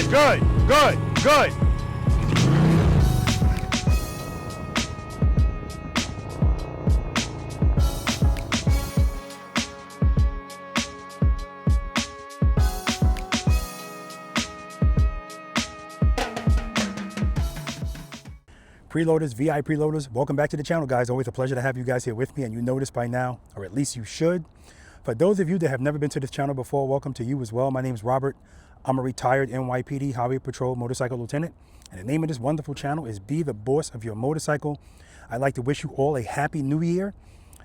on, good, good, good. Preloaders, V.I.Preloaders, welcome back to the channel, guys. Always a pleasure to have you guys here with me, and you know this by now, or at least you should. For those of you that have never been to this channel before, welcome to you as well. My name is Robert. I'm a retired NYPD Highway Patrol motorcycle lieutenant, and the name of this wonderful channel is Be the Boss of Your Motorcycle. I'd like to wish you all a happy new year.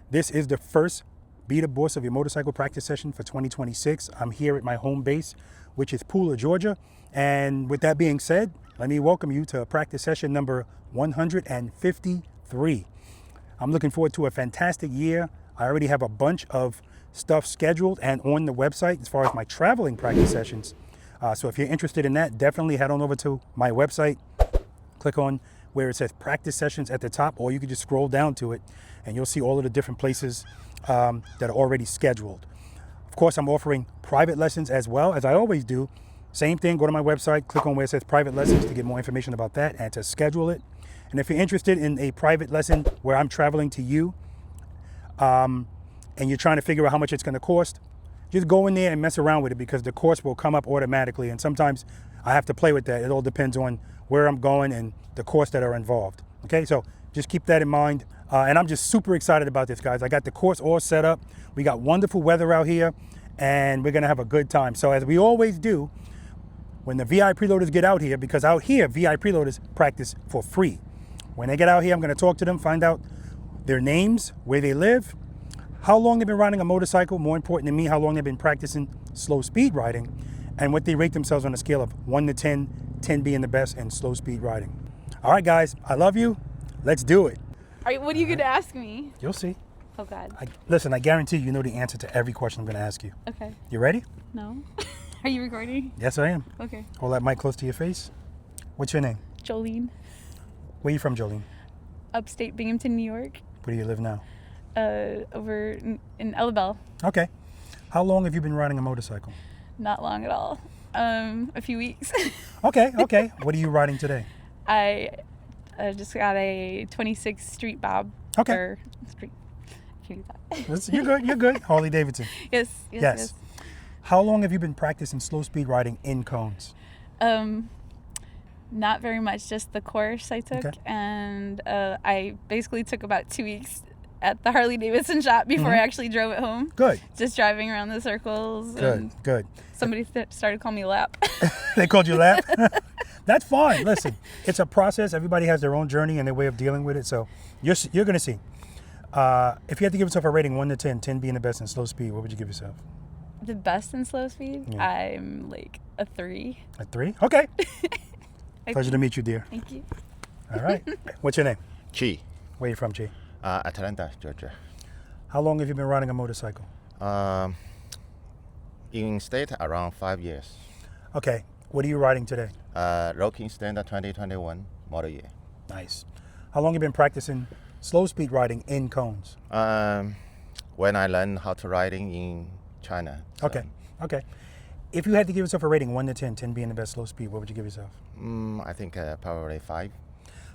This is the first Be the Boss of Your Motorcycle practice session for 2026. I'm here at my home base, which is Pooler, Georgia. And with that being said, let me welcome you to practice session number 153. I'm looking forward to a fantastic year. I already have a bunch of stuff scheduled and on the website as far as my traveling practice sessions. So if you're interested in that, definitely head on over to my website. Click on where it says practice sessions at the top, or you can just scroll down to it and you'll see all of the different places that are already scheduled. Of course, I'm offering private lessons as well, as I always do. Same thing, go to my website, click on where it says private lessons to get more information about that and to schedule it. And if you're interested in a private lesson where I'm traveling to you and you're trying to figure out how much it's going to cost, just go in there and mess around with it, because the cost will come up automatically. And sometimes I have to play with that. It all depends on where I'm going and the costs that are involved. Okay, so just keep that in mind. And I'm just super excited about this, guys. I got the course all set up. We got wonderful weather out here and we're going to have a good time. So as we always do, when the V.I.Preloaders get out here, because out here, V.I.Preloaders practice for free. When they get out here, I'm going to talk to them, find out their names, where they live, how long they've been riding a motorcycle, more important to me, how long they've been practicing slow speed riding, and what they rate themselves on a scale of 1 to 10, 10 being the best in slow speed riding. All right, guys, I love you. Let's do it. All right, what are you going to ask me? You'll see. Oh, God. Listen, I guarantee you know the answer to every question I'm going to ask you. Okay. You ready? No. Are you recording? Yes, I am. Okay. Hold that mic close to your face. What's your name? Jolene. Where are you from, Jolene? Upstate Binghamton, New York. Where do you live now? Over in Ellabelle. Okay. How long have you been riding a motorcycle? Not long at all. A few weeks. Okay. What are you riding today? I just got a 26 Street Bob. Okay. Or Street. Can you do that? You're good. Harley-Davidson. Yes. How long have you been practicing slow speed riding in cones? Not very much, just the course I took. Okay. And I basically took about 2 weeks at the Harley-Davidson shop before I actually drove it home. Good. Just driving around the circles. Good. Somebody started calling me Lap. They called you Lap? That's fine. Listen, it's a process. Everybody has their own journey and their way of dealing with it. So you're going to see. If you had to give yourself a rating 1 to 10, 10 being the best in slow speed, what would you give yourself? The best in slow speed? Yeah. I'm like a 3. A 3? Okay. Pleasure to meet you, dear. Thank you. All right. What's your name? Chi, Where are you from, Chi? Atlanta, Georgia. How long have you been riding a motorcycle? In state, around 5 years. Okay. What are you riding today? Rocking Standard 2021 model year. Nice. How long have you been practicing slow speed riding in cones? When I learned how to riding in China. So, Okay. If you had to give yourself a rating 1 to 10, 10 being the best slow speed, what would you give yourself? I think probably 5.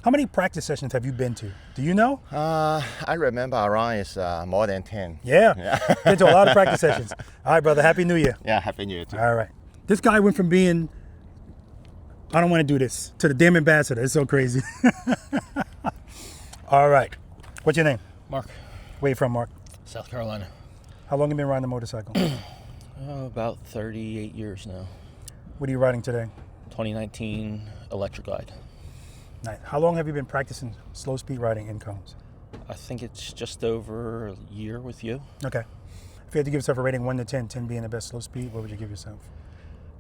How many practice sessions have you been to? Do you know? I remember around is more than 10. Yeah. Been to a lot of practice sessions. All right, brother. Happy New Year. Yeah, Happy New Year too. All right. This guy went from being, I don't want to do this, to the damn ambassador. It's so crazy. All right. What's your name? Mark, Where you from, Mark? South Carolina. How long have you been riding a motorcycle? About 38 years now. What are you riding today? 2019 Electric Glide. Nice. How long have you been practicing slow speed riding in cones? I think it's just over a year with you. Okay. If you had to give yourself a rating 1 to 10, 10 being the best slow speed, what would you give yourself?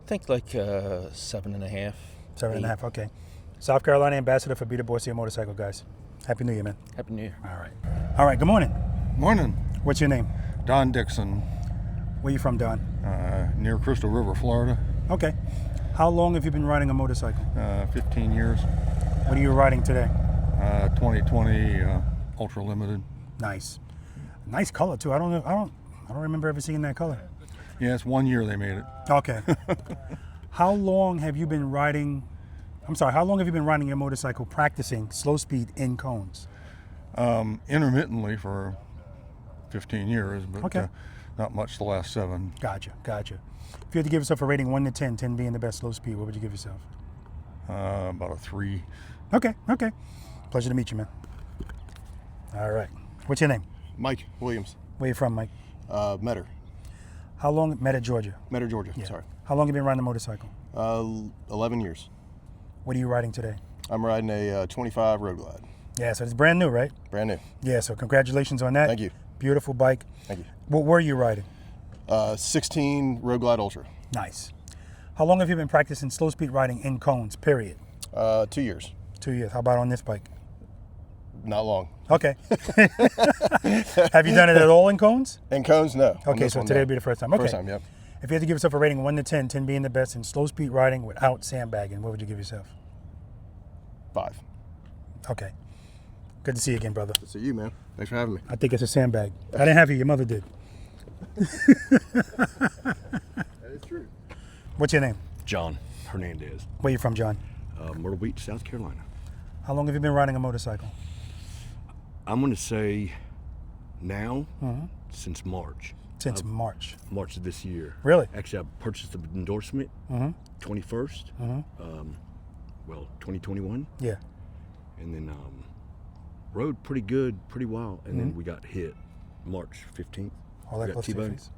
I think like 7.5. 7.5. Okay. South Carolina ambassador for Be the Boss of Your Motorcycle, guys. Happy New Year, man. Happy New Year. All right. Good morning. Morning, What's your name? Don Dixon, Where you from, Don? near Crystal River, Florida. Okay. How long have you been riding a motorcycle? 15 years. What are you riding today? 2020 Ultra Limited. Nice. Nice color too. I don't remember ever seeing that color. Yeah, it's 1 year they made it. Okay. How long have you been riding? I'm sorry. How long have you been riding your motorcycle, practicing slow speed in cones? Intermittently for 15 years, but Okay. Not much the last 7. Gotcha. If you had to give yourself a rating 1 to 10, 10 being the best slow speed, what would you give yourself? About a 3. Okay. Pleasure to meet you, man. All right. What's your name? Mike Williams, Where you from, Mike? Metter, How long? Georgia. Georgia. Yeah. Sorry. How long have you been riding a motorcycle? 11 years. What are you riding today? I'm riding a 25 Road Glide, Yeah, so it's brand new, right? brand new. Yeah, so congratulations on that. Thank you. Beautiful bike. Thank you. What were you riding? 16 Road Glide Ultra, Nice. How long have you been practicing slow speed riding in cones, period? 2 years. 2 years. How about on this bike? Not long. Okay. Have you done it at all in cones? And cones, no. On Okay, this so one, today no. will be the first time. Okay. First time, yep. If you had to give yourself a rating 1 to 10, 10 being the best in slow speed riding without sandbagging, what would you give yourself? 5. Okay. Good to see you again, brother. Good to see you, man. Thanks for having me. I think it's a sandbag. I didn't have you, your mother did. That is true. What's your name? John Hernandez, Where you from, John? Myrtle Beach, South Carolina. How long have you been riding a motorcycle? I'm going to say now since March. Since March. March of this year. Really? Actually, I purchased an endorsement 21st, 2021, Yeah. and then rode pretty good, pretty well, and then we got hit March 15th. All that We got close to your T-boned. face.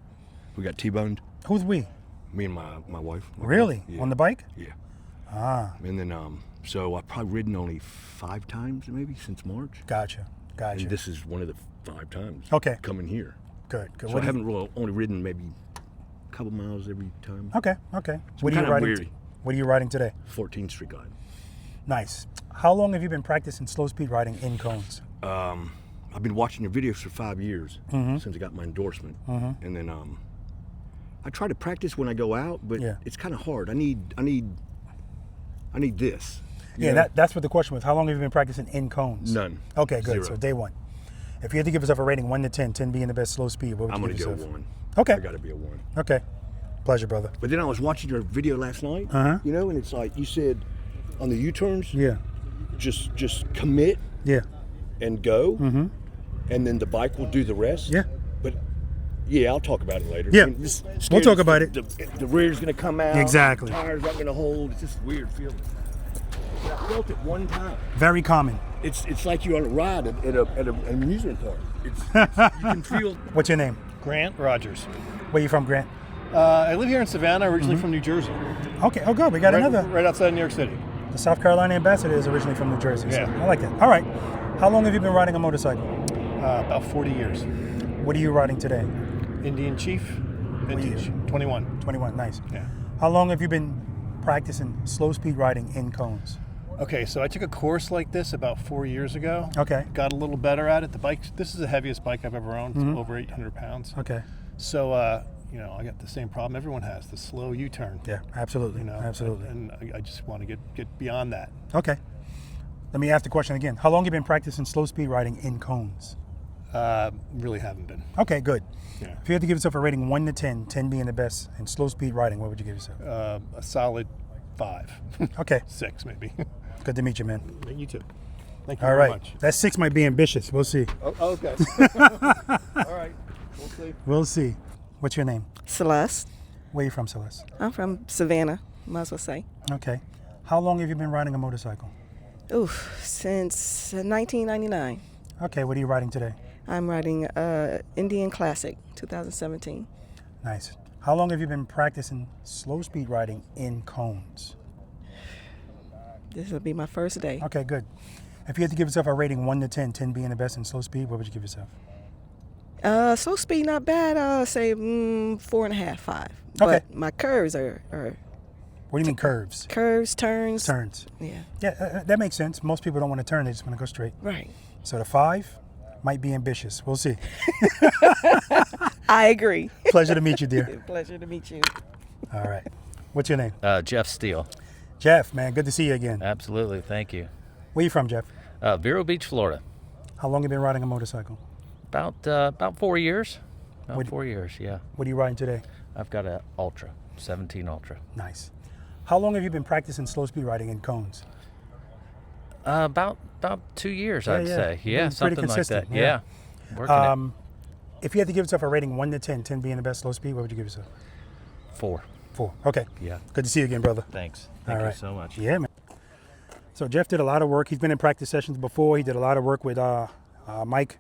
We got T-boned, Who's we? me and my wife. my Really? wife. Yeah. On the bike? Yeah. Ah, And then, so I've probably ridden only 5 times maybe since March. gotcha. And this is one of the 5 times Okay. coming here. Good. So What I do you- haven't really only ridden maybe a couple miles every time. Okay. What are you kinda riding? weary. What are you riding today? 14th Street Glide. Nice. How long have you been practicing slow speed riding in cones? I've been watching your videos for 5 years since I got my endorsement, and then I try to practice when I go out, but Yeah. it's kind of hard. I need this. you Yeah, know? that's what the question was. How long have you been practicing in cones? None. Okay, good. 0. So day 1. If you had to give yourself a rating 1 to 10, 10 being the best slow speed, what would I'm you gonna give go yourself? 1. Okay. I gotta be a 1. Okay. Pleasure, brother. But then I was watching your video last night, you know, and it's like you said on the U-turns, Yeah. just commit Yeah. and go, and then the bike will do the rest. Yeah. But yeah, I'll talk about it later. Yeah. just We'll scared talk about it. The rear's gonna come out. Exactly. The tires aren't gonna hold. It's just a weird feeling. I felt it one time. Very common. It's like you're on a ride at an amusement park. You can feel. What's your name? Grant Rogers. Where you from, Grant? I live here in Savannah, originally from New Jersey. Okay. Oh, good. We got another. Right outside New York City. The South Carolina ambassador is originally from New Jersey. So Yeah. I like that. All right. How long have you been riding a motorcycle? About 40 years. What are you riding today? Indian Chief, vintage, 21. 21. Nice. Yeah. How long have you been practicing slow speed riding in cones? Okay, so I took a course like this about 4 years ago. Okay. Got a little better at it. The bike, this is the heaviest bike I've ever owned. It's over 800 pounds. Okay. So, you know, I got the same problem everyone has, the slow U-turn. Yeah, absolutely. You know, Absolutely. And I just want to get beyond that. Okay. Let me ask the question again. How long have you been practicing slow speed riding in cones? Really haven't been. Okay, good. Yeah. If you had to give yourself a rating 1 to 10, 10 being the best, in slow speed riding, what would you give yourself? A solid 5. Okay. 6 maybe. Good to meet you, man. You too. Thank you All very right. much. That 6 might be ambitious. We'll see. Oh, okay. All right. We'll see. We'll see. What's your name? Celeste. Where you from, Celeste? I'm from Savannah, might as well say. Okay. How long have you been riding a motorcycle? Oof, since 1999. Okay, what are you riding today? I'm riding Indian Classic 2017. Nice. How long have you been practicing slow speed riding in cones? This will be my first day. Okay, good. If you had to give yourself a rating 1 to 10, 10 being the best in slow speed, what would you give yourself? Slow speed, not bad. I'll say 4.5, 5. Okay. But my curves are What do you mean curves? curves, turns. Turns. Yeah, Yeah, that makes sense. Most people don't want to turn, they just want to go straight. right. So the 5 might be ambitious. We'll see. I agree. Pleasure to meet you, dear. Pleasure to meet you. All right. What's your name? Jeff Steele. Jeff, man, good to see you again. Absolutely, thank you. Where you from, Jeff? Vero Beach, Florida. How long have you been riding a motorcycle? About 4 years. About What- 4 years, yeah. What are you riding today? I've got a Ultra, 17 Ultra. Nice. How long have you been practicing slow speed riding in cones? About 2 years, I'd say. You've Yeah, been pretty something like consistent, that. yeah. Yeah. Working If you had to give yourself a rating 1 to 10, 10 being the best slow speed, what would you give yourself? it. 4. 4. Okay. Yeah. Good to see you again, brother. Thanks. All Thank you right. so much. Yeah, man. So Jeff did a lot of work. He's been in practice sessions before. He did a lot of work with Mike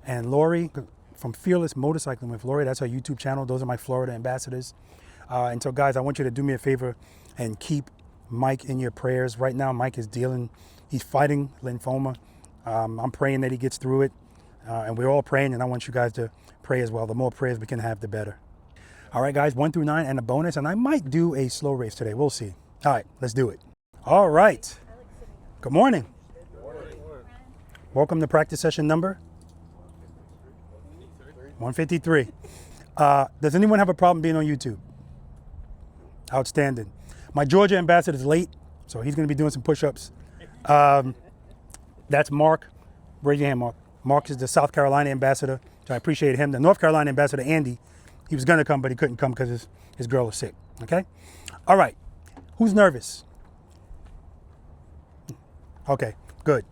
and Lori from Fearless Motorcycling with Lori. That's our YouTube channel. Those are my Florida ambassadors. And so, guys, I want you to do me a favor and keep Mike in your prayers. Right now, Mike is he's fighting lymphoma. I'm praying that he gets through it. And we're all praying, and I want you guys to pray as well. The more prayers we can have, the better. All right, guys, 1 through 9 and a bonus. And I might do a slow race today. We'll see. All right, let's do it. All right. Good morning. Welcome to practice session number 153. Does anyone have a problem being on YouTube? Outstanding. My Georgia ambassador is late, so he's going to be doing some push-ups. That's Mark. Raise your hand, Mark. Mark is the South Carolina ambassador, so I appreciate him. The North Carolina ambassador, Andy, he was going to come, but he couldn't come because his girl is sick. Okay? All right. Who's nervous? Okay, good.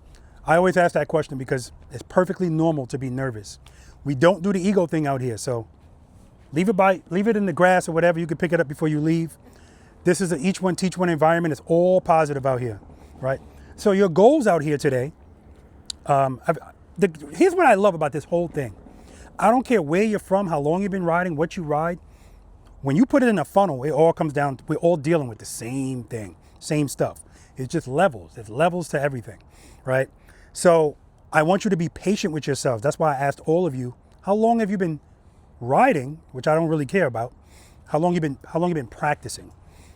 I always ask that question because it's perfectly normal to be nervous. We don't do the ego thing out here, so leave it in the grass or whatever. You can pick it up before you leave. This is an each one teach one environment. It's all positive out here, right? So your goals out here today. Here's what I love about this whole thing. I don't care where you're from, how long you've been riding, what you ride. When you put it in a funnel, it all comes down. We're all dealing with the same thing, same stuff. It's just levels. There's levels to everything, right? So I want you to be patient with yourselves. That's why I asked all of you, how long have you been riding, which I don't really care about. How long you been practicing?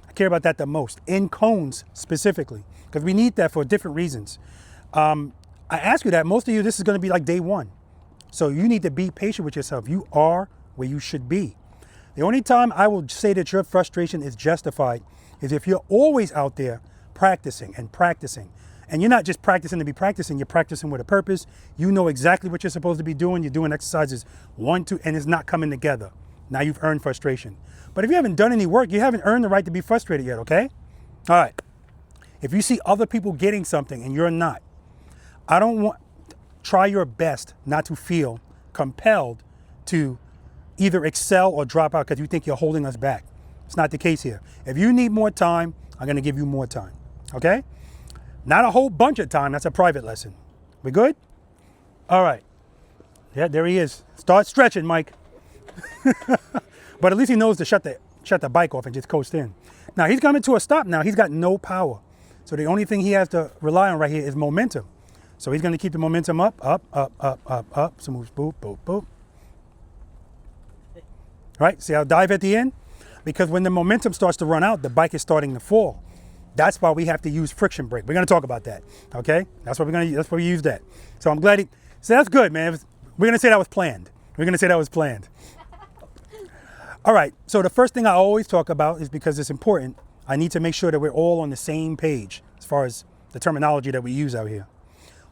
I care about that the most, in cones specifically, because we need that for different reasons. I ask you that, most of you, this is going to be like day 1. So you need to be patient with yourself. You are where you should be. The only time I will say that your frustration is justified is if you're always out there practicing and practicing. And you're not just practicing to be practicing, you're practicing with a purpose. You know exactly what you're supposed to be doing. You're doing exercises 1, 2, and it's not coming together. Now you've earned frustration. But if you haven't done any work, you haven't earned the right to be frustrated yet, okay? All right. If you see other people getting something and you're not, try your best not to feel compelled to either excel or drop out because you think you're holding us back. It's not the case here. If you need more time, I'm going to give you more time, okay? Not a whole bunch of time. That's a private lesson. We good? All right. Yeah, there he is. Start stretching, Mike. But at least he knows to shut the bike off and just coast in. Now, he's coming to a stop now. He's got no power. So the only thing he has to rely on right here is momentum. So he's going to keep the momentum up. So moves, boop, boop, boop. Right? See how I dive at the end? Because when the momentum starts to run out, the bike is starting to fall. That's why we have to use friction brake. We're going to talk about that. Okay? That's why we use that. So I'm glad so that's good, man. We're going to say that was planned. All right. So the first thing I always talk about is because it's important. I need to make sure that we're all on the same page as far as the terminology that we use out here.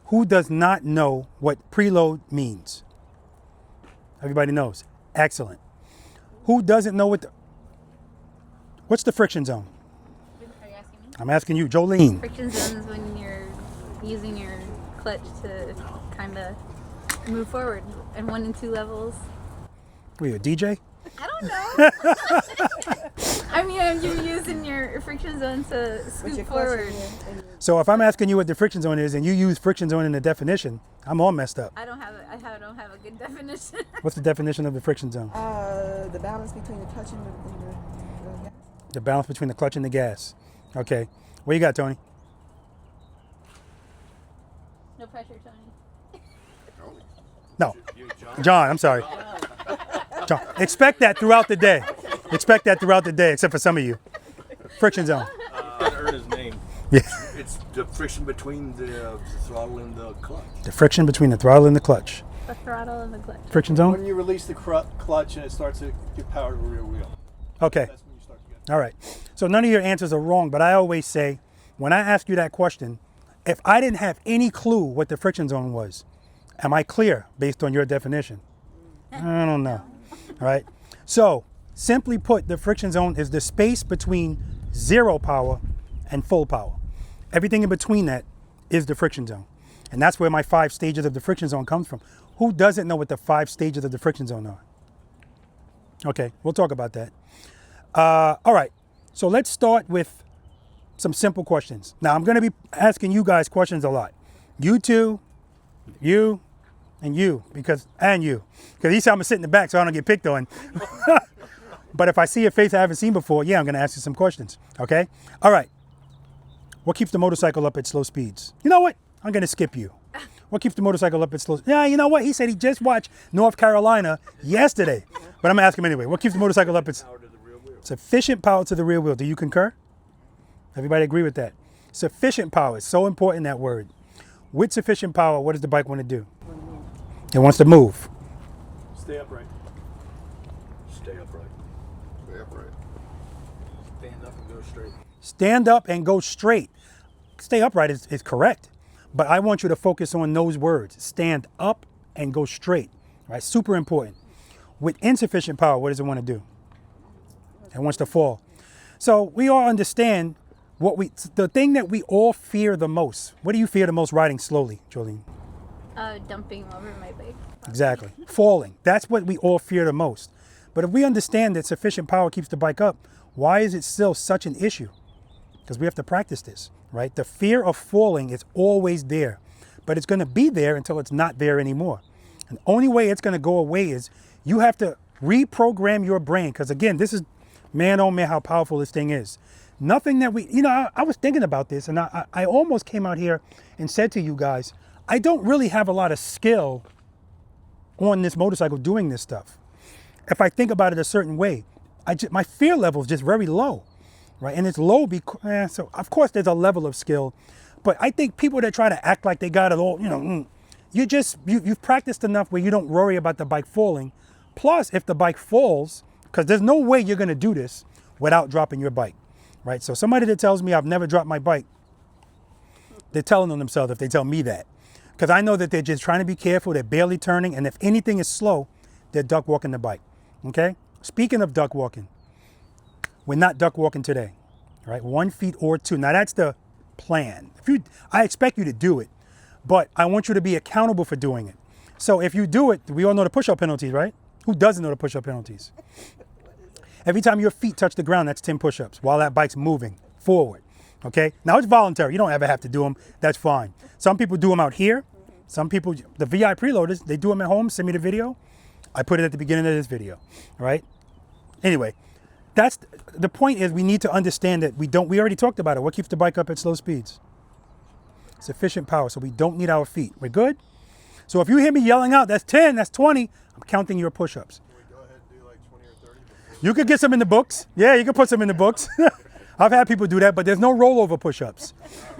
Who does not know what preload means? Everybody knows. Excellent. Who doesn't know what's the friction zone? Are you asking me? I'm asking you, Jolene. Friction zone is when you're using your clutch to kind of move forward in 1 and 2 levels. Were you a DJ? I don't know. I mean, you're using your friction zone to scoot forward. So if I'm asking you what the friction zone is and you use friction zone in the definition, I'm all messed up. I don't have a good definition. What's the definition of the friction zone? The balance between the clutch and the gas. The balance between the clutch and the gas. Okay. What you got, Tony? No pressure, Tony. No. John, I'm sorry. John, expect that throughout the day. Except for some of you. Friction zone. Earn his name. Yeah. It's the friction between the throttle and the clutch. The friction between the throttle and the clutch. The throttle and the clutch. Friction zone? When you release the clutch and it starts to give power to the rear wheel. Okay. That's when you start to get. All right. So none of your answers are wrong, but I always say, when I ask you that question, if I didn't have any clue what the friction zone was, am I clear based on your definition? I don't know. All right. So simply put, the friction zone is the space between zero power, and full power. Everything in between that is the friction zone. And that's where my 5 stages of the friction zone comes from. Who doesn't know what the 5 stages of the friction zone are? Okay, we'll talk about that. All right, so let's start with some simple questions. Now, I'm gonna be asking you guys questions a lot. You two, you, and you, because he said I'm gonna sit in the back so I don't get picked on. But if I see a face I haven't seen before, yeah, I'm gonna ask you some questions, okay? All right, what keeps the motorcycle up at slow speeds? You know what? I'm gonna skip you. What keeps the motorcycle up at slow? Yeah, you know what? He said he just watched North Carolina yesterday. But I'm gonna ask him anyway. What keeps the motorcycle up at sufficient power to the rear wheel? Do you concur? Everybody agree with that? Sufficient power is so important, that word. With sufficient power, what does the bike want to do? It wants to move. Stay upright. Stay upright. Stay upright. Stand up and go straight. Stand up and go straight. Stay upright is correct. But I want you to focus on those words. Stand up and go straight. Right? Super important. With insufficient power, what does it want to do? It wants to fall. So we all understand the thing that we all fear the most. What do you fear the most riding slowly, Jolene? Dumping over my bike. Exactly. Falling. That's what we all fear the most. But if we understand that sufficient power keeps the bike up, why is it still such an issue? Because we have to practice this, right? The fear of falling is always there, but it's going to be there until it's not there anymore. And the only way it's going to go away is you have to reprogram your brain. Because again, this is, man, oh man, how powerful this thing is. Nothing that we, I was thinking about this, and I almost came out here and said to you guys, I don't really have a lot of skill on this motorcycle doing this stuff. If I think about it a certain way, my fear level is just very low, right? And it's low because, so of course there's a level of skill, but I think people that try to act like they got it all, you've practiced enough where you don't worry about the bike falling. Plus, if the bike falls, because there's no way you're gonna do this without dropping your bike, right? So somebody that tells me I've never dropped my bike, they're telling on themselves if they tell me that. Because I know that they're just trying to be careful, they're barely turning, and if anything is slow, they're duck walking the bike, okay? Speaking of duck walking, we're not duck walking today, right? 1 feet or 2. Now that's the plan. I expect you to do it, but I want you to be accountable for doing it. So if you do it, we all know the push-up penalties, right? Who doesn't know the push-up penalties? Every time your feet touch the ground, that's 10 push-ups while that bike's moving forward, okay? Now it's voluntary. You don't ever have to do them. That's fine. Some people do them out here. Some people, the V.I.Preloaders, they do them at home. Send me the video. I put it at the beginning of this video, all right? Anyway, that's the point is we need to understand that we already talked about it. What keeps the bike up at slow speeds? Sufficient power, so we don't need our feet. We're good? So if you hear me yelling out, that's 10, that's 20, I'm counting your push-ups. Can we go ahead and do like 20 or 30? You could get some in the books. Yeah, you can put some in the books. I've had people do that, but there's no rollover push-ups.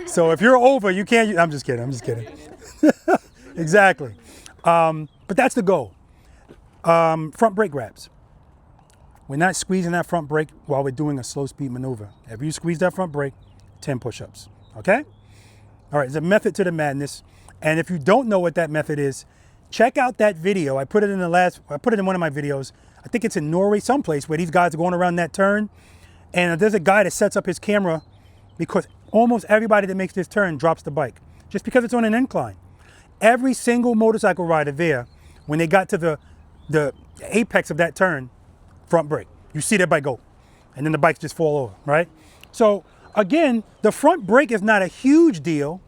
So if you're over, you can't, I'm just kidding. Exactly. But that's the goal. Front brake grabs. We're not squeezing that front brake while we're doing a slow speed maneuver. If you squeeze that front brake, 10 push-ups, okay? All right, there's a method to the madness. And if you don't know what that method is, check out that video. I put it in one of my videos. I think it's in Norway, someplace where these guys are going around that turn. And there's a guy that sets up his camera because almost everybody that makes this turn drops the bike just because it's on an incline. Every single motorcycle rider there, when they got to the apex of that turn, front brake. You see that bike go, and then the bikes just fall over, right? So again, the front brake is not a huge deal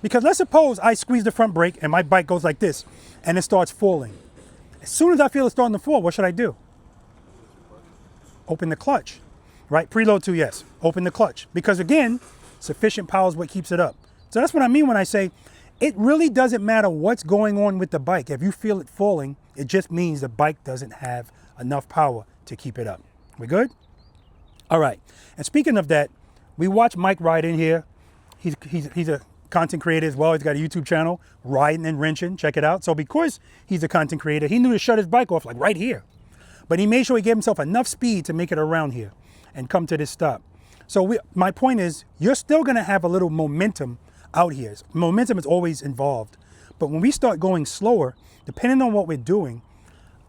because let's suppose I squeeze the front brake and my bike goes like this and it starts falling. As soon as I feel it starting to fall, what should I do? Open the clutch, right? Preload to, yes. Open the clutch because again, sufficient power is what keeps it up. So that's what I mean when I say it really doesn't matter what's going on with the bike. If you feel it falling, it just means the bike doesn't have enough power to keep it up. We good? All right. And speaking of that, we watched Mike ride in here. He's a content creator as well. He's got a YouTube channel, Riding and Wrenching. Check it out. So because he's a content creator, he knew to shut his bike off like right here. But he made sure he gave himself enough speed to make it around here and come to this stop. So my point is, you're still going to have a little momentum out here. Momentum is always involved. But when we start going slower, depending on what we're doing,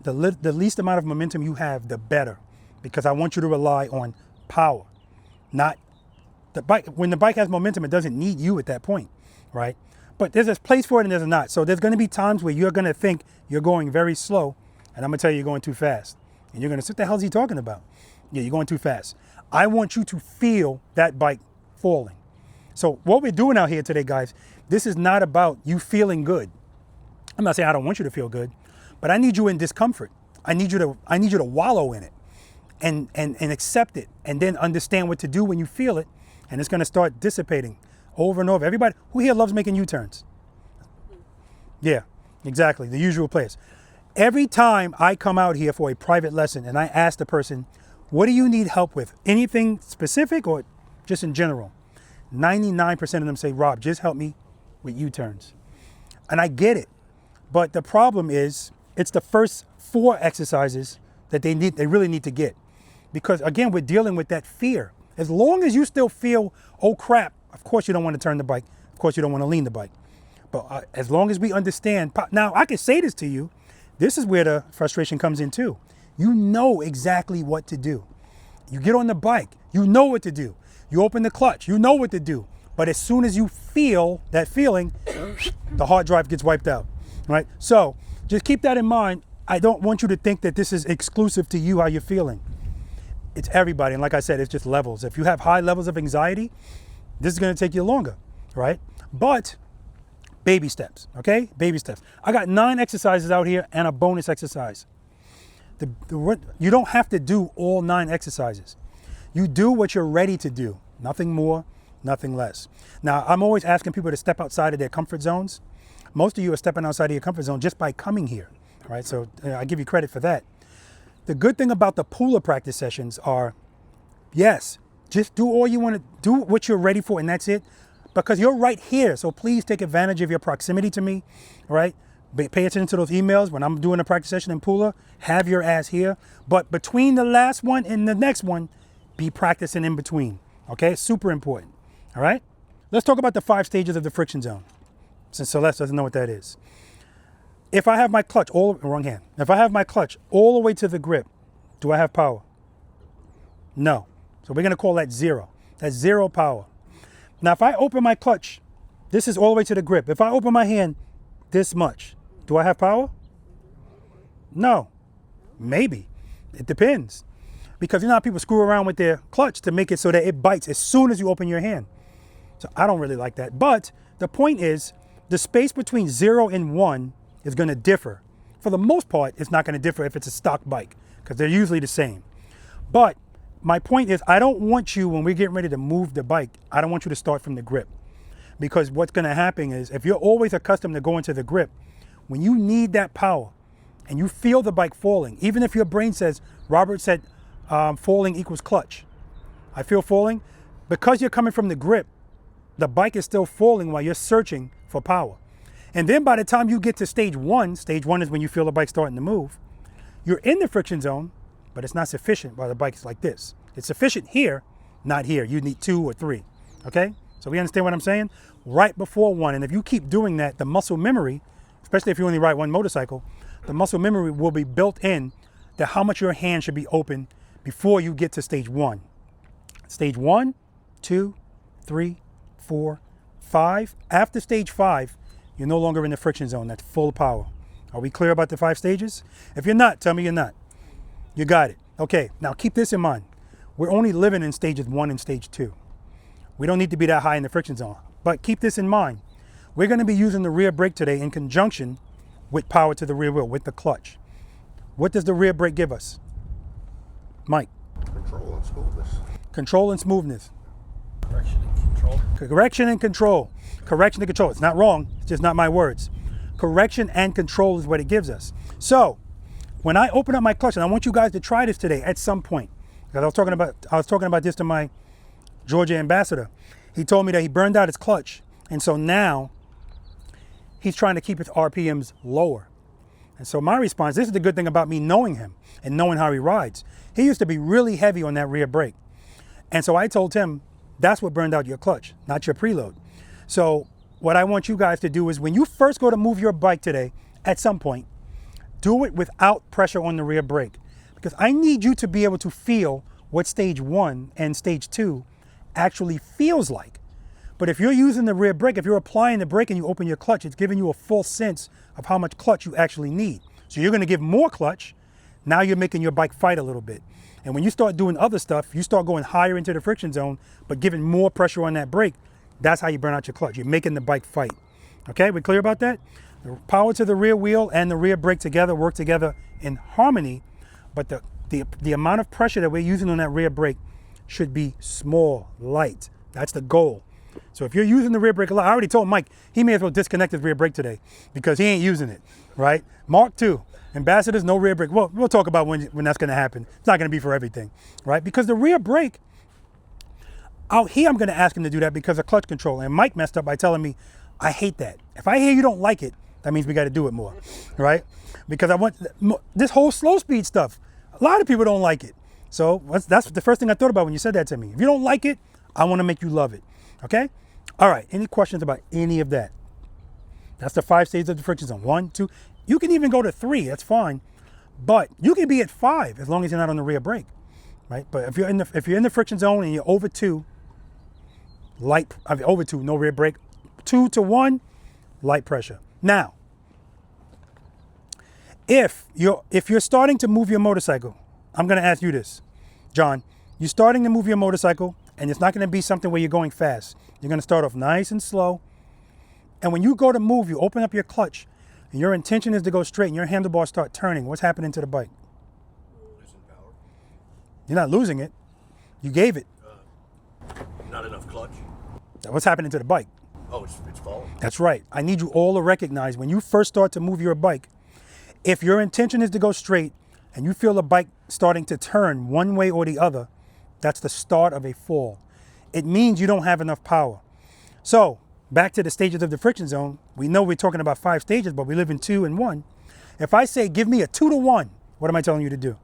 the least amount of momentum you have, the better. Because I want you to rely on power, not when the bike has momentum, it doesn't need you at that point, right? But there's a place for it and there's a not. So there's going to be times where you're going to think you're going very slow, and I'm going to tell you you're going too fast. And you're going to say, what the hell is he talking about? Yeah, you're going too fast. I want you to feel that bike falling. So what we're doing out here today, guys, this is not about you feeling good. I'm not saying I don't want you to feel good, but I need you in discomfort. I need you to wallow in it and accept it, and then understand what to do when you feel it, and it's going to start dissipating over and over. Everybody who here loves making U-turns? Yeah, exactly, the usual players. Every time I come out here for a private lesson and I ask the person, what do you need help with? Anything specific or just in general? 99% of them say, Rob, just help me with U-turns. And I get it. But the problem is, it's the first 4 exercises that they really need to get. Because again, we're dealing with that fear. As long as you still feel, oh crap, of course you don't want to turn the bike. Of course you don't want to lean the bike. But as long as we understand, now I can say this to you, this is where the frustration comes in too. You know exactly what to do. You get on the bike, you know what to do. You open the clutch, you know what to do. But as soon as you feel that feeling, the hard drive gets wiped out, right? So just keep that in mind. I don't want you to think that this is exclusive to you, how you're feeling. It's everybody, and like I said, it's just levels. If you have high levels of anxiety, this is gonna take you longer, right? But baby steps, okay? Baby steps. I got 9 exercises out here and a bonus exercise. You don't have to do all 9 exercises. You do what you're ready to do, nothing more, nothing less. Now, I'm always asking people to step outside of their comfort zones. Most of you are stepping outside of your comfort zone just by coming here, right? So I give you credit for that. The good thing about the Pula practice sessions are, yes, just do all you want to do, what you're ready for, and that's it. Because you're right here, so please take advantage of your proximity to me, right? Pay attention to those emails. When I'm doing a practice session in Pula, have your ass here. But between the last one and the next one, be practicing in between, okay? Super important, all right? Let's talk about the 5 stages of the friction zone, since Celeste doesn't know what that is. If I have my clutch, wrong hand. If I have my clutch all the way to the grip, do I have power? No. So we're gonna call that 0. That's 0 power. Now, if I open my clutch, this is all the way to the grip. If I open my hand this much, do I have power? No. Maybe. It depends. Because you know how people screw around with their clutch to make it so that it bites as soon as you open your hand. So I don't really like that. But the point is, the space between 0 and 1 is going to differ. For the most part, it's not going to differ if it's a stock bike, because they're usually the same. But my point is, I don't want you, when we're getting ready to move the bike, I don't want you to start from the grip. Because what's going to happen is, if you're always accustomed to going to the grip, when you need that power and you feel the bike falling, even if your brain says, Robert said falling equals clutch. I feel falling. Because you're coming from the grip, the bike is still falling while you're searching for power. And then by the time you get to stage 1 is when you feel the bike starting to move, you're in the friction zone, but it's not sufficient while the bike is like this. It's sufficient here, not here. You need 2 or 3, okay? So we understand what I'm saying? Right before 1, and if you keep doing that, the muscle memory, especially if you only ride 1 motorcycle, the muscle memory will be built in to how much your hand should be open before you get to stage 1. Stage 1, 2, 3, 4, 5. After stage 5, you're no longer in the friction zone. That's full power. Are we clear about the 5 stages? If you're not, tell me you're not. You got it. Okay, now keep this in mind. We're only living in stages 1 and stage 2. We don't need to be that high in the friction zone. But keep this in mind. We're going to be using the rear brake today in conjunction with power to the rear wheel, with the clutch. What does the rear brake give us? Mike? Control and smoothness. Control and smoothness. Correction and control. Correction and control. Correction and control. It's not wrong. It's just not my words. Correction and control is what it gives us. So when I open up my clutch, and I want you guys to try this today at some point, because I was talking about this to my Georgia ambassador. He told me that he burned out his clutch, and so now he's trying to keep his RPMs lower. And so my response, this is the good thing about me knowing him and knowing how he rides. He used to be really heavy on that rear brake. And so I told him, that's what burned out your clutch, not your preload. So what I want you guys to do is, when you first go to move your bike today, at some point, do it without pressure on the rear brake. Because I need you to be able to feel what stage 1 and stage 2 actually feels like. But if you're using the rear brake, if you're applying the brake and you open your clutch, it's giving you a full sense of how much clutch you actually need. So you're going to give more clutch. Now you're making your bike fight a little bit. And when you start doing other stuff, you start going higher into the friction zone, but giving more pressure on that brake. That's how you burn out your clutch. You're making the bike fight. Okay, we clear about that? The power to the rear wheel and the rear brake together work together in harmony, but the amount of pressure that we're using on that rear brake should be small, light. That's the goal. So if you're using the rear brake a lot, I already told Mike, he may as well disconnect his rear brake today because he ain't using it, right? Mark II, Ambassadors, no rear brake. Well, we'll talk about when that's gonna happen. It's not gonna be for everything, right? Because the rear brake, out here, I'm going to ask him to do that because of clutch control. And Mike messed up by telling me, I hate that. If I hear you don't like it, that means we got to do it more, right? Because I want this whole slow speed stuff. A lot of people don't like it. So that's the first thing I thought about when you said that to me. If you don't like it, I want to make you love it, okay? All right, any questions about any of that? That's the 5 stages of the friction zone. 1, 2, you can even go to 3, that's fine. But you can be at 5 as long as you're not on the rear brake, right? But if you're in the friction zone and you're over 2, over 2, no rear brake. 2 to 1, light pressure. Now, if you're starting to move your motorcycle, I'm going to ask you this, John. You're starting to move your motorcycle, and it's not going to be something where you're going fast. You're going to start off nice and slow. And when you go to move, you open up your clutch, and your intention is to go straight, and your handlebars start turning. What's happening to the bike? Losing power. You're not losing it. You gave it. Not enough clutch. What's happening to the bike? Oh, it's falling. That's right. I need you all to recognize when you first start to move your bike, if your intention is to go straight and you feel the bike starting to turn one way or the other, that's the start of a fall. It means you don't have enough power. So back to the stages of the friction zone. We know we're talking about 5 stages, but we live in 2 and 1. If I say, give me a 2 to 1, what am I telling you to do?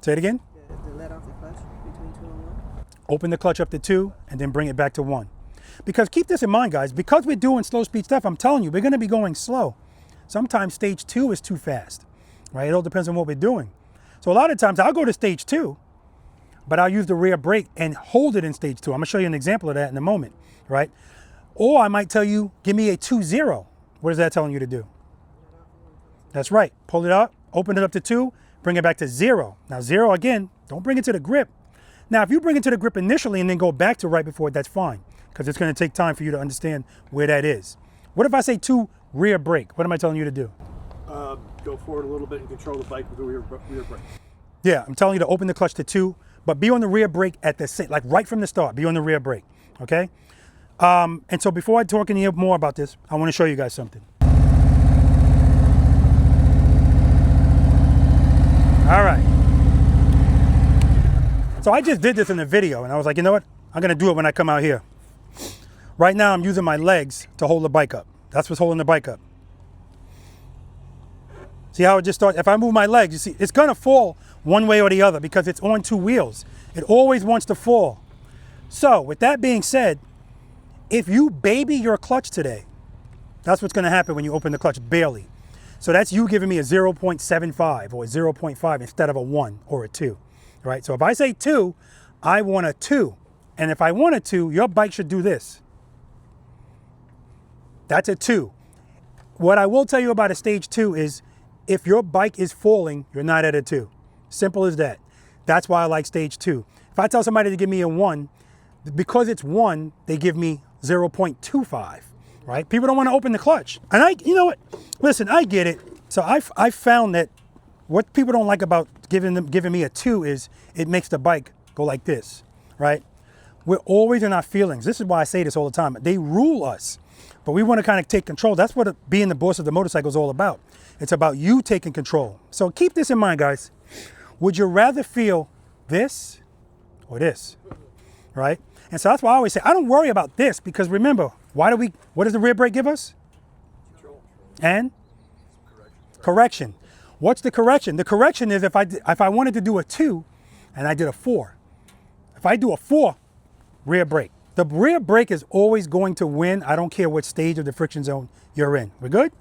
Say it again. To let off the clutch between 2 and 1. Open the clutch up to 2 and then bring it back to 1. Because keep this in mind, guys, because we're doing slow speed stuff, I'm telling you, we're going to be going slow. Sometimes stage 2 is too fast, right? It all depends on what we're doing. So a lot of times I'll go to stage 2, but I'll use the rear brake and hold it in stage 2. I'm going to show you an example of that in a moment, right? Or I might tell you, give me a 2-0. What is that telling you to do? That's right. Pull it up, open it up to 2, bring it back to 0. Now 0 again, don't bring it to the grip. Now if you bring it to the grip initially and then go back to right before it, that's fine, because it's going to take time for you to understand where that is. What if I say 2 rear brake? What am I telling you to do? Go forward a little bit and control the bike with the rear brake. Yeah, I'm telling you to open the clutch to 2, but be on the rear brake at the same, like right from the start, be on the rear brake, okay? And so before I talk any more about this, I want to show you guys something. All right. So I just did this in a video and I was like, you know what? I'm going to do it when I come out here. Right now I'm using my legs to hold the bike up. That's what's holding the bike up. See how it just starts? If I move my legs, you see, it's going to fall one way or the other because it's on 2 wheels. It always wants to fall. So with that being said, if you baby your clutch today, that's what's going to happen when you open the clutch barely. So that's you giving me a 0.75 or a 0.5 instead of a 1 or a 2, right? So if I say 2, I want a 2. And if I want a 2, your bike should do this. That's a 2. What I will tell you about a stage 2 is if your bike is falling, you're not at a 2. Simple as that. That's why I like stage 2. If I tell somebody to give me a 1, because it's 1, they give me 0.25, right? People don't want to open the clutch. And you know what? Listen, I get it. So I found that what people don't like about giving me a 2 is it makes the bike go like this, right? We're always in our feelings. This is why I say this all the time. They rule us, but we want to kind of take control. That's what being the boss of the motorcycle is all about. It's about you taking control. So keep this in mind, guys. Would you rather feel this or this, right? And so that's why I always say, I don't worry about this because remember, what does the rear brake give us? Control. And? Correction. What's the correction? The correction is if I wanted to do a 2 and I did a 4. If I do a 4, rear brake. The rear brake is always going to win. I don't care what stage of the friction zone you're in. We're good?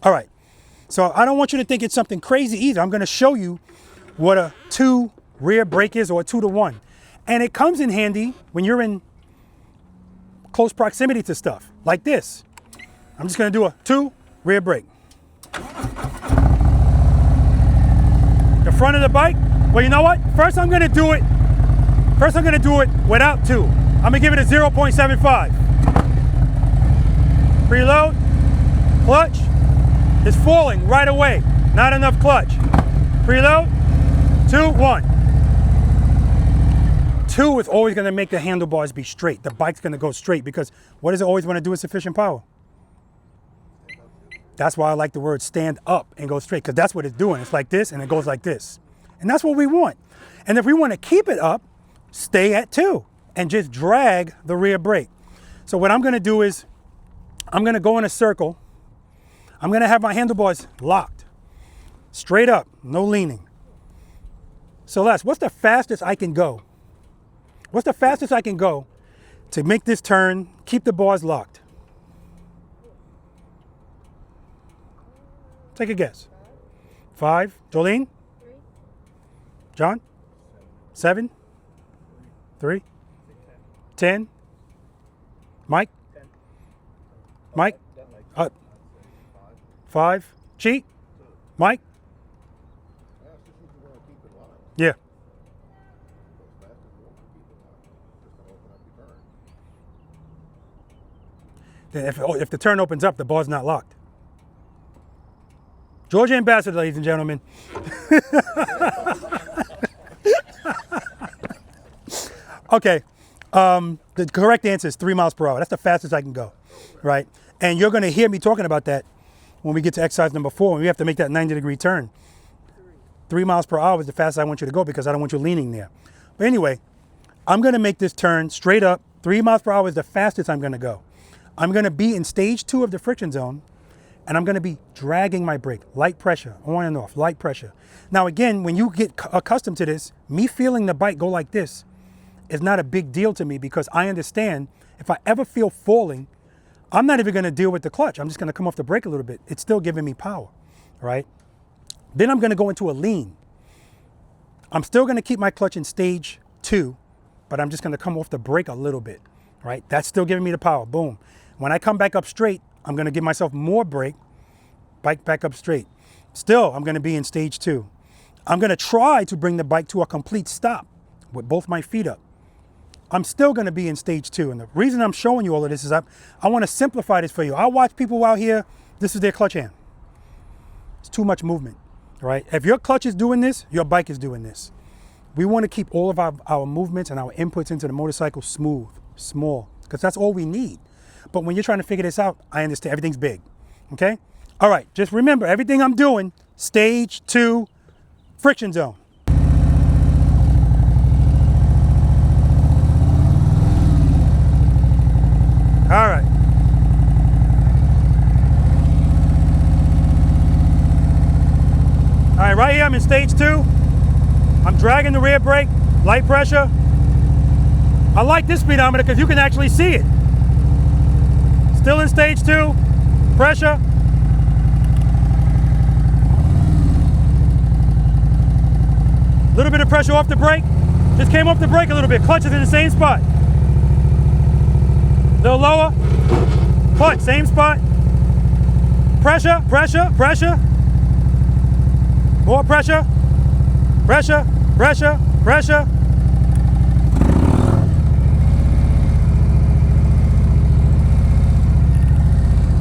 All right. So I don't want you to think it's something crazy either. I'm going to show you what a 2 rear brake is or a 2-to-1. And it comes in handy when you're in close proximity to stuff like this. I'm just gonna do a 2 rear brake. The front of the bike, well, you know what? First I'm gonna do it without 2. I'm gonna give it a 0.75. Preload, clutch is falling right away. Not enough clutch. Preload, 2, 1. 2 is always gonna make the handlebars be straight. The bike's gonna go straight because what does it always wanna do with sufficient power? That's why I like the word stand up and go straight, because that's what it's doing. It's like this and it goes like this. And that's what we want. And if we want to keep it up, stay at 2 and just drag the rear brake. So what I'm going to do is I'm going to go in a circle. I'm going to have my handlebars locked, straight up, no leaning. So Les, what's the fastest I can go? What's the fastest I can go to make this turn, keep the bars locked? Take a guess. 5. Jolene? 3. John? 7. 3. 10. Mike? 10. Mike? 5. Cheat? Mike? Yeah. Then if the turn opens up, the bar's not locked. Georgia Ambassador, ladies and gentlemen. Okay, the correct answer is 3 miles per hour. That's the fastest I can go, right? And you're gonna hear me talking about that when we get to exercise number 4, when we have to make that 90-degree turn. 3 miles per hour is the fastest I want you to go because I don't want you leaning there. But anyway, I'm gonna make this turn straight up. 3 miles per hour is the fastest I'm gonna go. I'm gonna be in stage 2 of the friction zone, and I'm gonna be dragging my brake, light pressure, on and off, light pressure. Now again, when you get accustomed to this, me feeling the bike go like this is not a big deal to me because I understand if I ever feel falling, I'm not even gonna deal with the clutch. I'm just gonna come off the brake a little bit. It's still giving me power, right? Then I'm gonna go into a lean. I'm still gonna keep my clutch in stage 2, but I'm just gonna come off the brake a little bit, right? That's still giving me the power, boom. When I come back up straight, I'm gonna give myself more brake, bike back up straight. Still, I'm gonna be in stage 2. I'm gonna try to bring the bike to a complete stop with both my feet up. I'm still gonna be in stage 2. And the reason I'm showing you all of this is I wanna simplify this for you. I watch people out here, this is their clutch hand. It's too much movement, right? If your clutch is doing this, your bike is doing this. We wanna keep all of our movements and our inputs into the motorcycle smooth, small, because that's all we need. But when you're trying to figure this out, I understand everything's big, okay? All right, just remember everything I'm doing, stage 2, friction zone. All right. All right, right here I'm in stage 2. I'm dragging the rear brake, light pressure. I like this speedometer because you can actually see it. Still in stage 2, pressure. Little bit of pressure off the brake. Just came off the brake a little bit. Clutch is in the same spot. A little lower. Clutch, same spot. Pressure, pressure, pressure. More pressure. Pressure, pressure, pressure.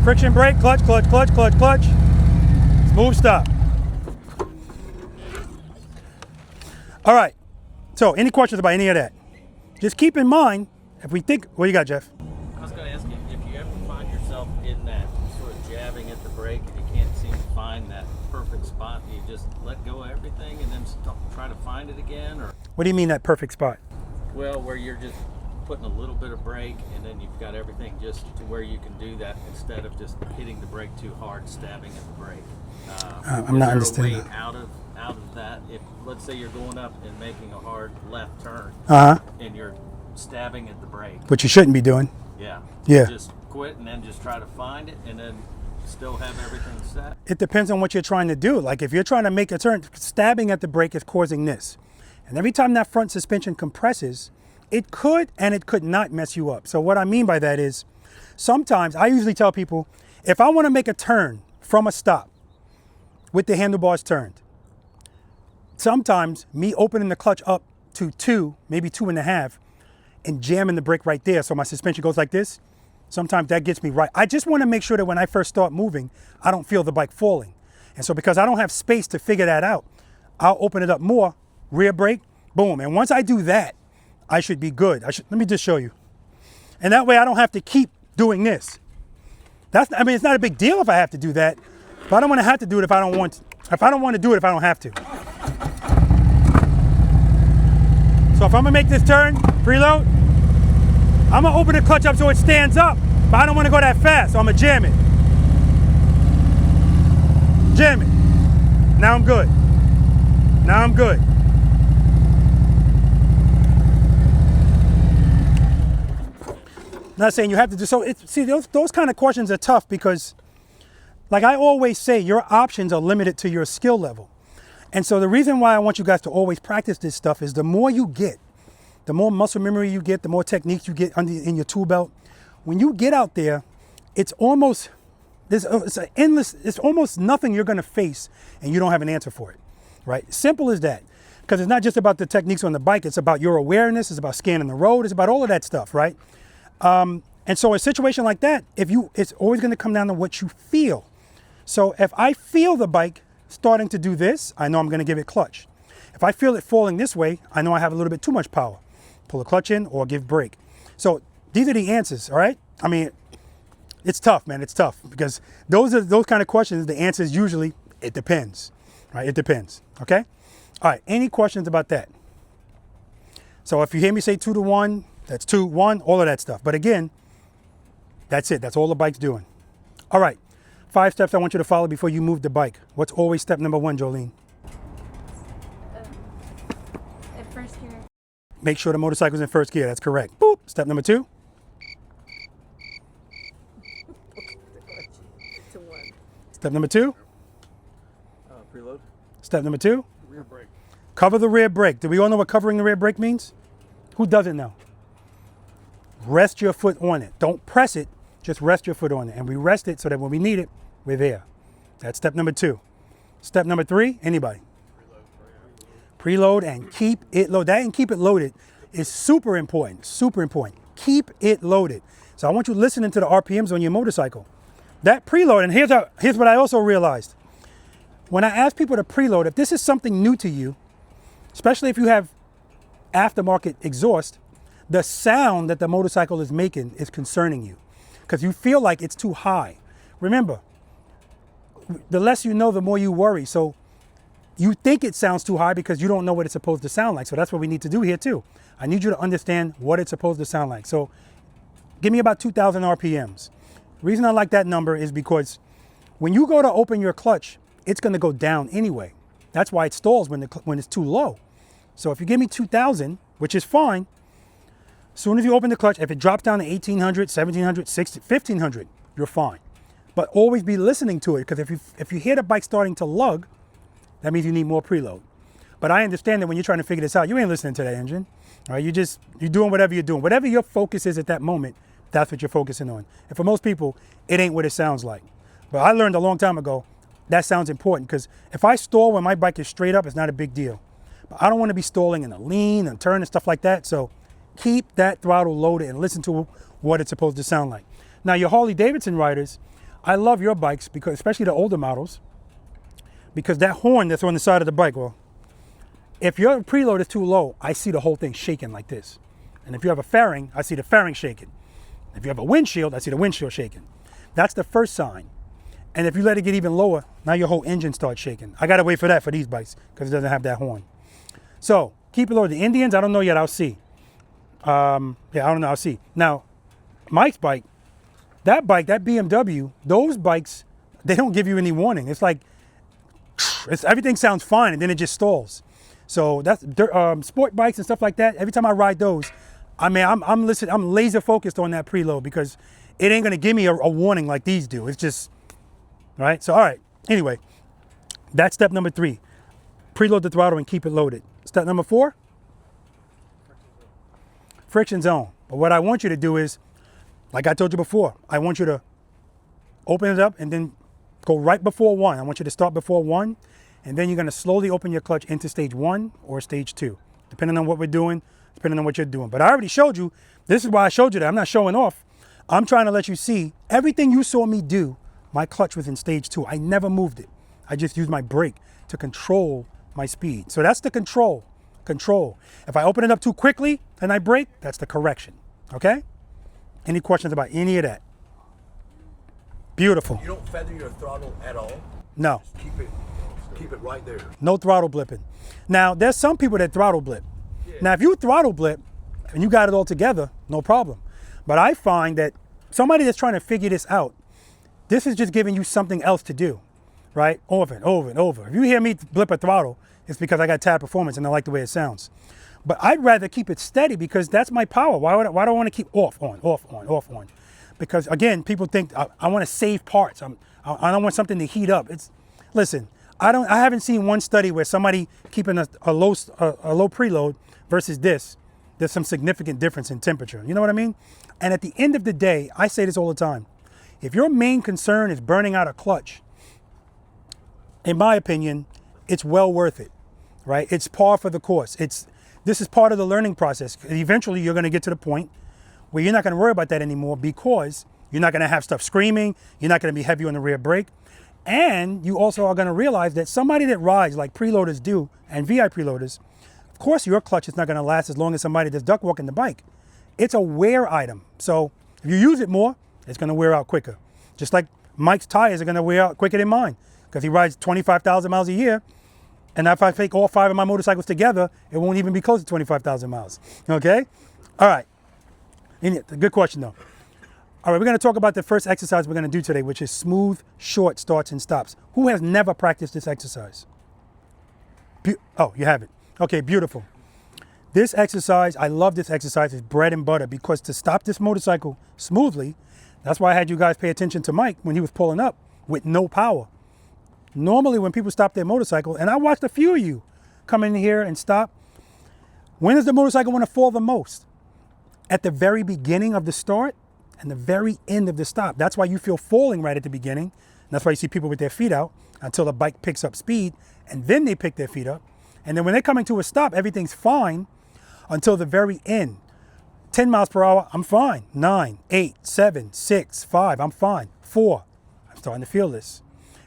Friction brake, clutch, clutch, clutch, clutch, clutch. Smooth stop. All right, so any questions about any of that? Just keep in mind, if we think, what you got, Jeff? I was going to ask you, if you ever find yourself in that sort of jabbing at the brake and you can't seem to find that perfect spot, do you just let go of everything and then try to find it again? Or What do you mean that perfect spot? well, where you're just putting a little bit of brake and then you've got everything just to where you can do that instead of just hitting the brake too hard, stabbing at the brake. I'm not understanding Is there a way out of that? If let's say you're going up and making a hard left turn, and you're stabbing at the brake, Which you shouldn't be doing. yeah, Yeah. just quit and then just try to find it and then still have everything set. It depends on what you're trying to do. Like if you're trying to make a turn, stabbing at the brake is causing this. And every time that front suspension compresses, it could and it could not mess you up. So what I mean by that is, sometimes I usually tell people, if I want to make a turn from a stop with the handlebars turned, sometimes me opening the clutch up to 2, maybe 2.5, and jamming the brake right there so my suspension goes like this, sometimes that gets me right. I just want to make sure that when I first start moving, I don't feel the bike falling. And so because I don't have space to figure that out, I'll open it up more, rear brake, boom. And once I do that, I should be good. Let me just show you. And that way I don't have to keep doing this. I mean, it's not a big deal if I have to do that, but I don't want to have to do it if I don't want to. If I don't want to do it if I don't have to. So if I'm gonna make this turn, preload, I'm gonna open the clutch up so it stands up, but I don't want to go that fast, so I'm gonna jam it. Jam it. Now I'm good. Now I'm good. Not saying you have to do so. See, those kind of questions are tough because, like I always say, your options are limited to your skill level. And so the reason why I want you guys to always practice this stuff is the more you get, the more muscle memory you get, the more techniques you get in your tool belt. When you get out there, it's almost it's almost nothing you're going to face and you don't have an answer for it, right? Simple as that. Because it's not just about the techniques on the bike, it's about your awareness, it's about scanning the road, it's about all of that stuff, right? And so a situation like that, it's always going to come down to what you feel. So if I feel the bike starting to do this, I know I'm going to give it clutch. If I feel it falling this way, I know I have a little bit too much power. Pull the clutch in or give brake. So these are the answers, all right? I mean, it's tough, man. It's tough because those kind of questions, the answer is usually, it depends, right? It depends, okay? All right, any questions about that? So if you hear me say 2 to 1, that's 2, 1, all of that stuff. But again, that's it. That's all the bike's doing. All right, 5 steps I want you to follow before you move the bike. What's always step number 1, Jolene? At first gear. Make sure the motorcycle's in first gear. That's correct. Boop. Step number 2. Step number 2. Preload. Step number 2. Rear brake. Cover the rear brake. Do we all know what covering the rear brake means? Who doesn't know? Rest your foot on it. Don't press it, just rest your foot on it. And we rest it so that when we need it, we're there. That's step number 2. Step number 3, anybody? Preload and keep it loaded. That and keep it loaded is super important, super important. Keep it loaded. So I want you listening to the RPMs on your motorcycle. That preload, and here's what I also realized. When I ask people to preload, if this is something new to you, especially if you have aftermarket exhaust, the sound that the motorcycle is making is concerning you because you feel like it's too high. Remember, the less you know, the more you worry. So you think it sounds too high because you don't know what it's supposed to sound like. So that's what we need to do here too. I need you to understand what it's supposed to sound like. So give me about 2,000 RPMs. The reason I like that number is because when you go to open your clutch, it's going to go down anyway. That's why it stalls when it's too low. So if you give me 2,000, which is fine, as soon as you open the clutch, if it drops down to 1,800, 1,700, 1,500, you're fine. But always be listening to it because if you hear the bike starting to lug, that means you need more preload. But I understand that when you're trying to figure this out, you ain't listening to that engine. All right, you're doing whatever you're doing. Whatever your focus is at that moment, that's what you're focusing on. And for most people, it ain't what it sounds like. But I learned a long time ago, that sounds important because if I stall when my bike is straight up, it's not a big deal. But I don't want to be stalling in a lean and turn and stuff like that. So keep that throttle loaded and listen to what it's supposed to sound like. Now, your Harley-Davidson riders, I love your bikes because, especially the older models, because that horn that's on the side of the bike, well, if your preload is too low, I see the whole thing shaking like this. And if you have a fairing, I see the fairing shaking. If you have a windshield, I see the windshield shaking. That's the first sign. And if you let it get even lower, now your whole engine starts shaking. I got to wait for that for these bikes because it doesn't have that horn. So keep it low. The Indians, I don't know yet. I'll see. I don't know. I'll see. Now, Mike's bike, that BMW, those bikes, they don't give you any warning. It's like, everything sounds fine and then it just stalls. So that's sport bikes and stuff like that. Every time I ride those, I mean, I'm laser focused on that preload because it ain't gonna give me a warning like these do. It's just, right? So, all right. Anyway, that's step number 3. Preload the throttle and keep it loaded. Step number 4, friction zone. But what I want you to do is, like I told you before, I want you to open it up and then go right before 1. I want you to start before 1, and then you're gonna slowly open your clutch into stage 1 or stage 2, depending on what we're doing, depending on what you're doing. But I already showed you, this is why I showed you that. I'm not showing off. I'm trying to let you see everything you saw me do. My clutch was in stage 2. I never moved it. I just used my brake to control my speed. So that's the control. If I open it up too quickly and I brake, that's the correction, okay? Any questions about any of that? Beautiful. You don't feather your throttle at all? No, Keep it right there. no throttle blipping. Now, there's some people that throttle blip. Now, if you throttle blip and you got it all together, no problem. But I find that somebody that's trying to figure this out, this is just giving you something else to do, right? Over and over and over. If you hear me blip a throttle, it's because I got tab performance and I like the way it sounds. But I'd rather keep it steady because that's my power. Why do I want to keep off, on, off, on, off, on? Because again, people think I want to save parts. I don't want something to heat up. Listen, I haven't seen one study where somebody keeping a low preload versus this, there's some significant difference in temperature. You know what I mean? And at the end of the day, I say this all the time. If your main concern is burning out a clutch, in my opinion, it's well worth it, right? It's par for the course. This is part of the learning process. Eventually, you're going to get to the point where you're not going to worry about that anymore because you're not going to have stuff screaming. You're not going to be heavy on the rear brake. And you also are going to realize that somebody that rides like preloaders do and V.I.Preloaders, of course, your clutch is not going to last as long as somebody that's duck walking the bike. It's a wear item. So if you use it more, it's going to wear out quicker. Just like Mike's tires are going to wear out quicker than mine because he rides 25,000 miles a year. And if I take all 5 of my motorcycles together, it won't even be close to 25,000 miles. Okay? All right. Good question, though. All right, we're going to talk about the first exercise we're going to do today, which is smooth, short starts and stops. Who has never practiced this exercise? Oh, you haven't. Okay, beautiful. This exercise, I love this exercise. It's bread and butter because to stop this motorcycle smoothly, that's why I had you guys pay attention to Mike when he was pulling up with no power. Normally when people stop their motorcycle, and I watched a few of you come in here and stop, when does the motorcycle want to fall the most? At the very beginning of the start and the very end of the stop. That's why you feel falling right at the beginning. And that's why you see people with their feet out until the bike picks up speed, and then they pick their feet up. And then when they're coming to a stop, everything's fine until the very end. 10 miles per hour, I'm fine. 9, 8, 7, 6, 5, I'm fine. 4, I'm starting to feel this.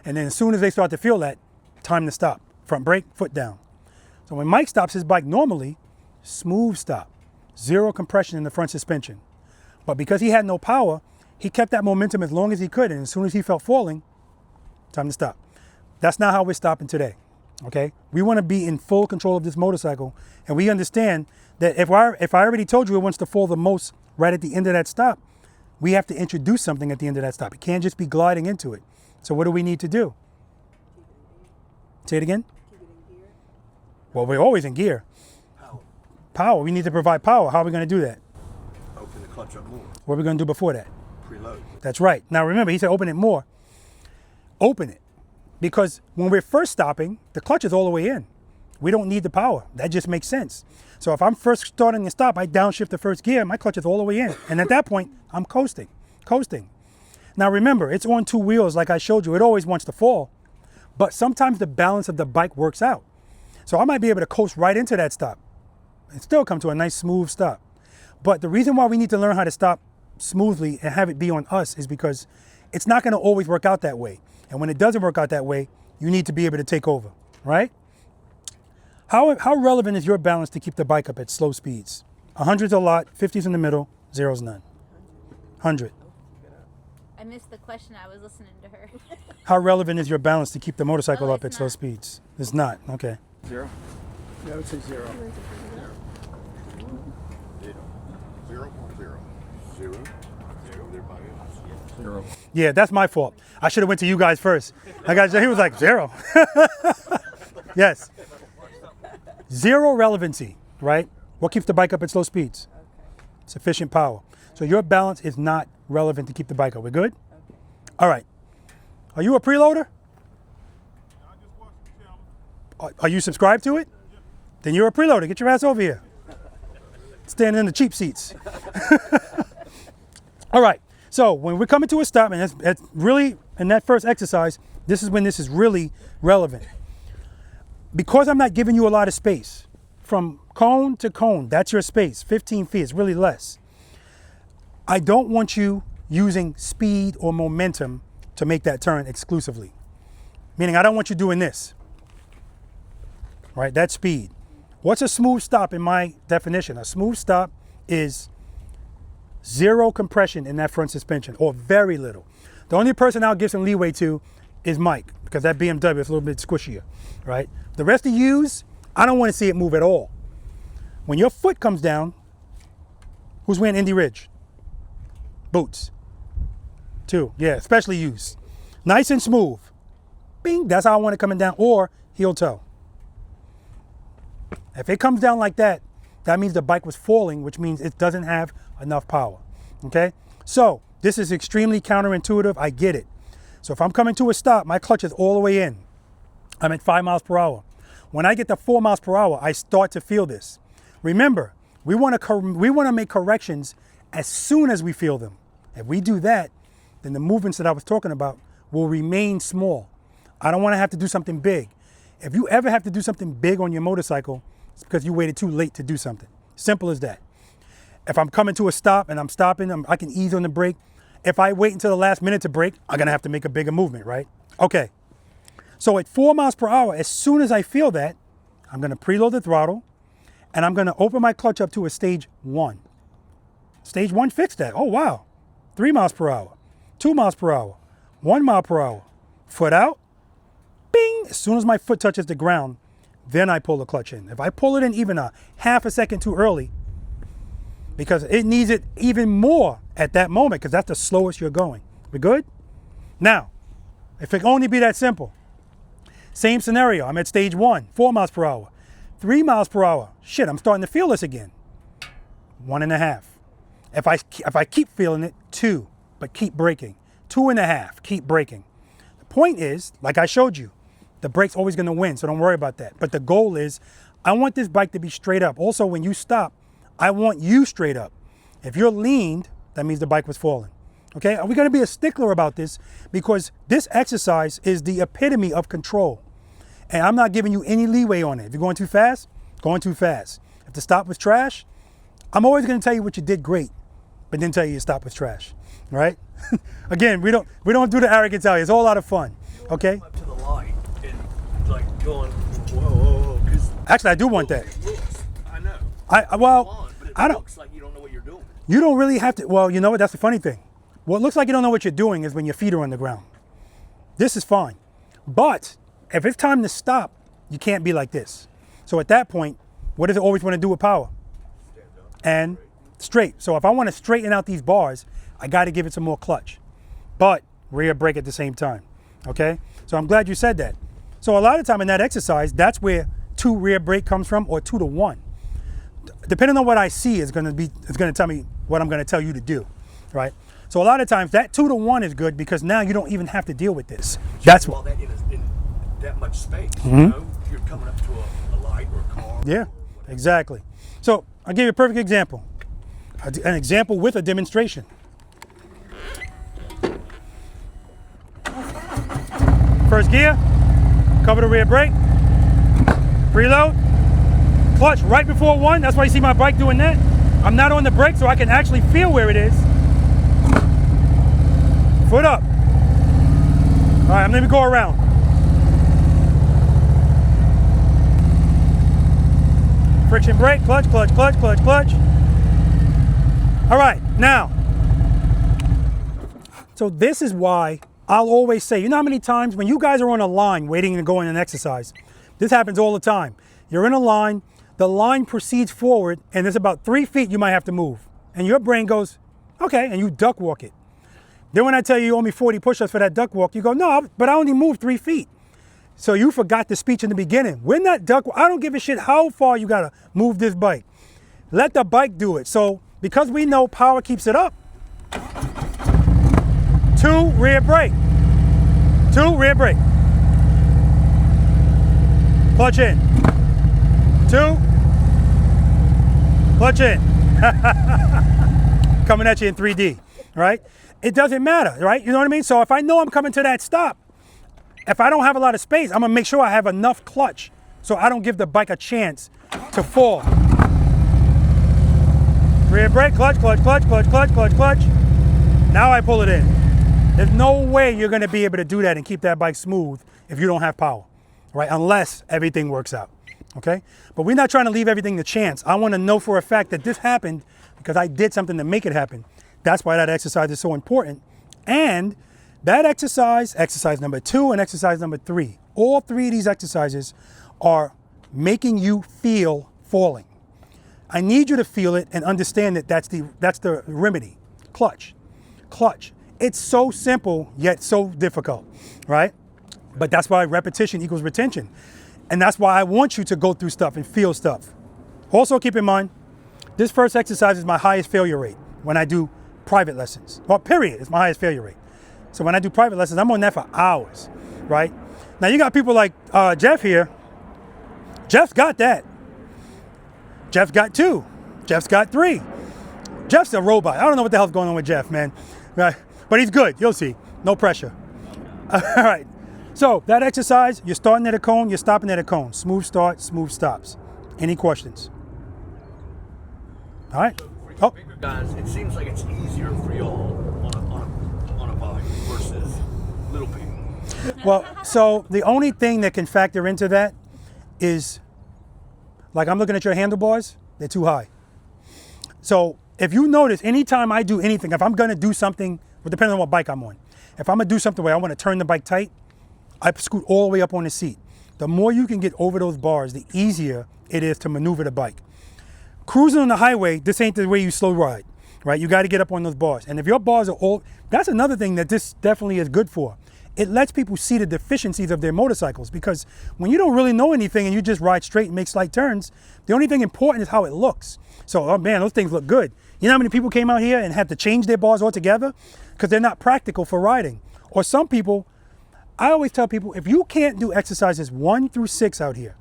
And then as soon as they start to feel that, time to stop. Front brake, foot down. So when Mike stops his bike normally, smooth stop. 0 compression in the front suspension. But because he had no power, he kept that momentum as long as he could. And as soon as he felt falling, time to stop. That's not how we're stopping today. Okay? We want to be in full control of this motorcycle. And we understand that if I already told you it wants to fall the most right at the end of that stop, we have to introduce something at the end of that stop. It can't just be gliding into it. So what do we need to do? Say it again? Well, we're always in gear. Power. We need to provide power. How are we going to do that? Open the clutch up more. What are we going to do before that? Preload. That's right. Now remember, he said open it more. Open it. Because when we're first stopping, the clutch is all the way in. We don't need the power. That just makes sense. So if I'm first starting to stop, I downshift the first gear, my clutch is all the way in. And at that point, I'm coasting. Now remember, it's on 2 wheels like I showed you. It always wants to fall. But sometimes the balance of the bike works out. So I might be able to coast right into that stop and still come to a nice smooth stop. But the reason why we need to learn how to stop smoothly and have it be on us is because it's not going to always work out that way. And when it doesn't work out that way, you need to be able to take over, right? How relevant is your balance to keep the bike up at slow speeds? 100's a lot, 50's in the middle, 0's none. 100. I missed the question. I was listening to her. How relevant is your balance to keep the motorcycle Oh, up at it's slow not. speeds? It's not, okay. 0. Yeah, I would say 0. 0. 0. 0. Yeah, that's my fault. I should have went to you guys first. He was like 0. Yes. 0 relevancy, right? What keeps the bike up at slow speeds? Sufficient power. So your balance is not relevant to keep the bike up. We're good? All right. Are you a preloader? Are you subscribed to it? Then you're a preloader. Get your ass over here. Standing in the cheap seats. All right. So when we're coming to a stop, and that's really, in that first exercise, this is when this is really relevant. Because I'm not giving you a lot of space, from cone to cone, that's your space, 15 feet, it's really less. I don't want you using speed or momentum to make that turn exclusively. Meaning I don't want you doing this, right? That's speed. What's a smooth stop in my definition? A smooth stop is zero compression in that front suspension, or very little. The only person I'll give some leeway to is Mike, because that BMW is a little bit squishier, right? The rest of yous, I don't want to see it move at all. When your foot comes down, who's wearing Indy Ridge? Boots. 2, yeah, especially yous. Nice and smooth. Bing, that's how I want it coming down, or heel toe. If it comes down like that, that means the bike was falling, which means it doesn't have enough power, okay? So this is extremely counterintuitive, I get it. So if I'm coming to a stop, my clutch is all the way in. I'm at 5 miles per hour. When I get to 4 miles per hour, I start to feel this. Remember, we want to make corrections as soon as we feel them. If we do that, then the movements that I was talking about will remain small. I don't want to have to do something big. If you ever have to do something big on your motorcycle, it's because you waited too late to do something. Simple as that. If I'm coming to a stop and I'm stopping, I can ease on the brake. If I wait until the last minute to brake, I'm going to have to make a bigger movement, right? Okay. So at 4 miles per hour, as soon as I feel that, I'm going to preload the throttle and I'm going to open my clutch up to a stage 1. Stage 1 fixed that. Oh, wow. 3 miles per hour, 2 miles per hour, 1 mile per hour. Foot out. Bing. As soon as my foot touches the ground, then I pull the clutch in. If I pull it in even a half a second too early, because it needs it even more at that moment, because that's the slowest you're going. We good? Now, if it only be that simple, same scenario. I'm at stage 1, 4 miles per hour, 3 miles per hour. Shit, I'm starting to feel this again. 1.5. If I keep feeling it, 2, but keep braking. 2.5, keep braking. The point is, like I showed you, the brake's always going to win, so don't worry about that. But the goal is, I want this bike to be straight up. Also, when you stop, I want you straight up. If you're leaned, that means the bike was falling. Okay, are we going to be a stickler about this? Because this exercise is the epitome of control. And I'm not giving you any leeway on it. If you're going too fast, going too fast. If the stop was trash, I'm always going to tell you what you did great, but then tell you your stop was trash, right? Again, we don't do the arrogance out here. It's all a lot of fun, okay? Up to the light and like going, whoa, whoa. Actually, I do want that. I know. I don't. Looks like you don't know what you're doing. You don't really have to. Well, you know what? That's the funny thing. What looks like you don't know what you're doing is when your feet are on the ground. This is fine. But if it's time to stop, you can't be like this. So at that point, what does it always want to do with power? And straight. So if I want to straighten out these bars, I got to give it some more clutch, but rear brake at the same time. Okay. So I'm glad you said that. So a lot of time in that exercise, that's where 2 rear brake comes from, or 2 to 1. Depending on what I see is going to tell me what I'm going to tell you to do, right? So a lot of times that 2 to 1 is good because now you don't even have to deal with this. That's what. That in that much space, Mm-hmm. you know, if you're coming up to a light or a car. Yeah, exactly. So I'll give you a perfect example. An example with a demonstration. First gear, cover the rear brake, preload, clutch right before 1. That's why you see my bike doing that. I'm not on the brake, so I can actually feel where it is. Foot up. All right, I'm gonna go around. Friction brake, clutch, clutch, clutch, clutch, clutch. All right, now, so this is why I'll always say, you know how many times when you guys are on a line waiting to go in an exercise, this happens all the time. You're in a line, the line proceeds forward, and there's about 3 feet you might have to move. And your brain goes, okay, and you duck walk it. Then when I tell you you owe me 40 push-ups for that duck walk, you go, no, but I only moved 3 feet. So you forgot the speech in the beginning. When that duck, I don't give a shit how far you gotta move this bike. Let the bike do it. So because we know power keeps it up, 2 rear brake, 2 rear brake, clutch in, 2. Clutch in. Coming at you in 3D, right? It doesn't matter, right? You know what I mean? So if I know I'm coming to that stop, if I don't have a lot of space, I'm gonna make sure I have enough clutch so I don't give the bike a chance to fall. Rear brake, clutch, clutch, clutch, clutch, clutch, clutch, clutch. Now I pull it in. There's no way you're gonna be able to do that and keep that bike smooth if you don't have power, right? Unless everything works out, okay? But we're not trying to leave everything to chance. I wanna know for a fact that this happened because I did something to make it happen. That's why that exercise is so important. And that exercise, exercise number 2 and exercise number 3, all 3 of these exercises are making you feel falling. I need you to feel it and understand that that's the remedy. Clutch, clutch. It's so simple, yet so difficult, right? But that's why repetition equals retention. And that's why I want you to go through stuff and feel stuff. Also keep in mind, this first exercise is my highest failure rate when I do private lessons. Well, period, it's my highest failure rate. So when I do private lessons, I'm on that for hours, right? Now you got people like Jeff here. Jeff's got that. Jeff's got 2. Jeff's got 3. Jeff's a robot. I don't know what the hell's going on with Jeff, man. Right? But he's good, you'll see. No pressure. All right, so that exercise, you're starting at a cone, you're stopping at a cone. Smooth start, smooth stops. Any questions? All right. For bigger guys, it seems like it's easier for y'all on a bike versus little people. Well, so the only thing that can factor into that is, like I'm looking at your handlebars, they're too high. So if you notice, anytime I do anything, if I'm gonna do something, well, depending on what bike I'm on, if I'm gonna do something where I wanna turn the bike tight, I scoot all the way up on the seat. The more you can get over those bars, the easier it is to maneuver the bike. Cruising on the highway, this ain't the way you slow ride, right? You gotta get up on those bars. And if your bars are all, that's another thing that this definitely is good for. It lets people see the deficiencies of their motorcycles, because when you don't really know anything and you just ride straight and make slight turns, the only thing important is how it looks. So, oh man, those things look good. You know how many people came out here and had to change their bars altogether? Because they're not practical for riding. Or some people, I always tell people, if you can't do exercises 1 through 6 out here,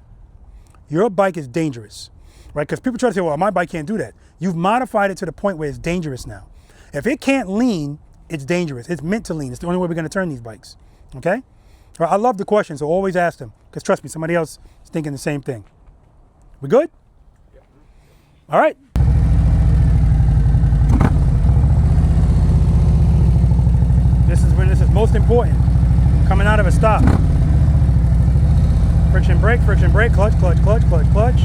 your bike is dangerous, right? Because people try to say, well, my bike can't do that. You've modified it to the point where it's dangerous now. If it can't lean, it's dangerous. It's meant to lean. It's the only way we're gonna turn these bikes, okay? All right, I love the questions, so always ask them, because trust me, somebody else is thinking the same thing. We good? All right. This is when this is most important, coming out of a stop. Friction brake, clutch, clutch, clutch, clutch, clutch.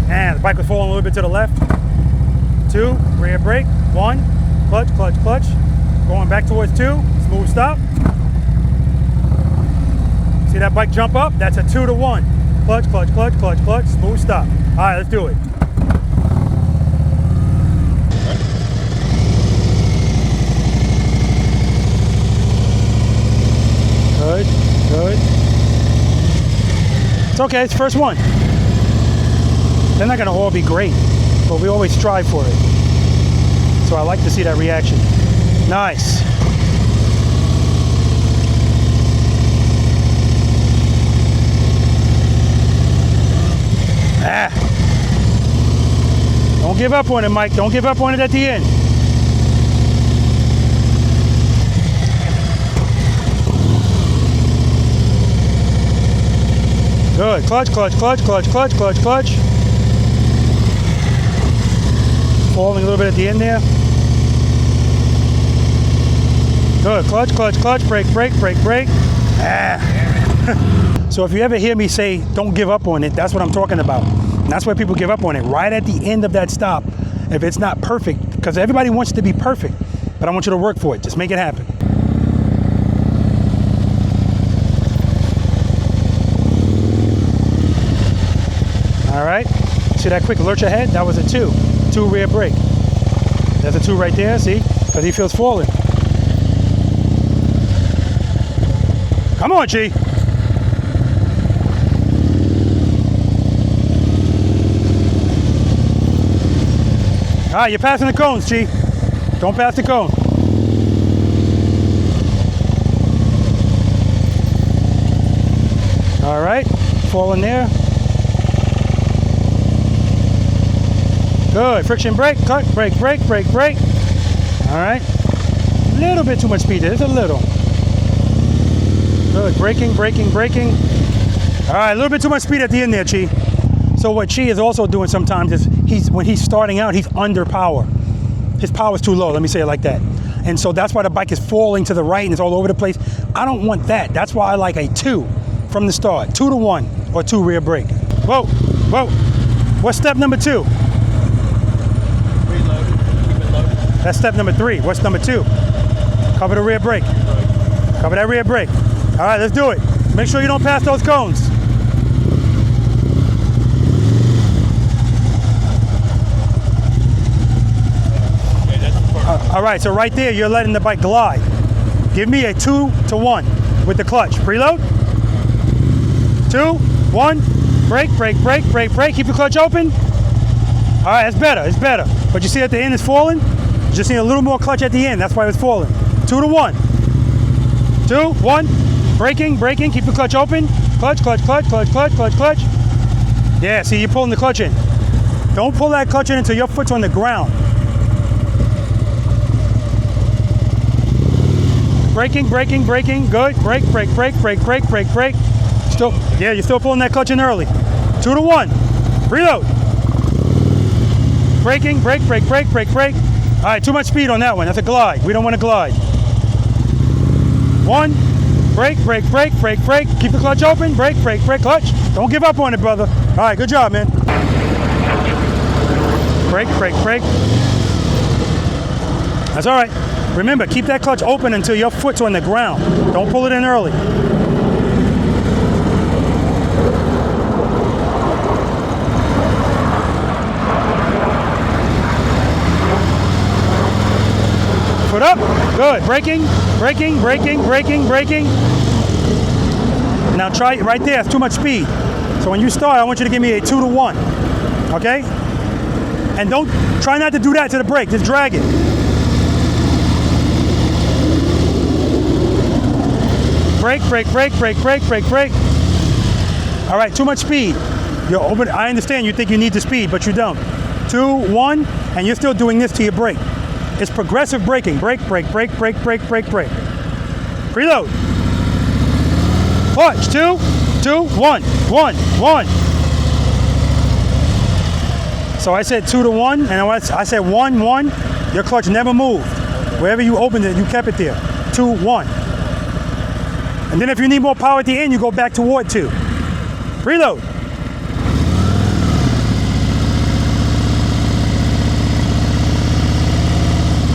And the bike was falling a little bit to the left. 2, rear brake, 1, clutch, clutch, clutch. Going back towards 2, smooth stop. See that bike jump up? That's a 2 to 1. Clutch, clutch, clutch, clutch, clutch, smooth stop. All right, let's do it. Good, good. It's okay, it's first one. They're not gonna all be great, but we always strive for it. So I like to see that reaction. Nice. Ah. Don't give up on it, Mike. Don't give up on it at the end. Good. Clutch, clutch, clutch, clutch, clutch, clutch, clutch. Falling a little bit at the end there. Good. Clutch, clutch, clutch, brake, brake, brake, brake. Ah. So if you ever hear me say, don't give up on it, that's what I'm talking about. And that's where people give up on it, right at the end of that stop. If it's not perfect, because everybody wants to be perfect, but I want you to work for it. Just make it happen. All right, see that quick lurch ahead? That was a 2. 2 rear brake. There's a 2 right there, see? Because he feels falling. Come on, G. All right, you're passing the cones, G. Don't pass the cone. All right, fall in there. Good. Friction brake, cut, brake, brake, brake, brake. All right. A little bit too much speed there, just a little. Good. Braking, braking, braking. All right, a little bit too much speed at the end there, Chi. So what Chi is also doing sometimes is when he's starting out, he's under power. His power is too low, let me say it like that. And so that's why the bike is falling to the right and it's all over the place. I don't want that. That's why I like a 2 from the start. 2 to 1 or 2 rear brake. Whoa, whoa. What's step number 2? Reload. Keep it loaded. That's step number 3. What's number 2? Cover the rear brake. Cover that rear brake. All right, let's do it. Make sure you don't pass those cones. Okay, that's perfect. All right, so right there, you're letting the bike glide. Give me a 2 to 1 with the clutch. Preload. 2, 1. Brake, brake, brake, brake, brake. Keep the clutch open. All right, that's better. It's better. But you see at the end it's falling? You just need a little more clutch at the end. That's why it's falling. 2 to 1. 2, 1. Braking, braking. Keep the clutch open. Clutch, clutch, clutch, clutch, clutch, clutch, clutch. Yeah, see, you're pulling the clutch in. Don't pull that clutch in until your foot's on the ground. Braking, braking, braking. Good. Brake, brake, brake, brake, brake, brake, brake. Still, yeah, you're still pulling that clutch in early. 2 to 1. Reload. Braking, brake, brake, brake, brake, brake. All right, too much speed on that one. That's a glide. We don't want to glide. 1. Brake, brake, brake, brake, brake. Keep the clutch open. Brake, brake, brake, clutch. Don't give up on it, brother. All right, good job, man. Brake, brake, brake. That's all right. Remember, keep that clutch open until your foot's on the ground. Don't pull it in early. Foot up. Good. Braking, braking, braking, braking, braking. Now try it right there. It's too much speed. So when you start, I want you to give me a 2 to 1. Okay? And don't try not to do that to the brake. Just drag it. Brake, brake, brake, brake, brake, brake, brake. All right, too much speed. You're open. I understand you think you need the speed, but you don't. 2, 1, and you're still doing this to your brake. It's progressive braking. Brake, brake, brake, brake, brake, brake, brake. Preload. Clutch. 2, 2, 1, 1, 1. So I said 2 to 1, and I said 1, 1. Your clutch never moved. Wherever you opened it, you kept it there. 2, 1. And then if you need more power at the end, you go back toward 2. Preload.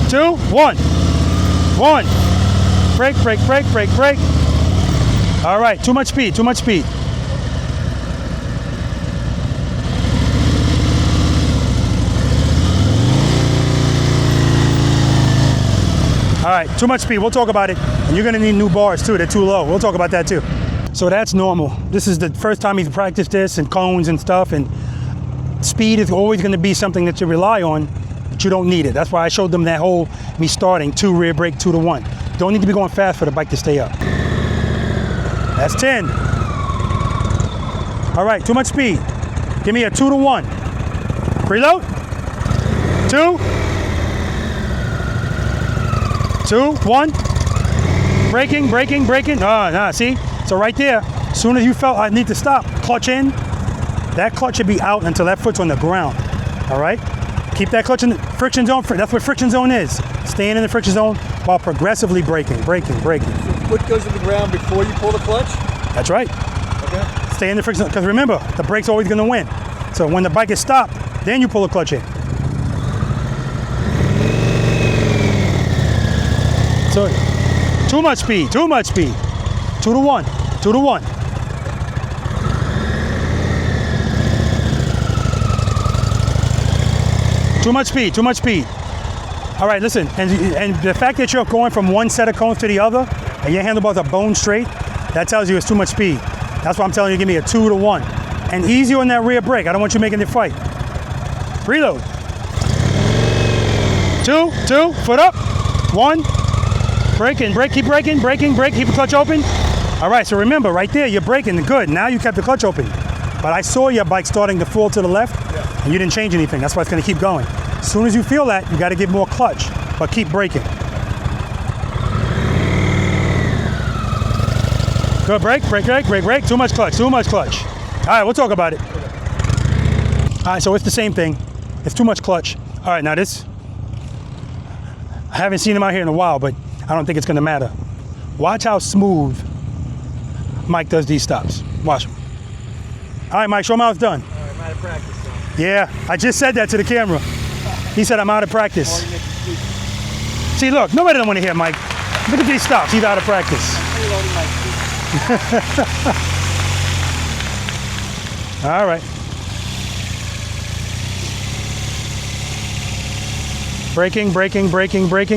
Two, 1, 1. Brake, brake, brake, brake, brake. All right, too much speed, too much speed. All right, too much speed. We'll talk about it. And you're gonna need new bars too. They're too low. We'll talk about that too. So that's normal. This is the first time he's practiced this and cones and stuff. And speed is always gonna be something that you rely on, but you don't need it. That's why I showed them that whole me starting 2 rear brake, 2 to 1. Don't need to be going fast for the bike to stay up. That's 10. All right, too much speed. Give me a 2 to 1. Preload. 2. 2, 1. Braking, braking, braking. See? So right there, as soon as you felt I need to stop, clutch in. That clutch should be out until that foot's on the ground. All right? Keep that clutch in the friction zone. That's what friction zone is. Staying in the friction zone while progressively braking, braking, braking. Foot goes to the ground before you pull the clutch? That's right. Okay. Stay in the friction zone. Because remember, the brake's always going to win. So when the bike is stopped, then you pull the clutch in. So, too much speed, too much speed. 2 to 1, 2 to 1. Too much speed, too much speed. All right, listen, and the fact that you're going from one set of cones to the other, and your handlebars are bone straight, that tells you it's too much speed. That's why I'm telling you, give me a 2 to 1. And easy on that rear brake. I don't want you making it fight. Reload. 2, 2, foot up. 1. Braking, brake, keep braking, braking, brake, keep the clutch open. All right, so remember, right there, you're braking, good. Now you kept the clutch open. But I saw your bike starting to fall to the left, And you didn't change anything. That's why it's going to keep going. As soon as you feel that, you got to give more clutch, but keep braking. Good, brake. Too much clutch. All right, we'll talk about it. All right, so it's the same thing. It's too much clutch. All right, now this, I haven't seen him out here in a while, but I don't think it's gonna matter. Watch how smooth Mike does these stops. Watch him. All right, Mike, show him how it's done. All right, I'm out of practice, so. Yeah, I just said that to the camera. He said I'm out of practice. See, look, nobody don't want to hear Mike. Look at these stops. He's out of practice. All right. Braking.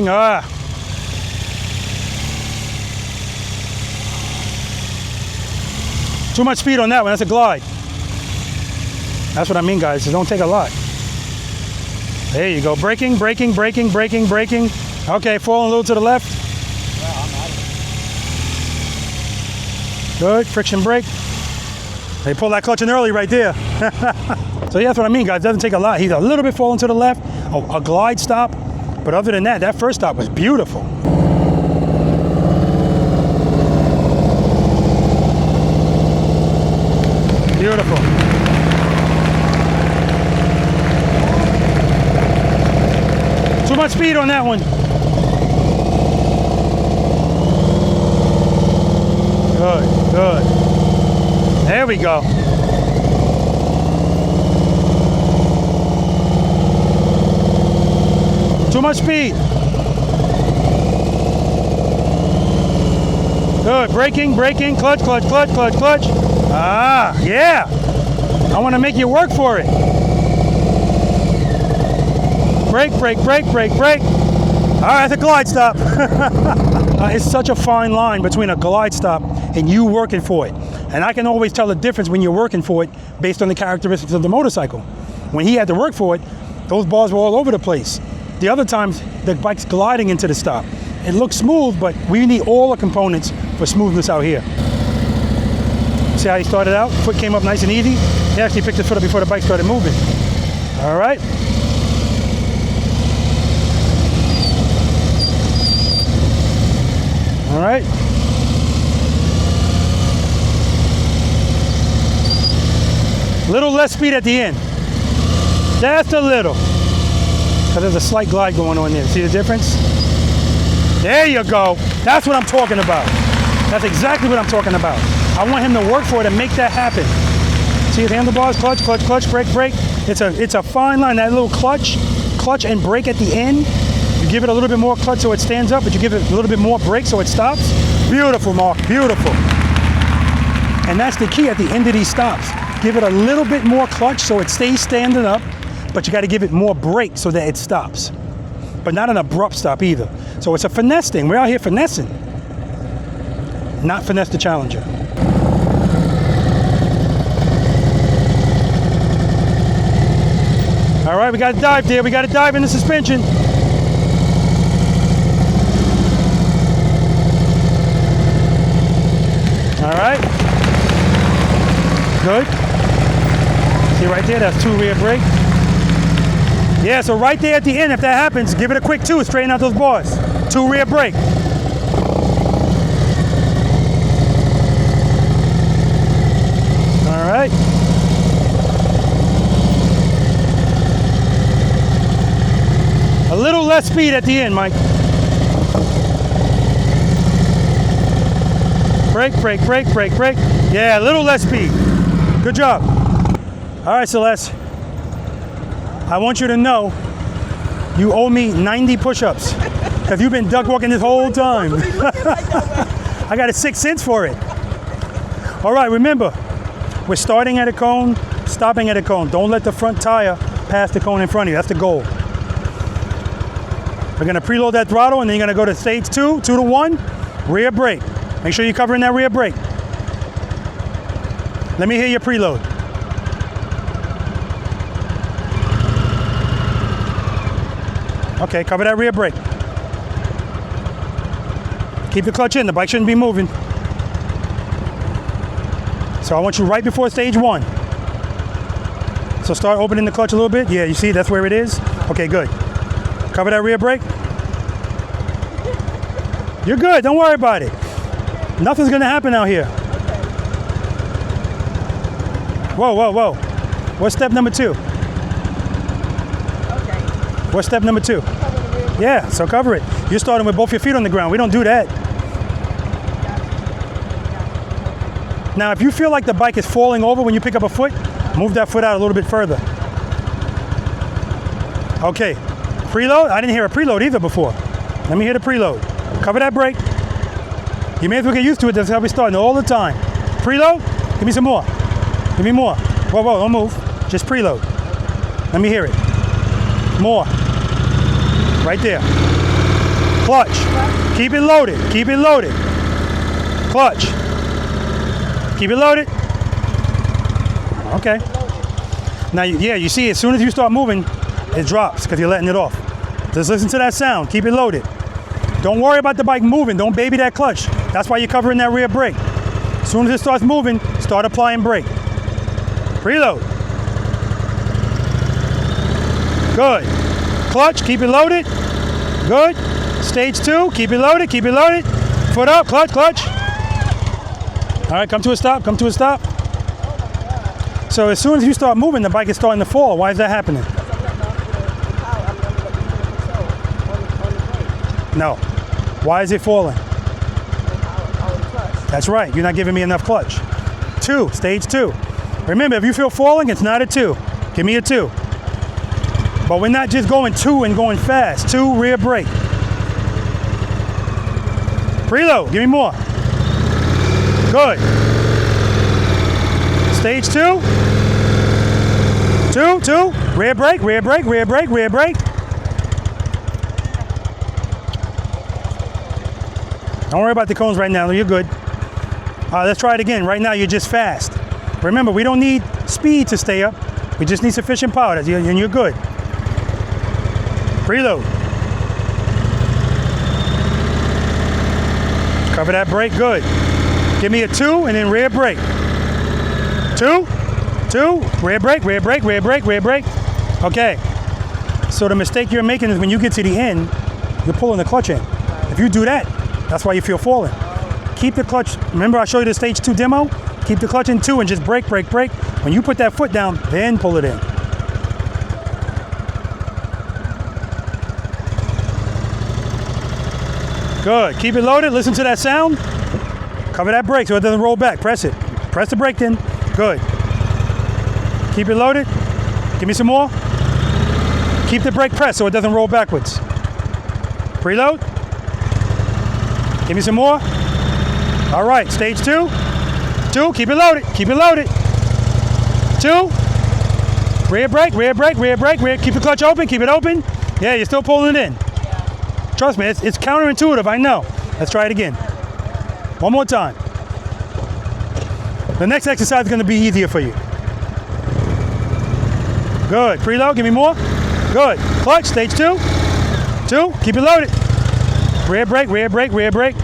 Ah. Too much speed on that one. That's a glide. That's what I mean, guys. It don't take a lot. There you go. Braking. Okay, falling a little to the left. Good. Friction brake. They pull that clutch in early right there. So yeah, that's what I mean, guys. It doesn't take a lot. He's a little bit falling to the left. A glide stop. But other than that, that first stop was beautiful. Beautiful. Too much speed on that one. Good. There we go. Too much speed. Good. Braking. Clutch. Ah, yeah. I want to make you work for it. Brake. All right, that's a glide stop. It's such a fine line between a glide stop and you working for it. And I can always tell the difference when you're working for it based on the characteristics of the motorcycle. When he had to work for it, those bars were all over the place. The other times, the bike's gliding into the stop. It looks smooth, but we need all the components for smoothness out here. See how he started out? Foot came up nice and easy. He actually picked his foot up before the bike started moving. All right. All right. Little less speed at the end. Just a little. Because there's a slight glide going on there. See the difference? There you go. That's what I'm talking about. That's exactly what I'm talking about. I want him to work for it and make that happen. See his handlebars, clutch, brake. It's a fine line. That little clutch and brake at the end. You give it a little bit more clutch so it stands up, but you give it a little bit more brake so it stops. Beautiful, Mark, beautiful. And that's the key at the end of these stops. Give it a little bit more clutch so it stays standing up, but you got to give it more brake so that it stops. But not an abrupt stop either. So it's a finesse thing. We're out here finessing. Not finesse the Challenger. All right, we got to dive there. We got to dive in the suspension. All right. Good. See right there, that's 2 rear brake. Yeah, so right there at the end, if that happens, give it a quick 2, straighten out those bars. 2 rear brake. All right. A little less speed at the end, Mike. Brake. Yeah, a little less speed. Good job. All right, Celeste. I want you to know you owe me 90 push-ups because you've been duck walking this whole time. I got a 6 cents for it. All right, remember, we're starting at a cone, stopping at a cone. Don't let the front tire pass the cone in front of you. That's the goal. We're gonna preload that throttle and then you're gonna go to stage 2, 2 to 1, rear brake. Make sure you're covering that rear brake. Let me hear your preload. Okay, cover that rear brake. Keep the clutch in, the bike shouldn't be moving. So I want you right before stage 1. So start opening the clutch a little bit. Yeah, you see, that's where it is. Okay, good. Cover that rear brake. You're good, don't worry about it. Nothing's gonna happen out here. Whoa, whoa, whoa. What's step number 2? What's step number 2? Yeah, so cover it. You're starting with both your feet on the ground. We don't do that. Now, if you feel like the bike is falling over when you pick up a foot, move that foot out a little bit further. Okay, preload? I didn't hear a preload either before. Let me hear the preload. Cover that brake. You may as well get used to it. That's how we're starting all the time. Preload? Give me some more. Give me more. Whoa, whoa, don't move. Just preload. Let me hear it. More. Right there. Clutch. Keep it loaded. Keep it loaded. Clutch. Keep it loaded. Okay. Now, yeah, you see, as soon as you start moving, it drops because you're letting it off. Just listen to that sound. Keep it loaded. Don't worry about the bike moving. Don't baby that clutch. That's why you're covering that rear brake. As soon as it starts moving, start applying brake. Preload. Good. Clutch, keep it loaded. Good. Stage 2, keep it loaded, keep it loaded. Foot up, clutch, clutch. All right, come to a stop, come to a stop. So as soon as you start moving, the bike is starting to fall. Why is that happening? No. Why is it falling? That's right, you're not giving me enough clutch. 2, stage 2. Remember, if you feel falling, it's not a 2. Give me a 2. But we're not just going 2 and going fast. 2, rear brake. Preload, give me more. Good. Stage 2. 2, 2. Rear brake, rear brake, rear brake, rear brake. Don't worry about the cones right now. You're good. Let's try it again. Right now, you're just fast. Remember, we don't need speed to stay up. We just need sufficient power, and you're good. Preload. Cover that brake, good. Give me a 2 and then rear brake. 2, 2, rear brake, rear brake, rear brake, rear brake. Okay. So the mistake you're making is when you get to the end, you're pulling the clutch in. If you do that, that's why you feel falling. Keep the clutch. Remember I showed you the stage 2 demo? Keep the clutch in 2 and just brake, brake, brake. When you put that foot down, then pull it in. Good. Keep it loaded. Listen to that sound. Cover that brake so it doesn't roll back. Press it. Press the brake then. Good. Keep it loaded. Give me some more. Keep the brake pressed so it doesn't roll backwards. Preload. Give me some more. All right. Stage 2. 2. Keep it loaded. Keep it loaded. 2. Rear brake, rear brake, rear brake, rear. Keep the clutch open. Keep it open. Yeah, you're still pulling it in. Trust me, it's counterintuitive, I know. Let's try it again. One more time. The next exercise is going to be easier for you. Good. Preload, give me more. Good. Clutch, stage 2. 2, keep it loaded. Rear brake, rear brake, rear brake.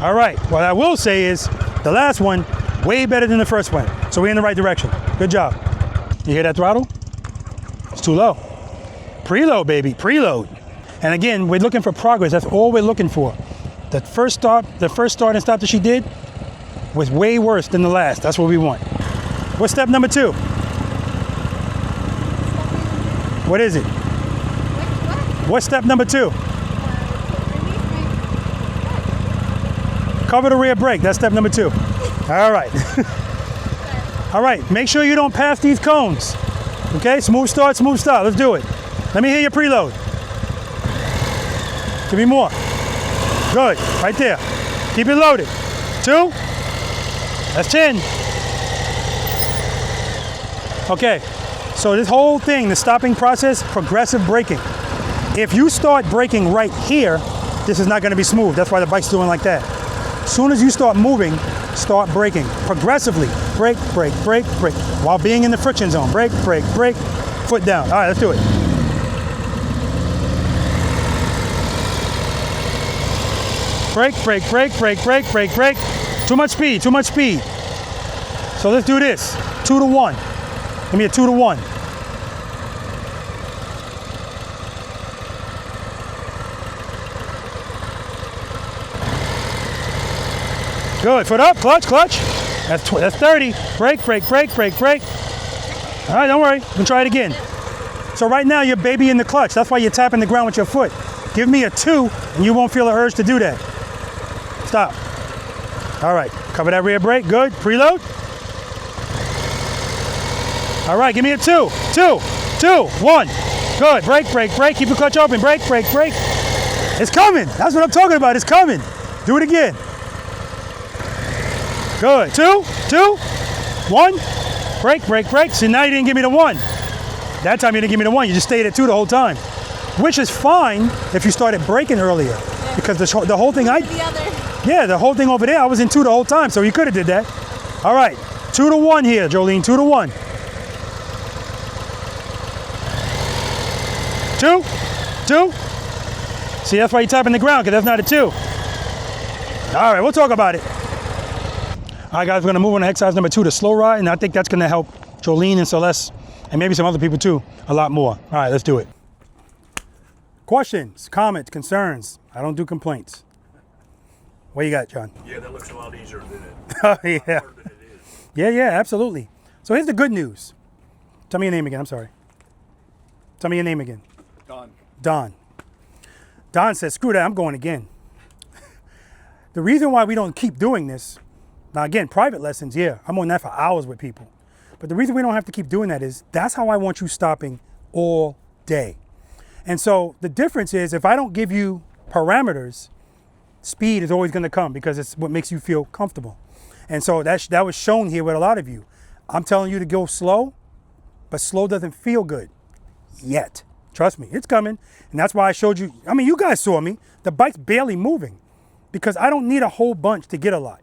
All right, what I will say is the last one, way better than the first one. So we're in the right direction. Good job. You hear that throttle? It's too low. Preload, baby, preload. And again, we're looking for progress. That's all we're looking for. The first start and stop that she did was way worse than the last. That's what we want. What's step number 2? What is it? What's step number 2? Cover the rear brake. That's step number 2. All right. All right. Make sure you don't pass these cones. Okay? Smooth start, smooth stop. Let's do it. Let me hear your preload. Give me more. Good. Right there. Keep it loaded. 2. That's 10. Okay. So this whole thing, the stopping process, progressive braking. If you start braking right here, this is not going to be smooth. That's why the bike's doing like that. As soon as you start moving, start braking progressively. Brake, brake, brake, brake. While being in the friction zone. Brake, brake, brake. Foot down. All right, let's do it. Brake, brake, brake, brake, brake, brake, brake. Too much speed, too much speed. So let's do this. 2 to 1. Give me a 2 to 1. Good, foot up, clutch, clutch. That's 30. Brake, brake, brake, brake, brake. All right, don't worry, we can try it again. So right now you're baby in the clutch. That's why you're tapping the ground with your foot. Give me a 2 and you won't feel the urge to do that. Stop. All right, cover that rear brake, good. Preload. All right, give me a 2, 2, 2, 1. Good, brake, brake, brake. Keep the clutch open, brake, brake, brake. It's coming, that's what I'm talking about, it's coming. Do it again. Good, 2, 2, 1. Brake, brake, brake. See, now you didn't give me the 1. That time you didn't give me the 1, you just stayed at 2 the whole time. Which is fine if you started braking earlier. Yeah. Because the whole thing Yeah, the whole thing over there, I was in 2 the whole time, so you could have did that. All right, 2 to 1 here, Jolene, 2 to 1. 2, 2. See, that's why you're tapping the ground, because that's not a 2. All right, we'll talk about it. All right, guys, we're gonna move on to exercise number 2, the slow ride, and I think that's gonna help Jolene and Celeste, and maybe some other people too, a lot more. All right, let's do it. Questions, comments, concerns. I don't do complaints. What you got, John? Yeah, that looks a lot easier than it. Oh, yeah. Yeah, absolutely. So here's the good news. Tell me your name again, I'm sorry. Tell me your name again. Don. Don. Don says, screw that, I'm going again. The reason why we don't keep doing this, now again, private lessons, yeah, I'm on that for hours with people. But the reason we don't have to keep doing that is that's how I want you stopping all day. And so the difference is if I don't give you parameters, speed is always gonna come because it's what makes you feel comfortable. And so that was shown here with a lot of you. I'm telling you to go slow, but slow doesn't feel good yet. Trust me, it's coming. And that's why I showed you, I mean, you guys saw me, the bike's barely moving because I don't need a whole bunch to get a lot.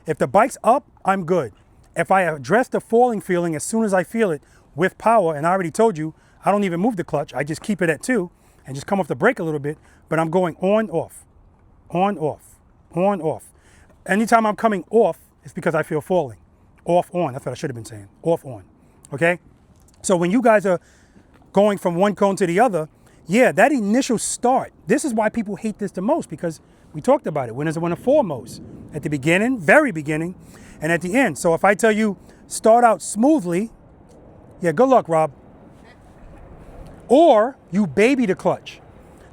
If the bike's up, I'm good. If I address the falling feeling as soon as I feel it with power, and I already told you, I don't even move the clutch. I just keep it at 2 and just come off the brake a little bit, but I'm going on, off, on, off, on, off. Anytime I'm coming off, it's because I feel falling. Off, on, that's what I should have been saying, off, on, okay? So when you guys are going from one cone to the other, yeah, that initial start, this is why people hate this the most because we talked about it. When is it when it foremost? At the beginning, very beginning, and at the end. So if I tell you start out smoothly, yeah, good luck, Rob. Or you baby the clutch.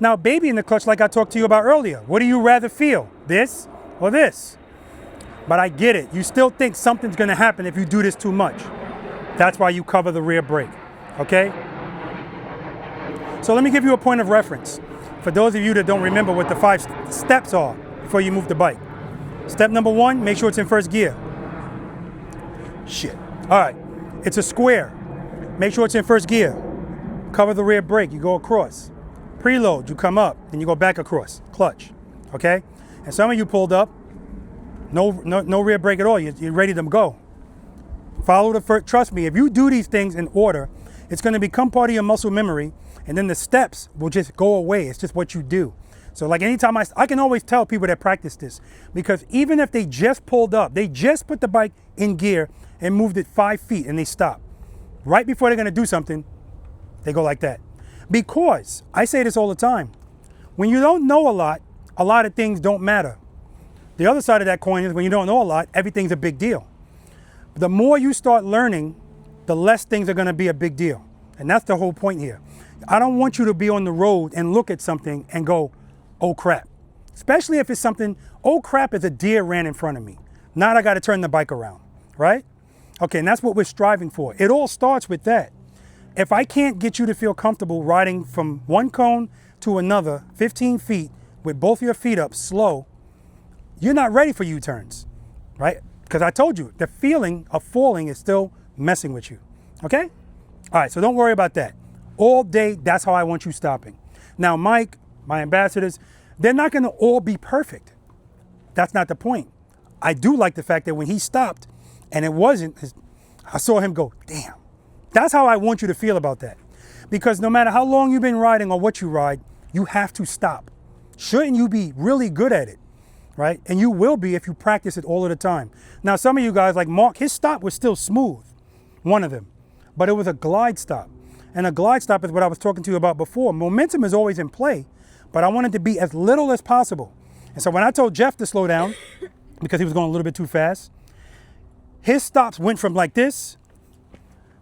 Now, babying the clutch, like I talked to you about earlier, what do you rather feel? This or this? But I get it. You still think something's gonna happen if you do this too much. That's why you cover the rear brake, okay? So let me give you a point of reference. For those of you that don't remember what the 5 steps are before you move the bike. Step number 1, make sure it's in first gear. Shit. All right, it's a square. Make sure it's in first gear. Cover the rear brake, you go across. Preload, you come up, then you go back across, clutch, okay? And some of you pulled up, no rear brake at all, you're ready to go. Follow the first, trust me, if you do these things in order, it's gonna become part of your muscle memory, and then the steps will just go away. It's just what you do. So like anytime I can always tell people that practice this, because even if they just pulled up, they just put the bike in gear and moved it 5 feet and they stop. Right before they're gonna do something, they go like that. Because, I say this all the time, when you don't know a lot of things don't matter. The other side of that coin is when you don't know a lot, everything's a big deal. The more you start learning, the less things are gonna be a big deal. And that's the whole point here. I don't want you to be on the road and look at something and go, oh crap. Especially if it's something, oh crap, is a deer ran in front of me. Now I gotta turn the bike around, right? Okay, and that's what we're striving for. It all starts with that. If I can't get you to feel comfortable riding from one cone to another, 15 feet, with both your feet up, slow, you're not ready for U-turns, right? Because I told you, the feeling of falling is still messing with you, okay? All right, so don't worry about that. All day, that's how I want you stopping. Now, Mike, my ambassadors, they're not gonna all be perfect. That's not the point. I do like the fact that when he stopped and it wasn't, I saw him go, damn. That's how I want you to feel about that. Because no matter how long you've been riding or what you ride, you have to stop. Shouldn't you be really good at it, right? And you will be if you practice it all of the time. Now, some of you guys, like Mark, his stop was still smooth, one of them. but it was a glide stop. And a glide stop is what I was talking to you about before. Momentum is always in play, but I wanted to be as little as possible. And so when I told Jeff to slow down, because he was going a little bit too fast, his stops went from like this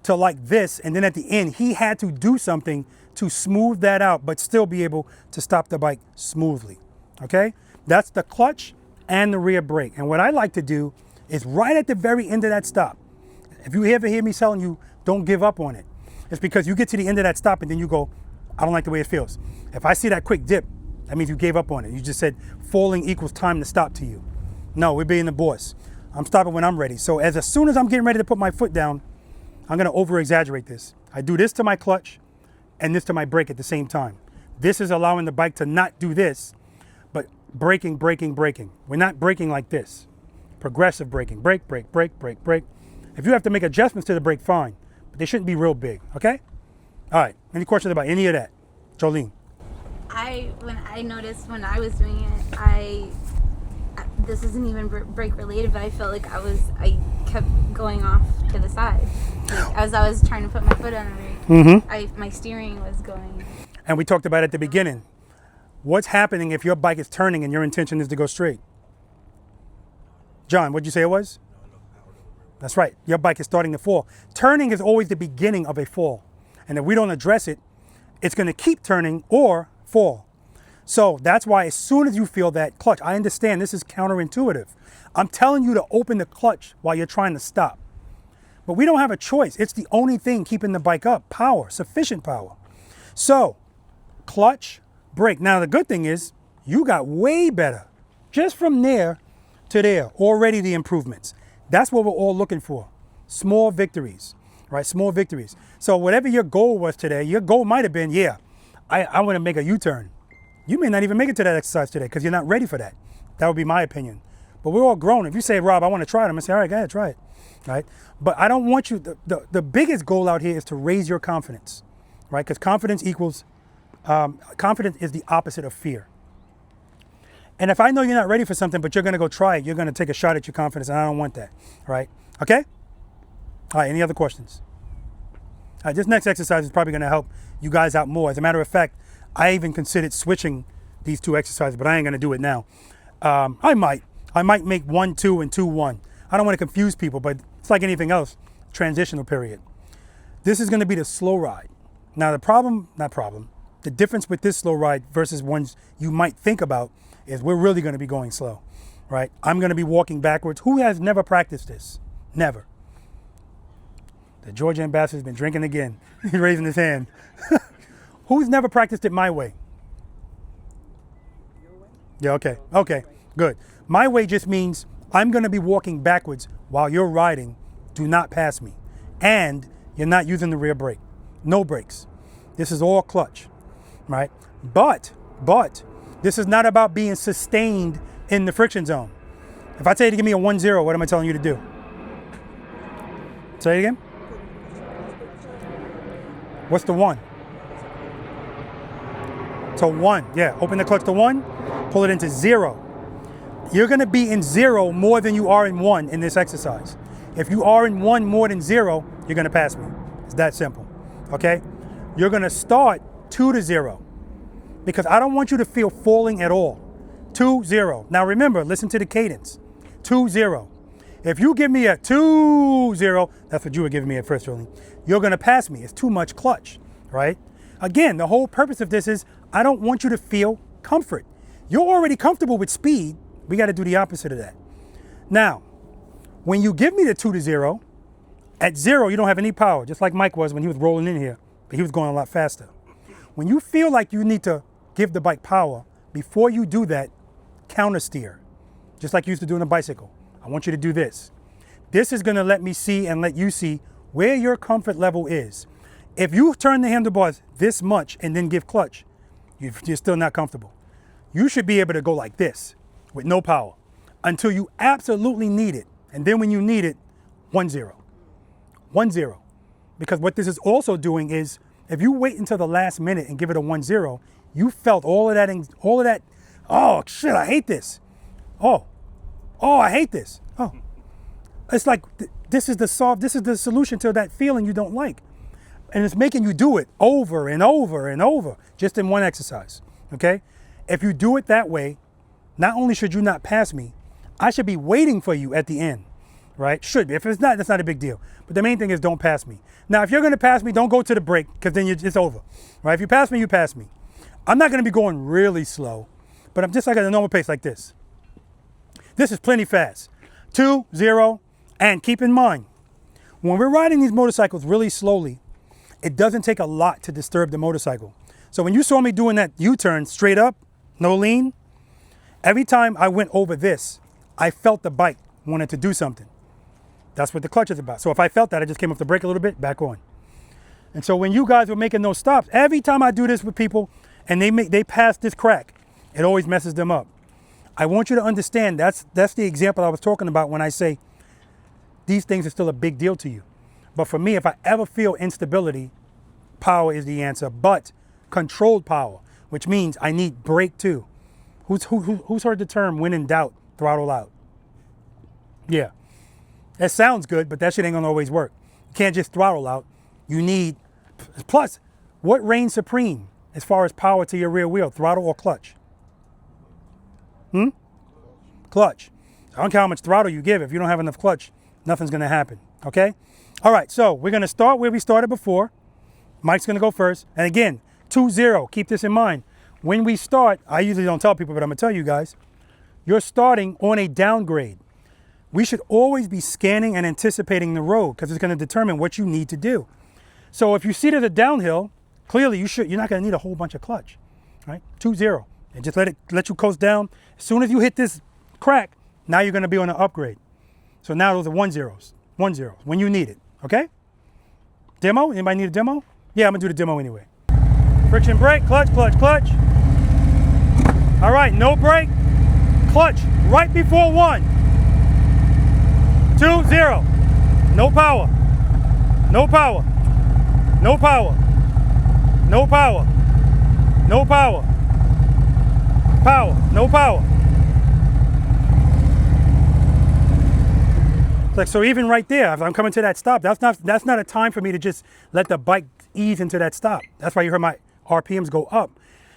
to like this, and then at the end, he had to do something to smooth that out, but still be able to stop the bike smoothly, okay? That's the clutch and the rear brake. And what I like to do is right at the very end of that stop. If you ever hear me telling you, don't give up on it, it's because you get to the end of that stop and then you go, I don't like the way it feels. If I see that quick dip, that means you gave up on it. You just said falling equals time to stop to you. No, we're being the boss. I'm stopping when I'm ready. So as soon as I'm getting ready to put my foot down, I'm gonna over exaggerate this. I do this to my clutch and this to my brake at the same time. This is allowing the bike to not do this, but braking, braking, braking. We're not braking like this. Progressive braking, brake, brake, brake, brake, brake. If you have to make adjustments to the brake, fine, but they shouldn't be real big, okay? All right, any questions about any of that? Jolene. When I noticed when I was doing it, this isn't even brake related, but I felt like I kept going off to the side. Like, as I was trying to put my foot on the brake, my steering was going. And we talked about at the beginning, what's happening if your bike is turning and your intention is to go straight? John, what'd you say it was? That's right, your bike is starting to fall. Turning is always the beginning of a fall. And if we don't address it, it's gonna keep turning or fall. So that's why as soon as you feel that clutch, I understand this is counterintuitive. I'm telling you to open the clutch while you're trying to stop. But we don't have a choice. It's the only thing keeping the bike up, power, sufficient power. So clutch, brake. Now the good thing is you got way better. Just from there to there, already the improvements. That's what we're all looking for. Small victories, right? Small victories. So whatever your goal was today, your goal might have been, yeah, I want to make a U-turn. You may not even make it to that exercise today because you're not ready for that. That would be my opinion. But we're all grown. If you say, Rob, I want to try it, I'm going to say, all right, go ahead, try it. Right? But I don't want you, the biggest goal out here is to raise your confidence, right? Because confidence equals, confidence is the opposite of fear. And if I know you're not ready for something, but you're going to go try it, you're going to take a shot at your confidence, and I don't want that, right? Okay? All right, any other questions? All right, this next exercise is probably going to help you guys out more. As a matter of fact, I even considered switching these two exercises, but I ain't going to do it now. I might make 1, 2, and 2, 1. I don't want to confuse people, but it's like anything else, transitional period. This is going to be the slow ride. Now the difference with this slow ride versus ones you might think about is we're really going to be going slow, right? I'm going to be walking backwards. Who has never practiced this? Never. The Georgia ambassador's been drinking again. He's raising his hand. Who's never practiced it my way? Yeah, okay, good. My way just means I'm going to be walking backwards while you're riding. Do not pass me. And you're not using the rear brake. No brakes. This is all clutch, right? But this is not about being sustained in the friction zone. If I tell you to give me a 1-0, what am I telling you to do? Say it again. What's the 1? So 1, yeah, open the clutch to 1, pull it into 0. You're gonna be in 0 more than you are in 1 in this exercise. If you are in 1 more than 0, you're gonna pass me. It's that simple, okay? You're gonna start 2 to 0 because I don't want you to feel falling at all. 2, 0. Now remember, listen to the cadence. 2, 0. If you give me a 2, 0, that's what you were giving me at first, Jolene, you're gonna pass me. It's too much clutch, right? Again, the whole purpose of this is I don't want you to feel comfort. You're already comfortable with speed. We got to do the opposite of that. Now, when you give me the 2 to 0, at 0, you don't have any power, just like Mike was when he was rolling in here, but he was going a lot faster. When you feel like you need to give the bike power, before you do that, counter steer, just like you used to do on a bicycle. I want you to do this. This is going to let me see and let you see where your comfort level is. If you turn the handlebars this much and then give clutch, you're still not comfortable. You should be able to go like this with no power until you absolutely need it. And then when you need it, 1-0. 1-0. Because what this is also doing is if you wait until the last minute and give it a 1-0, you felt all of that, oh shit, I hate this. Oh, I hate this. Oh. It's like this is the solution to that feeling you don't like. and it's making you do it over and over and over, just in one exercise, okay? If you do it that way, not only should you not pass me, I should be waiting for you at the end, right? Should be. If it's not, that's not a big deal. But the main thing is don't pass me. Now, if you're gonna pass me, don't go to the break, because then it's over, right? If you pass me, you pass me. I'm not gonna be going really slow, but I'm just like at a normal pace like this. This is plenty fast. 2, 0, and keep in mind, when we're riding these motorcycles really slowly, it doesn't take a lot to disturb the motorcycle. So when you saw me doing that U-turn straight up, no lean, every time I went over this, I felt the bike wanted to do something. That's what the clutch is about. So if I felt that, I just came off the brake a little bit, back on. And so when you guys were making those stops, every time I do this with people and they pass this crack, it always messes them up. I want you to understand that's the example I was talking about when I say these things are still a big deal to you. But for me, if I ever feel instability, power is the answer, but controlled power, which means I need brake too. Who's heard the term when in doubt, throttle out? Yeah, that sounds good, but that shit ain't gonna always work. You can't just throttle out. You need, plus, what reigns supreme as far as power to your rear wheel, throttle or clutch? Clutch. I don't care how much throttle you give. If you don't have enough clutch, nothing's gonna happen, okay? All right, so we're gonna start where we started before. Mike's gonna go first. And again, 2-0, keep this in mind. When we start, I usually don't tell people, but I'm gonna tell you guys, you're starting on a downgrade. We should always be scanning and anticipating the road because it's gonna determine what you need to do. So if you see there's a downhill, clearly you're not gonna need a whole bunch of clutch, right? 2-0, and just let you coast down. As soon as you hit this crack, now you're gonna be on an upgrade. So now those are 1-0s, 1-0, when you need it, okay? Demo, anybody need a demo? Yeah, I'm gonna do the demo anyway. Friction brake, clutch, clutch, clutch. All right, no brake, clutch, right before 1. 2-0, no power, no power, no power, no power, no power, power, no power. Like, so even right there, if I'm coming to that stop, that's not a time for me to just let the bike ease into that stop. That's why you heard my RPMs go up,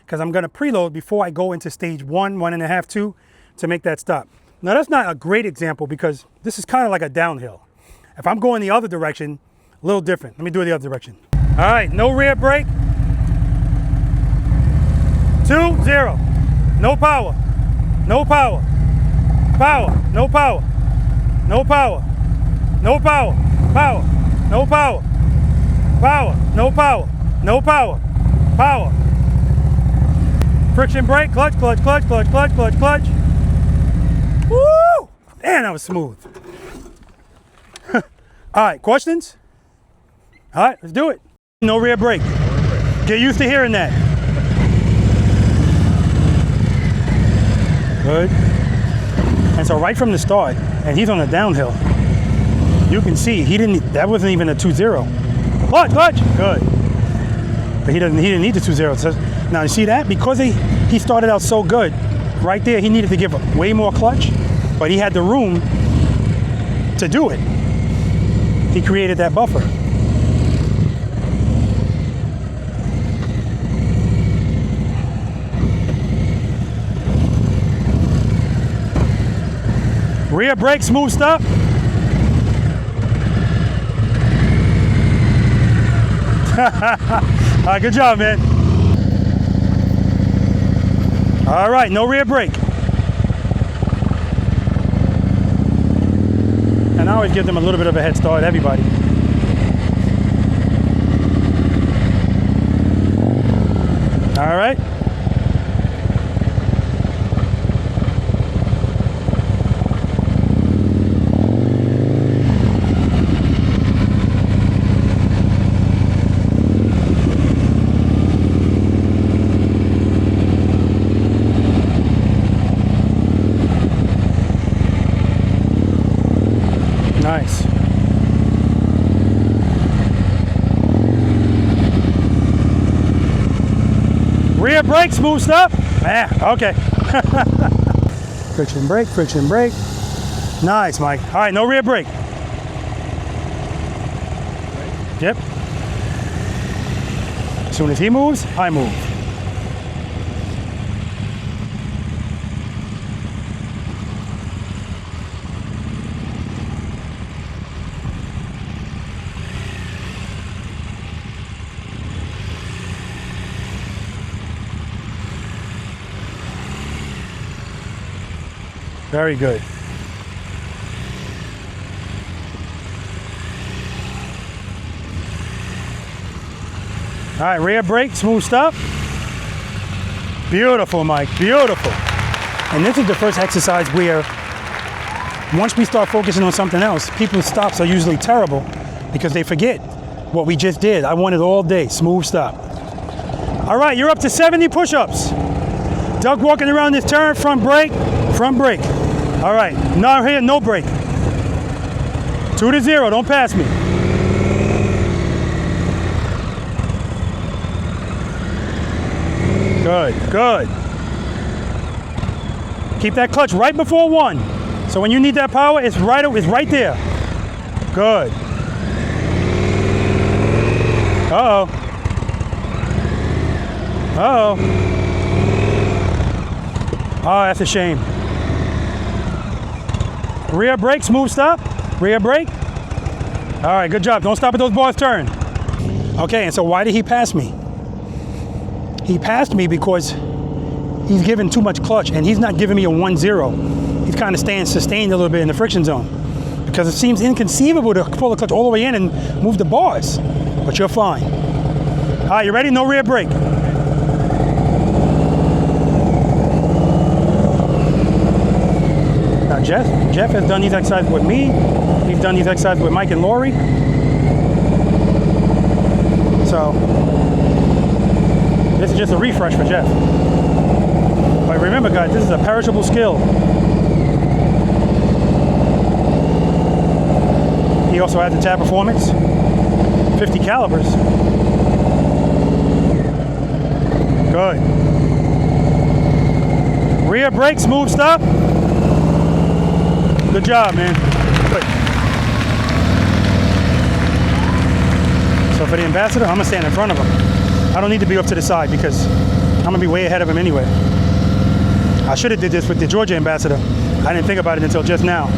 because I'm gonna preload before I go into stage 1, 1.5, 2 to make that stop. Now that's not a great example because this is kind of like a downhill. If I'm going the other direction, a little different. Let me do it the other direction. All right, no rear brake. 2-0, no power, no power, power, no power, no power, no power, power, no power, power, no power, no power, power. Friction brake, clutch, clutch, clutch, clutch, clutch, clutch, clutch. Woo! Man, that was smooth. All right, questions? All right, let's do it. No rear brake. Get used to hearing that. Good. And so right from the start, and he's on a downhill, you can see that wasn't even a 2-0. Clutch, clutch, good. But he didn't need the 2-0. So, now you see that? Because he started out so good, right there he needed to give way more clutch, but he had the room to do it. He created that buffer. Rear brake, smooth stop. All right, good job, man. All right, no rear brake. And I always give them a little bit of a head start, everybody. All right. Nice. Rear brake, smooth stop. Ah, okay. Friction brake, friction brake. Nice, Mike. All right, no rear brake. Yep. soon as he moves, I move. Very good. All right, rear brake, smooth stop. Beautiful, Mike, beautiful. And this is the first exercise where once we start focusing on something else, people's stops are usually terrible because they forget what we just did. I want it all day, smooth stop. All right, you're up to 70 push-ups. Doug walking around this turn, front brake, front brake. All right, now here, no brake. 2 to 0, don't pass me. Good, good. Keep that clutch right before 1. So when you need that power, it's right there. Good. Uh-oh. Uh-oh. Oh, that's a shame. Rear brake, smooth stop. Rear brake. All right, good job. Don't stop at those bars, turn. Okay, and so why did he pass me? He passed me because he's giving too much clutch and he's not giving me a 1-0. He's kind of staying sustained a little bit in the friction zone because it seems inconceivable to pull the clutch all the way in and move the bars, but you're fine. All right, you ready? No rear brake. Now Jeff has done these exercises with me. He's done these exercises with Mike and Lori. So this is just a refresh for Jeff. But remember, guys, this is a perishable skill. He also has the tab performance, 50 calibers. Good. Rear brake, smooth stop. Good job, man. Good. So for the ambassador, I'm gonna stand in front of him. I don't need to be up to the side because I'm gonna be way ahead of him anyway. I should have did this with the Georgia ambassador. I didn't think about it until just now.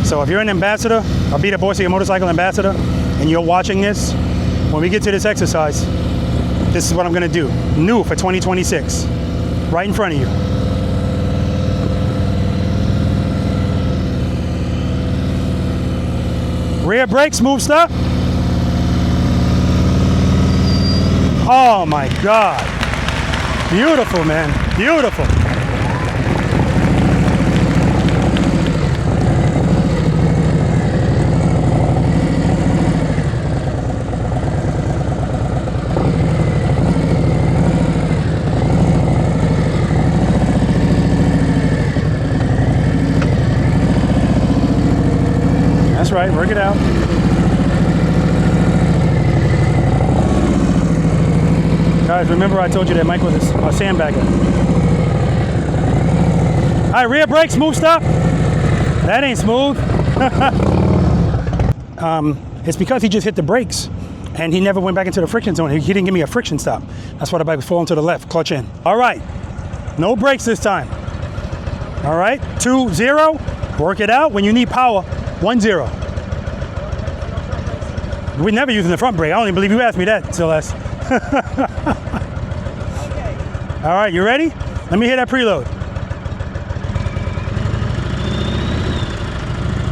So if you're an ambassador, or be the Boy Scout motorcycle ambassador, and you're watching this, when we get to this exercise, this is what I'm gonna do. New for 2026, right in front of you. Rear brake, smooth stop. Oh my God. Beautiful, man. Beautiful. That's right, work it out. Guys, remember I told you that Mike was a sandbagger. All right, rear brake, smooth stop. That ain't smooth. It's because he just hit the brakes and he never went back into the friction zone. He didn't give me a friction stop. That's why the bike was falling to the left, clutch in. All right, no brakes this time. All right, 2-0, work it out. When you need power, 1-0. We're never using the front brake. I don't even believe you asked me that, Celeste. All right, you ready? Let me hear that preload.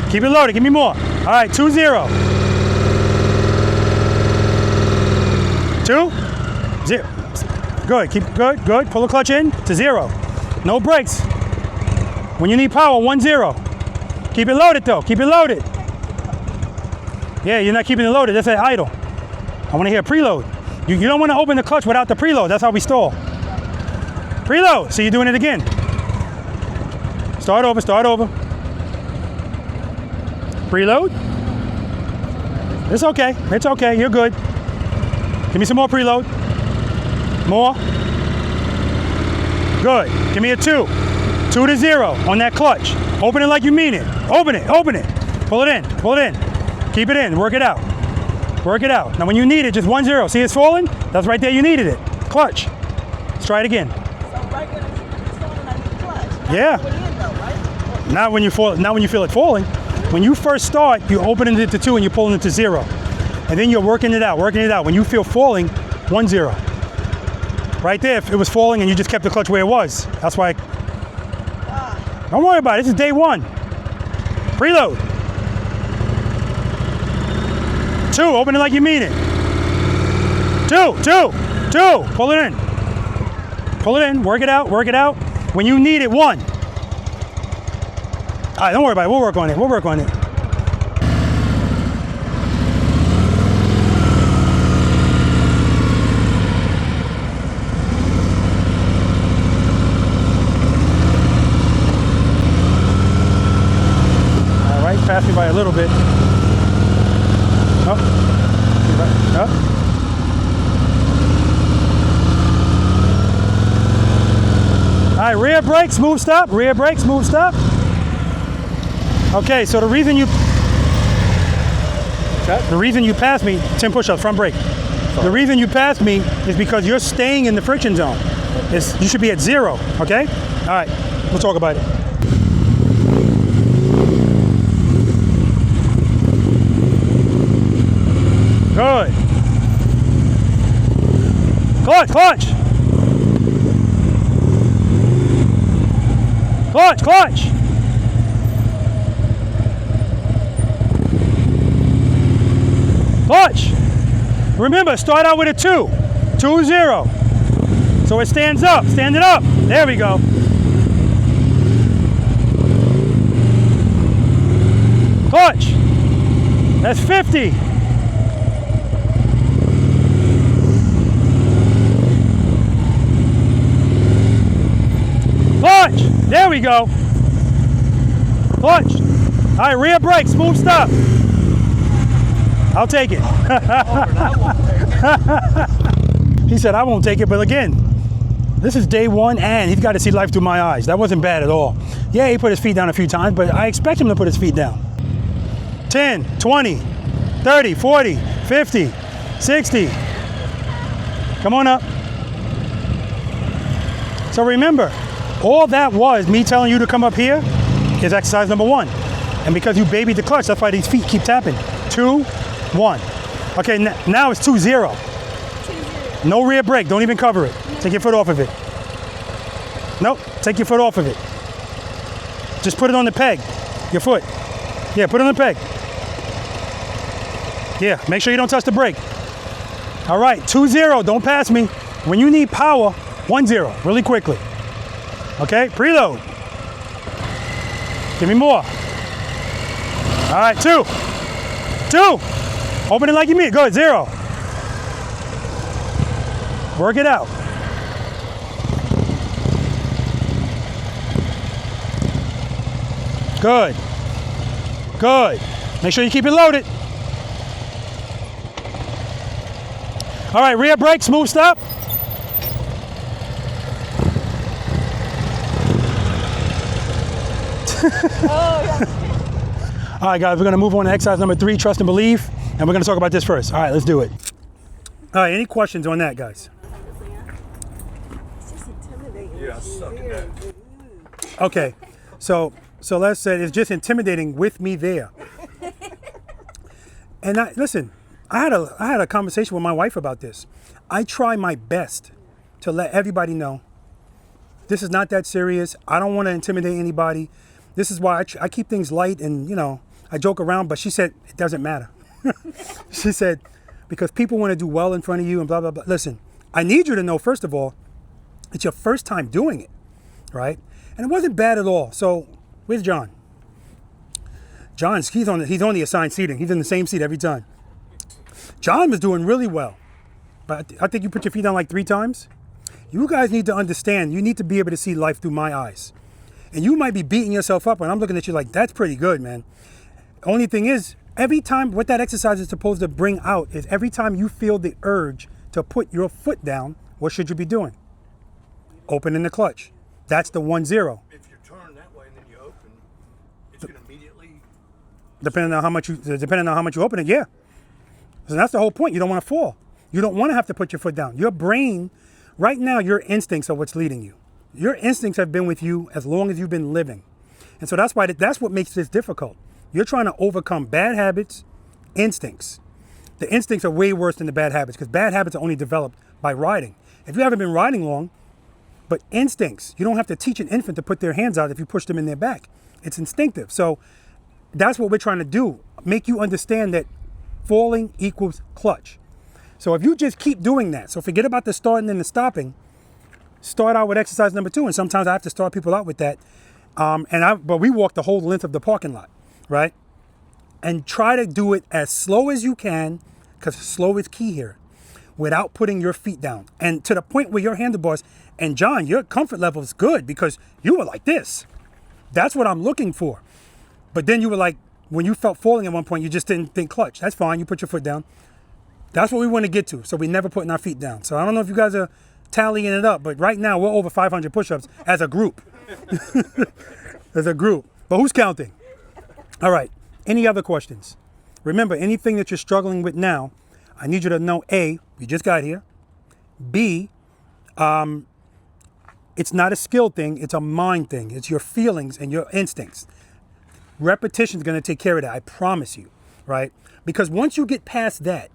Keep it loaded, give me more. All right, 2-0. 2-0. Good, keep good. Pull the clutch in to 0. No brakes. When you need power, 1-0. Keep it loaded though, keep it loaded. Yeah, you're not keeping it loaded, that's at idle. I want to hear preload. You don't want to open the clutch without the preload, that's how we stall. Preload, see you doing it again. Start over. Preload. It's okay, you're good. Give me some more preload. More. Good, give me a 2. 2-0 on that clutch. Open it like you mean it. Open it. Pull it in. Keep it in, work it out. Work it out. Now when you need it, just 1-0. See it's falling? That's right there, you needed it. Clutch. Let's try it again. So right when it's falling, I need the clutch. Yeah. Going in though, right? Not when you feel it falling. When you first start, you're opening it to 2 and you're pulling it to 0. And then you're working it out. When you feel falling, 1-0. Right there, if it was falling and you just kept the clutch where it was. That's why. Don't worry about it. This is day 1. Preload. 2, open it like you mean it. 2. Pull it in. Pull it in, work it out. When you need it, 1. All right, don't worry about it. We'll work on it. All right, passed me by a little bit. Up. All right, rear brake, smooth stop. Okay, so the reason you passed me, 10 push-ups, front brake. The reason you passed me is because you're staying in the friction zone. You should be at 0, okay? All right, we'll talk about it. Good. Clutch. Clutch. Remember, start out with a 2. 2-0. So it stands up. Stand it up. There we go. Clutch. That's 50. Clutch. There we go. Clutch. All right, rear brake, smooth stop. I'll take it. He said, I won't take it, but again, this is day 1 and he's got to see life through my eyes. That wasn't bad at all. Yeah, he put his feet down a few times, but I expect him to put his feet down. 10, 20, 30, 40, 50, 60. Come on up. So remember, all that was me telling you to come up here is exercise number 1. And because you babied the clutch, that's why these feet keep tapping. 2, 1. Okay, now it's 2-0. No rear brake, don't even cover it. Take your foot off of it. Nope, take your foot off of it. Just put it on the peg, your foot. Yeah, put it on the peg. Yeah, make sure you don't touch the brake. All right, 2-0, don't pass me. When you need power, 1-0, really quickly. Okay, preload. Give me more. All right, 2. Open it like you mean it. Good, 0. Work it out. Good. Make sure you keep it loaded. All right, rear brake, smooth stop. All right, guys, we're going to move on to exercise number 3, trust and believe, and we're going to talk about this first. All right, let's do it. All right, any questions on that, guys? It's just intimidating. Yeah, I suck at that. Okay, so let's say it's just intimidating with me there. And listen, I had a conversation with my wife about this. I try my best to let everybody know this is not that serious. I don't want to intimidate anybody. This is why I keep things light and, I joke around, but she said, it doesn't matter. She said, because people want to do well in front of you and blah, blah, blah. Listen, I need you to know, first of all, it's your first time doing it, right? And it wasn't bad at all. So, where's John? He's on the assigned seating. He's in the same seat every time. John was doing really well. But I think you put your feet down like 3 times. You guys need to understand, you need to be able to see life through my eyes. And you might be beating yourself up, and I'm looking at you like, that's pretty good, man. Only thing is, every time, what that exercise is supposed to bring out is every time you feel the urge to put your foot down, what should you be doing? Opening the clutch. That's the 1-0. If you turn that way and then you open, it's going to immediately. Depending on how much you open it, yeah. So that's the whole point. You don't want to fall. You don't want to have to put your foot down. Your brain, right now, your instincts are what's leading you. Your instincts have been with you as long as you've been living. And so that's what makes this difficult. You're trying to overcome bad habits, instincts. The instincts are way worse than the bad habits because bad habits are only developed by riding. If you haven't been riding long, but instincts, you don't have to teach an infant to put their hands out if you push them in their back. It's instinctive. So that's what we're trying to do. Make you understand that falling equals clutch. So if you just keep doing that, so forget about the starting and the stopping, start out with exercise number 2. And sometimes I have to start people out with that. But we walk the whole length of the parking lot, right? And try to do it as slow as you can, because slow is key here, without putting your feet down. And to the point where your handlebars, and John, your comfort level is good because you were like this. That's what I'm looking for. But then you were like, when you felt falling at one point, you just didn't think clutch. That's fine, you put your foot down. That's what we want to get to, so we never putting our feet down. So I don't know if you guys are tallying it up, but right now we're over 500 push-ups as a group. As a group. But who's counting? All right, any other questions? Remember, anything that you're struggling with now, I need you to know, A, you just got here. B, it's not a skill thing, it's a mind thing. It's your feelings and your instincts. Repetition is going to take care of that, I promise you, right? Because once you get past that,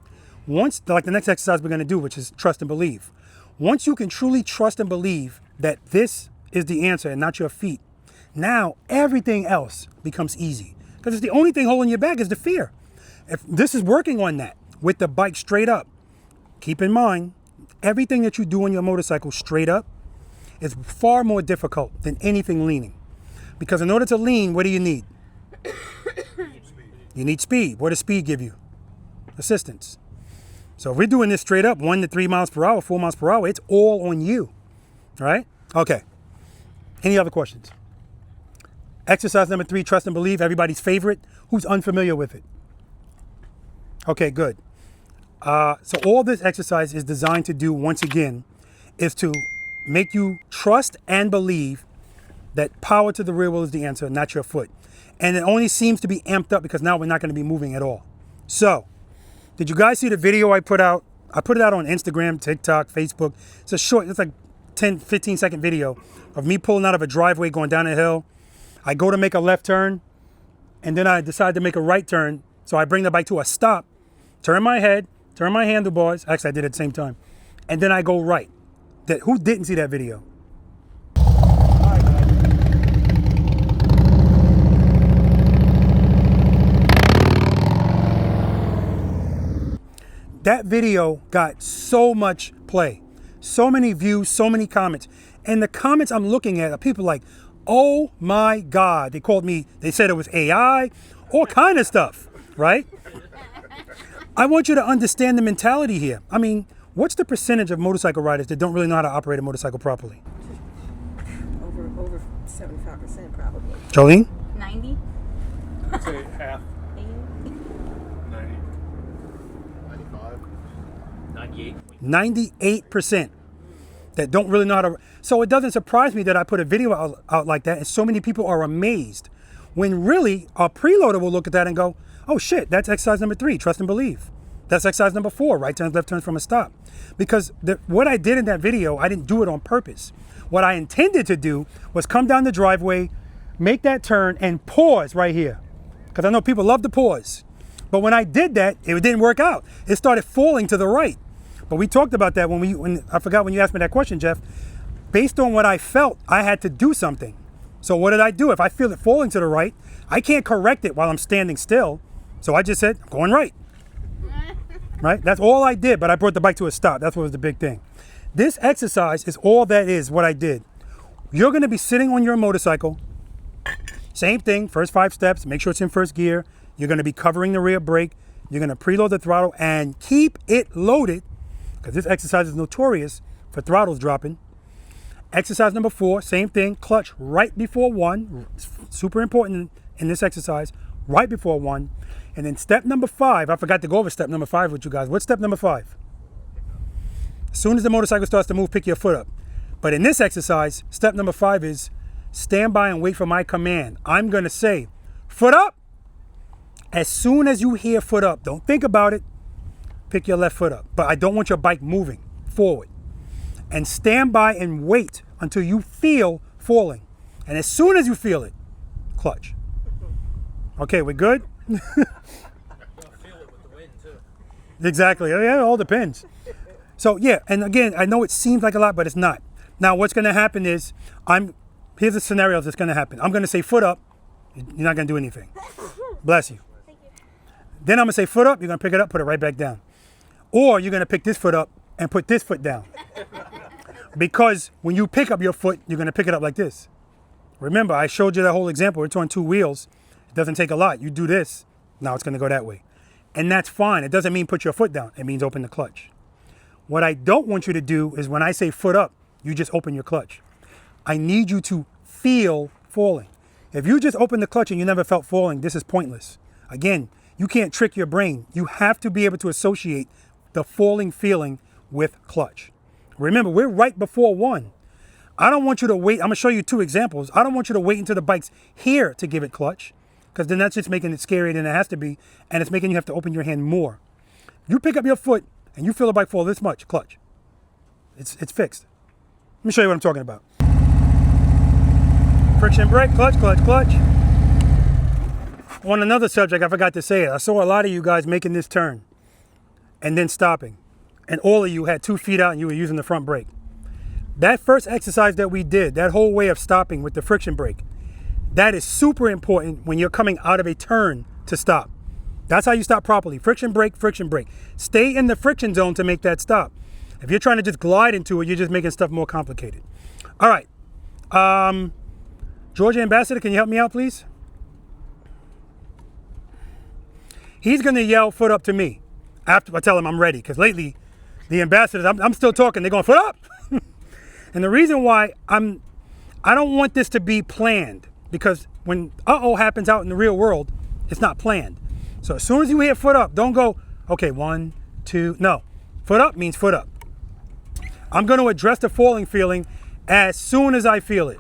like the next exercise we're going to do, which is trust and believe. Once you can truly trust and believe that this is the answer and not your feet, now everything else becomes easy. Because it's the only thing holding you back is the fear. If this is working on that with the bike straight up, keep in mind, everything that you do on your motorcycle straight up is far more difficult than anything leaning. Because in order to lean, what do you need? You need speed. What does speed give you? Assistance. So if we're doing this straight up, 1 to 3 miles per hour, 4 miles per hour, it's all on you, right? Okay. Any other questions? Exercise number 3, trust and believe, everybody's favorite. Who's unfamiliar with it? Okay, good. So all this exercise is designed to do, once again, is to make you trust and believe that power to the rear wheel is the answer, not your foot. And it only seems to be amped up because now we're not going to be moving at all. So, did you guys see the video I put out? I put it out on Instagram, TikTok, Facebook. It's a short, it's like 10, 15 second video of me pulling out of a driveway going down a hill. I go to make a left turn, and then I decide to make a right turn. So I bring the bike to a stop, turn my head, turn my handlebars. Actually, I did it at the same time. And then I go right. Who didn't see that video? That video got so much play, so many views, so many comments. And the comments I'm looking at are people like, oh my God. They called me, they said it was AI, all kind of stuff, right? I want you to understand the mentality here. I mean, what's the percentage of motorcycle riders that don't really know how to operate a motorcycle properly? Over 75% probably. Jolene? 90? I'd say half. 98% that don't really know how to. So it doesn't surprise me that I put a video out like that and so many people are amazed when really a preloader will look at that and go, oh shit, that's exercise number 3, trust and believe. That's exercise number 4, right turns, left turns from a stop. Because what I did in that video, I didn't do it on purpose. What I intended to do was come down the driveway, make that turn and pause right here. Because I know people love to pause. But when I did that, it didn't work out. It started falling to the right. But we talked about that when I forgot when you asked me that question, Jeff. Based on what I felt, I had to do something. So what did I do? If I feel it falling to the right, I can't correct it while I'm standing still. So I just said, I'm going right. Right? That's all I did, but I brought the bike to a stop. That's what was the big thing. This exercise is all that is what I did. You're going to be sitting on your motorcycle. Same thing, first 5 steps, make sure it's in first gear. You're going to be covering the rear brake. You're going to preload the throttle and keep it loaded, because this exercise is notorious for throttles dropping. Exercise number 4, same thing, clutch right before 1. Super important in this exercise, right before 1. And then step number 5, I forgot to go over step number 5 with you guys. What's step number 5? As soon as the motorcycle starts to move, pick your foot up. But in this exercise, step number 5 is stand by and wait for my command. I'm going to say, foot up. As soon as you hear foot up, don't think about it. pick your left foot up. But I don't want your bike moving forward. And stand by and wait until you feel falling. And as soon as you feel it, clutch. Okay, we're good? Exactly. Yeah, it all depends. So yeah, and again, I know it seems like a lot, but it's not. Now what's gonna happen is, here's a scenario that's gonna happen. I'm gonna say foot up, you're not gonna do anything. Bless you. Then I'm gonna say foot up, you're gonna pick it up, put it right back down. Or you're gonna pick this foot up and put this foot down. Because when you pick up your foot, you're gonna pick it up like this. Remember, I showed you that whole example. It's on 2 wheels. It doesn't take a lot. You do this, now it's gonna go that way. And that's fine. It doesn't mean put your foot down. It means open the clutch. What I don't want you to do is when I say foot up, you just open your clutch. I need you to feel falling. If you just open the clutch and you never felt falling, this is pointless. Again, you can't trick your brain. You have to be able to associate the falling feeling with clutch. Remember, we're right before 1. I don't want you to wait. I'm gonna show you 2 examples. I don't want you to wait until the bike's here to give it clutch, because then that's just making it scarier than it has to be, and it's making you have to open your hand more. You pick up your foot and you feel the bike fall this much, clutch. It's fixed. Let me show you what I'm talking about. Friction brake, clutch, clutch, clutch. On another subject, I forgot to say it. I saw a lot of you guys making this turn and then stopping. And all of you had 2 feet out and you were using the front brake. That first exercise that we did, that whole way of stopping with the friction brake, that is super important when you're coming out of a turn to stop. That's how you stop properly. Friction brake, friction brake. Stay in the friction zone to make that stop. If you're trying to just glide into it, you're just making stuff more complicated. All right. Georgia Ambassador, can you help me out, please? He's going to yell foot up to me after I tell him I'm ready, because lately the ambassadors, I'm still talking, they're going foot up. And the reason why I don't want this to be planned, because when happens out in the real world, it's not planned. So as soon as you hear foot up, don't go, okay, 1, 2, no. Foot up means foot up. I'm going to address the falling feeling as soon as I feel it.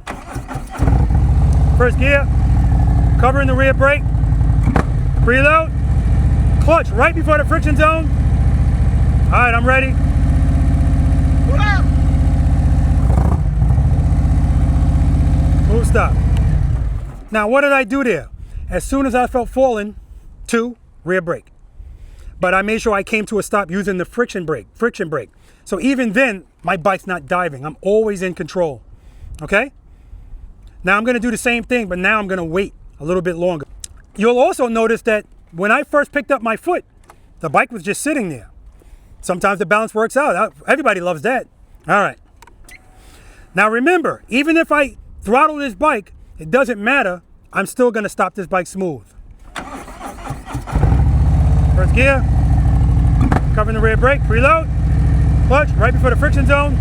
First gear, covering the rear brake, preload, clutch right before the friction zone. All right, I'm ready. Full stop. Now, what did I do there? As soon as I felt falling, 2, rear brake. But I made sure I came to a stop using the friction brake. So even then, my bike's not diving. I'm always in control, okay? Now I'm gonna do the same thing, but now I'm gonna wait a little bit longer. You'll also notice that when I first picked up my foot, the bike was just sitting there. Sometimes the balance works out. Everybody loves that. All right. Now remember, even if I throttle this bike, it doesn't matter. I'm still gonna stop this bike smooth. First gear, covering the rear brake, preload, clutch right before the friction zone,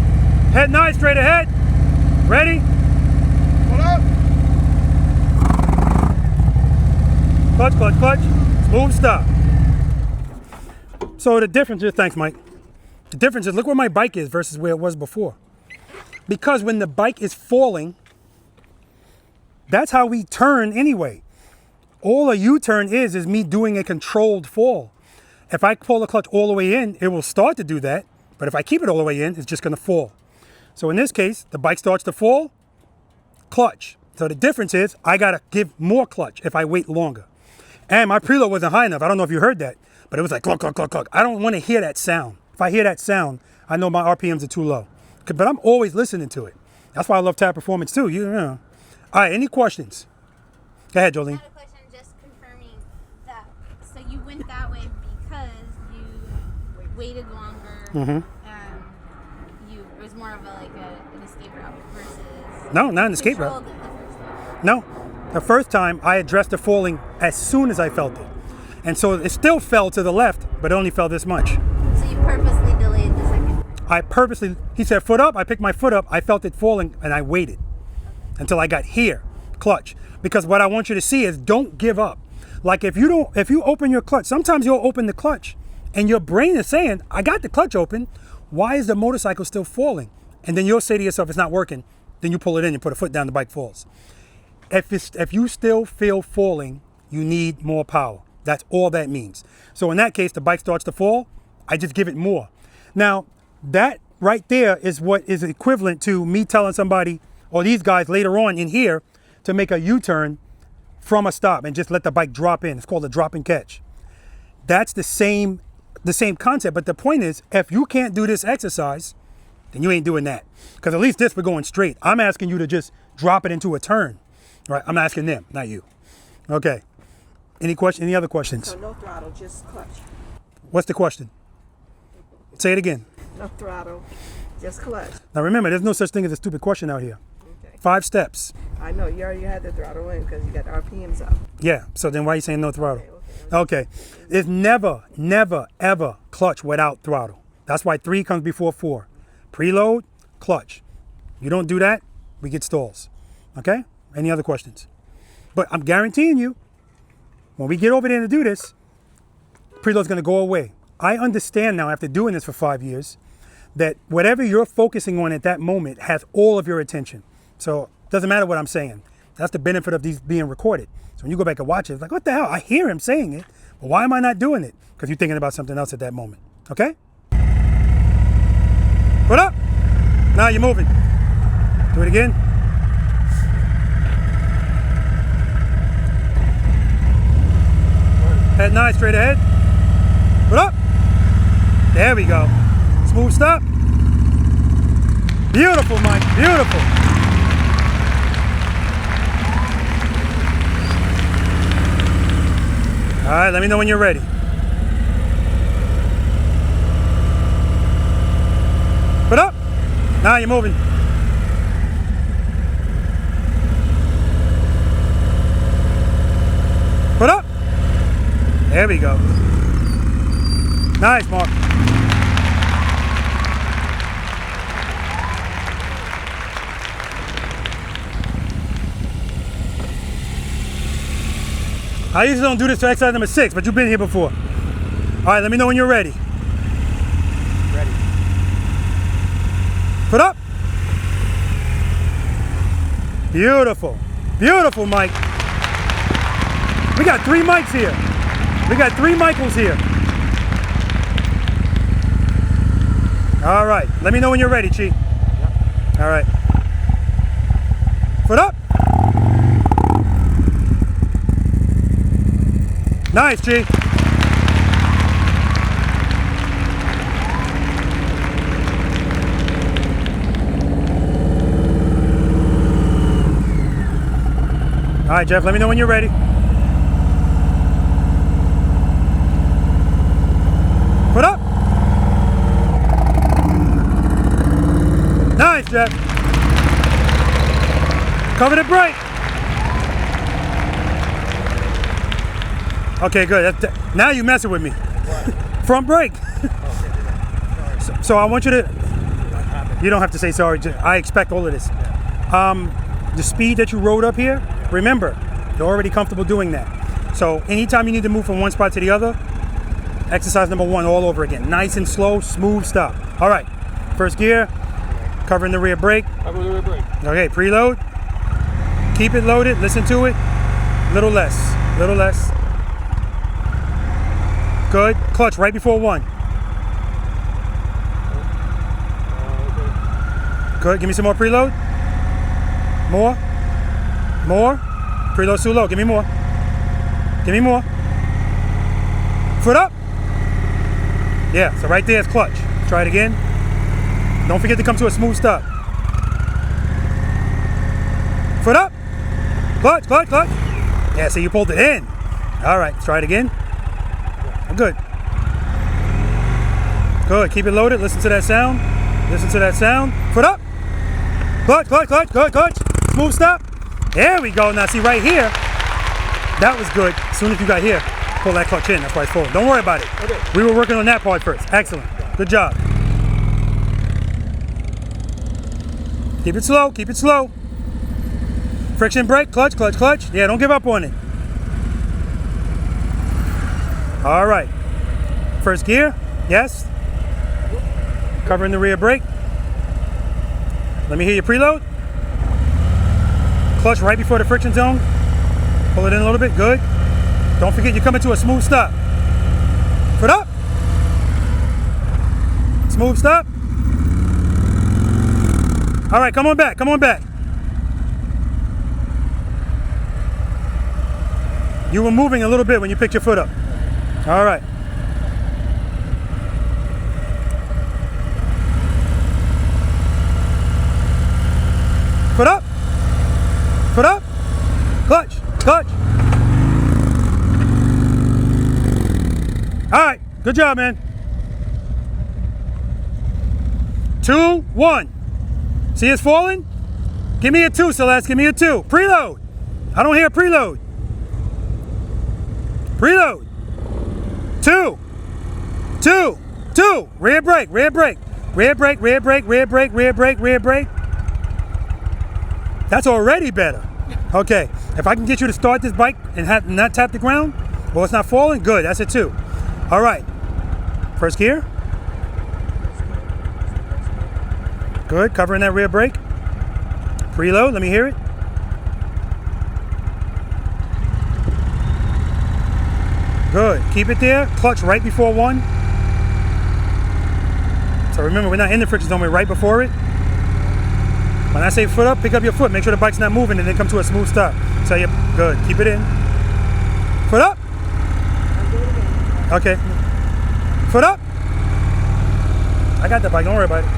head nice, straight ahead, ready, clutch, clutch, clutch, smooth stop. So the difference is, thanks Mike, the difference is look where my bike is versus where it was before. Because when the bike is falling, that's how we turn anyway. All a U-turn is me doing a controlled fall. If I pull the clutch all the way in, it will start to do that. But if I keep it all the way in, it's just gonna fall. So in this case, the bike starts to fall, clutch. So the difference is I gotta give more clutch if I wait longer. And my preload wasn't high enough. I don't know if you heard that, but it was like cluck, cluck, cluck, cluck. I don't wanna hear that sound. If I hear that sound, I know my RPMs are too low. But I'm always listening to it. That's why I love Tab Performance too, you know. All right, any questions? Go ahead, Jolene. So you went that way because you waited longer. Mm-hmm. It was more of an escape route versus. No, not an escape route. No, the first time I addressed the falling as soon as I felt it, and so it still fell to the left, but it only fell this much. So you purposely delayed the second. He said foot up. I picked my foot up. I felt it falling, and I waited until I got here, clutch. Because what I want you to see is don't give up. Like if you open your clutch, sometimes you'll open the clutch and your brain is saying, I got the clutch open. Why is the motorcycle still falling? And then you'll say to yourself, it's not working. Then you pull it in, you put a foot down, the bike falls. If you still feel falling, you need more power. That's all that means. So in that case, the bike starts to fall, I just give it more. Now, that right there is what is equivalent to me telling somebody, or these guys later on in here, to make a U-turn from a stop and just let the bike drop in. It's called a drop and catch. That's the same concept, but the point is, if you can't do this exercise, then you ain't doing that. Because at least this, we're going straight. I'm asking you to just drop it into a turn. Right? I'm asking them, not you. Okay. Any other questions? So no throttle, just clutch. What's the question? Say it again. No throttle, just clutch. Now remember, there's no such thing as a stupid question out here. Okay. 5 steps. I know you already had the throttle in because you got the RPMs up. Yeah, so then why are you saying no throttle? Okay. Okay. It's never, ever clutch without throttle. That's why 3 comes before 4. Preload, clutch. You don't do that, we get stalls. Okay? Any other questions? But I'm guaranteeing you, when we get over there to do this, preload's gonna go away. I understand now, after doing this for 5 years, that whatever you're focusing on at that moment has all of your attention. So it doesn't matter what I'm saying. That's the benefit of these being recorded. So when you go back and watch it, it's like, what the hell? I hear him saying it, but why am I not doing it? Because you're thinking about something else at that moment. Okay? What up? Now you're moving. Do it again. Head 9, straight ahead. What up? There we go. Smooth stop. Beautiful, Mike. Beautiful. All right, let me know when you're ready. Put up. Now you're moving. Put up. There we go. Nice, Mark. I usually don't do this for exercise number 6, but you've been here before. All right, let me know when you're ready. Ready. Put up. Beautiful. Beautiful, Mike. We got 3 mics here. We got 3 Michaels here. All right, let me know when you're ready, Chi. Yep. All right. Foot up. Nice, Chi. All right, Jeff, let me know when you're ready. Put up. Nice, Jeff. Cover the brake. Okay, good. Now you're messing with me. Front brake. So I want you to, you don't have to say sorry. I expect all of this. The speed that you rode up here, remember, you're already comfortable doing that. So anytime you need to move from one spot to the other, exercise number 1 all over again. Nice and slow, smooth stop. All right, first gear, covering the rear brake. Cover the rear brake. Okay, preload. Keep it loaded, listen to it. Little less, little less. Good, clutch right before 1. Good, give me some more preload. More. Preload's too low, give me more. Give me more. Foot up. Yeah, so right there is clutch. Try it again. Don't forget to come to a smooth stop. Foot up. Clutch, clutch, clutch. Yeah, so you pulled it in. All right, let's try it again. Good. Good, keep it loaded. Listen to that sound. Listen to that sound. Foot up. Clutch, clutch, clutch, clutch, clutch. Smooth stop. There we go. Now see right here, that was good. As soon as you got here, pull that clutch in. That's why it's full. Don't worry about it. Okay. We were working on that part first. Excellent. Good job. Keep it slow. Keep it slow. Friction brake. Clutch, clutch, clutch. Yeah, don't give up on it. All right. First gear. Yes. Covering the rear brake. Let me hear your preload. Clutch right before the friction zone. Pull it in a little bit. Good. Don't forget you're coming to a smooth stop. Foot up. Smooth stop. All right, come on back, come on back. You were moving a little bit when you picked your foot up. All right. Foot up. Foot up. Clutch. Clutch. All right. Good job, man. 2, 1. See it's falling? Give me a 2, Celeste. Give me a 2. Preload. I don't hear preload. Preload. 2. 2. 2. Rear brake. Rear brake. Rear brake. Rear brake. Rear brake. Rear brake. Rear brake. That's already better. Okay. If I can get you to start this bike and not tap the ground, well, it's not falling. Good. That's a 2. All right. First gear. Good. Covering that rear brake. Preload. Let me hear it. Good. Keep it there. Clutch right before 1. So remember, we're not in the friction zone. We're right before it. When I say foot up, pick up your foot. Make sure the bike's not moving and then come to a smooth stop. So you good. Keep it in. Foot up. Okay. Foot up. I got the bike. Don't worry about it.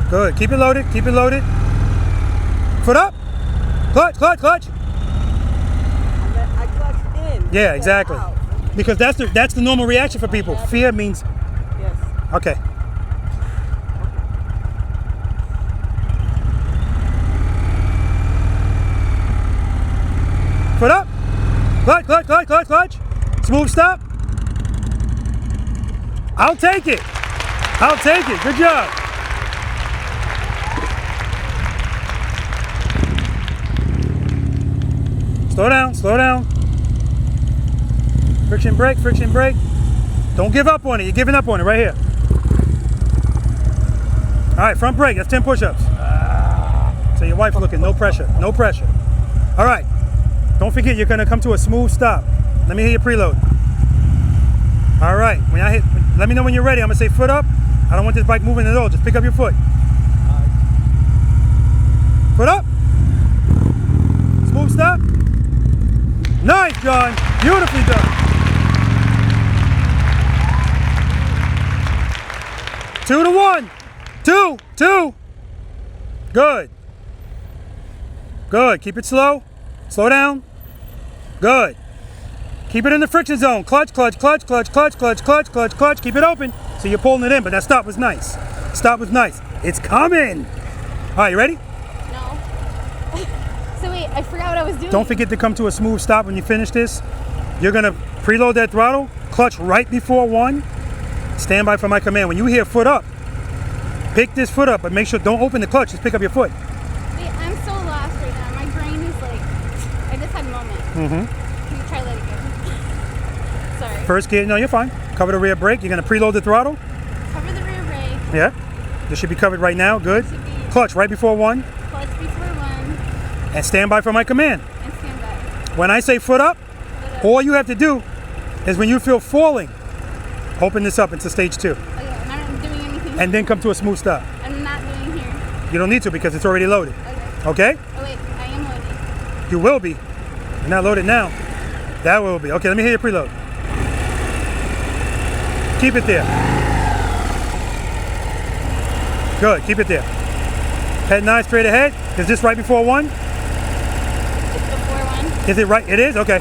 Good. Keep it loaded. Keep it loaded. Foot up. Clutch. Clutch. Clutch. I clutched in. Yeah, exactly. Because that's the normal reaction for people. Fear means. Yes. Okay. Foot up. Clutch, clutch, clutch, clutch, clutch. Smooth stop. I'll take it. I'll take it. Good job. Slow down, slow down. Friction brake, friction brake. Don't give up on it. You're giving up on it right here. All right, front brake. That's 10 push-ups. So your wife looking, no pressure, no pressure. All right. Don't forget, you're gonna come to a smooth stop. Let me hear your preload. All right, when I hit, let me know when you're ready. I'm gonna say foot up. I don't want this bike moving at all. Just pick up your foot. Foot up. Smooth stop. Nice, John. Beautifully done. 2 to 1. 2, 2. Good. Good. Keep it slow. Slow down. Good. Keep it in the friction zone. Clutch, clutch, clutch, clutch, clutch, clutch, clutch, clutch, clutch. Keep it open. So you're pulling it in, but that stop was nice. Stop was nice. It's coming. All right, you ready? No. So wait, I forgot what I was doing. Don't forget to come to a smooth stop when you finish this. You're gonna preload that throttle, clutch right before 1. Stand by for my command. When you hear foot up, pick this foot up, but make sure don't open the clutch. Just pick up your foot. Wait, I'm so lost right now. My brain is like, I just had a moment. Can you try that again? Sorry. First gear, no, you're fine. Cover the rear brake. You're gonna preload the throttle. Cover the rear brake. Yeah. This should be covered right now. Good. Clutch right before 1. Clutch before 1. And stand by for my command. And stand by. When I say foot up, all you have to do is when you feel falling, open this up into stage 2. Okay, I'm not doing anything. And then come to a smooth stop. I'm not doing here. You don't need to because it's already loaded. Okay. Okay? Oh wait, I am loaded. You will be. You're not loaded now. That will be. Okay, let me hear your preload. Keep it there. Good, keep it there. Head 9 straight ahead. Is this right before 1? It's before 1. Is it right? It is? Okay.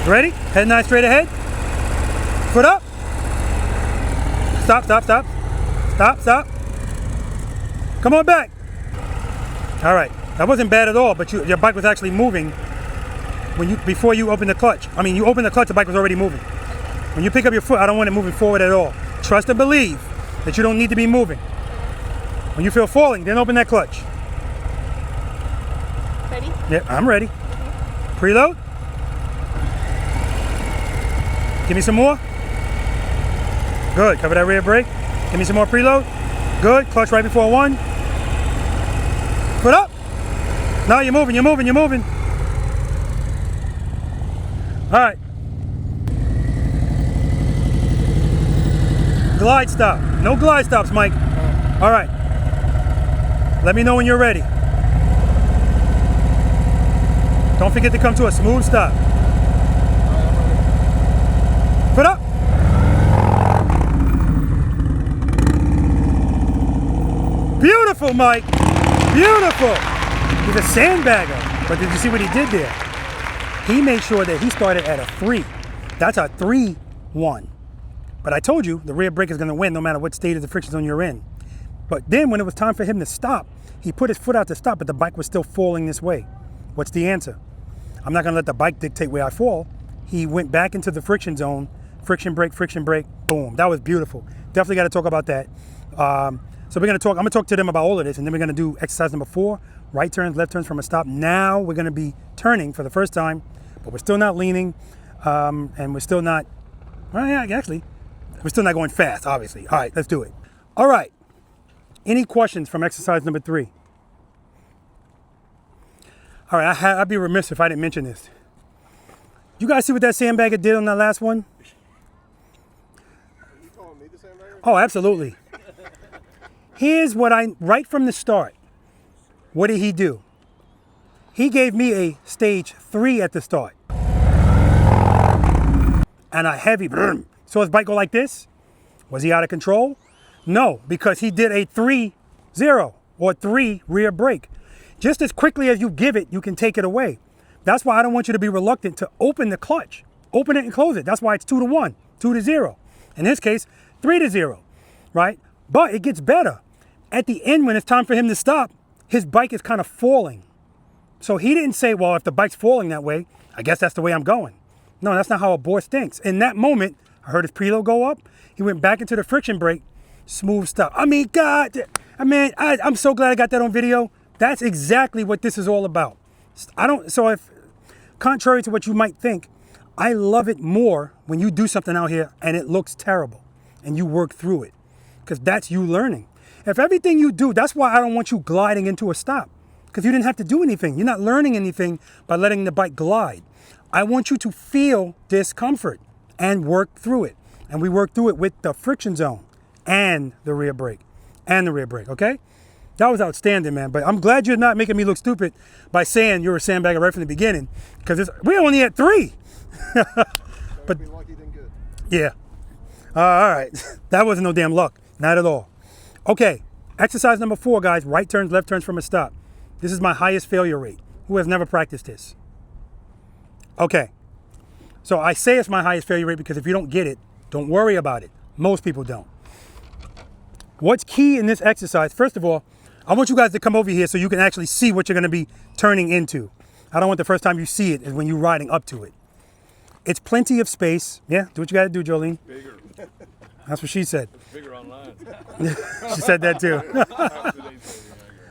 Ready? Head 9 straight ahead. Foot up. Stop, stop, stop. Stop, stop. Come on back. All right. That wasn't bad at all, but your bike was actually moving before you opened the clutch. I mean, you opened the clutch, the bike was already moving. When you pick up your foot, I don't want it moving forward at all. Trust and believe that you don't need to be moving. When you feel falling, then open that clutch. Ready? Yeah, I'm ready. Preload. Give me some more. Good. Cover that rear brake. Give me some more preload. Good. Clutch right before 1. Foot up. Now you're moving, you're moving, you're moving. All right. glide stop. No glide stops, Mike. All right. Let me know when you're ready. Don't forget to come to a smooth stop. Foot up. Beautiful, Mike. Beautiful. He's a sandbagger. But did you see what he did there? He made sure that he started at a 3. That's a 3-1. But I told you the rear brake is going to win no matter what state of the friction zone you're in. But then when it was time for him to stop, he put his foot out to stop, but the bike was still falling this way. What's the answer? I'm not going to let the bike dictate where I fall. He went back into the friction zone, friction brake, boom. That was beautiful. Definitely got to talk about that. So we're going to talk, I'm going to talk to them about all of this, and then we're going to do exercise number 4, right turns, left turns from a stop. Now we're going to be turning for the first time, but we're still not leaning, and we're still not, well, yeah, actually, we're still not going fast, obviously. All right, let's do it. All right. Any questions from exercise number 3? All right, I'd be remiss if I didn't mention this. You guys see what that sandbagger did on that last one? Are you calling me the sandbagger? Oh, absolutely. Here's what right from the start, what did he do? He gave me a stage 3 at the start. And a heavy, so his bike go like this? Was he out of control? No, because he did a 3-0 or 3 rear brake. Just as quickly as you give it, you can take it away. That's why I don't want you to be reluctant to open the clutch. Open it and close it. That's why it's 2-1, 2-0. In this case, 3-0, right? But it gets better. At the end, when it's time for him to stop, his bike is kind of falling. So he didn't say, well, if the bike's falling that way, I guess that's the way I'm going. No, that's not how a board thinks. In that moment, I heard his preload go up. He went back into the friction brake, smooth stop. I mean, God, I'm so glad I got that on video. That's exactly what this is all about. Contrary to what you might think, I love it more when you do something out here and it looks terrible and you work through it, because that's you learning. If everything you do, that's why I don't want you gliding into a stop, because you didn't have to do anything. You're not learning anything by letting the bike glide. I want you to feel discomfort and work through it. And we work through it with the friction zone and the rear brake, okay? That was outstanding, man. But I'm glad you're not making me look stupid by saying you're a sandbagger right from the beginning, because we only had 3. But be lucky than good. Yeah. All right. That wasn't no damn luck. Not at all. Okay. Exercise number 4, guys. Right turns, left turns from a stop. This is my highest failure rate. Who has never practiced this? Okay. So I say it's my highest failure rate because if you don't get it, don't worry about it. Most people don't. What's key in this exercise, first of all, I want you guys to come over here so you can actually see what you're going to be turning into. I don't want the first time you see it is when you're riding up to it. It's plenty of space. Yeah, do what you got to do, Jolene. Bigger. That's what she said. It's bigger online. She said that too.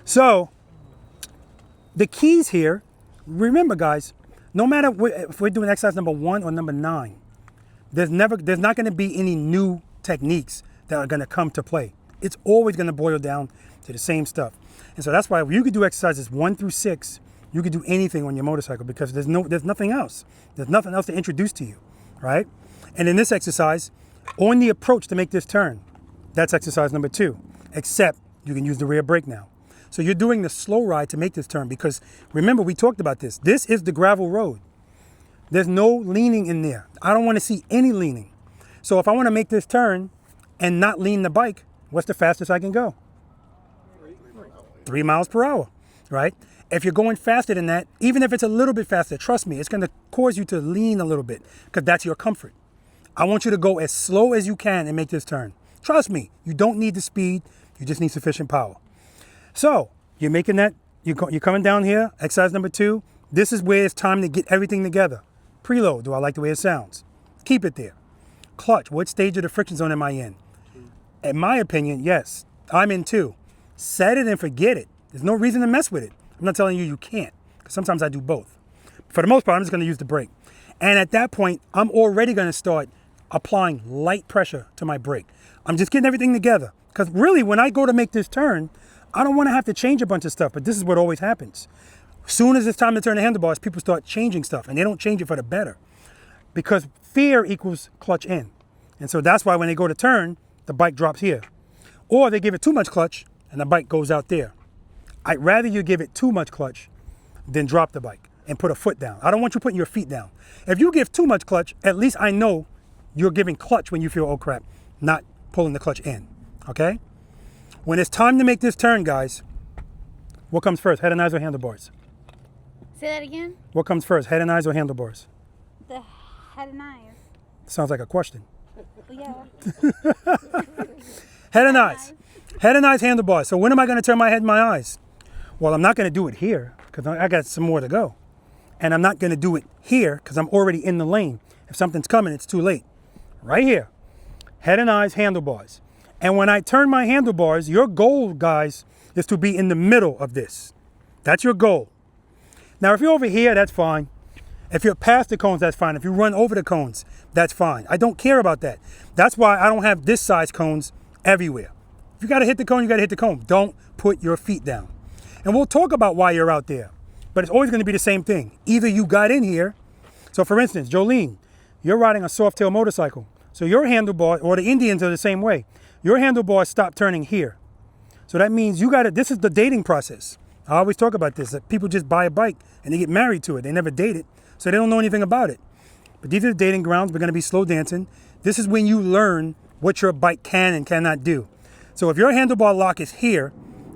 So, the keys here, remember guys, no matter if we're doing exercise number 1 or number 9, there's not going to be any new techniques that are going to come to play. It's always going to boil down to the same stuff. And so that's why you could do exercises 1 through 6. You could do anything on your motorcycle because there's nothing else. There's nothing else to introduce to you, right? And in this exercise, on the approach to make this turn, that's exercise number 2, except you can use the rear brake now. So you're doing the slow ride to make this turn because remember we talked about this. This is the gravel road. There's no leaning in there. I don't want to see any leaning. So if I want to make this turn and not lean the bike, what's the fastest I can go? 3 miles per hour, right? If you're going faster than that, even if it's a little bit faster, trust me, it's going to cause you to lean a little bit because that's your comfort. I want you to go as slow as you can and make this turn. Trust me, you don't need the speed. You just need sufficient power. So you're making that, you're coming down here, exercise number 2. This is where it's time to get everything together. Preload, do I like the way it sounds? Keep it there. Clutch, what stage of the friction zone am I in? In my opinion, yes, I'm in 2. Set it and forget it. There's no reason to mess with it. I'm not telling you you can't, because sometimes I do both. For the most part, I'm just going to use the brake. And at that point, I'm already going to start applying light pressure to my brake. I'm just getting everything together. Because really, when I go to make this turn, I don't want to have to change a bunch of stuff, but this is what always happens. As soon as it's time to turn the handlebars, people start changing stuff, and they don't change it for the better. Because fear equals clutch in. And so that's why when they go to turn, the bike drops here. Or they give it too much clutch and the bike goes out there. I'd rather you give it too much clutch than drop the bike and put a foot down. I don't want you putting your feet down. If you give too much clutch, at least I know you're giving clutch when you feel, oh crap, not pulling the clutch in, okay? When it's time to make this turn, guys, what comes first, head and eyes or handlebars? Say that again? What comes first, head and eyes or handlebars? The head and eyes. Sounds like a question. Yeah. Head and eyes. Head and eyes, handlebars. So when am I going to turn my head and my eyes? Well, I'm not going to do it here because I got some more to go. And I'm not going to do it here because I'm already in the lane. If something's coming, it's too late. Right here. Head and eyes, handlebars. And when I turn my handlebars, your goal, guys, is to be in the middle of this. That's your goal. Now, if you're over here, that's fine. If you're past the cones, that's fine. If you run over the cones, that's fine. I don't care about that. That's why I don't have this size cones everywhere. If you got to hit the cone, you got to hit the cone. Don't put your feet down. And we'll talk about why you're out there. But it's always going to be the same thing. Either you got in here. So for instance, Jolene, you're riding a soft tail motorcycle. So your handlebar, or the Indians are the same way. Your handlebars stop turning here. So that means you got to, this is the dating process. I always talk about this, that people just buy a bike and they get married to it. They never date it, so they don't know anything about it. But these are the dating grounds. We're going to be slow dancing. This is when you learn what your bike can and cannot do. So if your handlebar lock is here,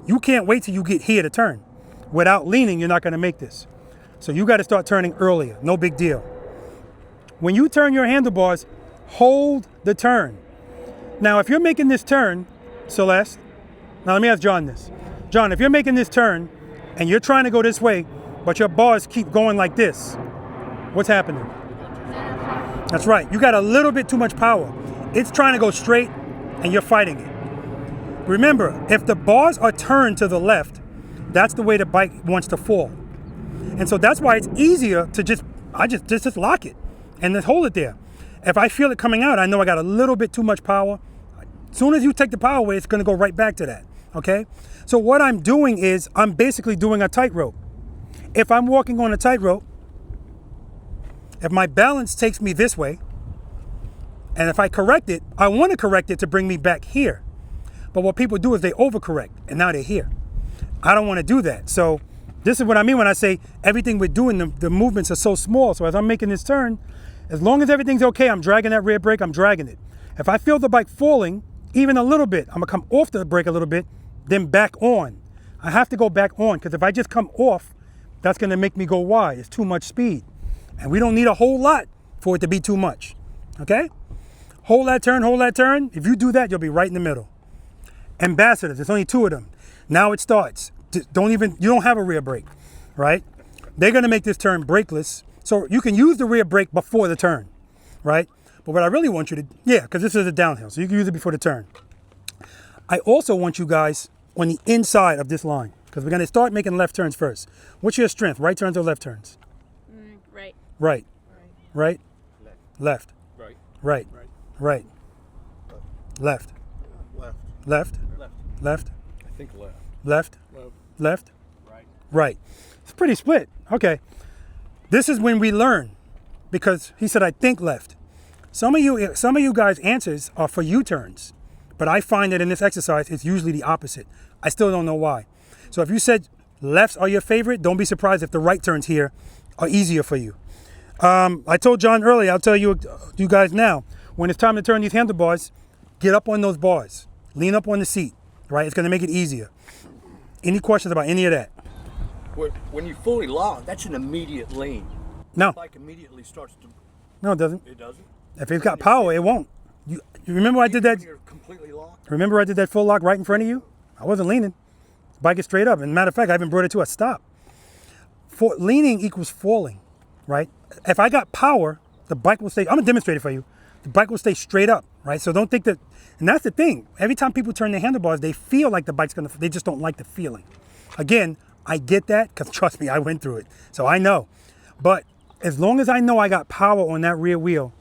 you can't wait till you get here to turn. Without leaning, you're not going to make this. So you got to start turning earlier. No big deal. When you turn your handlebars, hold the turn. Now, if you're making this turn, Celeste, now let me ask John this. John, if you're making this turn and you're trying to go this way, but your bars keep going like this, what's happening? That's right. You got a little bit too much power. It's trying to go straight and you're fighting it. Remember, if the bars are turned to the left, that's the way the bike wants to fall. And so that's why it's easier to just lock it and then hold it there. If I feel it coming out, I know I got a little bit too much power. As soon as you take the power away, it's going to go right back to that, okay? So what I'm doing is I'm basically doing a tightrope. If I'm walking on a tightrope, if my balance takes me this way, and if I correct it, I want to correct it to bring me back here. But what people do is they overcorrect, and now they're here. I don't want to do that. So this is what I mean when I say everything we're doing, the movements are so small. So as I'm making this turn, as long as everything's okay, I'm dragging that rear brake, I'm dragging it. If I feel the bike falling, even a little bit, I'm gonna come off the brake a little bit, then back on. I have to go back on, because if I just come off, that's gonna make me go wide. It's too much speed. And we don't need a whole lot for it to be too much, okay? Hold that turn, hold that turn. If you do that, you'll be right in the middle. Ambassadors, there's only 2 of them. Now it starts. You don't have a rear brake, right? They're gonna make this turn brakeless, so you can use the rear brake before the turn, right? But what I really want you to, because this is a downhill, so you can use it before the turn. I also want you guys on the inside of this line, because we're gonna start making left turns first. What's your strength, right turns or left turns? Right. Right. Right? Left. Right. Right. Right. Left. Left. Left. Left. Left. I think left. Left. Left. Left. Right. Right. It's pretty split. Okay. This is when we learn, because he said, I think left. Some of you guys' answers are for U-turns, but I find that in this exercise, it's usually the opposite. I still don't know why. So if you said lefts are your favorite, don't be surprised if the right turns here are easier for you. I told John earlier, I'll tell you guys now, when it's time to turn these handlebars, get up on those bars. Lean up on the seat, right? It's gonna make it easier. Any questions about any of that? When you fully lock, that's an immediate lean. No. The bike immediately starts to. No, it doesn't. It doesn't. If it's got power, it won't. You remember I did that? When you're completely locked. Remember I did that full lock right in front of you? I wasn't leaning. Bike is straight up. And matter of fact, I even brought it to a stop. Leaning equals falling, right? If I got power, the bike will stay. I'm gonna demonstrate it for you. The bike will stay straight up, right? So don't think that. And that's the thing. Every time people turn their handlebars, they feel like the bike's gonna. They just don't like the feeling. Again, I get that because trust me, I went through it, so I know. But as long as I know I got power on that rear wheel,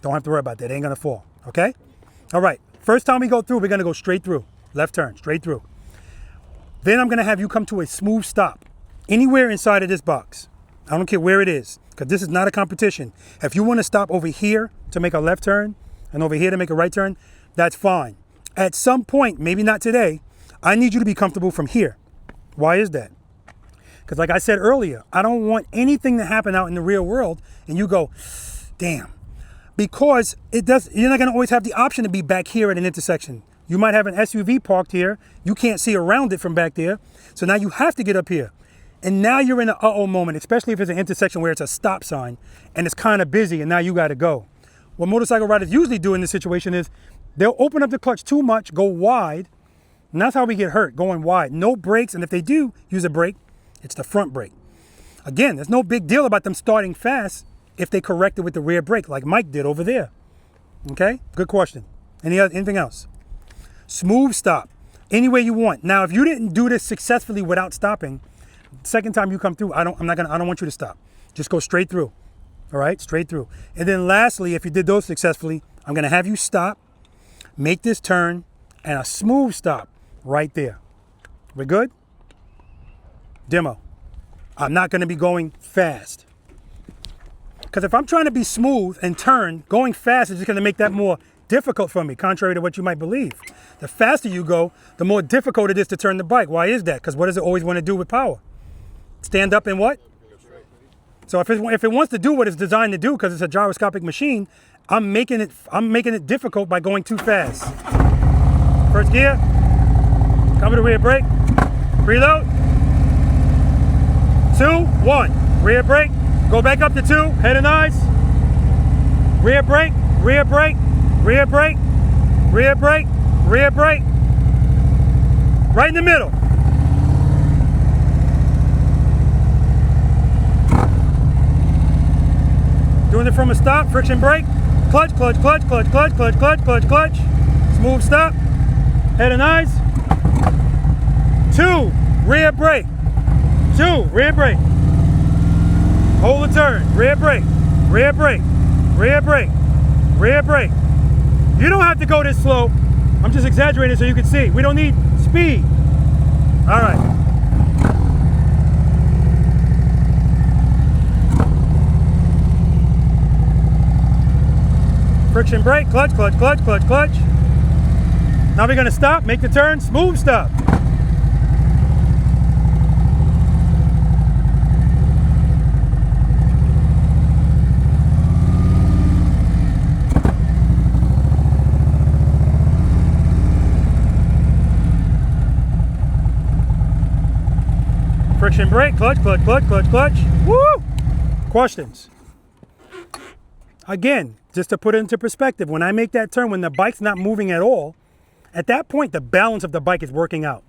don't have to worry about that. It ain't gonna fall, okay? All right, first time we go through, we're gonna go straight through. Left turn, straight through. Then I'm gonna have you come to a smooth stop. Anywhere inside of this box. I don't care where it is, because this is not a competition. If you wanna stop over here to make a left turn, and over here to make a right turn, that's fine. At some point, maybe not today, I need you to be comfortable from here. Why is that? Because like I said earlier, I don't want anything to happen out in the real world and you go, damn. Because you're not gonna always have the option to be back here at an intersection. You might have an SUV parked here. You can't see around it from back there. So now you have to get up here. And now you're in an uh-oh moment, especially if it's an intersection where it's a stop sign and it's kind of busy and now you gotta go. What motorcycle riders usually do in this situation is they'll open up the clutch too much, go wide, and that's how we get hurt, going wide. No brakes, and if they do use a brake, it's the front brake. Again, there's no big deal about them starting fast if they correct it with the rear brake, like Mike did over there. Okay, good question. Anything else? Smooth stop, any way you want. Now, if you didn't do this successfully without stopping, second time you come through, I don't want you to stop. Just go straight through. All right, straight through. And then lastly, if you did those successfully, I'm gonna have you stop, make this turn, and a smooth stop right there. We're good? Demo. I'm not gonna be going fast. Because if I'm trying to be smooth and turn, going fast is just gonna make that more difficult for me, contrary to what you might believe. The faster you go, the more difficult it is to turn the bike. Why is that? Because what does it always want to do with power? Stand up and what? So if it wants to do what it's designed to do, because it's a gyroscopic machine, I'm making it difficult by going too fast. First gear, cover the rear brake, preload. 2, 1, rear brake, go back up to 2, head and eyes, rear brake, rear brake, rear brake, rear brake, rear brake, right in the middle. Doing it from a stop, friction brake, clutch, clutch, clutch, clutch, clutch, clutch, clutch, clutch, clutch, smooth stop, head and eyes, 2, rear brake, 2, rear brake, hold the turn, rear brake, rear brake, rear brake, rear brake. You don't have to go this slow. I'm just exaggerating so you can see. We don't need speed. All right. Friction brake, clutch, clutch, clutch, clutch, clutch. Now we're gonna stop, make the turn, smooth stop. Friction brake, clutch, clutch, clutch, clutch, clutch. Woo! Questions? Again, just to put it into perspective, when I make that turn, when the bike's not moving at all, at that point, the balance of the bike is working out.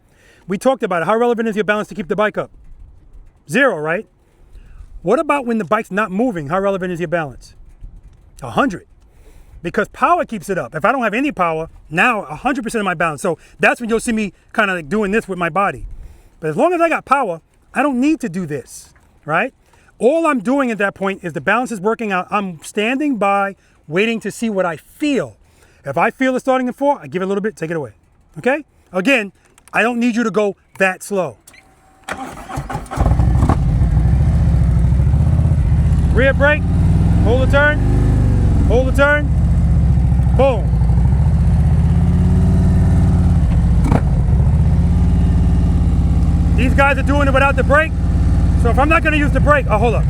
We talked about it. How relevant is your balance to keep the bike up? 0, right? What about when the bike's not moving? How relevant is your balance? 100. Because power keeps it up. If I don't have any power, now 100% of my balance. So that's when you'll see me kind of like doing this with my body. But as long as I got power, I don't need to do this, right? All I'm doing at that point is the balance is working out. I'm standing by, waiting to see what I feel. If I feel it starting in 4, I give it a little bit, take it away, okay? Again, I don't need you to go that slow. Rear brake, hold the turn, boom. These guys are doing it without the brake. So if I'm not gonna use the brake, oh, hold up.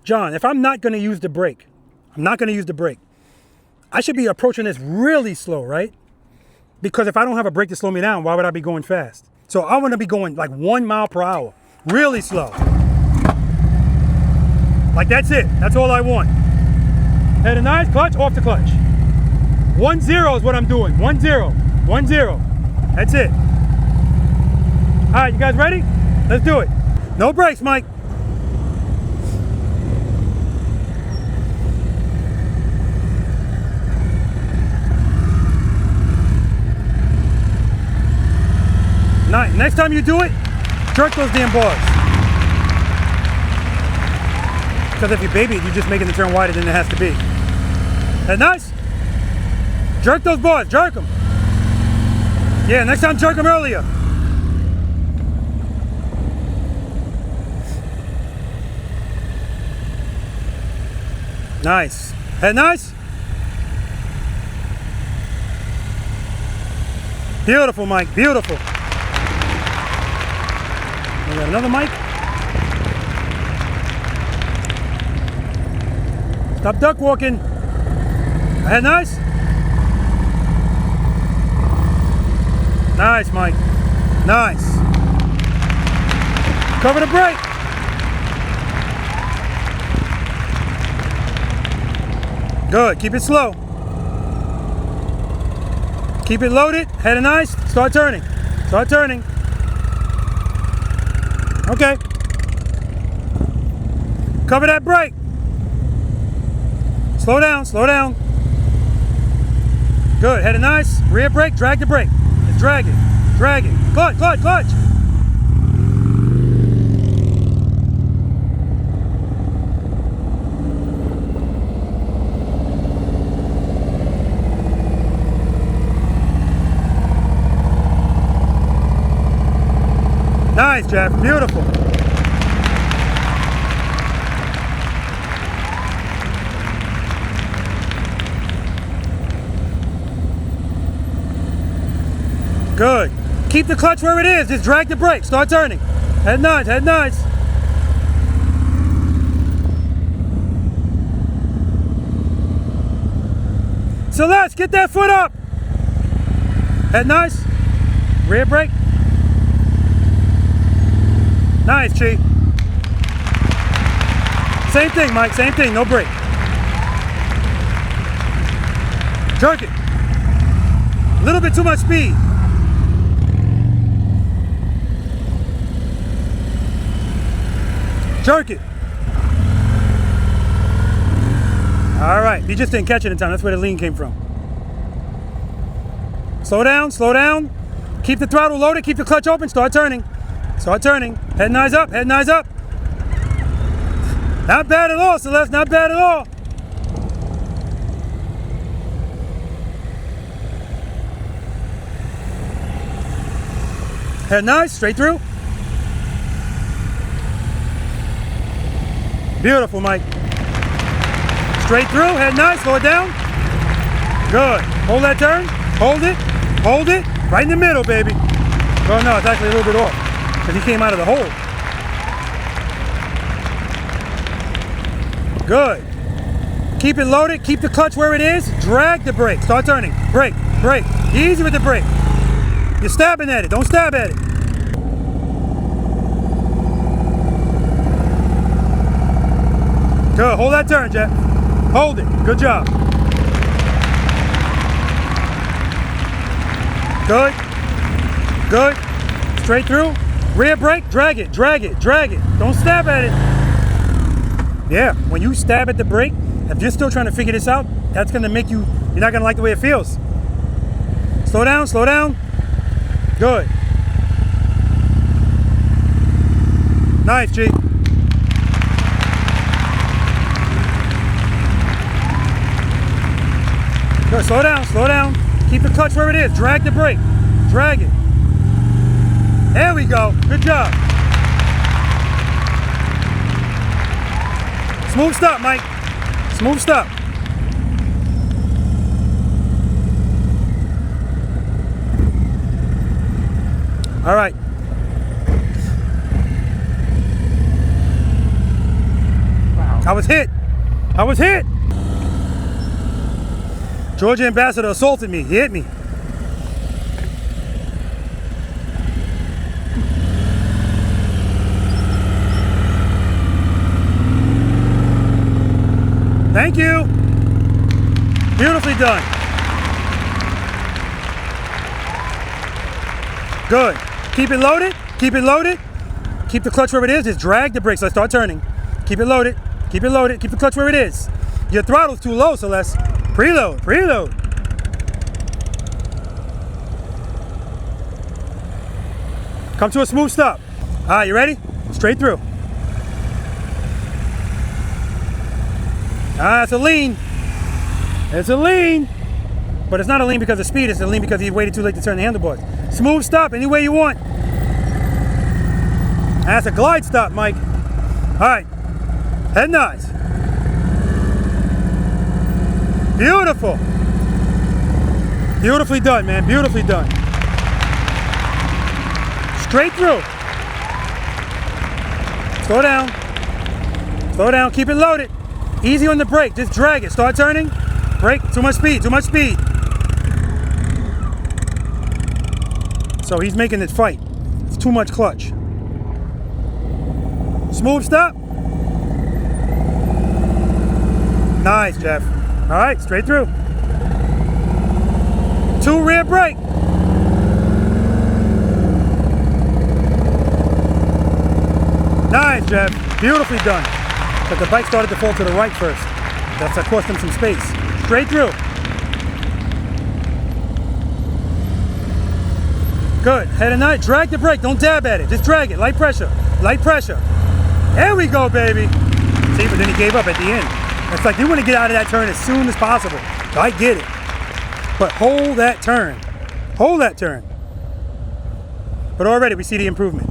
John, if I'm not gonna use the brake, I should be approaching this really slow, right? Because if I don't have a brake to slow me down, why would I be going fast? So I wanna be going like 1 mile per hour, really slow. Like that's it, that's all I want. Head and eyes, clutch, off the clutch. 1-0 is what I'm doing, 1-0, 1-0, that's it. All right, you guys ready? Let's do it. No brakes, Mike. Nice. Next time you do it, jerk those damn bars. Because if you baby it, you're just making the turn wider than it has to be. That's nice. Jerk those bars, jerk them. Yeah, next time jerk them earlier. Nice. Head nice. Beautiful, Mike, beautiful. We got another mic. Stop duck walking. Head nice. Nice, Mike. Nice. Cover the brake. Good. Keep it slow. Keep it loaded. Head nice. Start turning. Start turning. Okay. Cover that brake. Slow down, slow down. Good, headed nice. Rear brake, drag the brake. Just drag it, drag it. Clutch, clutch, clutch. Nice, Jeff, beautiful. Good. Keep the clutch where it is. Just drag the brake. Start turning. Head nice, head nice. Celeste, get that foot up. Head nice. Rear brake. Nice, Chi. Same thing, Mike. Same thing. No brake. Jerk it. A little bit too much speed. Jerk it. All right, you just didn't catch it in time. That's where the lean came from. Slow down, slow down. Keep the throttle loaded, keep the clutch open, start turning. Start turning. Head nice up, head nice up. Not bad at all, Celeste, not bad at all. Head nice, straight through. Beautiful, Mike. Straight through, head nice, slow it down. Good. Hold that turn, hold it, right in the middle, baby. Oh no, it's actually a little bit off, because he came out of the hole. Good. Keep it loaded, keep the clutch where it is, drag the brake, start turning. Brake, brake, easy with the brake. You're stabbing at it, don't stab at it. Good, hold that turn, Jeff. Hold it, good job. Good, good. Straight through, rear brake, drag it, drag it, drag it. Don't stab at it. Yeah, when you stab at the brake, if you're still trying to figure this out, that's gonna make you, you're not gonna like the way it feels. Slow down, slow down. Good. Nice, G. Good, slow down, slow down. Keep the clutch where it is. Drag the brake. Drag it. There we go. Good job. Smooth stop, Mike. Smooth stop. All right. Wow. I was hit. I was hit. Georgia ambassador assaulted me. He hit me. Thank you. Beautifully done. Good. Keep it loaded. Keep it loaded. Keep the clutch where it is. Just drag the brakes. Let's start turning. Keep it loaded. Keep it loaded. Keep the clutch where it is. Your throttle's too low, Celeste. Preload. Preload. Come to a smooth stop. All right, you ready? Straight through. Ah, it's a lean. It's a lean. But it's not a lean because of speed. It's a lean because he waited too late to turn the handlebars. Smooth stop any way you want. That's a glide stop, Mike. All right. Head nice. Beautiful. Beautifully done, man. Beautifully done. Straight through. Slow down. Slow down. Keep it loaded. Easy on the brake. Just drag it. Start turning. Brake. Too much speed. Too much speed. So he's making it fight. It's too much clutch. Smooth stop. Nice, Jeff. All right, straight through. 2 rear brake. Nice, Jeff. Beautifully done. But the bike started to fall to the right first. That's what cost him some space. Straight through. Good. Head and night. Drag the brake. Don't dab at it. Just drag it. Light pressure. Light pressure. There we go, baby. See, but then he gave up at the end. It's like you want to get out of that turn as soon as possible. I get it. But hold that turn. Hold that turn. But already we see the improvement.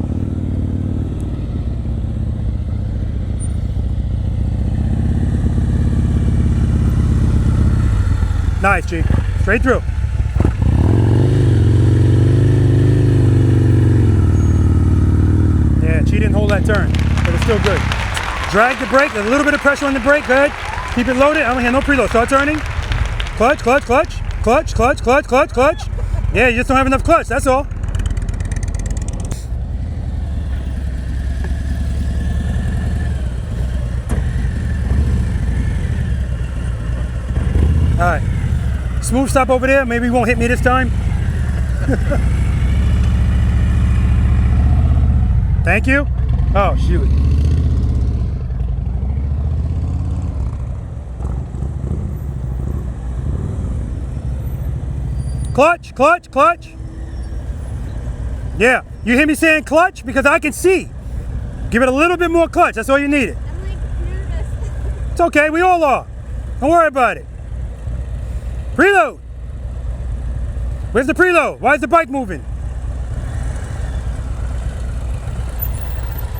Nice, G. Straight through. Yeah, G didn't hold that turn, but it's still good. Drag the brake, a little bit of pressure on the brake, good. Keep it loaded, I don't hear no preload. Start turning. Clutch, clutch, clutch. Clutch, clutch, clutch, clutch, clutch. Yeah, you just don't have enough clutch, that's all. All right. Smooth stop over there. Maybe he won't hit me this time. Thank you. Oh, shoot. Clutch, clutch, clutch. Yeah, you hear me saying clutch? Because I can see. Give it a little bit more clutch. That's all you needed. I'm like nervous. It's okay. We all are. Don't worry about it. Preload. Where's the preload? Why is the bike moving?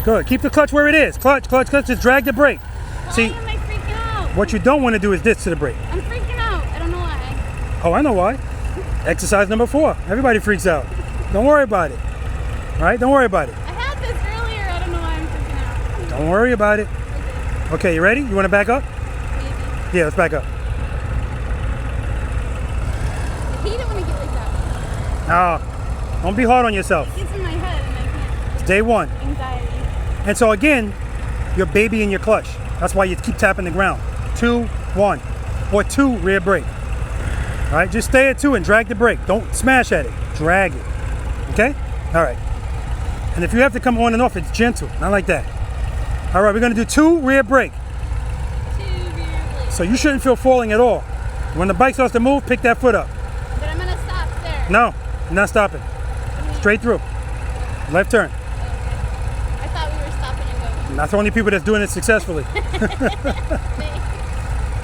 Good. Keep the clutch where it is. Clutch, clutch, clutch. Just drag the brake. Why See, am I freaking out? what you don't want to do is this to the brake. I'm freaking out. I don't know why. Oh, I know why. Exercise number 4. Everybody freaks out. Don't worry about it. All right? Don't worry about it. I had this earlier. I don't know why I'm freaking out. Don't worry about it. Okay, you ready? You want to back up? Maybe. Yeah, let's back up. I hate it when I get like that. No, don't be hard on yourself. It gets in my head and I can't. It's day 1. Anxiety. And so again, you're babying your clutch. That's why you keep tapping the ground. 2, 1, or 2 rear brake. All right, just stay at 2 and drag the brake. Don't smash at it. Drag it. Okay? All right. And if you have to come on and off, it's gentle. Not like that. All right, we're gonna do 2 rear brake. 2 rear blades. So you shouldn't feel falling at all. When the bike starts to move, pick that foot up. But I'm gonna stop there. No, you're not stopping. Straight through. Left turn. I thought we were stopping and going. Not the only people that's doing it successfully.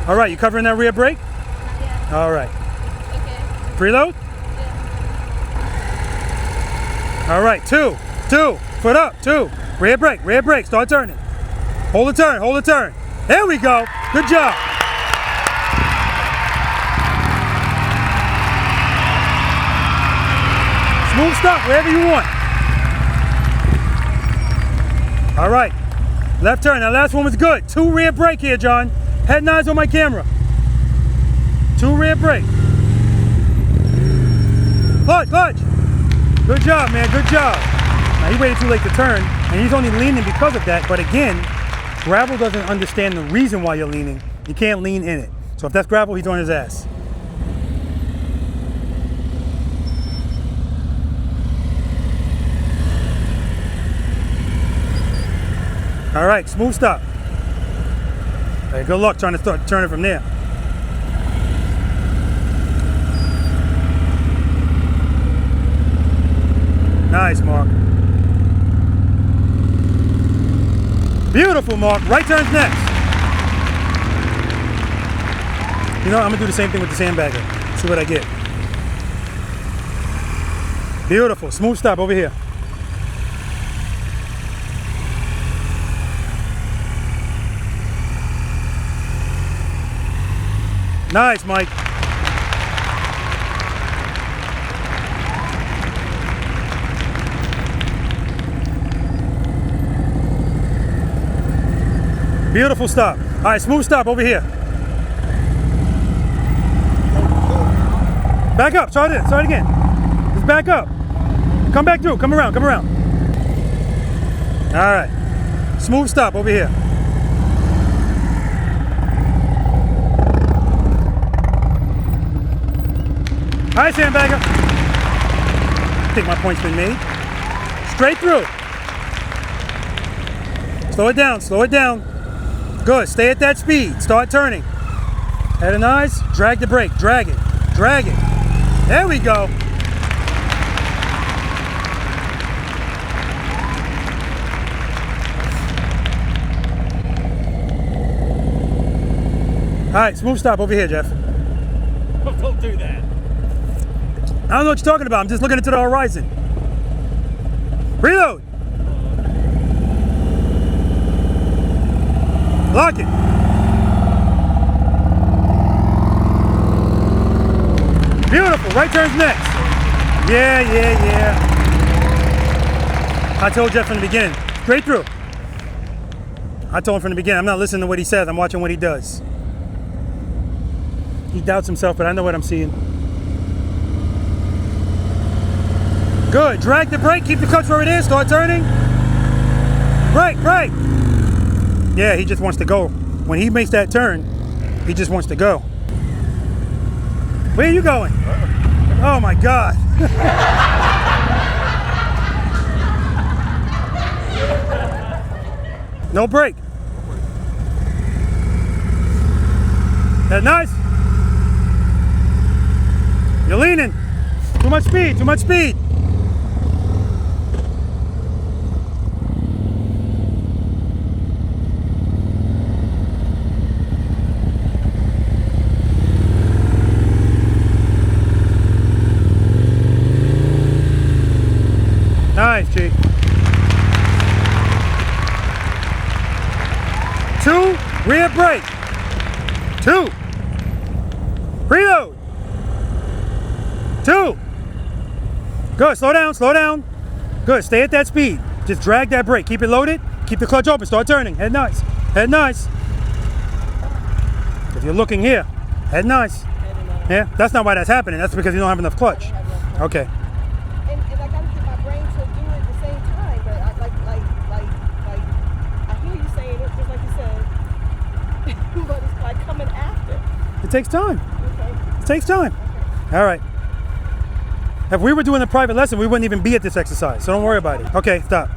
All right, you covering that rear brake? Not yet. All right. Okay. Preload? Yeah. All right, 2, foot up, 2. Rear brake, start turning. Hold the turn, hold the turn. There we go, good job. Smooth stop, wherever you want. All right, left turn, that last one was good. 2 rear brake here, John. Head and eyes on my camera. 2 rear brake. Clutch, clutch. Good job, man, good job. Now he waited too late to turn, and he's only leaning because of that, but again, gravel doesn't understand the reason why you're leaning. You can't lean in it. So if that's gravel, he's on his ass. All right, smooth stop. Hey, good luck trying to start turning from there. Nice, Mark. Beautiful, Mark. Right turn's next. You know, I'm gonna do the same thing with the sandbagger. See what I get. Beautiful. Smooth stop over here. Nice, Mike. Beautiful stop. All right, smooth stop over here. Back up, start again. Just back up. Come back through, come around. All right, smooth stop over here. All right, sandbagger. I think my point's been made. Straight through. Slow it down. Good, stay at that speed. Start turning. Head and eyes, drag the brake, drag it. There we go. All right, smooth stop over here, Jeff. Don't do that. I don't know what you're talking about. I'm just looking into the horizon. Reload. Lock it. Beautiful. Right turn's next. Yeah. I told Jeff from the beginning. Straight through. I told him from the beginning. I'm not listening to what he says. I'm watching what he does. He doubts himself, but I know what I'm seeing. Good. Drag the brake. Keep the clutch where it is. Start turning. Brake. Yeah, he just wants to go. When he makes that turn, he just wants to go. Where are you going? Oh my God. No brake. That nice? You're leaning. Too much speed. Nice, G. 2, rear brake. 2. Preload. 2. Good, slow down. Good, stay at that speed. Just drag that brake, keep it loaded, keep the clutch open, start turning, head nice. If you're looking here, head nice. Yeah, that's not why that's happening, that's because you don't have enough clutch. Okay. And I gotta get my brain to do it at the same time, but I hear you saying it just like you said, but it's like coming after. It takes time. Okay. It takes time. All right. If we were doing a private lesson, we wouldn't even be at this exercise, so don't worry about it. Okay, stop.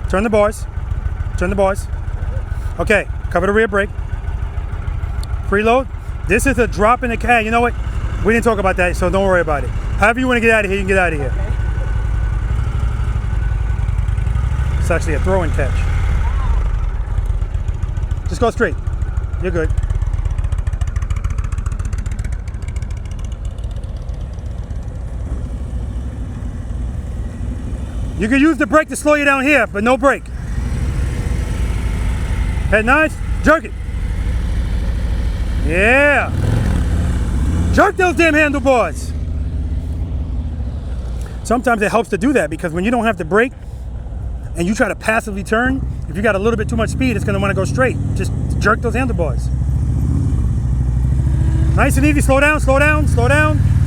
Turn the bars. Okay, cover the rear brake. Preload. This is a drop in the can. You know what? We didn't talk about that, so don't worry about it. However you want to get out of here, you can get out of here. It's actually a throw and catch. Just go straight. You're good. You can use the brake to slow you down here, but no brake. Head nice, jerk it. Yeah. Jerk those damn handlebars. Sometimes it helps to do that because when you don't have to brake and you try to passively turn, if you got a little bit too much speed, it's going to want to go straight. Just jerk those handlebars. Nice and easy, slow down.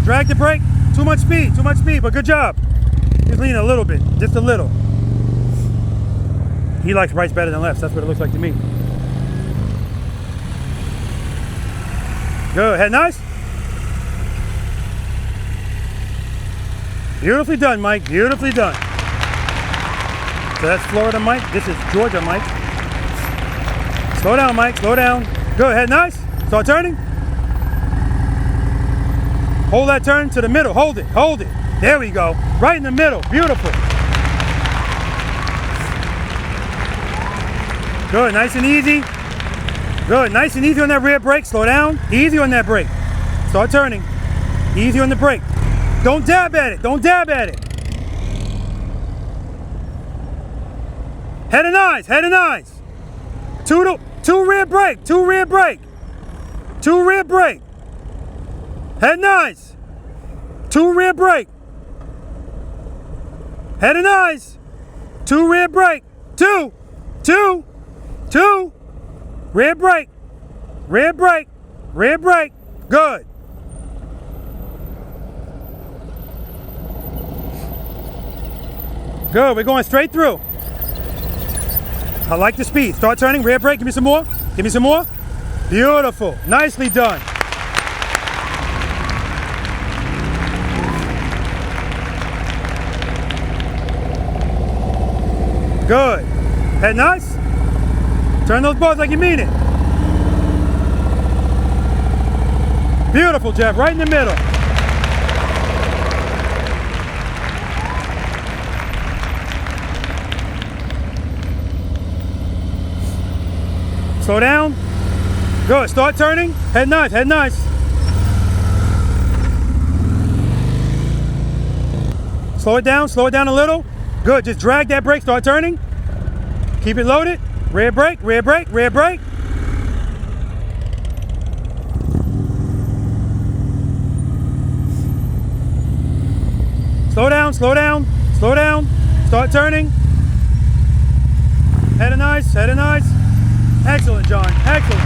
Drag the brake. Too much speed, but good job. Just lean a little bit, just a little. He likes rights better than lefts. That's what it looks like to me. Good, head nice. Beautifully done, Mike, beautifully done. So that's Florida Mike, this is Georgia Mike. Slow down, Mike, slow down. Good, head nice. Start turning. Hold that turn to the middle, hold it. There we go, right in the middle, beautiful. Good, nice and easy. Good, nice and easy on that rear brake, slow down. Easy on that brake. Start turning, easy on the brake. Don't dab at it. Head and eyes. Two rear brake. Head and eyes. 2 rear brake. Head and eyes. 2 rear brake. 2. Rear brake. Rear brake. Rear brake. Good. Good, we're going straight through. I like the speed. Start turning, rear brake, give me some more. Give me some more. Beautiful, nicely done. Good. Head nice. Turn those balls like you mean it. Beautiful, Jeff, right in the middle. Slow down. Good. Start turning. Head nice. Head nice. Slow it down. Slow it down a little. Good. Just drag that brake. Start turning. Keep it loaded. Rear brake. Rear brake. Rear brake. Slow down. Slow down. Slow down. Start turning. Head of nice. Head of nice. Excellent, John. Excellent.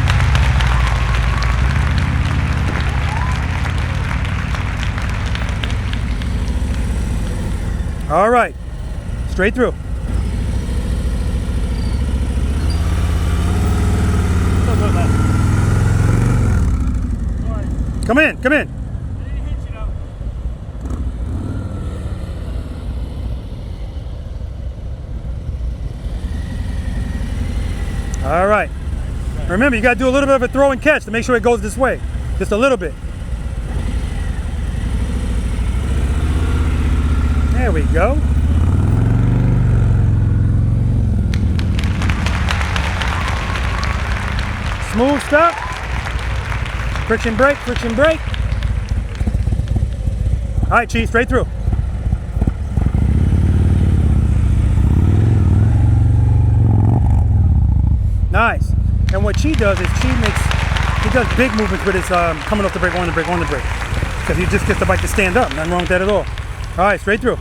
All right. Straight through. Come in. Come in. All right. Remember, you got to do a little bit of a throw and catch to make sure it goes this way. Just a little bit. There we go. Smooth stop. Friction brake, friction brake. All right, Chief, straight through. Nice. And what Chi does is he does big movements with his coming off the brake, on the brake, on the brake. Because he just gets the bike to stand up. Nothing wrong with that at all. All right, straight through.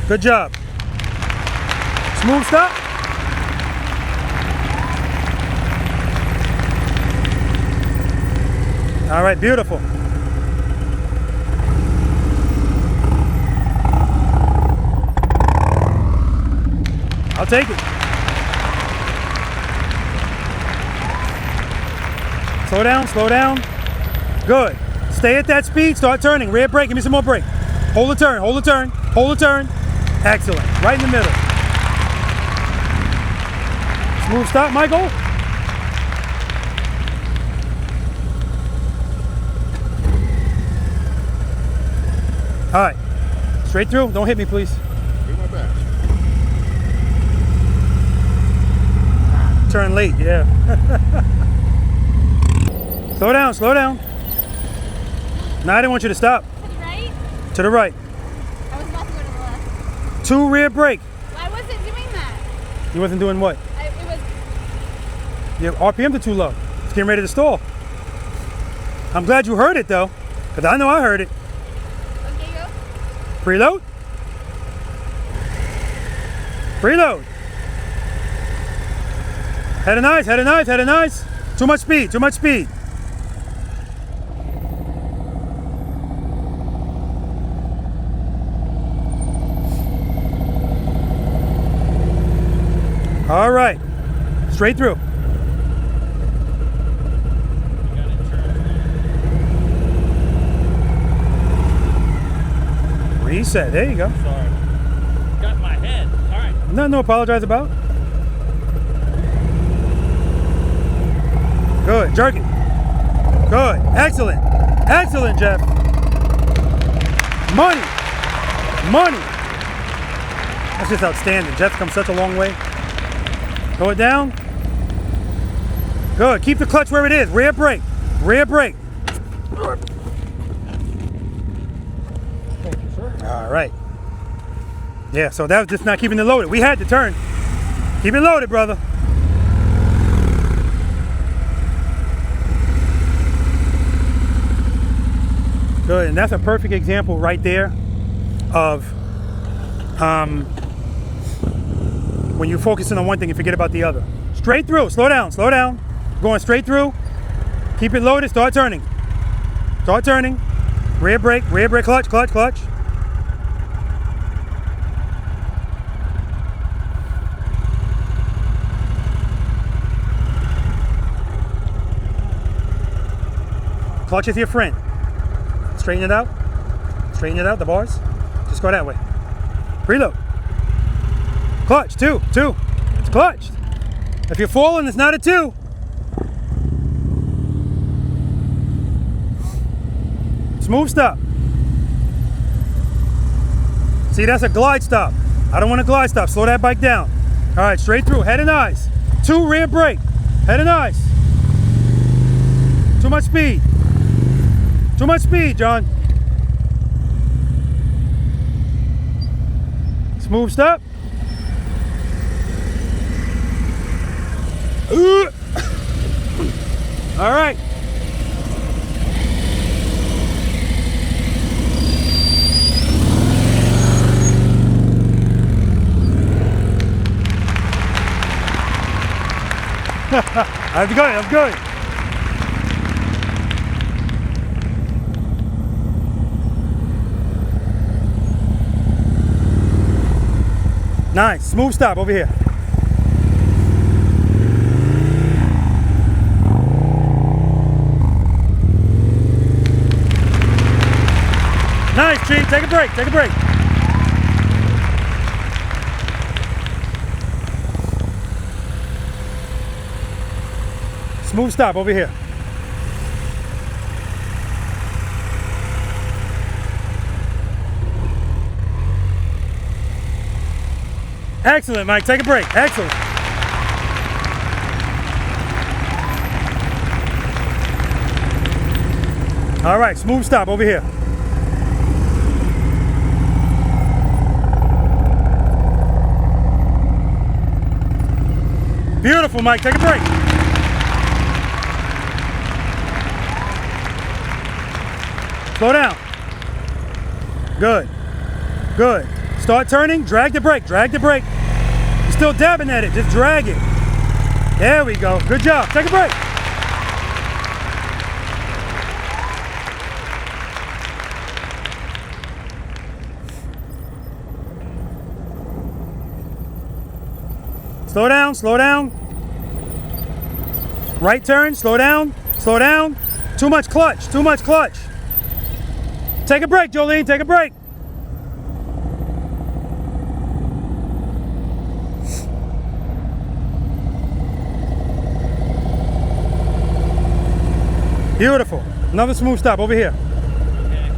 Good job. Smooth stop. All right, beautiful. I'll take it. Slow down, slow down. Good. Stay at that speed, start turning. Rear brake, give me some more brake. Hold the turn, hold the turn, hold the turn. Excellent, right in the middle. Smooth stop, Michael. All right, straight through, don't hit me please. Get my back. Turn late, yeah. Slow down, slow down. No, I didn't want you to stop. To the right? To the right. I was about to go to the left. 2 rear brake. I wasn't doing that. You wasn't doing what? It was. Your RPMs are too low. It's getting ready to stall. I'm glad you heard it though, because I know I heard it. Okay, go. Preload. Preload. Head of nice, head of nice, head of nice. Too much speed, too much speed. All right, straight through. Reset, there you go. Sorry. Got my head. All right. Nothing to apologize about. Good, jerk it. Good, excellent. Excellent, Jeff. Money. Money. That's just outstanding. Jeff's come such a long way. Throw it down. Good, keep the clutch where it is. Rear brake, rear brake. Thank you, sir. All right. Yeah, so that was just not keeping it loaded. We had to turn. Keep it loaded, brother. Good, and that's a perfect example right there of when you're focusing on one thing, you forget about the other. Straight through, slow down, slow down. Going straight through. Keep it loaded, start turning. Start turning. Rear brake, clutch, clutch, clutch. Clutch is your friend. Straighten it out. Straighten it out, the bars. Just go that way. Preload. Clutch, two. It's clutched. If you're falling, it's not a 2. Smooth stop. See, that's a glide stop. I don't want a glide stop. Slow that bike down. All right, straight through, head and eyes. 2, rear brake, head and eyes. Too much speed. Too much speed, John. Smooth stop. All right. I'm good. Nice, smooth stop over here. Nice, G, take a break. Smooth stop over here. Excellent, Mike. Take a break. Excellent. All right, smooth stop over here. Beautiful, Mike. Take a break. Slow down. Good. Good. Start turning, drag the brake, You're still dabbing at it, just drag it. There we go, good job, take a break. Slow down. Right turn, slow down. Too much clutch. Take a break, Jolene, take a break. Beautiful. Another smooth stop over here. Okay.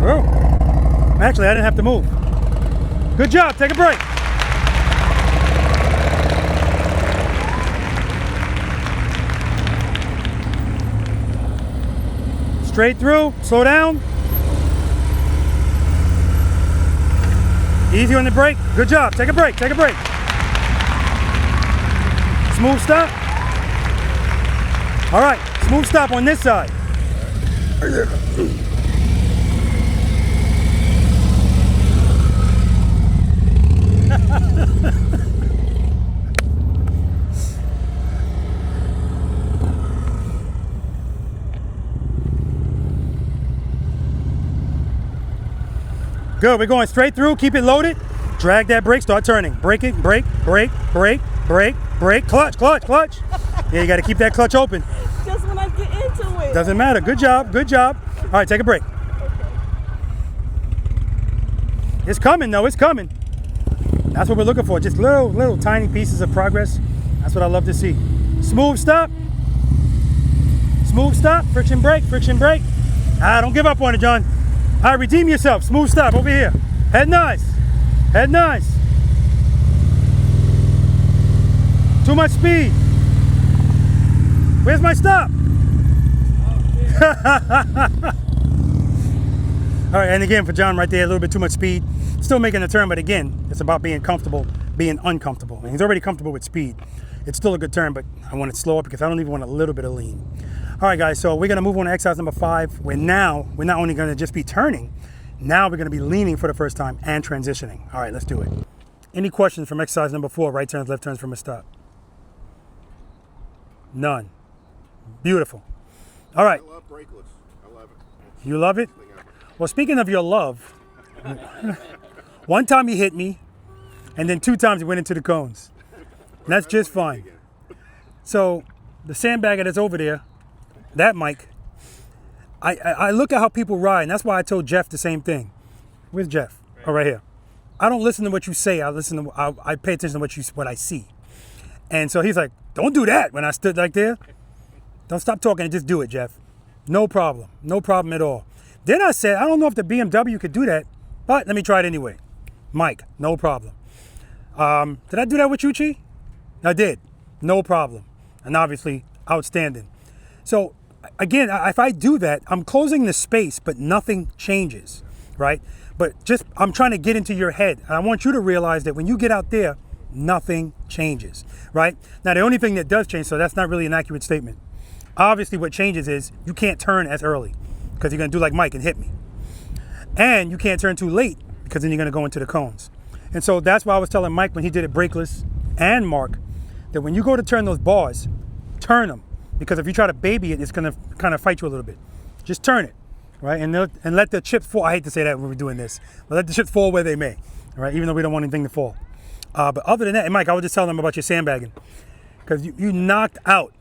Oh. Actually, I didn't have to move. Good job. Take a break. Straight through. Slow down. Easy on the brake. Good job. Take a break. Smooth stop. All right, smooth stop on this side. Good, we're going straight through, keep it loaded. Drag that brake, start turning. Brake it, brake, clutch. Yeah, you gotta keep that clutch open. Just when I get into it. Doesn't matter, good job. All right, take a break. It's coming though, it's coming. That's what we're looking for, just little tiny pieces of progress. That's what I love to see. Smooth stop, friction brake. Don't give up on it, John. All right, redeem yourself, smooth stop over here. Head nice. Too much speed. Where's my stop? All right, and again for John right there, a little bit too much speed. Still making a turn, but again, it's about being comfortable, being uncomfortable. And he's already comfortable with speed. It's still a good turn, but I want it slower because I don't even want a little bit of lean. All right, guys, so we're gonna move on to exercise number 5. We're not only gonna just be turning, Now we're gonna be leaning for the first time and transitioning. All right, let's do it. Any questions from exercise number 4, right turns, left turns from a stop? None. Beautiful. All right. I love brakeless. I love it. You love it? Well, speaking of your love, one time he hit me, and then 2 times he went into the cones. And that's just fine. So the sandbagger that's over there, that mic, I look at how people ride, and that's why I told Jeff the same thing. Where's Jeff? Oh, right here. I don't listen to what you say. I pay attention to what I see. And so he's like, don't do that. When I stood like there, don't stop talking and just do it, Jeff. No problem. No problem at all. Then I said, I don't know if the BMW could do that, but let me try it anyway. Mike, no problem. Did I do that with you, Chi? I did. No problem. And obviously, outstanding. So again, if I do that, I'm closing the space, but nothing changes, right? But I'm trying to get into your head. And I want you to realize that when you get out there, nothing changes, right? Now, the only thing that does change, so that's not really an accurate statement. Obviously, what changes is you can't turn as early because you're going to do like Mike and hit me. And you can't turn too late because then you're going to go into the cones. And so that's why I was telling Mike when he did it brakeless and Mark that when you go to turn those bars, turn them. Because if you try to baby it, it's going to kind of fight you a little bit. Just turn it, right? And let the chips fall. I hate to say that when we're doing this, but let the chips fall where they may, right? Even though we don't want anything to fall. But other than that, and Mike, I was just telling them about your sandbagging. Because you knocked out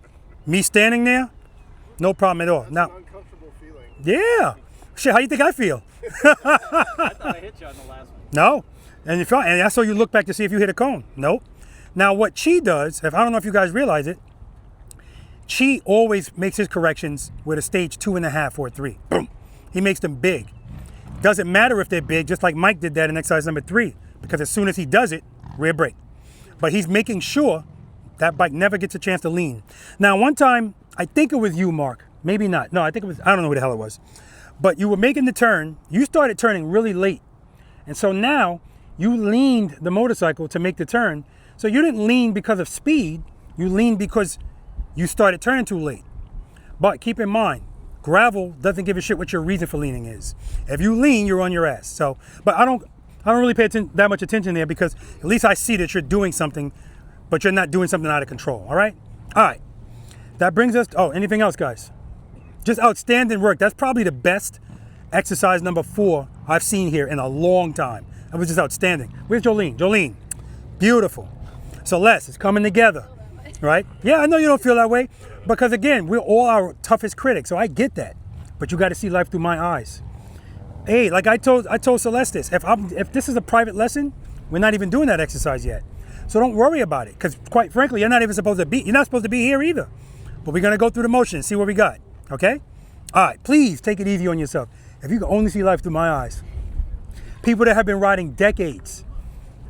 me standing there, no problem at all. That's now, an uncomfortable feeling. Yeah. Shit, how you think I feel? I thought I hit you on the last one. No. And I saw you look back to see if you hit a cone. Nope. Now what Chi does, I don't know if you guys realize it, Chi always makes his corrections with a stage 2.5 or 3. Boom. He makes them big. Doesn't matter if they're big, just like Mike did that in exercise number 3, because as soon as he does it, rear brake. But he's making sure that bike never gets a chance to lean. Now, one time, I think it was you, Mark. Maybe not. No, I think it was, I don't know who the hell it was. But you were making the turn. You started turning really late. And so now you leaned the motorcycle to make the turn. So you didn't lean because of speed. You leaned because you started turning too late. But keep in mind, gravel doesn't give a shit what your reason for leaning is. If you lean, you're on your ass. So, but I don't really pay that much attention there because at least I see that you're doing something, but you're not doing something out of control. All right? All right. That brings us, anything else, guys? Just outstanding work. That's probably the best exercise number 4 I've seen here in a long time. That was just outstanding. Where's Jolene? Jolene. Beautiful. Celeste, it's coming together, right? Yeah, I know you don't feel that way because again, we're all our toughest critics, so I get that. But you got to see life through my eyes. Hey, like I told Celeste this, if this is a private lesson, we're not even doing that exercise yet. So don't worry about it because quite frankly, you're not supposed to be here either. But we're going to go through the motion and see what we got, okay? All right, please take it easy on yourself. If you can only see life through my eyes. People that have been riding decades.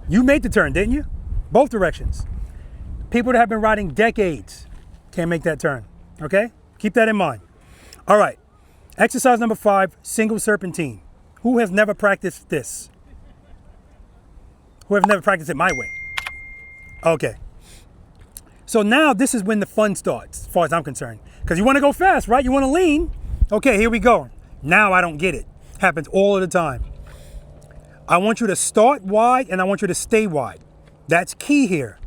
You made the turn, didn't you? Both directions. People that have been riding decades can't make that turn, okay? Keep that in mind. All right, exercise number 5, single serpentine. Who has never practiced this? Who have never practiced it my way? Okay. So now this is when the fun starts, as far as I'm concerned. Because you want to go fast, right? You want to lean. Okay, here we go. Now I don't get it. Happens all of the time. I want you to start wide and I want you to stay wide. That's key here.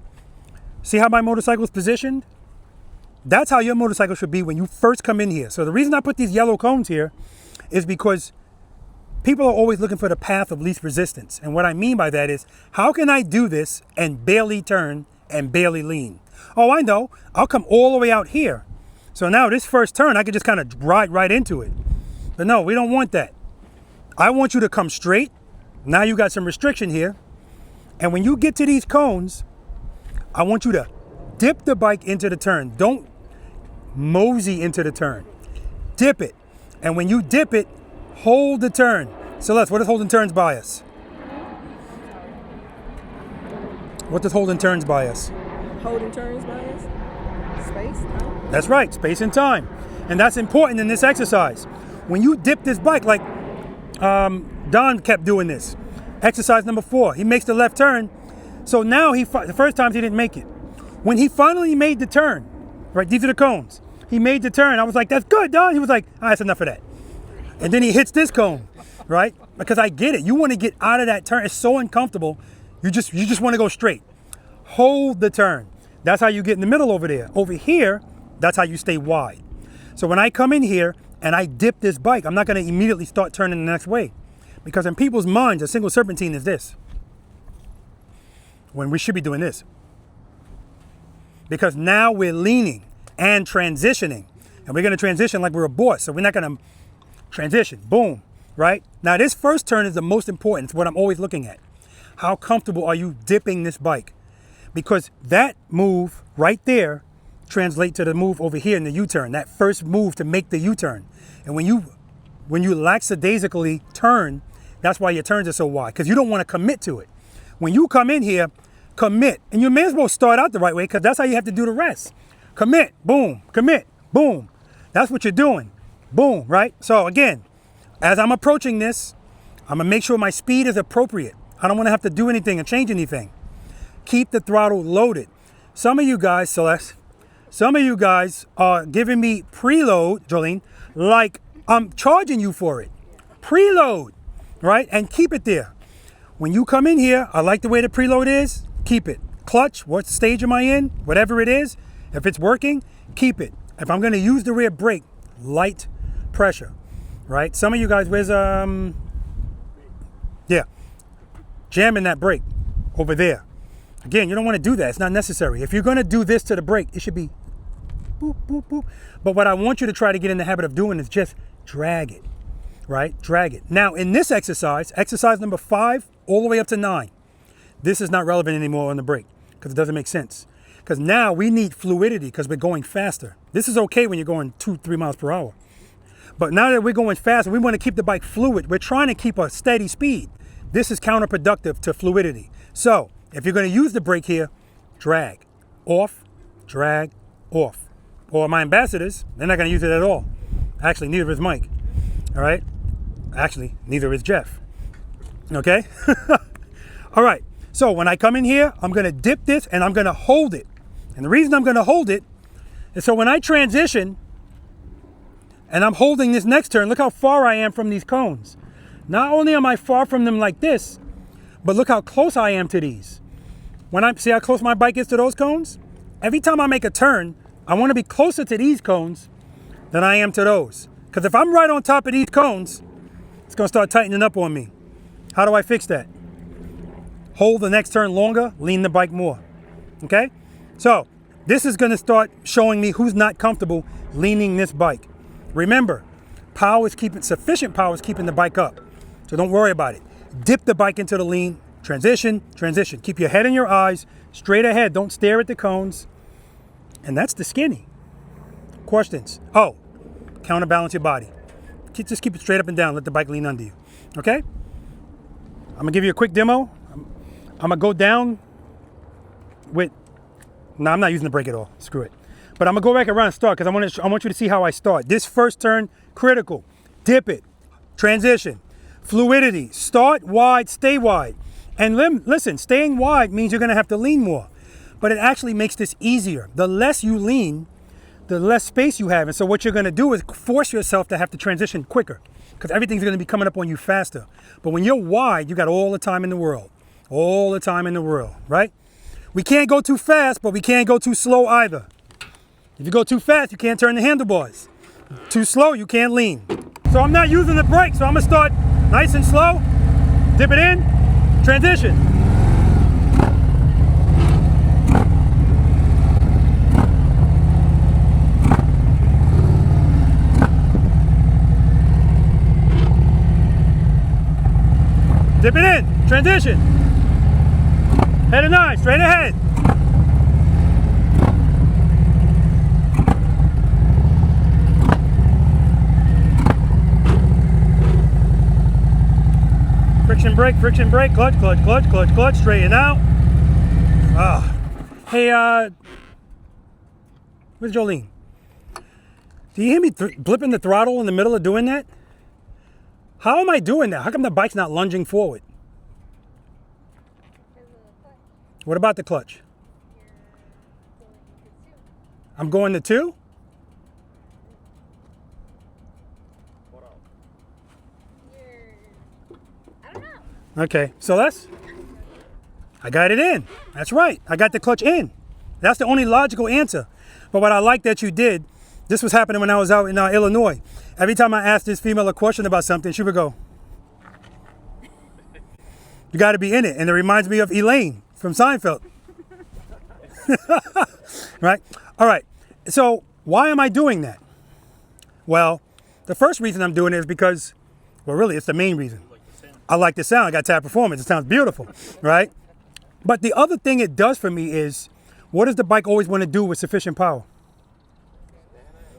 See how my motorcycle is positioned? That's how your motorcycle should be when you first come in here. So the reason I put these yellow cones here is because people are always looking for the path of least resistance. And what I mean by that is, how can I do this and barely turn and barely lean? Oh, I know. I'll come all the way out here. So now this first turn, I can just kind of ride right into it. But no, we don't want that. I want you to come straight. Now you got some restriction here. And when you get to these cones, I want you to dip the bike into the turn. Don't mosey into the turn. Dip it. And when you dip it, hold the turn. Celeste, what does holding turns by us? What does holding turns by us? Holding turns by us? Space, time? That's right, space and time. And that's important in this exercise. When you dip this bike, like Don kept doing this. Exercise number 4, he makes the left turn. So now the first time he didn't make it. When he finally made the turn, right, these are the cones. He made the turn. I was like, that's good, Don. He was like, all right, that's enough of that. And then he hits this cone. right? Because I get it. You want to get out of that turn. It's so uncomfortable. You just want to go straight. Hold the turn. That's how you get in the middle over there. Over here, that's how you stay wide. So when I come in here and I dip this bike, I'm not going to immediately start turning the next way. Because in people's minds, a single serpentine is this. When we should be doing this. Because now we're leaning and transitioning. And we're going to transition like we're a boss. So we're not going to transition. Boom. Right? Now this first turn is the most important. It's what I'm always looking at. How comfortable are you dipping this bike? Because that move right there translates to the move over here in the U-turn. That first move to make the U-turn. And when you lackadaisically turn, that's why your turns are so wide. Because you don't want to commit to it. When you come in here, commit. And you may as well start out the right way because that's how you have to do the rest. Commit, boom, commit, boom. That's what you're doing. Boom, right? So again, as I'm approaching this, I'm gonna make sure my speed is appropriate. I don't wanna have to do anything or change anything. Keep the throttle loaded. Some of you guys, Celeste, some of you guys are giving me preload, Jolene, like I'm charging you for it. Preload, right? And keep it there. When you come in here, I like the way the preload is, keep it. Clutch, what stage am I in? Whatever it is, if it's working, keep it. If I'm gonna use the rear brake, light pressure, right? Some of you guys, where's, yeah, jamming that brake over there. Again, you don't wanna do that, it's not necessary. If you're gonna do this to the brake, it should be boop, boop, boop. But what I want you to try to get in the habit of doing is just drag it, right? Drag it. Now in this exercise number 5, all the way up to 9, this is not relevant anymore on the brake because it doesn't make sense. Because now we need fluidity because we're going faster. This is okay when you're going 2-3 miles per hour. But now that we're going faster, we want to keep the bike fluid. We're trying to keep a steady speed. This is counterproductive to fluidity. So if you're going to use the brake here, drag, off, drag, off. Or my ambassadors, they're not going to use it at all. Actually, neither is Mike. All right? Actually, neither is Jeff. Okay? All right. So when I come in here, I'm going to dip this and I'm going to hold it. And the reason I'm going to hold it is so when I transition and I'm holding this next turn, look how far I am from these cones. Not only am I far from them like this, but look how close I am to these. See how close my bike is to those cones? Every time I make a turn, I want to be closer to these cones than I am to those. Because if I'm right on top of these cones, it's going to start tightening up on me. How do I fix that? Hold the next turn longer, lean the bike more. Okay? So this is going to start showing me who's not comfortable leaning this bike. Remember, sufficient power is keeping the bike up. So don't worry about it. Dip the bike into the lean, transition, transition. Keep your head in your eyes, straight ahead. Don't stare at the cones. And that's the skinny. Questions? Oh, counterbalance your body. Just keep it straight up and down. Let the bike lean under you. Okay? I'm gonna give you a quick demo. I'm gonna go down with, no, I'm not using the brake at all. Screw it. But I'm gonna go back around and start because I want you to see how I start. This first turn, critical. Dip it. Transition. Fluidity. Start wide, stay wide. And listen, staying wide means you're gonna have to lean more. But it actually makes this easier. The less you lean, the less space you have. And so what you're gonna do is force yourself to have to transition quicker because everything's gonna be coming up on you faster. But when you're wide, you got all the time in the world. All the time in the world, right? We can't go too fast, but we can't go too slow either. If you go too fast, you can't turn the handlebars. Too slow, you can't lean. So I'm not using the brake, so I'm gonna start nice and slow, dip it in, transition. Dip it in, transition. Head of 9, straight ahead. Friction brake, clutch, clutch, clutch, clutch, clutch, straighten out. Hey, where's Jolene? Do you hear me blipping the throttle in the middle of doing that? How am I doing that? How come the bike's not lunging forward? What about the clutch? I'm going to 2? Okay, so I got it in. That's right. I got the clutch in. That's the only logical answer. But what I like that you did, this was happening when I was out in Illinois. Every time I asked this female a question about something, she would go, you got to be in it. And it reminds me of Elaine from Seinfeld. Right? All right. So why am I doing that? Well, the first reason I'm doing it is because, well, really, it's the main reason. I like the sound. I got Tab Performance. It sounds beautiful, right? But the other thing it does for me is, what does the bike always want to do with sufficient power?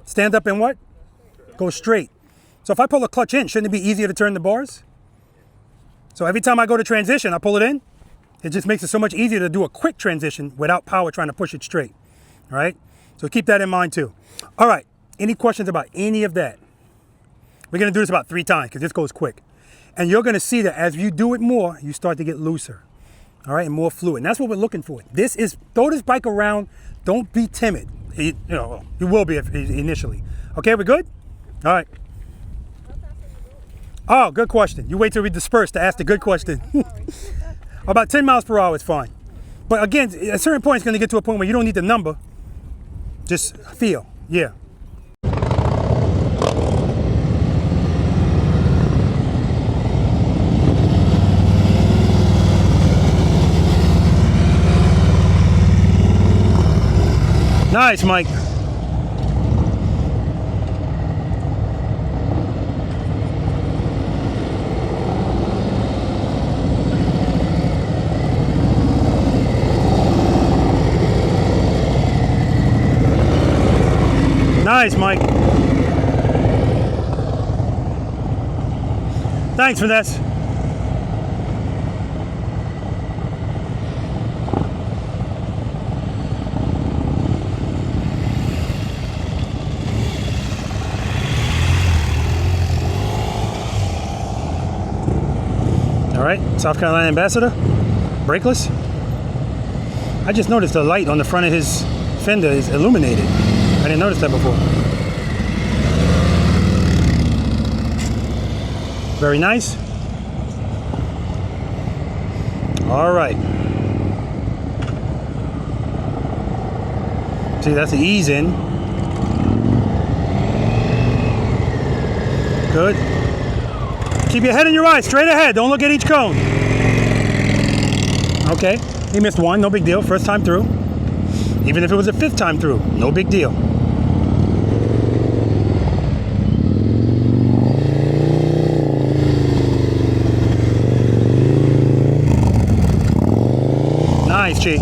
Stand up and what? Go straight. So if I pull a clutch in, shouldn't it be easier to turn the bars? So every time I go to transition, I pull it in. It just makes it so much easier to do a quick transition without power trying to push it straight, all right? So keep that in mind too. All right, any questions about any of that? We're gonna do this about 3 times because this goes quick. And you're gonna see that as you do it more, you start to get looser, all right, and more fluid. And that's what we're looking for. This is, throw this bike around, don't be timid. You will be initially. Okay, we're good? All right. Oh, good question. You wait till we disperse to ask the good question. About 10 miles per hour is fine. But again, at a certain point, it's gonna get to a point where you don't need the number. Just feel, yeah. Nice, Mike. Nice, Mike. Thanks, Vanessa. All right, South Carolina Ambassador, brakeless. I just noticed the light on the front of his fender is illuminated. I didn't notice that before. Very nice. All right. See, that's the ease in. Good. Keep your head in your eyes, straight ahead. Don't look at each cone. Okay, he missed one, no big deal. First time through. Even if it was a 5th time through, no big deal. Nice, Chi.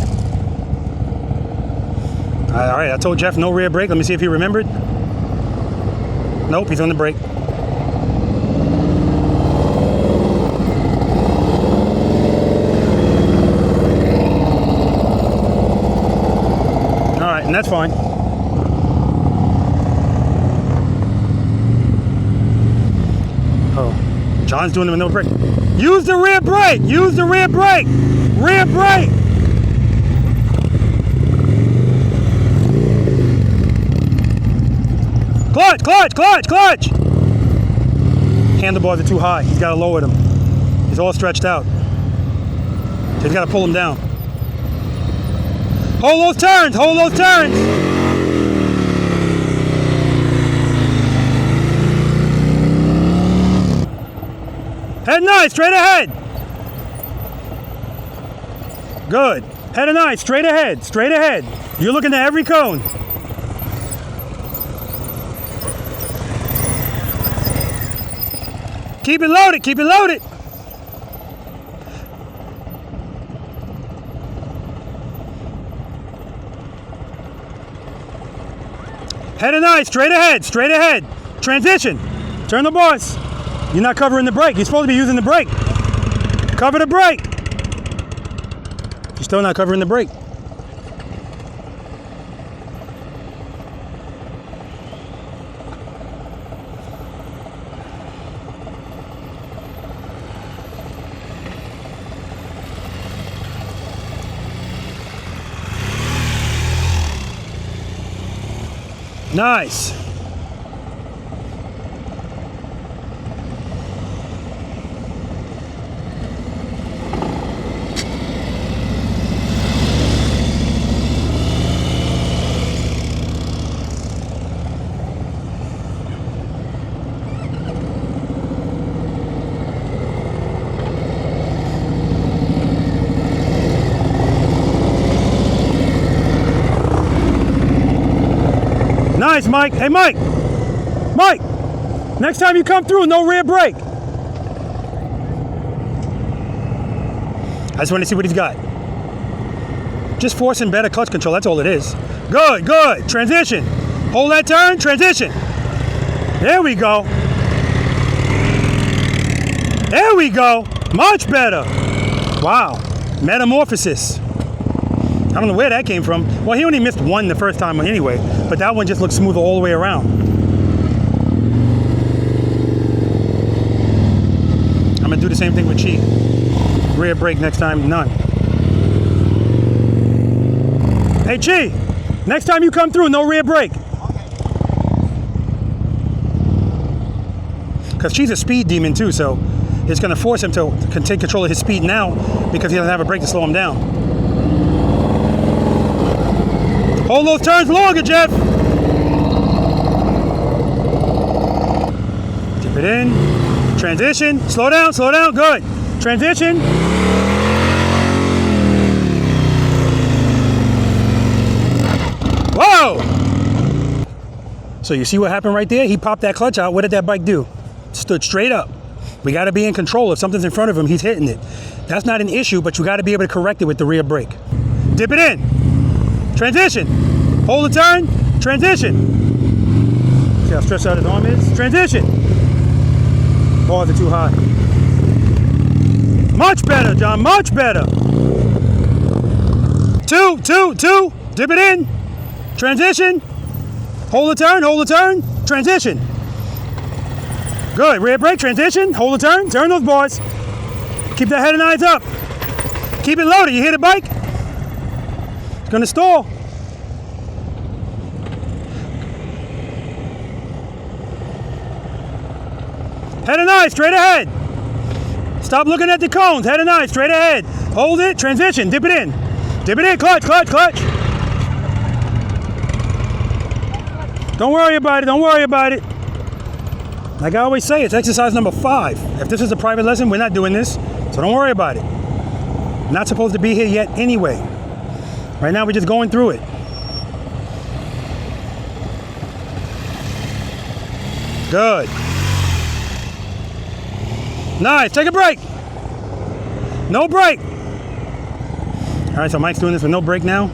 All right, I told Jeff no rear brake. Let me see if he remembered. Nope, he's on the brake. All right, and that's fine. Oh, John's doing it with no brake. Use the rear brake. Use the rear brake. Rear brake. Clutch, clutch, clutch, clutch! Handlebars are too high. He's got to lower them. He's all stretched out. So he's got to pull them down. Hold those turns, hold those turns! Head nice, straight ahead! Good. Head nice, straight ahead, straight ahead. You're looking at every cone. Keep it loaded, keep it loaded. Head and eye, straight ahead, straight ahead. Transition, turn the bars. You're not covering the brake, you're supposed to be using the brake. Cover the brake. You're still not covering the brake. Nice. Nice, Mike. Hey, Mike. Mike, next time you come through, no rear brake. I just want to see what he's got. Just forcing better clutch control, that's all it is. Good, good. Transition. Hold that turn, transition. There we go. There we go. Much better. Wow. Metamorphosis. I don't know where that came from. Well, he only missed one the first time anyway, but that one just looks smoother all the way around. I'm gonna do the same thing with Chi. Rear brake next time, none. Hey Chi, next time you come through, no rear brake. Because Chi's a speed demon too, so it's gonna force him to take control of his speed now because he doesn't have a brake to slow him down. Hold those turns longer, Jeff. Dip it in. Transition. Slow down, good. Transition. Whoa! So you see what happened right there? He popped that clutch out. What did that bike do? Stood straight up. We got to be in control. If something's in front of him, he's hitting it. That's not an issue, but you got to be able to correct it with the rear brake. Dip it in. Transition. Hold the turn. Transition. See how stretched out his arm is? Transition. Bars are too high. Much better, John. Much better. Two. Dip it in. Transition. Hold the turn. Transition. Good. Rear brake, transition. Hold the turn. Turn those bars. Keep that head and eyes up. Keep it loaded. You hear the bike? It's going to stall. Head and eyes, straight ahead. Stop looking at the cones. Head and eyes, straight ahead. Hold it. Transition. Dip it in. Dip it in. Clutch. Don't worry about it. Like I always say, it's exercise number 5. If this is a private lesson, we're not doing this. So don't worry about it. Not supposed to be here yet anyway. Right now, we're just going through it. Good. Nice. Take a break. No break. All right, so Mike's doing this with no break now.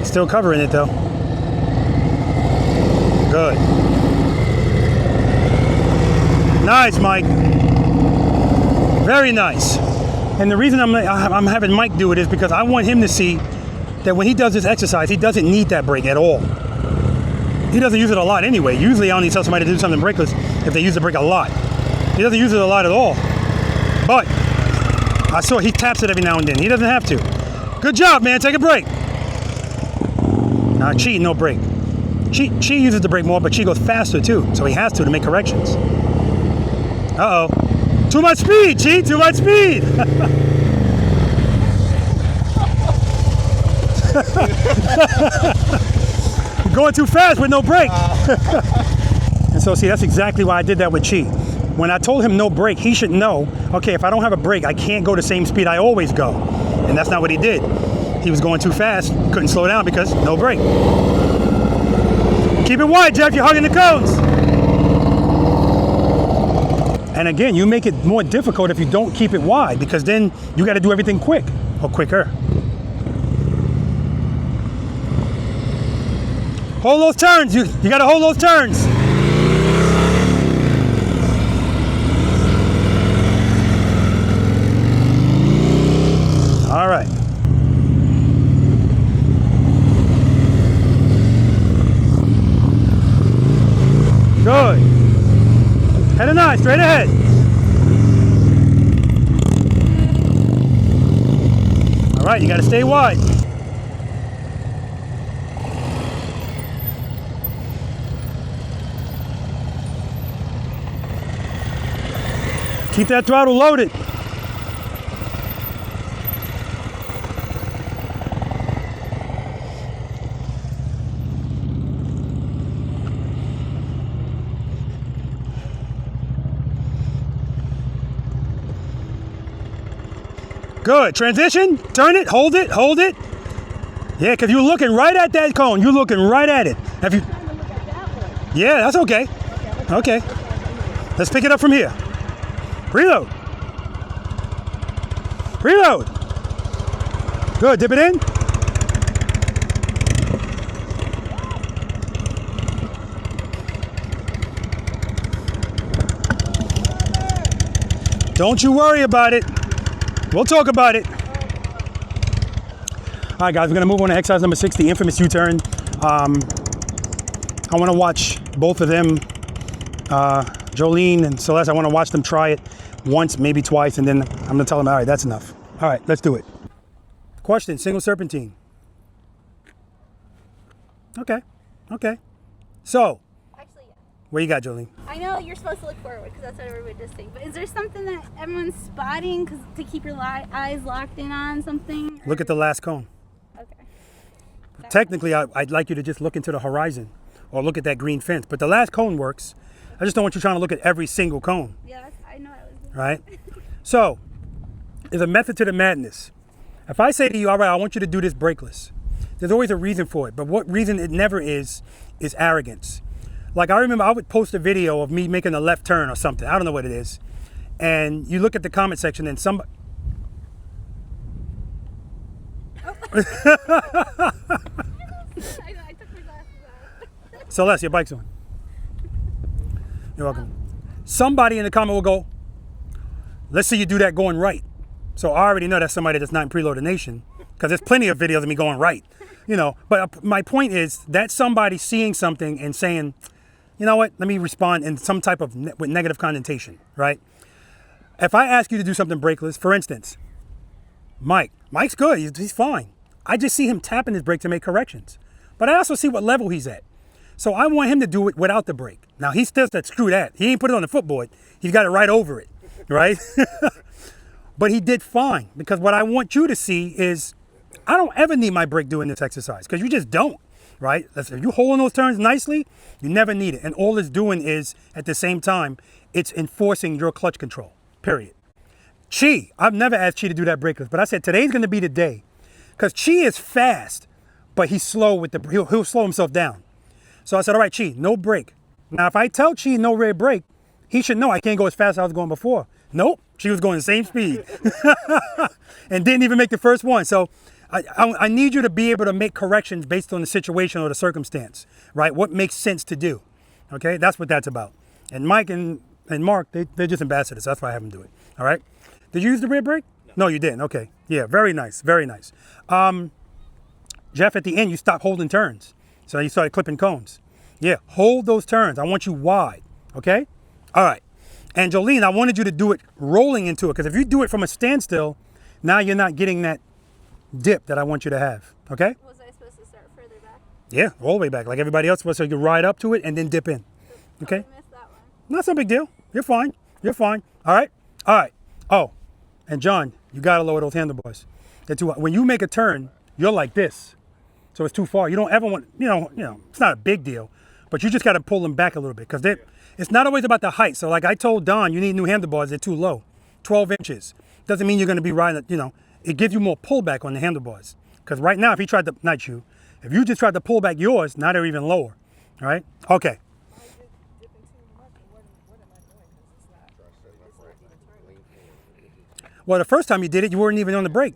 Still covering it though. Good. Nice, Mike. Very nice. And the reason I'm having Mike do it is because I want him to see that when he does this exercise, he doesn't need that brake at all. He doesn't use it a lot anyway. Usually I only tell somebody to do something brakeless if they use the brake a lot. He doesn't use it a lot at all. But I saw he taps it every now and then. He doesn't have to. Good job, man. Take a break. Nah, Chi, no brake. Chi uses the brake more, but Chi goes faster too, so he has to make corrections. Uh-oh. Too much speed, Chi, too much speed. You're going too fast with no brake. And so, see, that's exactly why I did that with Chi. When I told him no brake, he should know, okay, if I don't have a brake, I can't go the same speed I always go. And that's not what he did. He was going too fast, couldn't slow down because no brake. Keep it wide, Jeff, you're hugging the cones. And again, you make it more difficult if you don't keep it wide because then you got to do everything quick or quicker. Hold those turns, you got to hold those turns. All right. Good. Head and eye, straight ahead. All right, you got to stay wide. Keep that throttle loaded. Good. Transition. Turn it. Hold it. Hold it. Yeah, because you're looking right at that cone. You're looking right at it. Have you? Yeah, that's okay. Okay. Let's pick it up from here. Preload. Preload. Good. Dip it in. Don't you worry about it. We'll talk about it. All right, guys, we're gonna move on to exercise number 6, the infamous U-turn. I wanna watch both of them, Jolene and Celeste, I wanna watch them try it once, maybe twice, and then I'm gonna tell them, all right, that's enough. All right, let's do it. Question, single serpentine. Okay, okay. So, Actually, yeah. what you got, Jolene? I know you're supposed to look forward because that's what everybody just saying. But is there something that everyone's spotting to keep your eyes locked in on something? Look at the last cone. Okay. Technically, I'd like you to just look into the horizon or look at that green fence, but the last cone works. I just don't want you trying to look at every single cone, Yeah, I know I was. right? So, there's a method to the madness. If I say to you, all right, I want you to do this brakeless, there's always a reason for it, but what reason it never is arrogance. Like I remember I would post a video of me making a left turn or something, I don't know what it is, and you look at the comment section and somebody, I took my glasses out. Celeste, your bike's on. You're welcome. Somebody in the comment will go, let's see you do that going right. So I already know that's somebody that's not in Preloader Nation, because there's plenty of videos of me going right, you know. But my point is that somebody seeing something and saying, you know what, let me respond in some type of with negative connotation, right? If I ask you to do something brakeless, for instance, Mike's good, he's fine. I just see him tapping his brake to make corrections. But I also see what level he's at. So I want him to do it without the brake. Now he still said, screw that. He ain't put it on the footboard. He's got it right over it, right? But he did fine, because what I want you to see is I don't ever need my brake doing this exercise, because you just don't, right? If you holding those turns nicely, you never need it. And all it's doing is, at the same time, it's enforcing your clutch control, period. Chi, I've never asked Chi to do that brakeless, but I said today's going to be the day, because Chi is fast, but he's slow with he'll slow himself down. So I said, all right, Chi, no brake. Now, if I tell Chi no rear brake, he should know I can't go as fast as I was going before. Nope, she was going the same speed and didn't even make the first one. So I need you to be able to make corrections based on the situation or the circumstance, right? What makes sense to do, okay? That's what that's about. And Mike and Mark, they're just ambassadors. That's why I have them do it, all right? Did you use the rear brake? No, you didn't. Okay. Yeah, very nice. Very nice. Jeff, at the end, you stopped holding turns. So you started clipping cones. Yeah, hold those turns. I want you wide. Okay? All right. And Jolene, I wanted you to do it rolling into it, because if you do it from a standstill, now you're not getting that dip that I want you to have. Okay? Was I supposed to start further back? Yeah, all the way back, like everybody else was, so you can ride up to it and then dip in. Okay? I missed that one. That's no big deal. You're fine. You're fine. All right? All right. Oh, and John, you got to lower those handlebars. When you make a turn, you're like this. So it's too far. You don't ever want, you know, it's not a big deal, but you just got to pull them back a little bit, because it's not always about the height. So like I told Don, you need new handlebars. They're too low, 12 inches. Doesn't mean you're going to be riding, you know, it gives you more pullback on the handlebars. Because right now, if he tried to, not you, if you just tried to pull back yours, now they're even lower. All right? Okay. Well, the first time you did it, you weren't even on the brake.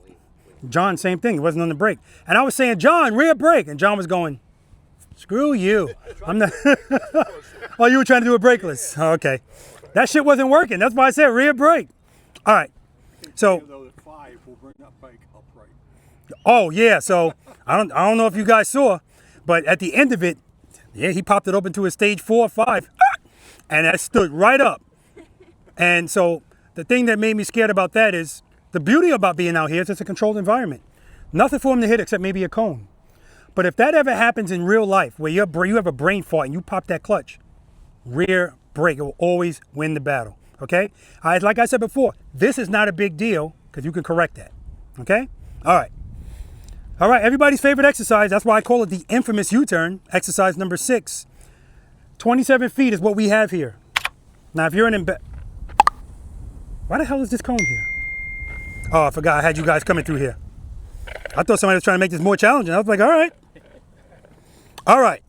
John, same thing. He wasn't on the brake. And I was saying, John, rear brake. And John was going, screw you. I'm not. Oh, you were trying to do a brakeless. Oh, okay. That shit wasn't working. That's why I said rear brake. All right. So. Oh, yeah. So I don't know if you guys saw, but at the end of it, yeah, he popped it open to a stage 4 or 5. And that stood right up. And so the thing that made me scared about that is, the beauty about being out here is it's a controlled environment. Nothing for him to hit except maybe a cone. But if that ever happens in real life, where you have a brain fart and you pop that clutch, rear brake, it will always win the battle, okay? Like I said before, this is not a big deal, because you can correct that, okay? All right. All right, everybody's favorite exercise, that's why I call it the infamous U-turn, exercise number 6. 27 feet is what we have here. Now, if you're why the hell is this cone here? Oh, I forgot I had you guys coming through here. I thought somebody was trying to make this more challenging. I was like, all right. All right.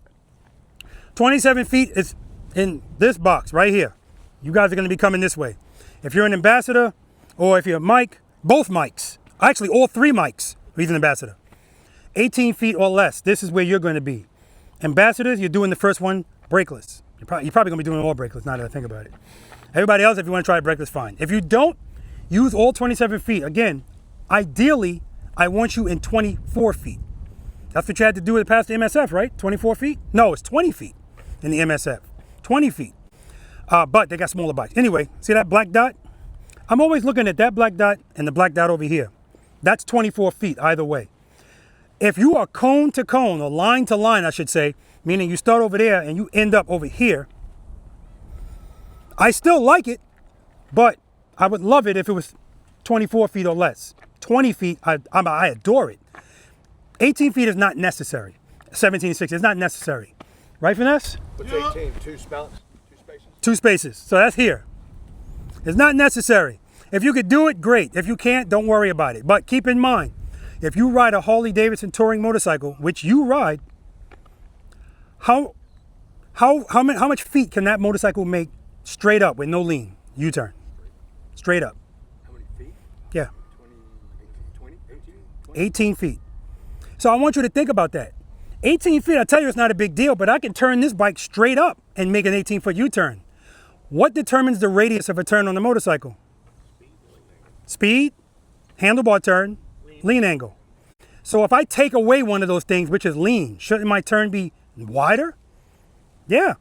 27 feet is in this box right here. You guys are going to be coming this way. If you're an ambassador or if you're a mic, both mics, actually all three mics, he's an ambassador. 18 feet or less, this is where you're going to be. Ambassadors, you're doing the first one brakeless. You're probably going to be doing all brakeless now that I think about it. Everybody else, if you want to try brakeless, fine. If you don't, use all 27 feet. Again, ideally, I want you in 24 feet. That's what you had to do to pass the MSF, right? 24 feet? No, it's 20 feet in the MSF. 20 feet. But they got smaller bikes. Anyway, see that black dot? I'm always looking at that black dot and the black dot over here. That's 24 feet either way. If you are cone to cone, or line to line, I should say, meaning you start over there and you end up over here, I still like it, but I would love it if it was 24 feet or less. 20 feet, I adore it. 18 feet is not necessary. 17.6 is not necessary. Right, Finesse? What's 18? Two spots? Two spaces? Two spaces. So that's here. It's not necessary. If you could do it, great. If you can't, don't worry about it. But keep in mind, if you ride a Harley-Davidson touring motorcycle, which you ride, how much feet can that motorcycle make straight up with no lean? U-turn. Straight up. How many feet? Yeah. 20, 18? 18 feet. So I want you to think about that. 18 feet, I tell you it's not a big deal, but I can turn this bike straight up and make an 18-foot U-turn. What determines the radius of a turn on the motorcycle? Speed, handlebar turn, lean angle. So if I take away one of those things, which is lean, shouldn't my turn be wider? Yeah,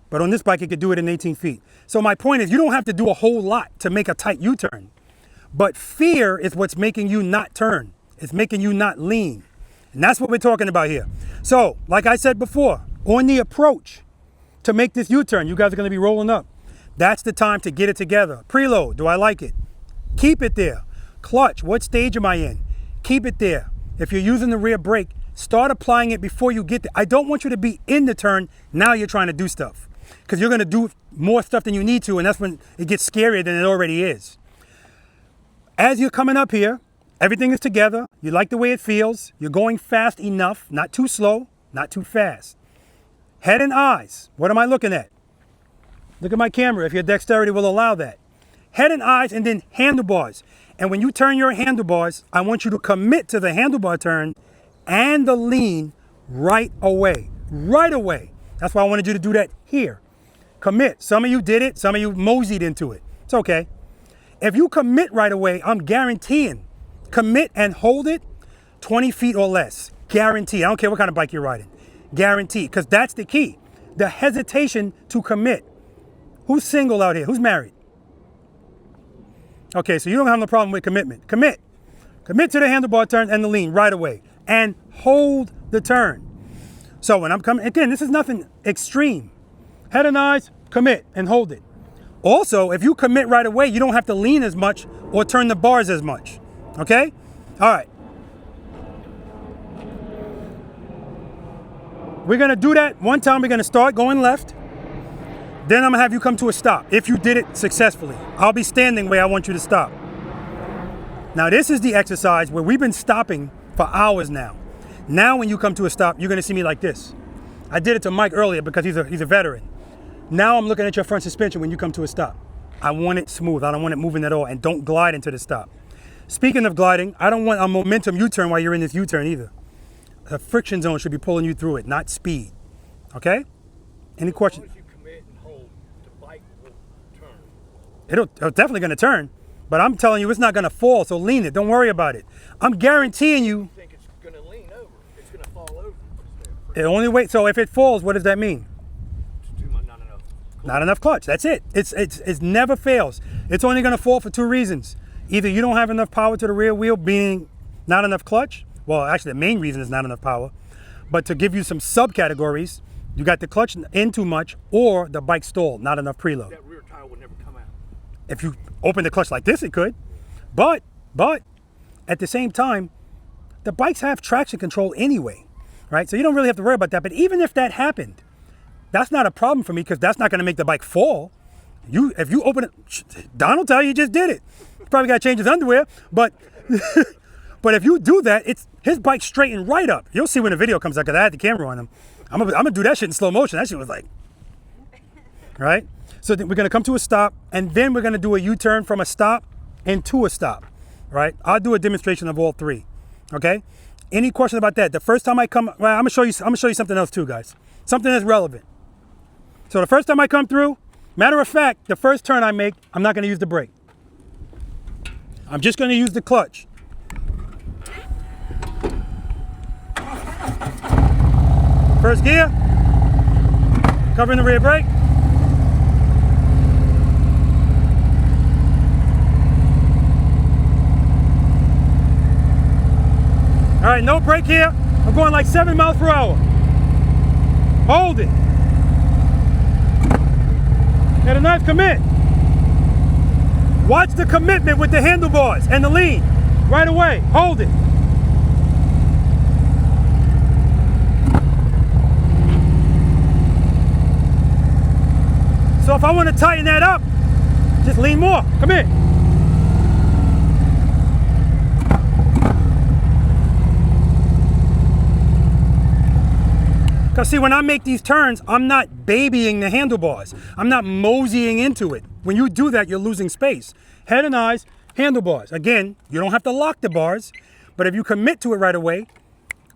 but on this bike, it could do it in 18 feet. So my point is, you don't have to do a whole lot to make a tight U-turn. But fear is what's making you not turn. It's making you not lean. And that's what we're talking about here. So, like I said before, on the approach to make this U-turn, you guys are going to be rolling up. That's the time to get it together. Preload, do I like it? Keep it there. Clutch, what stage am I in? Keep it there. If you're using the rear brake, start applying it before you get there. I don't want you to be in the turn, now you're trying to do stuff. Because you're going to do more stuff than you need to, and that's when it gets scarier than it already is. As you're coming up here, everything is together. You like the way it feels. You're going fast enough, not too slow, not too fast. Head and eyes, what am I looking at? Look at my camera if your dexterity will allow that. Head and eyes, and then handlebars. And when you turn your handlebars, I want you to commit to the handlebar turn and the lean right away. Right away. That's why I wanted you to do that here. Commit. Some of you did it. Some of you moseyed into it. It's okay. If you commit right away, I'm guaranteeing. Commit and hold it 20 feet or less. Guaranteed. I don't care what kind of bike you're riding. Guaranteed. Because that's the key. The hesitation to commit. Who's single out here? Who's married? Okay, so you don't have no problem with commitment. Commit. Commit to the handlebar turn and the lean right away. And hold the turn. So when I'm coming, again, this is nothing extreme. Head and eyes, commit and hold it. Also, if you commit right away, you don't have to lean as much or turn the bars as much. Okay? All right. We're going to do that one time. We're going to start going left. Then I'm going to have you come to a stop if you did it successfully. I'll be standing where I want you to stop. Now, this is the exercise where we've been stopping for hours now. Now, when you come to a stop, you're going to see me like this. I did it to Mike earlier because he's a veteran. Now I'm looking at your front suspension when you come to a stop. I want it smooth. I don't want it moving at all. And don't glide into the stop. Speaking of gliding, I don't want a momentum U-turn while you're in this U-turn either. A friction zone should be pulling you through it, not speed. Okay? Any questions? As long as you commit and hold, the bike will turn. It'll definitely going to turn. But I'm telling you, it's not going to fall, so lean it. Don't worry about it. I'm guaranteeing you. You think it's going to lean over. It's going to fall over. The only way, so if it falls, what does that mean? It's too much, not enough. Not enough clutch. That's it. It never fails. It's only going to fall for two reasons. Either you don't have enough power to the rear wheel, being not enough clutch. Well, actually, the main reason is not enough power. But to give you some subcategories, you got the clutch in too much, or the bike stalled, not enough preload. That rear tire will never come out. If you open the clutch like this, it could. But at the same time, the bikes have traction control anyway, right? So you don't really have to worry about that. But even if that happened, that's not a problem for me because that's not going to make the bike fall. If you open it, Don will tell you just did it. Probably got to change his underwear, but But if you do that, his bike's straightened right up. You'll see when the video comes out, because I had the camera on him. I'm gonna do that shit in slow motion. That shit was like, right? So we're gonna come to a stop, and then we're gonna do a U-turn from a stop into a stop, right? I'll do a demonstration of all three, okay? Any question about that? The first time I come, well, I'm gonna show you something else too, guys. Something that's relevant. So the first time I come through, matter of fact, the first turn I make, I'm not gonna use the brake. I'm just gonna use the clutch. First gear, covering the rear brake. All right, no brake here. I'm going like 7 miles per hour. Hold it. Get a nice commit. Watch the commitment with the handlebars and the lean. Right away, hold it. So if I want to tighten that up, just lean more. Come in. Because see, when I make these turns, I'm not babying the handlebars. I'm not moseying into it. When you do that, you're losing space. Head and eyes, handlebars. Again, you don't have to lock the bars, but if you commit to it right away,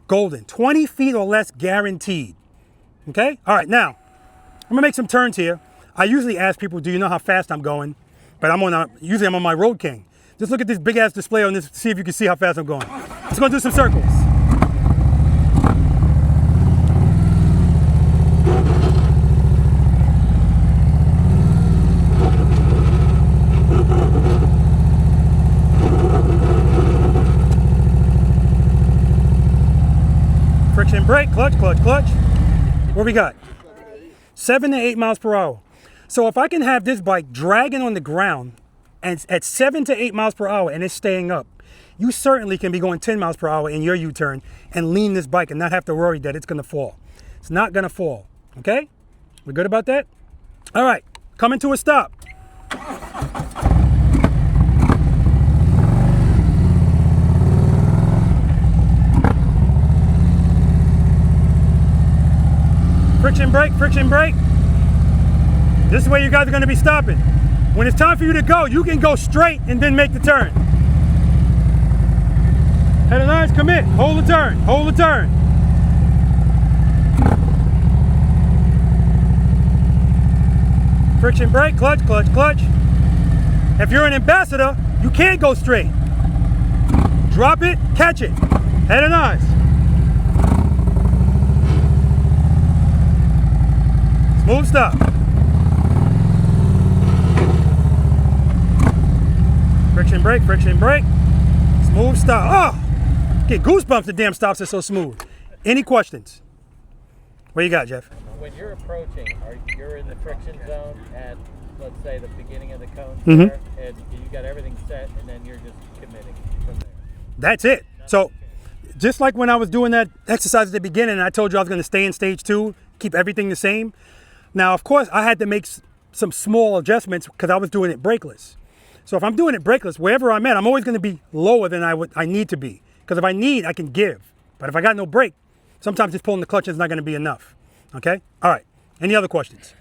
golden. 20 feet or less guaranteed. Okay? All right, now, I'm gonna make some turns here. I usually ask people, do you know how fast I'm going? But usually I'm on my Road King. Just look at this big ass display on this to see if you can see how fast I'm going. Let's go do some circles. Friction brake, clutch, clutch, clutch. What we got? 7 to 8 miles per hour. So if I can have this bike dragging on the ground and at 7 to 8 miles per hour and it's staying up, you certainly can be going 10 miles per hour in your U-turn and lean this bike and not have to worry that it's gonna fall. It's not gonna fall, okay? We good about that? All right, coming to a stop. Friction brake, friction brake. This is where you guys are going to be stopping. When it's time for you to go, you can go straight and then make the turn. Head and eyes, commit. Hold the turn, hold the turn. Friction brake, clutch, clutch, clutch. If you're an ambassador, you can't go straight. Drop it, catch it. Head and eyes. Smooth stop. Friction brake, friction brake. Smooth stop. Oh! Get goosebumps, the damn stops are so smooth. Any questions? What you got, Jeff? When you're approaching, you're in the friction zone at, let's say, the beginning of the cone Mhm. there, and you got everything set, and then you're just committing from there. That's it. So, just like when I was doing that exercise at the beginning, and I told you I was going to stay in stage 2, keep everything the same. Now, of course, I had to make some small adjustments because I was doing it brakeless. So if I'm doing it brakeless, wherever I'm at, I'm always going to be lower than I need to be. Because if I need, I can give. But if I got no brake, sometimes just pulling the clutch is not going to be enough. Okay? All right. Any other questions?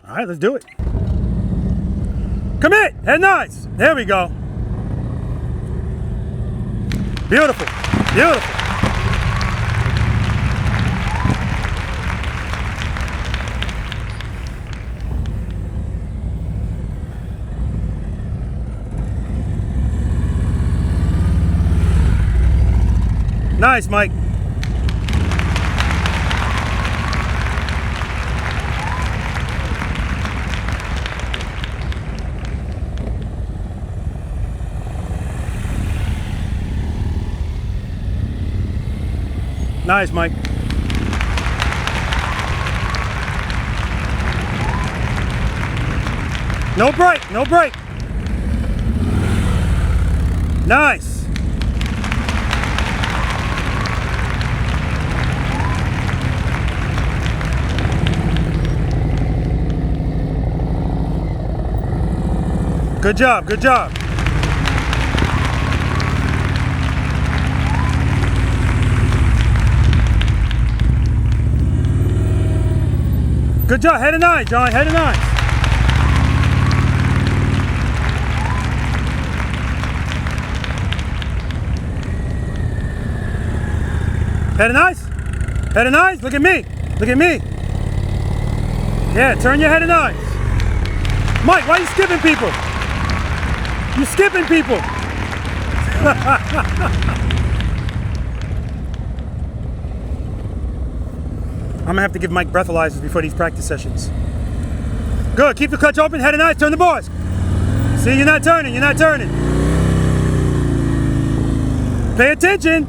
All right, let's do it. Commit and nice. There we go. Beautiful. Beautiful. Nice, Mike. Nice, Mike. No brake, no brake. Nice. Good job, good job. Good job. Head of 9, John. Head of 9. Head of 9. Head of 9. Look at me. Look at me. Yeah, turn your head of 9. Mike, why are you skipping people? You're skipping people. I'm gonna have to give Mike breathalyzers before these practice sessions. Good, keep the clutch open, head and eyes, turn the bars. See, you're not turning, you're not turning. Pay attention.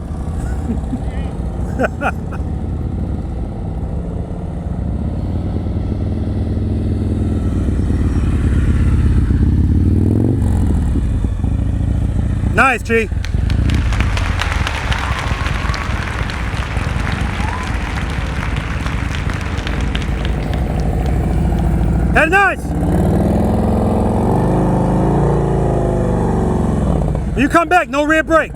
Nice, G. Head nice. You come back, no rear brake.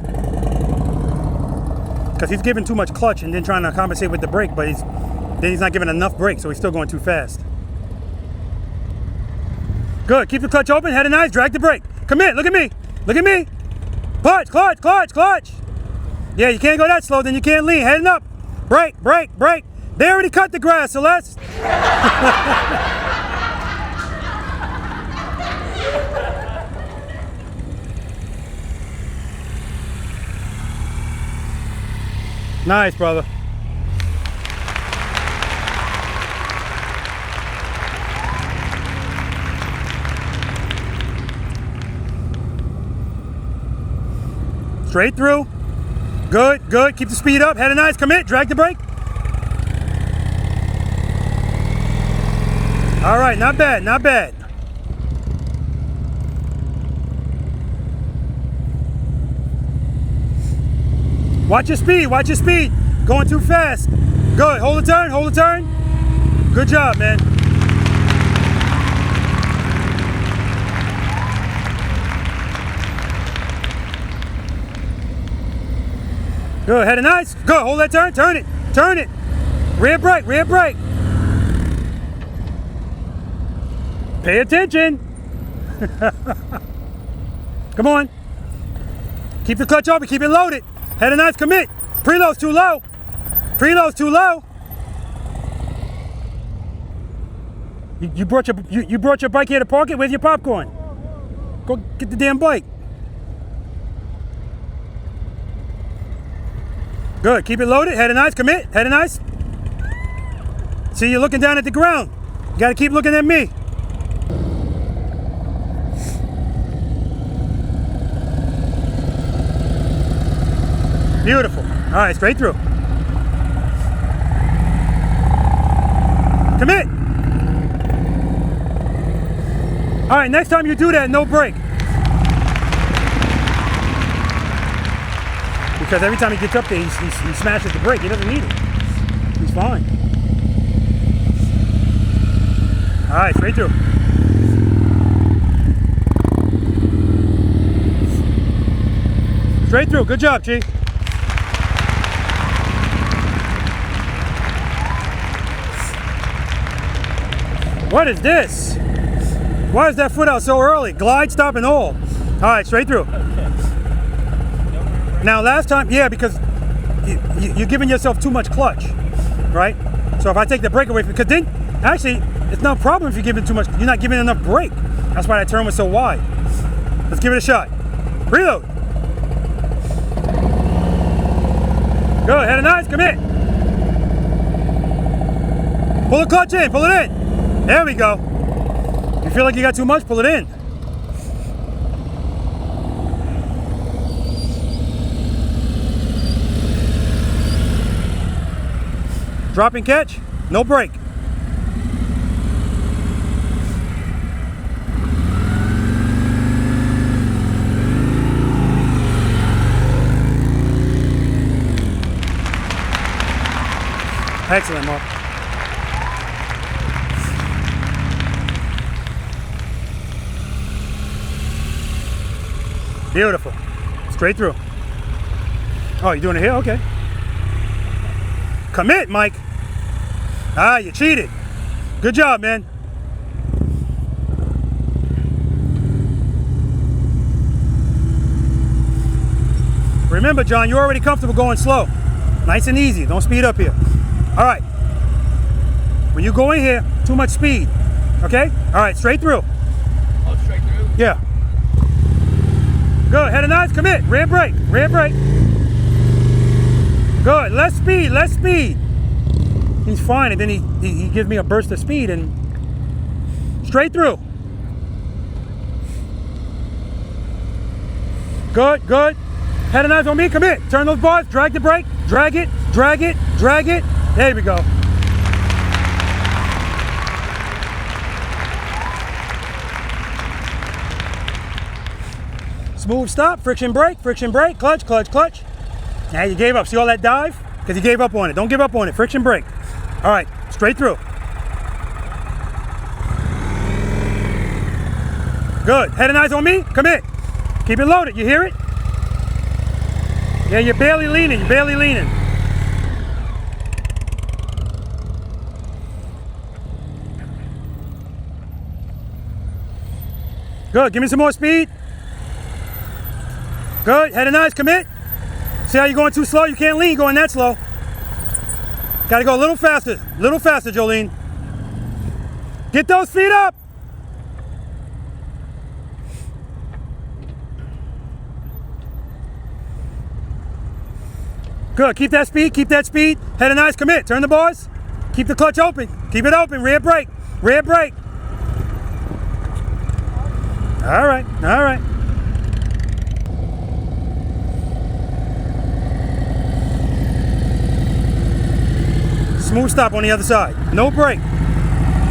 Because he's giving too much clutch and then trying to compensate with the brake, but then he's not giving enough brake, so he's still going too fast. Good, keep the clutch open, head and eyes, drag the brake. Commit, look at me, look at me. Clutch, clutch, clutch, clutch. Yeah, you can't go that slow, then you can't lean, heading up. Brake, brake, brake. They already cut the grass, Celeste. Nice, brother. Straight through. Good, good. Keep the speed up. Head and eyes. Commit. Drag the brake. All right, not bad, not bad. Watch your speed, watch your speed. Going too fast. Good, hold the turn, hold the turn. Good job, man. Good, head and nice. Good, hold that turn, turn it, turn it. Rear brake, rear brake. Pay attention. Come on. Keep the clutch open, keep it loaded. Head and nice, commit. Preload's too low. Preload's too low. You brought your bike here to park it? Where's your popcorn? Go get the damn bike. Good, keep it loaded. Head and nice, commit. Head and nice. See, you're looking down at the ground. You gotta keep looking at me. Beautiful. All right, straight through. Commit. All right, next time you do that, no brake. Because every time he gets up there, he smashes the brake. He doesn't need it. He's fine. All right, straight through. Straight through. Good job, G. What is this? Why is that foot out so early? Glide, stop, and all. All right, straight through. Now, last time, yeah, because you're giving yourself too much clutch, right? So if I take the brake away, because then, actually, it's no problem if you're giving too much. You're not giving enough brake. That's why that turn was so wide. Let's give it a shot. Preload. Good, head and eyes, commit. Pull the clutch in, pull it in. There we go. You feel like you got too much, pull it in. Drop and catch, no brake. Excellent, Mark. Beautiful. Straight through. Oh, you're doing it here? Okay. Commit, Mike. Ah, you cheated. Good job, man. Remember, John, you're already comfortable going slow. Nice and easy. Don't speed up here. All right. When you go in here, too much speed. Okay? All right, straight through. Oh, straight through? Yeah. Good. Head and eyes, commit. Rear brake. Rear brake. Good. Less speed. Less speed. He's fine, and then he gives me a burst of speed and straight through. Good, good. Head and eyes on me, commit. Turn those bars, drag the brake, drag it, drag it, drag it. There we go. Smooth stop, friction brake, clutch, clutch, clutch. Now you gave up. See all that dive? Because you gave up on it. Don't give up on it. Friction brake. All right, straight through. Good. Head and eyes on me. Commit. Keep it loaded. You hear it? Yeah, you're barely leaning. You're barely leaning. Good. Give me some more speed. Good. Head and eyes. Commit. See how you're going too slow? You can't lean going that slow. Got to go a little faster. Little faster, Jolene. Get those feet up. Good. Keep that speed. Keep that speed. Head and eyes. Commit. Turn the bars. Keep the clutch open. Keep it open. Rear brake. Rear brake. All right. All right. Smooth stop on the other side. No brake.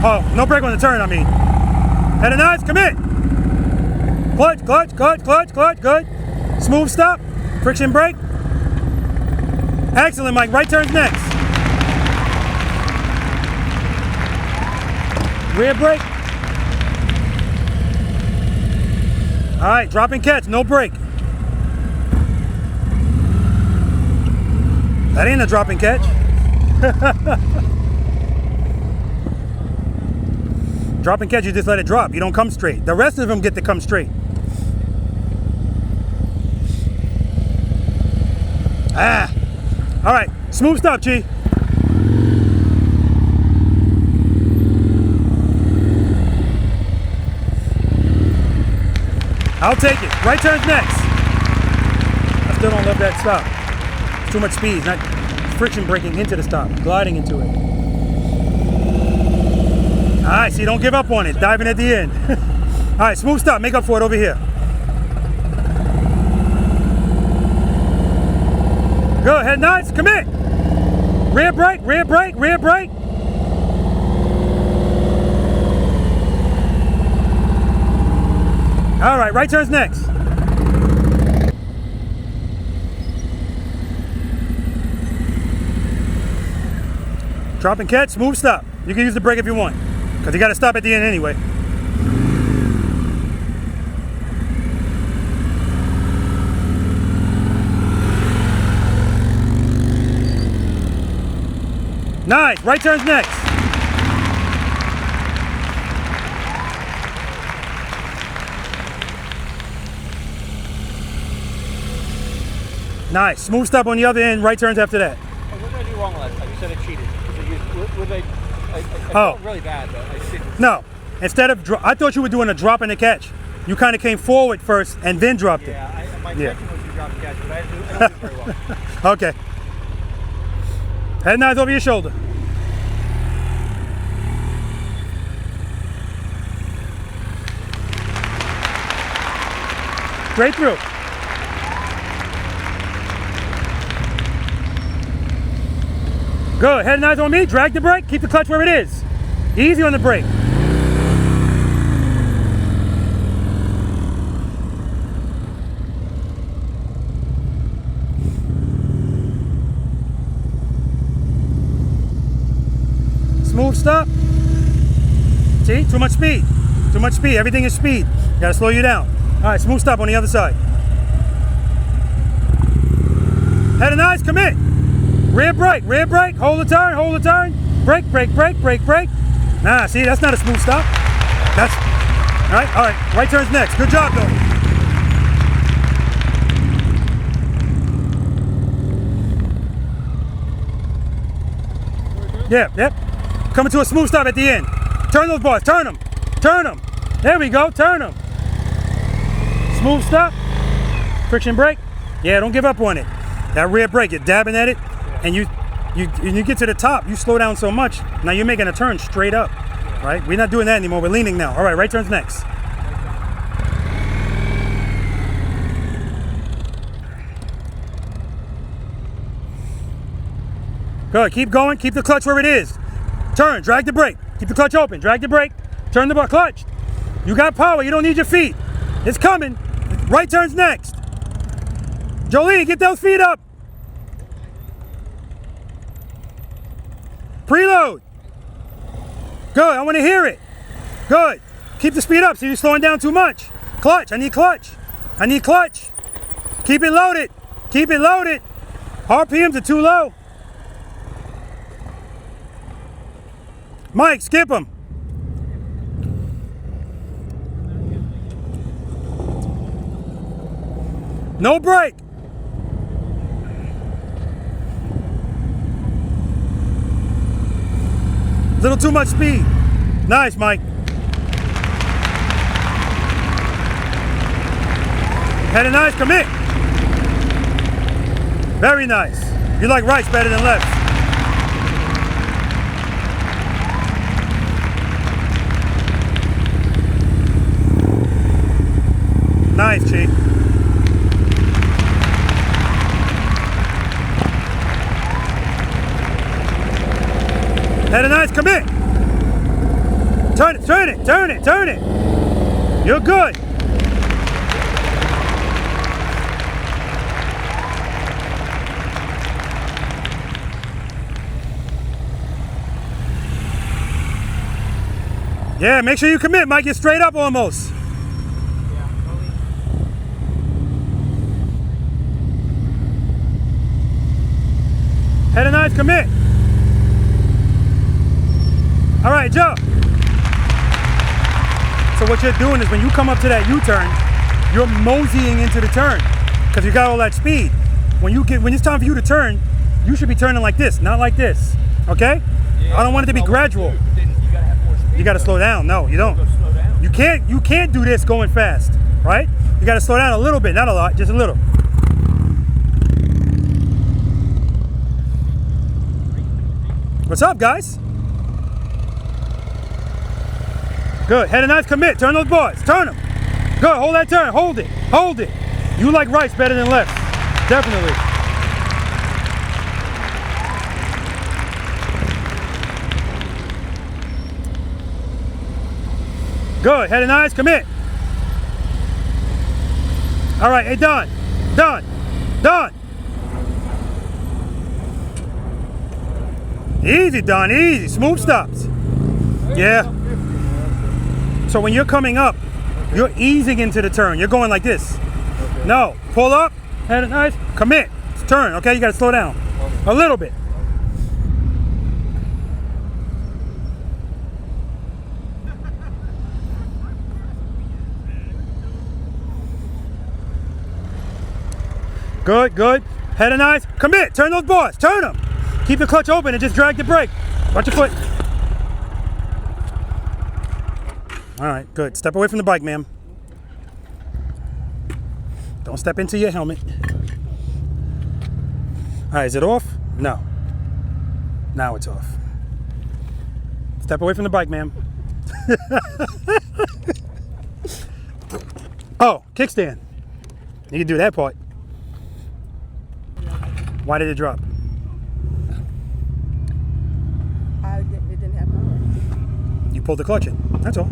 Oh, no brake on the turn, I mean. Head and eyes, commit. Clutch, clutch, clutch, clutch, clutch. Good. Smooth stop. Friction brake. Excellent, Mike. Right turn's next. Rear brake. All right, drop and catch. No brake. That ain't a drop and catch. Drop and catch, you just let it drop. You don't come straight. The rest of them get to come straight. Ah. All right, smooth stop, G. I'll take it. Right turn's next. I still don't love that stop. It's too much speed. It's not friction braking into the stop, gliding into it. All right, see, don't give up on it. Diving at the end. All right, smooth stop. Make up for it over here. Good. Head nice. Commit. Rear brake. Rear brake. Rear brake. All right, right turn's next. Drop and catch, smooth stop. You can use the brake if you want, because you got to stop at the end anyway. Nice, right turn's next. Nice, smooth stop on the other end, right turns after that. What did I do wrong last time? You said I cheated. I felt really bad, but I didn't. No, instead of, I thought you were doing a drop and a catch. You kind of came forward first and then dropped it. Yeah, my intention was to drop and catch, but I don't do very well. Okay. Head and eyes over your shoulder. Straight through. Good. Head and eyes on me. Drag the brake. Keep the clutch where it is. Easy on the brake. Smooth stop. See? Too much speed. Too much speed. Everything is speed. Gotta slow you down. All right, smooth stop on the other side. Head and eyes, commit. Rear brake, hold the turn, brake, brake, brake, brake, brake. Nah, see, that's not a smooth stop. That's, all right, right turn's next. Good job, though. Yep. Coming to a smooth stop at the end. Turn those bars, turn them. There we go, turn them. Smooth stop, friction brake. Yeah, don't give up on it. That rear brake, you're dabbing at it, and you get to the top, you slow down so much, now you're making a turn straight up, right? We're not doing that anymore, we're leaning now. All right, right turn's next. Good, keep going, keep the clutch where it is. Turn, drag the brake, keep the clutch open, drag the brake, turn the clutch. You got power, you don't need your feet. It's coming, right turn's next. Jolene, get those feet up. Preload. Good, I want to hear it. Good, keep the speed up so you're slowing down too much. Clutch, I need clutch. Keep it loaded, RPMs are too low. Mike, skip them. No brake. Little too much speed. Nice, Mike. Had a nice commit. Very nice. You like rights better than lefts. Nice, Chief. Had a nice commit. Turn it. You're good. Yeah, make sure you commit, Mike. You're straight up almost. Had a nice commit. All right, Joe. So what you're doing is when you come up to that U-turn, you're moseying into the turn because you got all that speed. When it's time for you to turn, you should be turning like this, not like this. Okay? Yeah, I don't want it to be gradual. You got to slow down. No, you don't. You can't do this going fast, right? You got to slow down a little bit, not a lot, just a little. What's up, guys? Good. Had a nice commit. Turn those bars. Turn them. Good. Hold that turn. Hold it. You like rights better than lefts. Definitely. Good. Had a nice commit. All right. Hey, done. Easy, Don, easy. Smooth stops. Yeah. So when you're coming up, you're easing into the turn. You're going like this. No, pull up, had a nice, commit, turn, okay? You gotta slow down a little bit. Good. Had a nice, commit, turn those bars, turn them. Keep the clutch open and just drag the brake. Watch your foot. All right, good. Step away from the bike, ma'am. Don't step into your helmet. All right, is it off? No. Now it's off. Step away from the bike, ma'am. Oh, kickstand. You can do that part. Why did it drop? It didn't have power. You pulled the clutch in. That's all.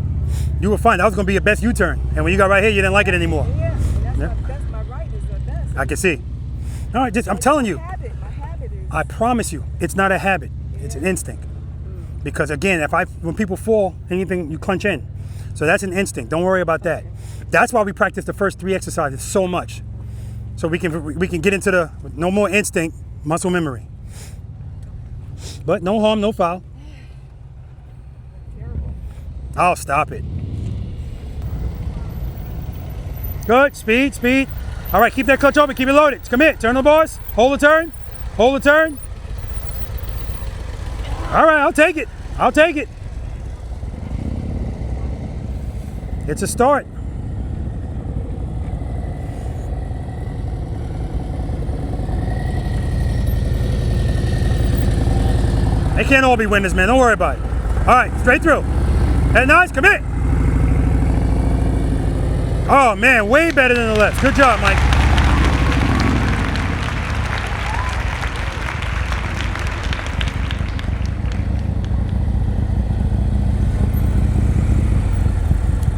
You were fine. That was going to be your best U-turn. And when you got right here, you didn't like it anymore. Yeah, and that's my right is the best. I can see. All right, I'm telling you. My habit is. I promise you, it's not a habit. It's an instinct. Because again, when people fall, anything, you clench in. So that's an instinct. Don't worry about that. That's why we practice the first 3 exercises so much. So we can get into the no more instinct, muscle memory. But no harm, no foul. Yeah, Oh, stop it. Good, speed, speed. All right, keep that clutch open, keep it loaded. Commit, turn the bars, hold the turn, hold the turn. All right, I'll take it, I'll take it. It's a start. They can't all be winners, man, don't worry about it. All right, straight through. Head nice, commit. Oh man, way better than the left. Good job, Mike.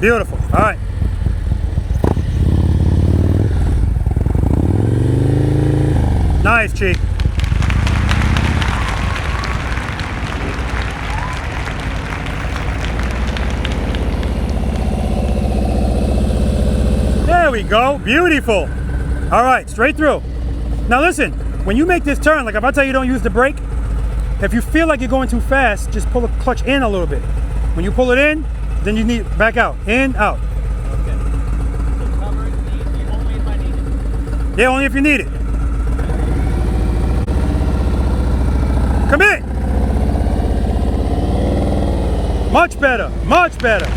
Beautiful. All right. Nice, Chief. There we go. Beautiful. All right, straight through. Now listen, when you make this turn, like if I tell you don't use the brake, if you feel like you're going too fast, just pull the clutch in a little bit. When you pull it in, then you need back out. In, out. Okay. So cover it only if I need it. Yeah, only if you need it. Commit. Much better, much better.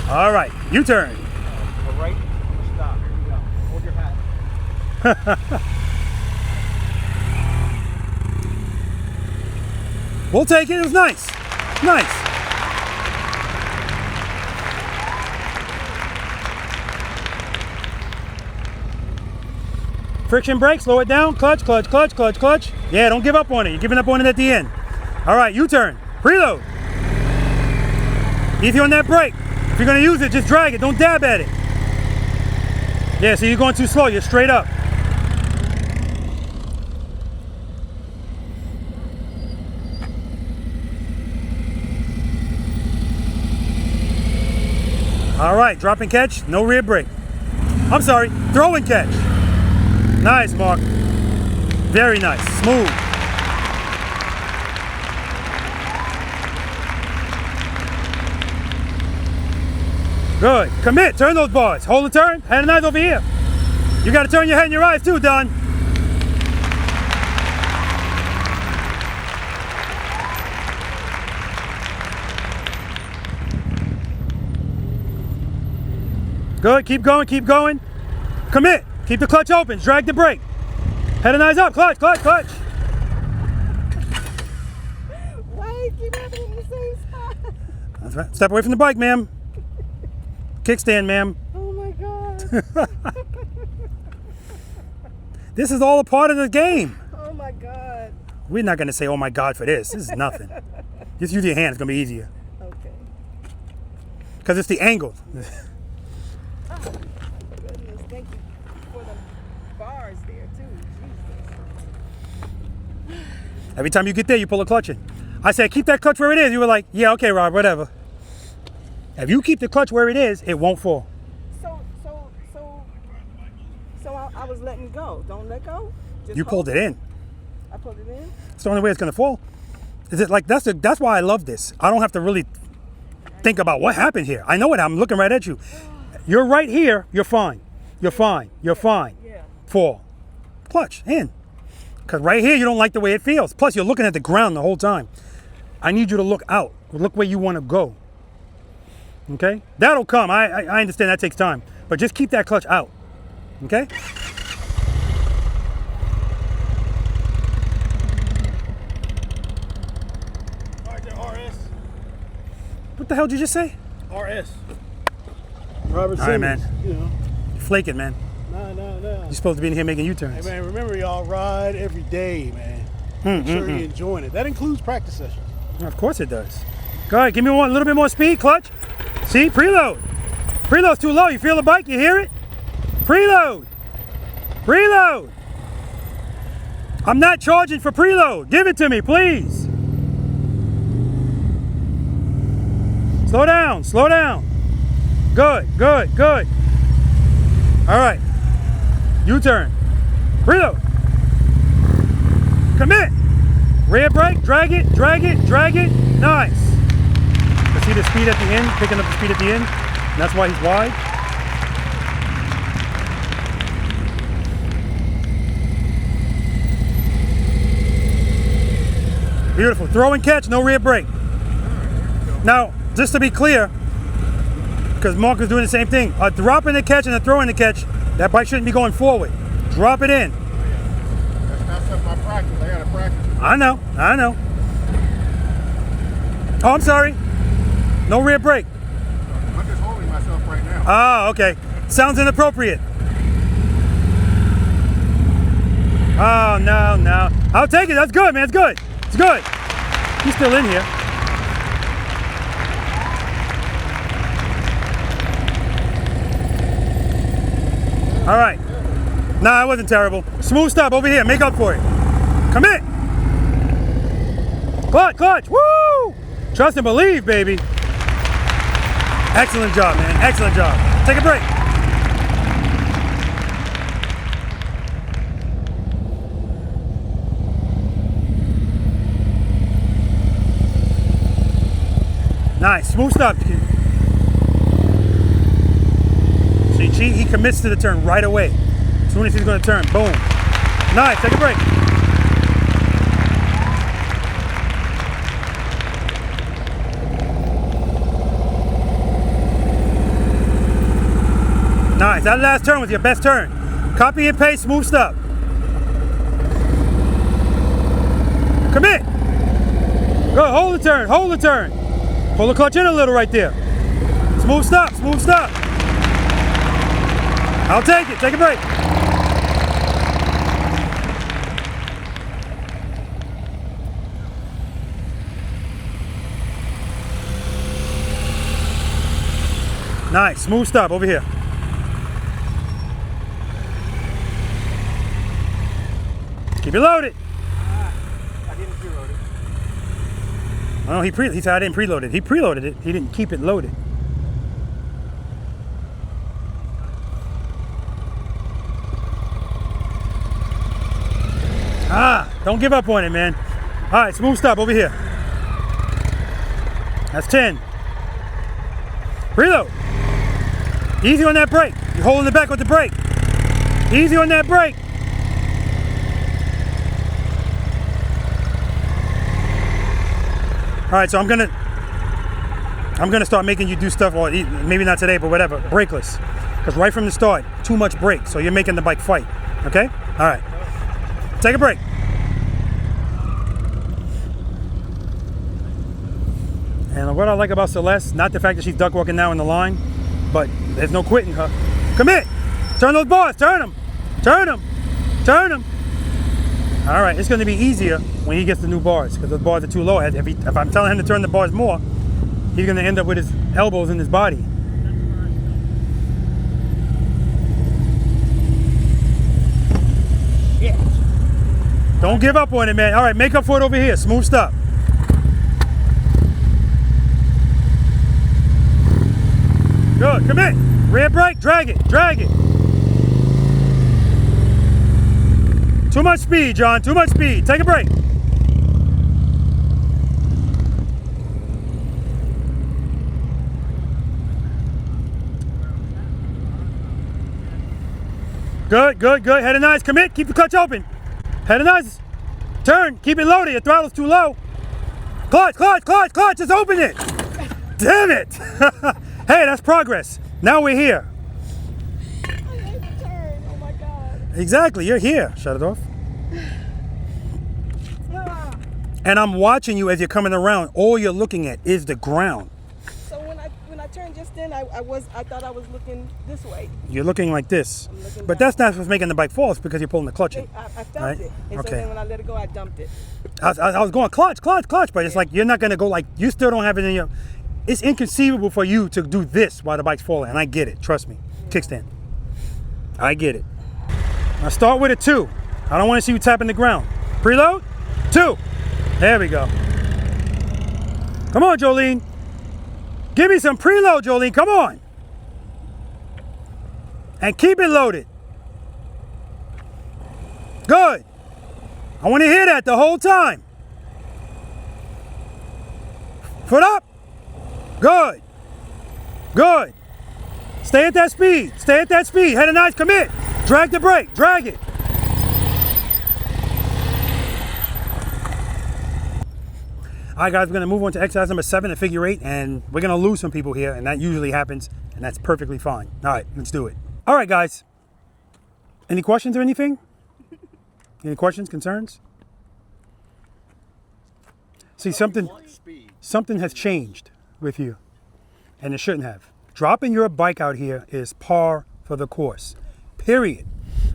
All right, U-turn. Go right, stop. Here you go. Hold your hat. We'll take it. It was nice. Nice. Friction brake, slow it down. Clutch, clutch, clutch, clutch, clutch. Yeah, don't give up on it. You're giving up on it at the end. All right, U-turn. Preload. Easy on that brake. If you're going to use it, just drag it. Don't dab at it. Yeah, so you're going too slow. You're straight up. All right, drop and catch. No rear brake. I'm sorry, throw and catch. Nice, Mark. Very nice. Smooth. Good. Commit. Turn those bars. Hold the turn. Hand and eyes over here. You got to turn your head and your eyes too, Don. Good. Keep going. Keep going. Commit. Keep the clutch open. Drag the brake. Head and eyes up. Clutch, clutch, clutch. Why you keep having in the same spot? That's right. Step away from the bike, ma'am. Kickstand, ma'am. Oh my God. This is all a part of the game. Oh my God. We're not going to say, oh my God, for this. This is nothing. Just use your hand. It's going to be easier. Okay. Because it's the angle. Oh, goodness. Thank you for the bars there, too. Jesus. Every time you get there, you pull a clutch in. I said, keep that clutch where it is. You were like, yeah, okay, Rob, whatever. If you keep the clutch where it is, it won't fall. So I was letting go. Don't let go. Just You pulled it in. I pulled it in. It's the only way it's going to fall. Is it like that's why I love this. I don't have to really think about what happened here. I know it. I'm looking right at you. You're right here. You're fine. You're fine. You're fine. Yeah. Fall. Clutch in. Because right here, you don't like the way it feels. Plus, you're looking at the ground the whole time. I need you to look out. Look where you want to go. Okay? That'll come. I understand that takes time. But just keep that clutch out. Okay? All right, there, RS. What the hell did you just say? RS. Robert All right, Simmons. man. You know. You're flaking, man. No. You're supposed to be in here making U-turns. Hey, man, remember y'all ride every day, man. Make sure you're enjoying it. That includes practice sessions. Of course it does. Go ahead, give me a little bit more speed, clutch. See, preload. Preload's too low. You feel the bike? You hear it? Preload. Preload. I'm not charging for preload. Give it to me, please. Slow down, slow down. Good, good, good. All right. U-turn. Preload. Commit. Rear brake. Drag it. Drag it. Drag it. Nice. You see the speed at the end? Picking up the speed at the end. And that's why he's wide. Beautiful. Throw and catch. No rear brake. Now, just to be clear, because Mark is doing the same thing, a drop in the catch and a throw in the catch, that bike shouldn't be going forward. Drop it in. That's not my practice. I gotta practice. I know. Oh, I'm sorry. No rear brake. I'm just holding myself right now. Ah, okay. Sounds inappropriate. Oh, no. I'll take it. That's good, man. It's good. It's good. He's still in here. All right. Nah, it wasn't terrible. Smooth stop over here. Make up for it. Commit. Clutch. Woo! Trust and believe, baby. Excellent job, man. Excellent job. Take a break. Nice. Smooth stop. See, he commits to the turn right away. As soon as he's going to turn, boom. Nice. Take a break. Nice. That last turn was your best turn. Copy and paste, smooth stop. Commit. Good. Hold the turn. Pull the clutch in a little right there. Smooth stop. I'll take it. Take a break. Nice. Smooth stop over here. Keep it loaded. I didn't preload it. Oh, he said I didn't preload it. He preloaded it. He didn't keep it loaded. Don't give up on it, man. All right, smooth stop over here. That's 10. Preload. Easy on that brake. You're holding it back with the brake. Easy on that brake. All right, so I'm gonna start making you do stuff, or maybe not today, but whatever, brakeless. Because right from the start, too much brake, so you're making the bike fight. Okay? All right. Take a break. And what I like about Celeste, not the fact that she's duck walking now in the line, but there's no quitting her. Commit. Turn those bars. Turn them. All right, it's going to be easier when he gets the new bars, because those bars are too low. If I'm telling him to turn the bars more, he's going to end up with his elbows in his body. Yeah. Don't give up on it, man. All right, make up for it over here. Smooth stop. Good, commit. Rear brake, drag it. Too much speed, John, too much speed. Take a break. Good. Head and eyes, commit. Keep the clutch open. Head and eyes. Turn, keep it loaded. Your throttle's too low. Clutch. Just open it. Damn it. Hey, that's progress. Now we're here. I hate the turn. Oh my God. Exactly, you're here. Shut it off. And I'm watching you as you're coming around. All you're looking at is the ground. So when I turned just then, I thought I was looking this way. You're looking like this. I'm looking But down. that's not what's making the bike fall. It's because you're pulling the clutch in. I felt Right? it. And Okay. so then when I let it go, I dumped it. I was going clutch, but it's like you're not going to go like, you still don't have it in your, it's inconceivable for you to do this while the bike's falling, and I get it, trust me. Kickstand. I get it. Now start with a 2. I don't want to see you tapping the ground. Preload, 2. There we go. Come on, Jolene. Give me some preload, Jolene, come on. And keep it loaded. Good. I want to hear that the whole time. Foot up. Good. Good. Stay at that speed. Stay at that speed. Head and eyes, commit. Drag the brake. Drag it. All right, guys, we're going to move on to exercise number 7, the figure 8, and we're going to lose some people here, and that usually happens, and that's perfectly fine. All right, let's do it. All right, guys. Any questions or anything? Any questions, concerns? See, something has changed with you, and it shouldn't have. Dropping your bike out here is par for the course, period,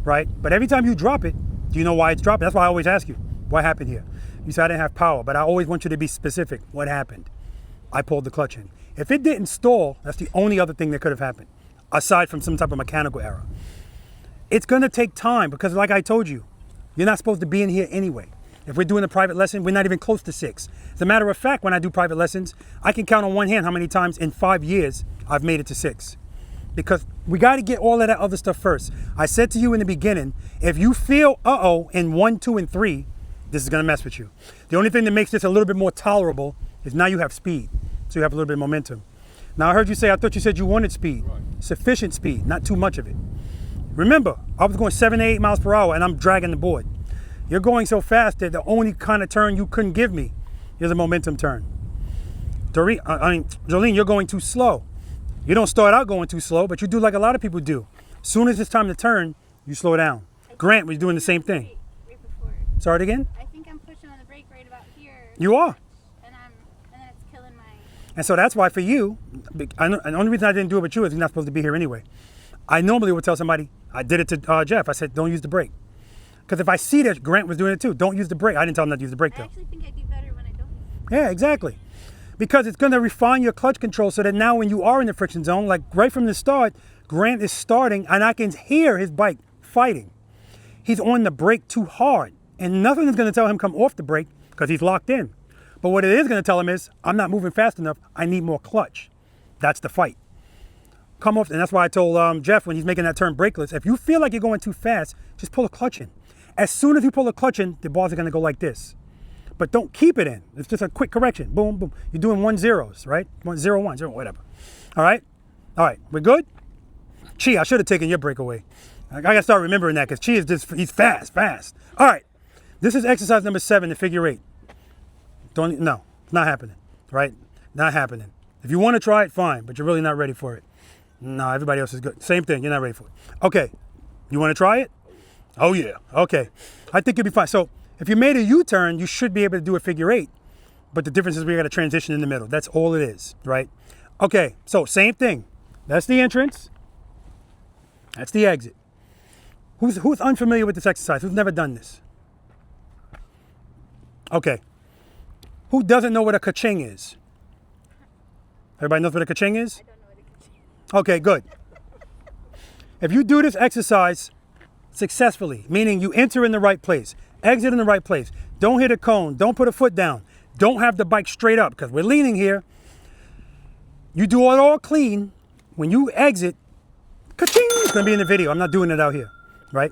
right? But every time you drop it, do you know why it's dropping? That's why I always ask you, what happened here? You said I didn't have power, but I always want you to be specific. What happened? I pulled the clutch in. If it didn't stall, that's the only other thing that could have happened, aside from some type of mechanical error. It's gonna take time because like I told you, you're not supposed to be in here anyway. If we're doing a private lesson, we're not even close to 6. As a matter of fact, when I do private lessons, I can count on one hand how many times in 5 years I've made it to 6. Because we gotta get all of that other stuff first. I said to you in the beginning, if you feel uh-oh in 1, 2, and 3, this is gonna mess with you. The only thing that makes this a little bit more tolerable is now you have speed. So you have a little bit of momentum. Now I heard you say, I thought you said you wanted speed. Sufficient speed, not too much of it. Remember, I was going 7 to 8 miles per hour and I'm dragging the board. You're going so fast that the only kind of turn you couldn't give me is a momentum turn. Jolene, you're going too slow. You don't start out going too slow, but you do like a lot of people do. As soon as it's time to turn, you slow down. Grant was doing the same thing. Right before. Start again? I think I'm pushing on the brake right about here. You are. And then it's killing my... And so that's why for you, and the only reason I didn't do it with you is you're not supposed to be here anyway. I normally would tell somebody, I did it to Jeff, I said, don't use the brake. Because if I see that Grant was doing it too, don't use the brake. I didn't tell him not to use the brake though. I actually think I do better when I don't use it. Yeah, exactly. Because it's going to refine your clutch control so that now when you are in the friction zone, like right from the start, Grant is starting and I can hear his bike fighting. He's on the brake too hard and nothing is going to tell him come off the brake because he's locked in. But what it is going to tell him is, I'm not moving fast enough. I need more clutch. That's the fight. Come off, and that's why I told Jeff when he's making that turn brakeless, if you feel like you're going too fast, just pull a clutch in. As soon as you pull a clutch in, the bars are going to go like this. But don't keep it in. It's just a quick correction. Boom, boom. You're doing 1 zeros, right? 1 0 1 0 whatever. All right? All right, we're good? Chi, I should have taken your break away. I got to start remembering that because Chi is just, he's fast. All right, this is exercise number 7, the figure 8. No, it's not happening, right? Not happening. If you want to try it, fine, but you're really not ready for it. No, everybody else is good. Same thing, you're not ready for it. Okay, you want to try it? Oh yeah, okay. I think you'll be fine. So if you made a U-turn, you should be able to do a figure 8, but the difference is we got to transition in the middle. That's all it is, right? Okay, so same thing. That's the entrance. That's the exit. Who's unfamiliar with this exercise? Who's never done this? Okay. Who doesn't know what a ka-ching is? Everybody knows what a ka-ching is? I don't know what a ka-ching is. Okay, good. If you do this exercise successfully, meaning you enter in the right place, exit in the right place, don't hit a cone, don't put a foot down, don't have the bike straight up because we're leaning here. You do it all clean. When you exit, ka-ching, it's gonna be in the video. I'm not doing it out here, right?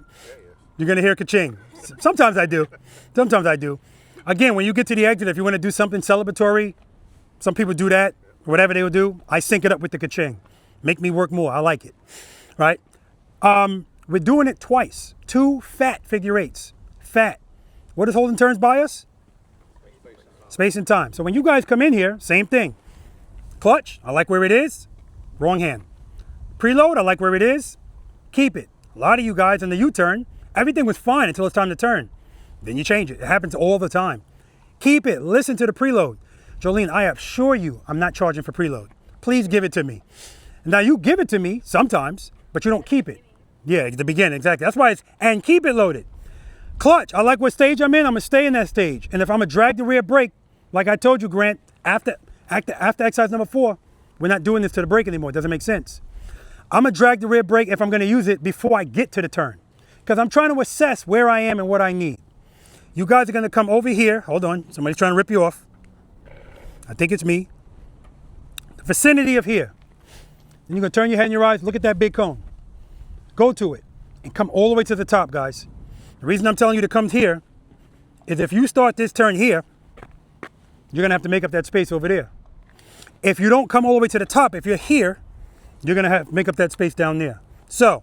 You're gonna hear ka-ching. Sometimes I do. Sometimes I do. Again, when you get to the exit, if you want to do something celebratory, some people do that, whatever they will do, I sync it up with the ka-ching. Make me work more, I like it, right? We're doing it twice. 2 fat figure 8s, fat. What is holding turns by us? Space and time. So when you guys come in here, same thing. Clutch, I like where it is, wrong hand. Preload, I like where it is, keep it. A lot of you guys in the U-turn, everything was fine until it's time to turn. Then you change it. It happens all the time. Keep it. Listen to the preload. Jolene, I assure you I'm not charging for preload. Please give it to me. Now you give it to me sometimes, but you don't keep it. Yeah, at the beginning, exactly. That's why it's, and keep it loaded. Clutch, I like what stage I'm in. I'm going to stay in that stage. And if I'm going to drag the rear brake, like I told you, Grant, after exercise number 4, we're not doing this to the brake anymore. It doesn't make sense. I'm going to drag the rear brake if I'm going to use it before I get to the turn. Because I'm trying to assess where I am and what I need. You guys are going to come over here. Hold on. Somebody's trying to rip you off. I think it's me. The vicinity of here. Then you're going to turn your head and your eyes. Look at that big cone. go to it and come all the way to the top, guys. The reason I'm telling you to come here is if you start this turn here, you're gonna have to make up that space over there. If you don't come all the way to the top, if you're here, you're gonna have to make up that space down there. So,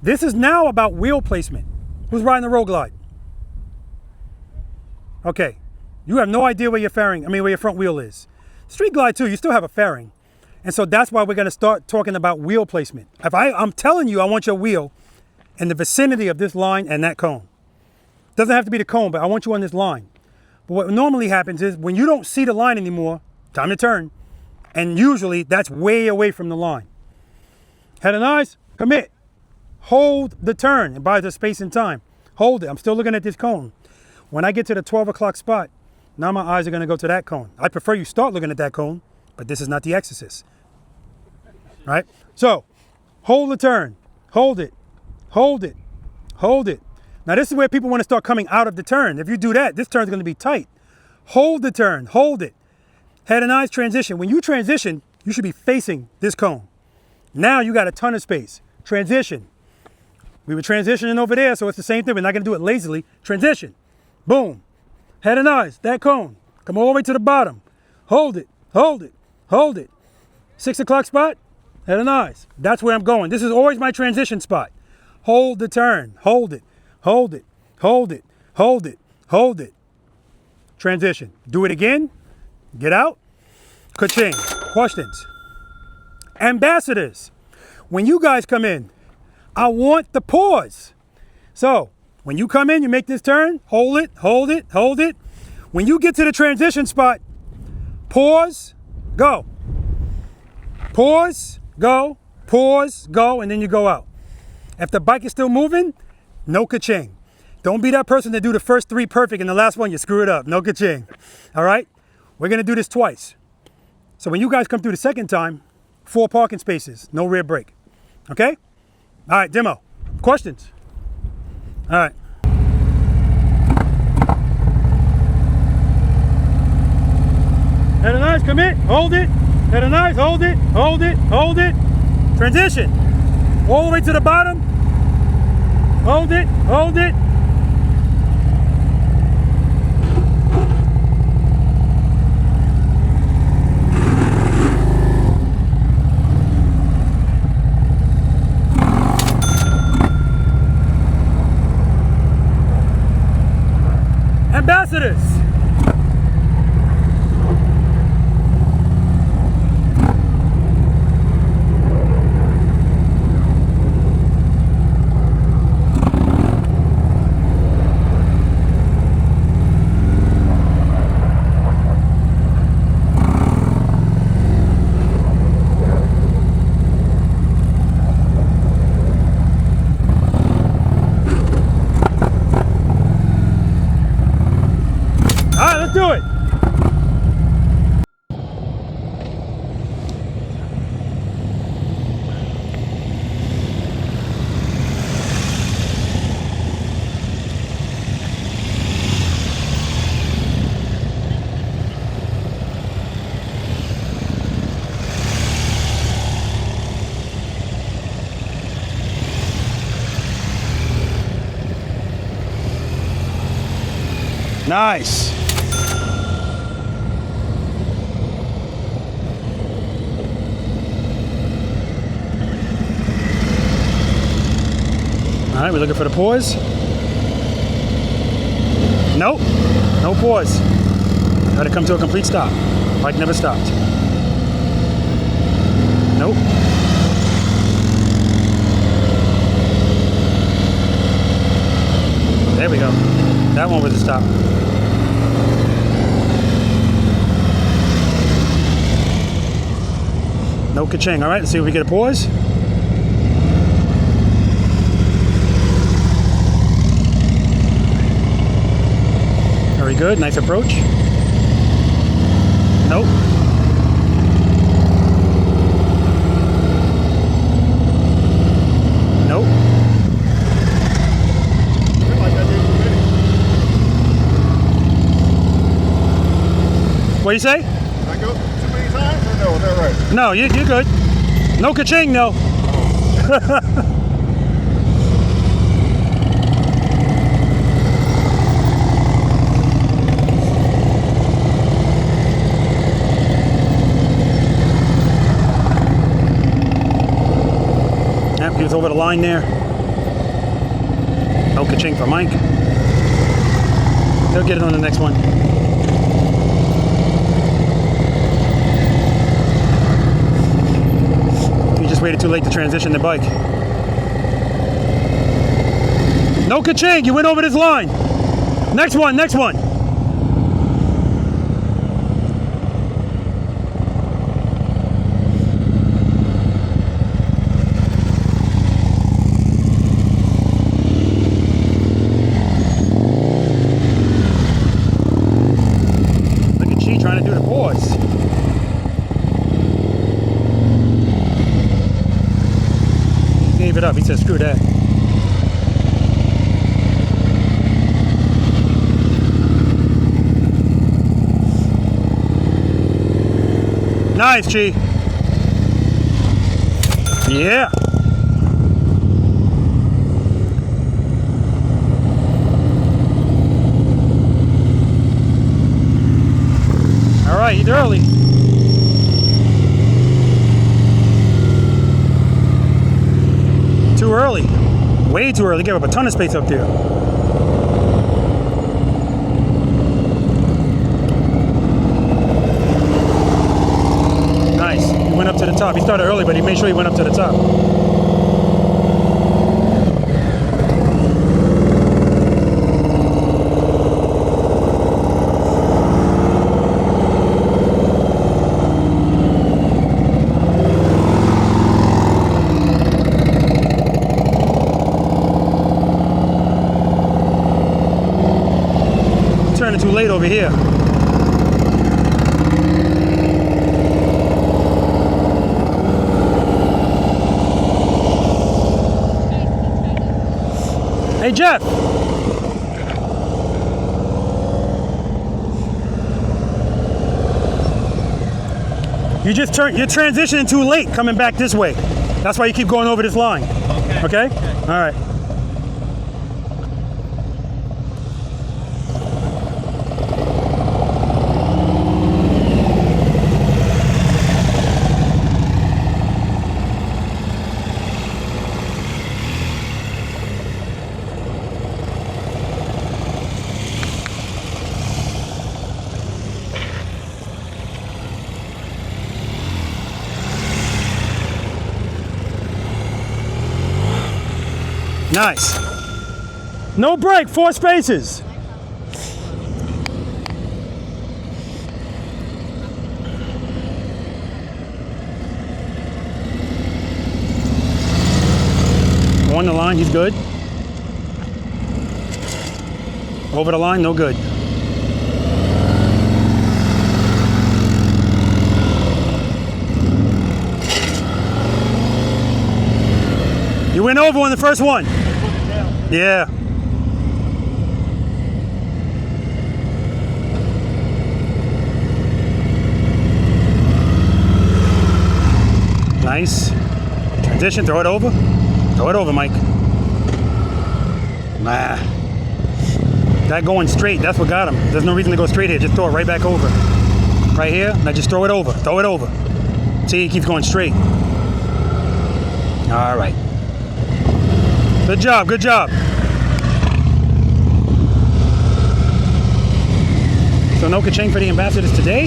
this is now about wheel placement. Who's riding the road glide? Okay, you have no idea where your fairing, where your front wheel is. Street glide too, you still have a fairing. And so that's why we're gonna start talking about wheel placement. I'm telling you, I want your wheel in the vicinity of this line and that cone. Doesn't have to be the cone, but I want you on this line. But what normally happens is when you don't see the line anymore, time to turn. And usually that's way away from the line. Head and eyes, commit. Hold the turn. It buys us space and time. Hold it. I'm still looking at this cone. When I get to the 12 o'clock spot, now my eyes are going to go to that cone. I prefer you start looking at that cone, but this is not The Exorcist. Right? So, hold the turn. Hold it. Hold it. Hold it. Now this is where people want to start coming out of the turn. If you do that, this turn's going to be tight. Hold the turn. Hold it. Head and eyes transition. When you transition, you should be facing this cone. Now you got a ton of space. Transition. We were transitioning over there, so it's the same thing. We're not going to do it lazily. Transition. Boom. Head and eyes. That cone. Come all the way to the bottom. Hold it. Hold it. Hold it. 6 o'clock spot. Head and eyes. That's where I'm going. This is always my transition spot. Hold the turn. Hold it. Hold it. Hold it. Hold it. Hold it. Transition. Do it again. Get out. Ka-ching. Questions. Ambassadors. When you guys come in, I want the pause. So, when you come in, you make this turn, hold it, hold it, hold it. When you get to the transition spot, pause, go. Pause, go, and then you go out. If the bike is still moving, no ka-ching. Don't be that person that do the first 3 perfect and the last one you screw it up. No ka-ching. All right? We're going to do this twice. So when you guys come through the second time, 4 parking spaces, no rear brake. Okay? All right, demo. Questions? All right. Head and eyes, commit, hold it. Head and eyes, hold it, hold it, hold it. Transition. All the way to the bottom. Hold it, hold it. Ambassadors. Do it. Nice. All right, we're looking for the pause. Nope, no pause. Got to come to a complete stop. Bike never stopped. Nope. There we go. That one was a stop. No ka-ching. All right, let's see if we get a pause. Very good, nice approach. Nope. Nope. What do you say? Did I go too many times or no? Is that right? No, you're good. No ka-ching, no. goes over the line there. No ka-ching for Mike. He'll get it on the next one. You just waited too late to transition the bike. No ka-ching, you went over this line. Next one, next one. Look at Chi trying to do the pause. He gave it up, he said screw that. Nice, Chi. Yeah. All right, he's early. Too early. Way too early. Gave up a ton of space up there. Nice. He went up to the top. He started early, but he made sure he went up to the top. Turning too late over here. Hey Jeff. You're transitioning too late coming back this way. That's why you keep going over this line. Okay? All right. Nice. No break, 4 spaces. On the line, he's good. Over the line, no good. You went over on the first one. Yeah. Nice. Transition, throw it over. Throw it over, Mike. Nah. That going straight, that's what got him. There's no reason to go straight here. Just throw it right back over. Right here, now just throw it over. Throw it over. See, he keeps going straight. All right. Good job, good job. So no ka-ching for the ambassadors today,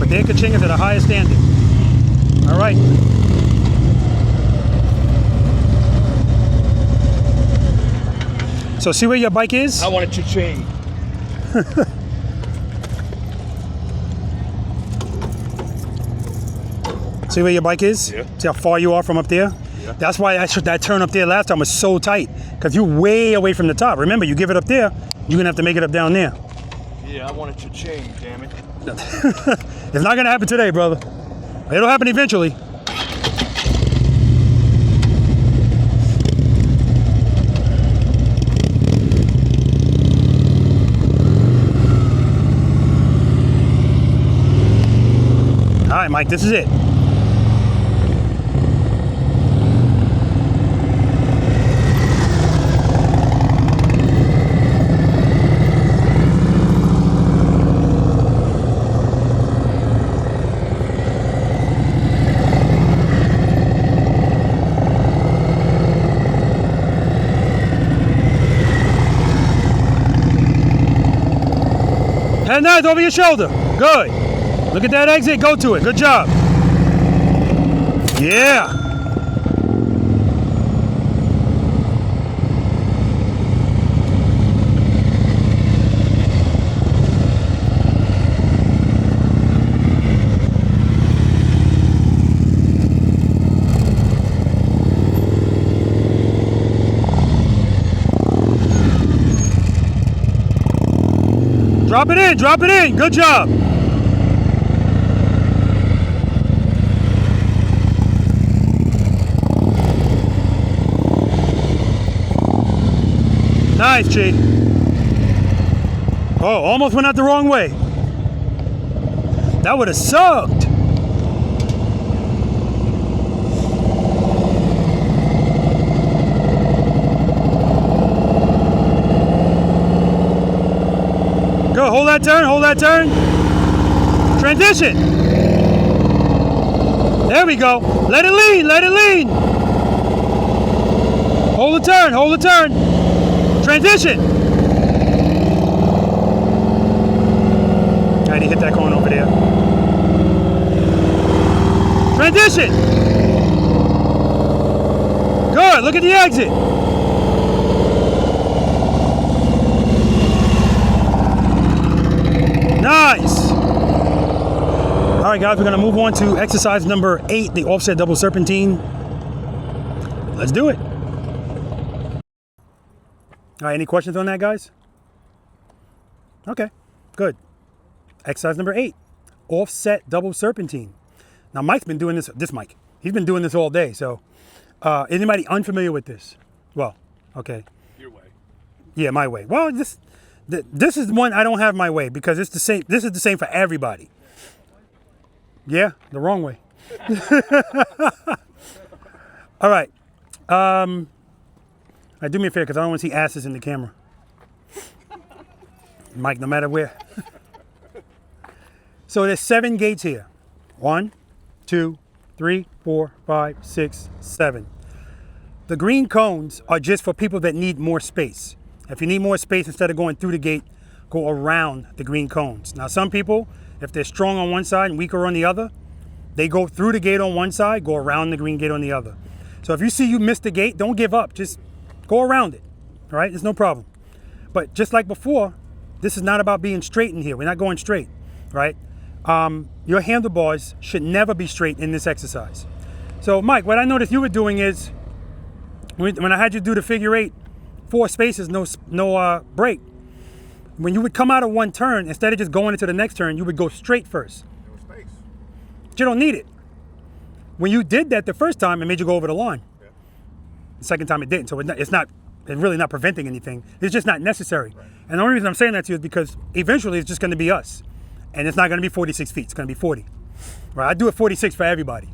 but their ka-ching is at a higher standard. All right. So see where your bike is? I want a cha-ching. See where your bike is? Yeah. See how far you are from up there? Yeah. That's why that turn up there last time was so tight, because you're way away from the top. Remember, you give it up there, you're gonna have to make it up down there. Yeah, I want a cha-ching, damn it. It's not gonna happen today, brother. It'll happen eventually. All right, Mike, this is it. Head nice over your shoulder. Good. Look at that exit. Go to it. Good job. Yeah. Drop it in, good job. Nice, G. Oh, almost went out the wrong way. That would have sucked. Go, hold that turn, hold that turn. Transition. There we go. Let it lean, let it lean. Hold the turn, hold the turn. Transition. Alright, he hit that corner over there. Transition. Good, look at the exit. Nice. All right, guys, we're going to move on to exercise number 8, the offset double serpentine. Let's do it. All right, any questions on that, guys? Okay, good. Exercise number 8, offset double serpentine. Now, Mike's been doing this Mike, he's been doing this all day. So anybody unfamiliar with this? Well, okay. Your way. Yeah, my way. Well, this is one I don't have my way because it's the same. This is the same for everybody. Yeah, the wrong way. All right. Do me a favor because I don't want to see asses in the camera. Mike, no matter where. So there's 7 gates here. 1, 2, 3, 4, 5, 6, 7. The green cones are just for people that need more space. If you need more space, instead of going through the gate, go around the green cones. Now, some people, if they're strong on one side and weaker on the other, they go through the gate on one side, go around the green gate on the other. So if you see you missed the gate, don't give up. Just go around it, all right? There's no problem. But just like before, this is not about being straight in here. We're not going straight, right? Your handlebars should never be straight in this exercise. So, Mike, what I noticed you were doing is, when I had you do the figure 8, 4 spaces, no break. When you would come out of one turn, instead of just going into the next turn, you would go straight first. No space. But you don't need it. When you did that the first time, it made you go over the line. Yeah. The second time it didn't. So it's really not preventing anything. It's just not necessary. Right. And the only reason I'm saying that to you is because eventually it's just going to be us. And it's not going to be 46 feet. It's going to be 40. Right? I do it 46 for everybody.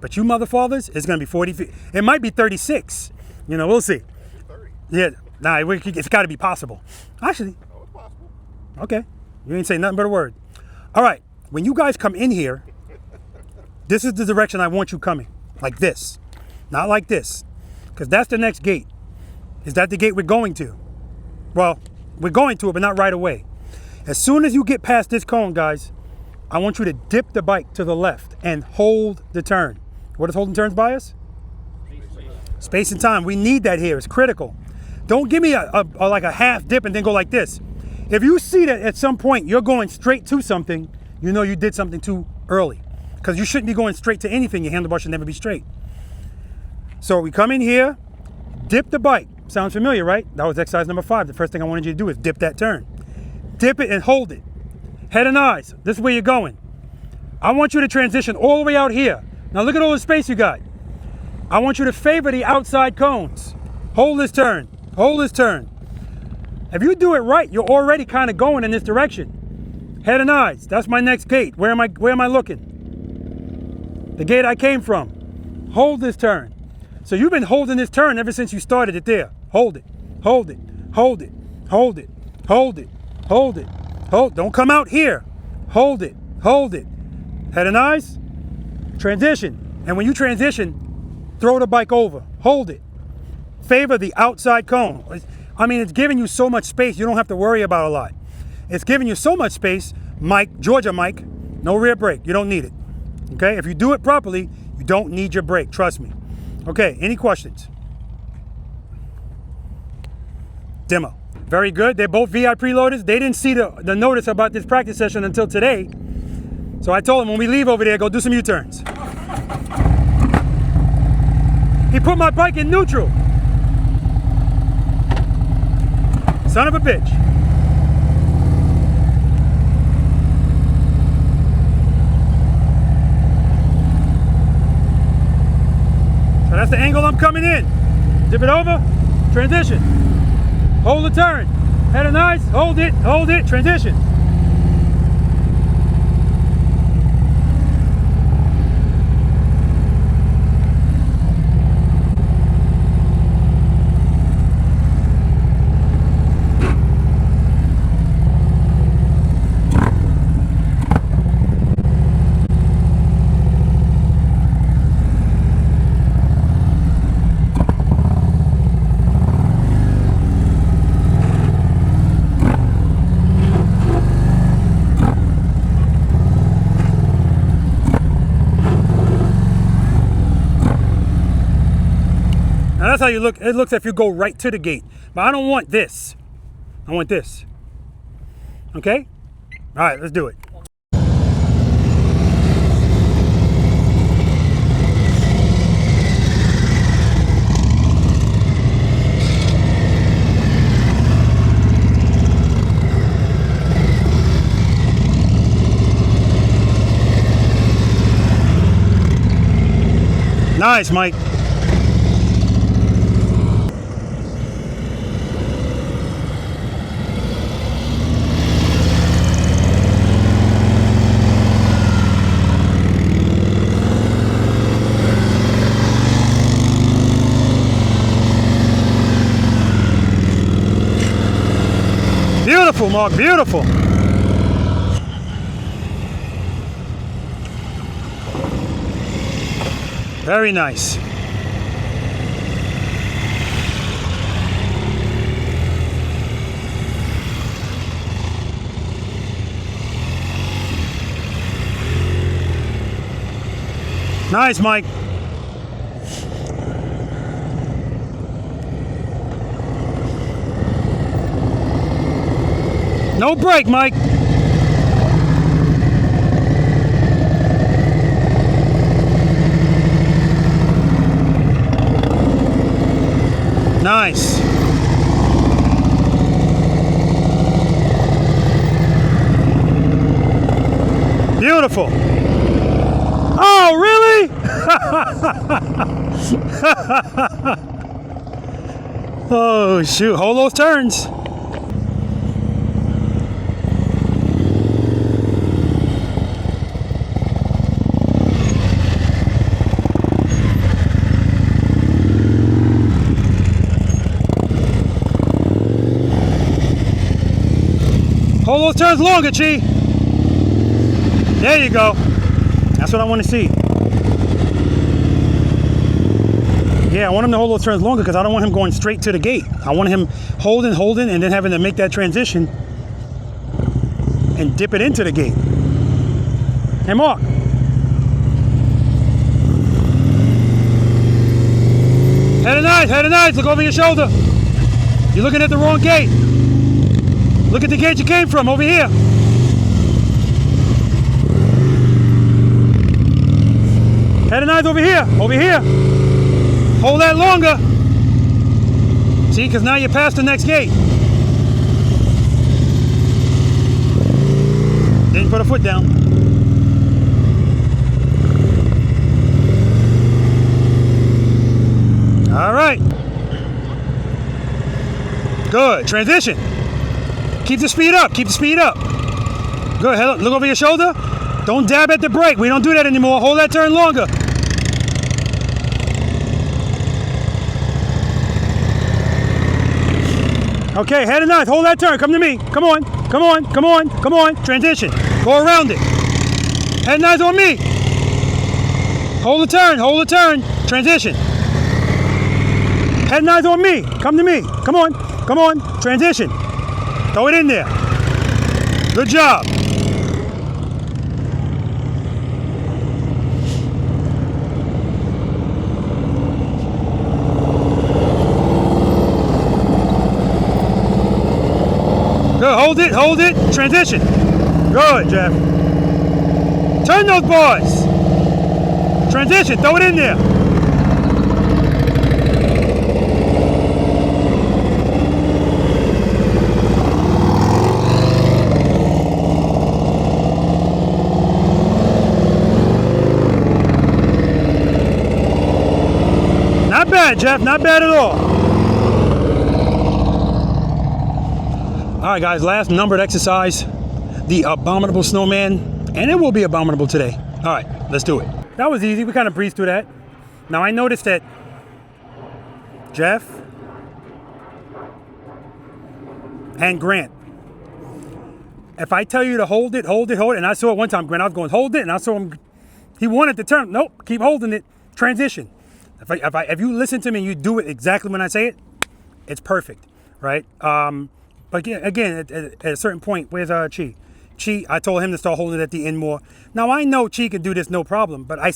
But you mother fathers, it's going to be 40 feet. It might be 36. You know, we'll see. 30. Yeah. Nah, it's got to be possible. Actually. Oh, it's possible. Okay. You ain't saying nothing but a word. All right. When you guys come in here, this is the direction I want you coming. Like this. Not like this. Because that's the next gate. Is that the gate we're going to? Well, we're going to it, but not right away. As soon as you get past this cone, guys, I want you to dip the bike to the left and hold the turn. What does holding turns by us? Space and time. We need that here. It's critical. Don't give me like a half dip and then go like this. If you see that at some point you're going straight to something, you know you did something too early. Because you shouldn't be going straight to anything. Your handlebar should never be straight. So we come in here, dip the bike. Sounds familiar, right? That was exercise number 5. The first thing I wanted you to do is dip that turn. Dip it and hold it. Head and eyes. This is where you're going. I want you to transition all the way out here. Now look at all the space you got. I want you to favor the outside cones. Hold this turn. Hold this turn. If you do it right, you're already kind of going in this direction. Head and eyes. That's my next gate. Where am I looking? The gate I came from. Hold this turn. So you've been holding this turn ever since you started it there. Hold it. Hold it. Hold it. Hold it. Hold it. Hold it. Hold. Don't come out here. Hold it. Hold it. Head and eyes. Transition. And when you transition, throw the bike over. Hold it. Favor the outside cone. I mean, it's giving you so much space, you don't have to worry about a lot. it's giving you so much space. Mike, Georgia Mike, no rear brake. You don't need it. Okay, if you do it properly, you don't need your brake, trust me. Okay, any questions? Demo. Very good. They're both V.I.Preloaders. They didn't see the notice about this practice session until today. So I told them when we leave over there, go do some U-turns. He put my bike in neutral. Son of a bitch. So that's the angle I'm coming in. Dip it over, transition. Hold the turn. Head and eyes, hold it, transition. That's how you look. It looks like you go right to the gate. But I don't want this. I want this. Okay? All right, let's do it. Nice, Mike. Beautiful, Mark, beautiful. Very nice. Nice, Mike. No brake, Mike. Nice. Beautiful. Oh, really? Oh, shoot. Hold those turns. Hold those turns longer, Chi. There you go. That's what I want to see. Yeah, I want him to hold those turns longer because I don't want him going straight to the gate. I want him holding, and then having to make that transition and dip it into the gate. Hey, Mark. Head and eyes, look over your shoulder. You're looking at the wrong gate. Look at the gate you came from, over here. Head and eyes over here, Hold that longer. See, because now you're past the next gate. Didn't put a foot down. All right. Good, transition. Keep the speed up, Good, look over your shoulder. Don't dab at the brake, we don't do that anymore. Hold that turn longer. Okay, head and eyes, hold that turn, come to me. Come on, transition. Go around it. Head and eyes on me. Hold the turn, transition. Head and eyes on me, come to me. Come on, transition. Throw it in there. Good job. Good, hold it, transition. Good, Jeff. Turn those bars. Transition, throw it in there. Not bad, Jeff, not bad at all. All right, guys, last numbered exercise, the Abominable Snowman, and it will be abominable today. All right, let's do it. That was easy. We kind of breezed through that. Now, I noticed that Jeff and Grant, if I tell you to hold it, and I saw it one time, Grant, I was going, hold it, and I saw him, he wanted to turn. Nope, keep holding it, transition. If you listen to me and you do it exactly when I say it, it's perfect, right? But again, at a certain point, where's Chi? Chi, I told him to start holding it at the end more. Now, I know Chi can do this no problem, but I'm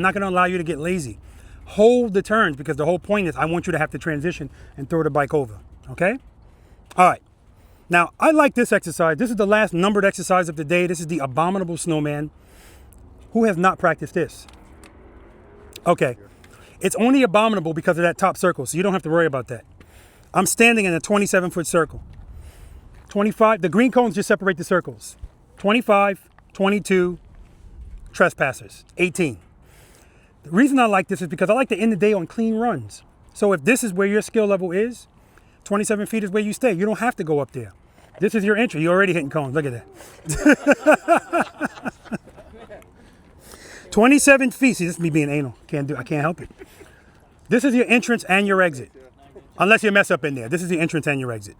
not going to allow you to get lazy. Hold the turns, because the whole point is I want you to have to transition and throw the bike over, okay? All right. Now, I like this exercise. This is the last numbered exercise of the day. This is the Abominable Snowman. Who has not practiced this? Okay. It's only abominable because of that top circle, so you don't have to worry about that. I'm standing in a 27-foot circle. 25, the green cones just separate the circles. 25, 22, trespassers, 18. The reason I like this is because I like to end the day on clean runs. So if this is where your skill level is, 27 feet is where you stay. You don't have to go up there. This is your entry. You're already hitting cones. Look at that. 27 feet. See, this is me being anal. I can't help it. This is your entrance and your exit. Unless you mess up in there. This is the entrance and your exit.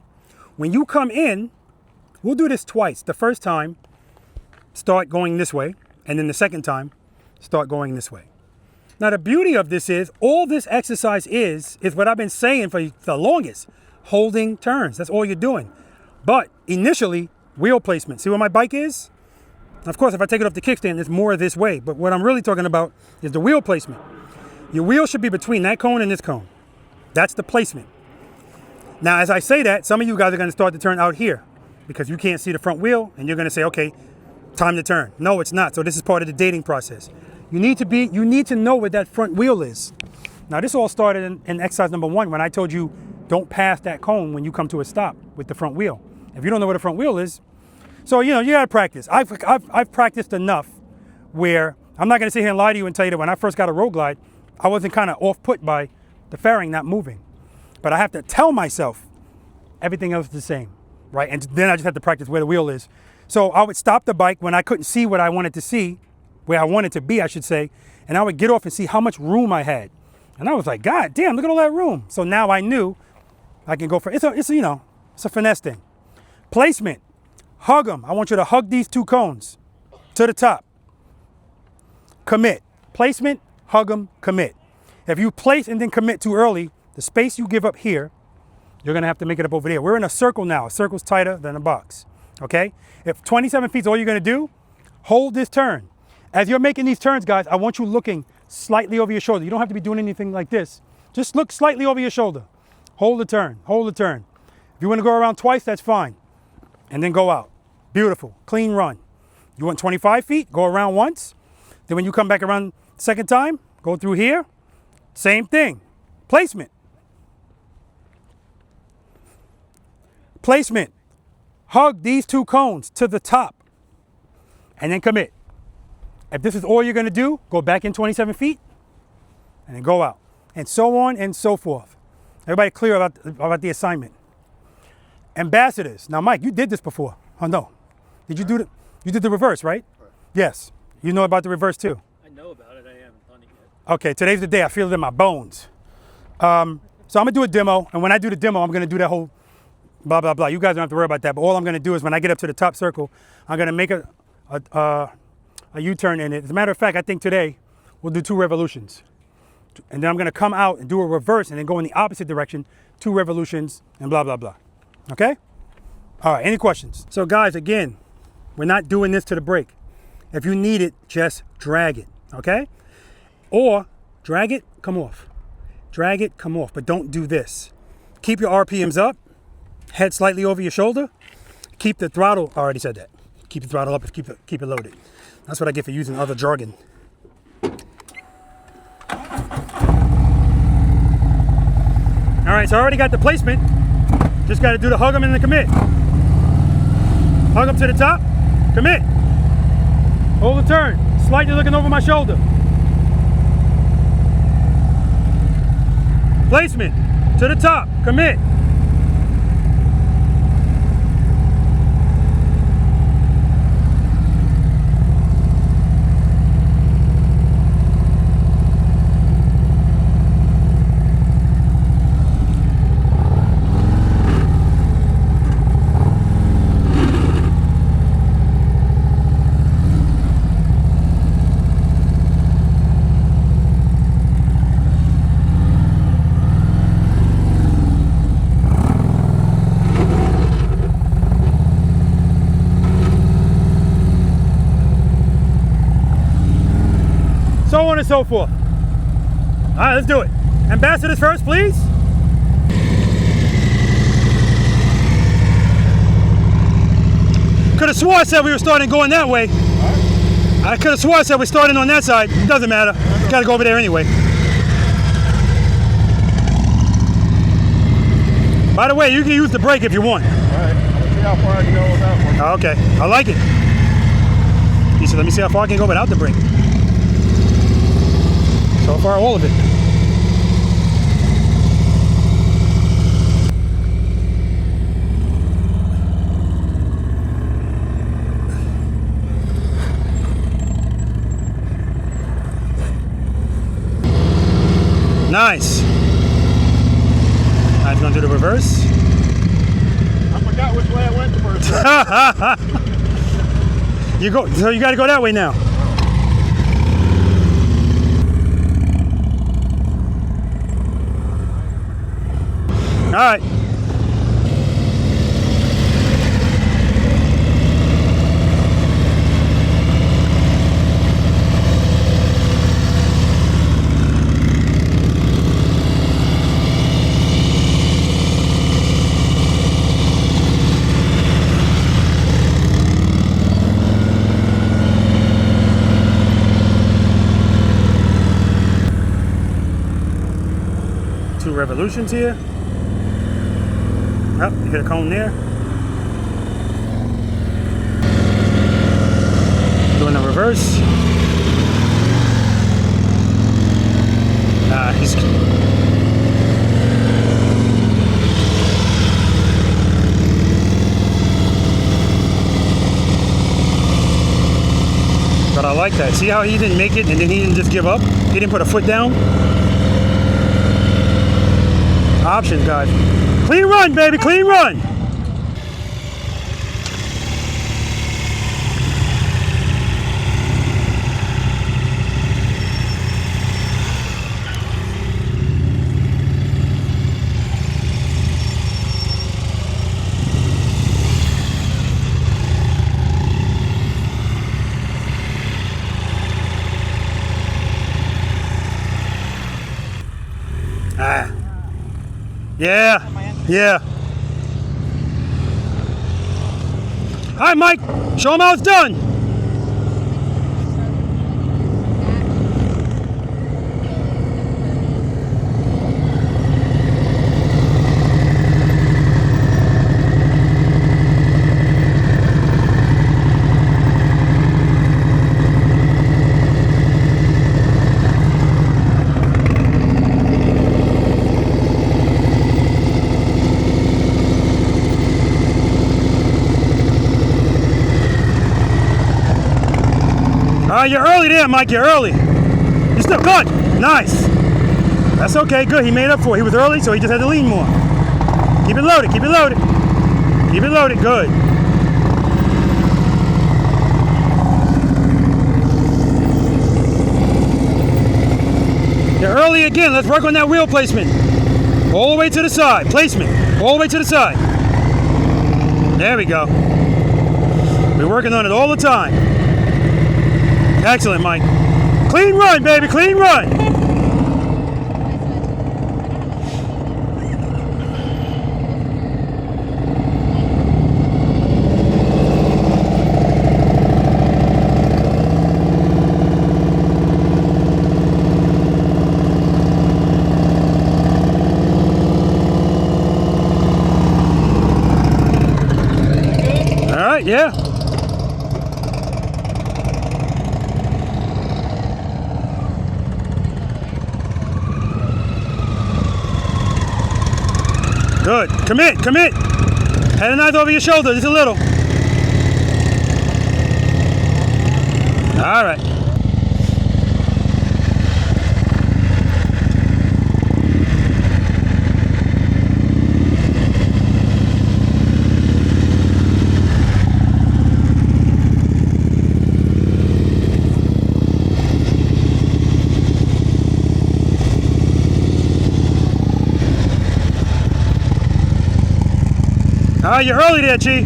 When you come in, we'll do this twice. The first time, start going this way. And then the second time, start going this way. Now, the beauty of this is, all this exercise is what I've been saying for the longest. Holding turns. That's all you're doing. But initially, wheel placement. See where my bike is? Of course, if I take it off the kickstand, it's more this way. But what I'm really talking about is the wheel placement. Your wheel should be between that cone and this cone. That's the placement. Now, as I say that, some of you guys are going to start to turn out here because you can't see the front wheel, and you're going to say, okay, time to turn. No, it's not. So this is part of the dating process. You need to know where that front wheel is. Now, this all started in exercise number 1 when I told you don't pass that cone when you come to a stop with the front wheel. If you don't know where the front wheel is, so you got to practice. I've practiced enough where I'm not going to sit here and lie to you and tell you that when I first got a road glide, I wasn't kind of off-put by the fairing not moving. But I have to tell myself everything else is the same, right? And then I just have to practice where the wheel is. So I would stop the bike when I couldn't see what I wanted to see, where I wanted to be, I should say, and I would get off and see how much room I had. And I was like, God damn, look at all that room. So now I knew I can go for, it's a finesse thing. Placement, hug them. I want you to hug these 2 cones to the top. Commit. Placement, hug them, commit. If you place and then commit too early, the space you give up here, you're gonna have to make it up over there. We're in a circle now. A circle's tighter than a box, okay? If 27 feet is all you're gonna do, hold this turn. As you're making these turns, guys, I want you looking slightly over your shoulder. You don't have to be doing anything like this. Just look slightly over your shoulder. Hold the turn, hold the turn. If you wanna go around twice, that's fine. And then go out. Beautiful, clean run. You want 25 feet, go around once. Then when you come back around the second time, go through here. Same thing, placement. Placement, hug these 2 cones to the top and then commit. If this is all you're gonna do, go back in 27 feet and then go out, and so on and so forth. Everybody clear about the assignment. Ambassadors. Now, Mike, you did this before. Oh no, did you do it? You did the reverse, right? Yes, you know about the reverse too. I know about it, I haven't done it yet. Okay, today's the day. I feel it in my bones. So I'm gonna do a demo, and when I do the demo, I'm gonna do that whole blah, blah, blah. You guys don't have to worry about that, but all I'm gonna do is when I get up to the top circle, I'm gonna make a U-turn in it. As a matter of fact, I think today we'll do 2 revolutions. And then I'm gonna come out and do a reverse and then go in the opposite direction, 2 revolutions and blah, blah, blah. Okay? All right, any questions? So guys, again, we're not doing this to the brake. If you need it, just drag it, okay? Or drag it, come off. Drag it, come off, but don't do this. Keep your RPMs up, head slightly over your shoulder. Keep the throttle, I already said that. Keep the throttle up, keep it loaded. That's what I get for using other jargon. All right, so I already got the placement. Just got to do the hug them and the commit. Hug them to the top, commit. Hold the turn, slightly looking over my shoulder. Placement, to the top, commit. So on and so forth. All right, let's do it. Ambassadors first, please. Could have swore I said we were starting going that way. I could have swore I said we're starting on that side. It doesn't matter. Got to go over there anyway. By the way, you can use the brake if you want. All right, let's see how far I can go with that one. Okay, I like it. He said, let me see how far I can go without the brake. So far, all of it. Nice. Now he's gonna do the reverse. I forgot which way I went the first time. You go. So you got to go that way now. All right. Two revolutions here. Oh, you hit a cone there. Doing the reverse. He's but I like that. See how he didn't make it and then he didn't just give up? He didn't put a foot down? Options, guys. Clean run, baby, clean run. Yeah, yeah. All right, Mike, show him how it's done. You're early there, Mike. You're early. You're still good. Nice. That's okay. Good. He made up for it. He was early, so he just had to lean more. Keep it loaded. Keep it loaded. Keep it loaded. Good. You're early again. Let's work on that wheel placement. All the way to the side. Placement. All the way to the side. There we go. We're working on it all the time. Excellent, Mike. Clean run, baby, clean run. All right, yeah. Good. Commit, commit. Head and knife over your shoulder, just a little. All right. All right, you're early there, Chi.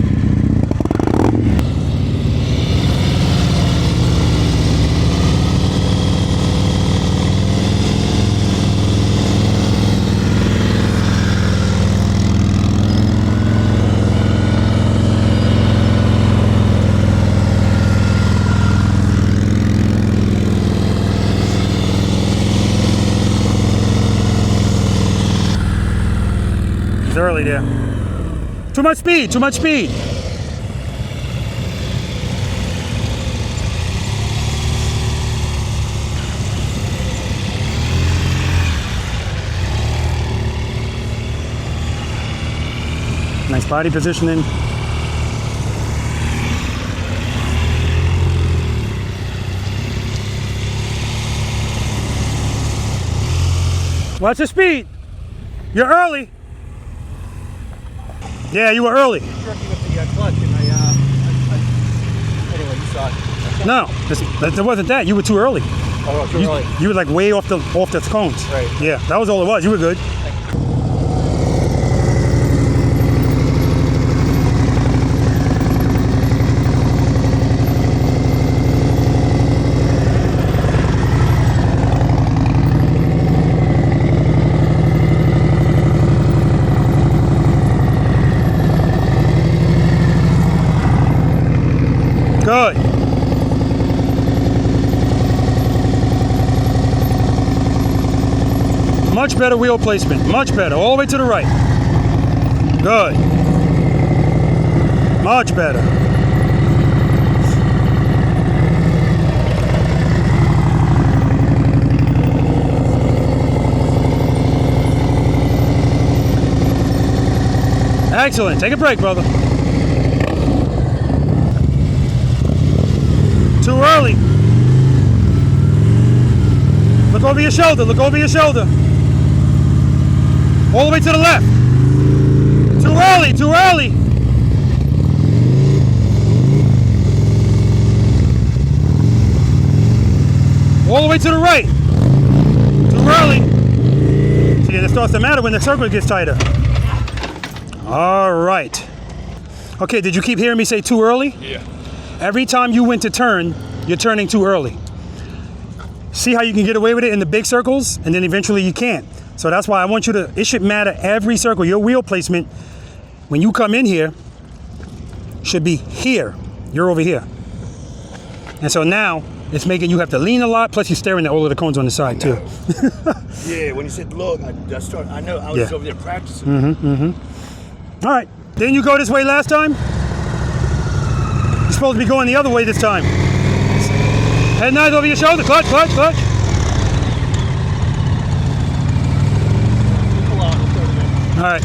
It's early there. Too much speed, too much speed. Nice body positioning. Watch the speed. You're early. Yeah, you were early. Jerky with the clutch, and anyway, you saw it. No, it wasn't that. You were too early. Oh, too early. You were like way off the cones. Right. Yeah, that was all it was. You were good. Good. Much better wheel placement. Much better. All the way to the right. Good. Much better. Excellent. Take a break, brother. Too early. Look over your shoulder. Look over your shoulder. All the way to the left. Too early. Too early. All the way to the right. Too early. See, that starts to matter when the circle gets tighter. All right. Okay, did you keep hearing me say too early? Yeah. Every time you went to turn, you're turning too early. See how you can get away with it in the big circles, and then eventually you can't. So that's why I want you to, it should matter every circle. Your wheel placement, when you come in here, should be here. You're over here. And so now, it's making you have to lean a lot, plus you're staring at all of the cones on the side too. Yeah, when you said look, I know I was Yeah. over there practicing. All right, didn't you go this way last time? You're supposed to be going the other way this time. Head knife over your shoulder, clutch, clutch, clutch. All right.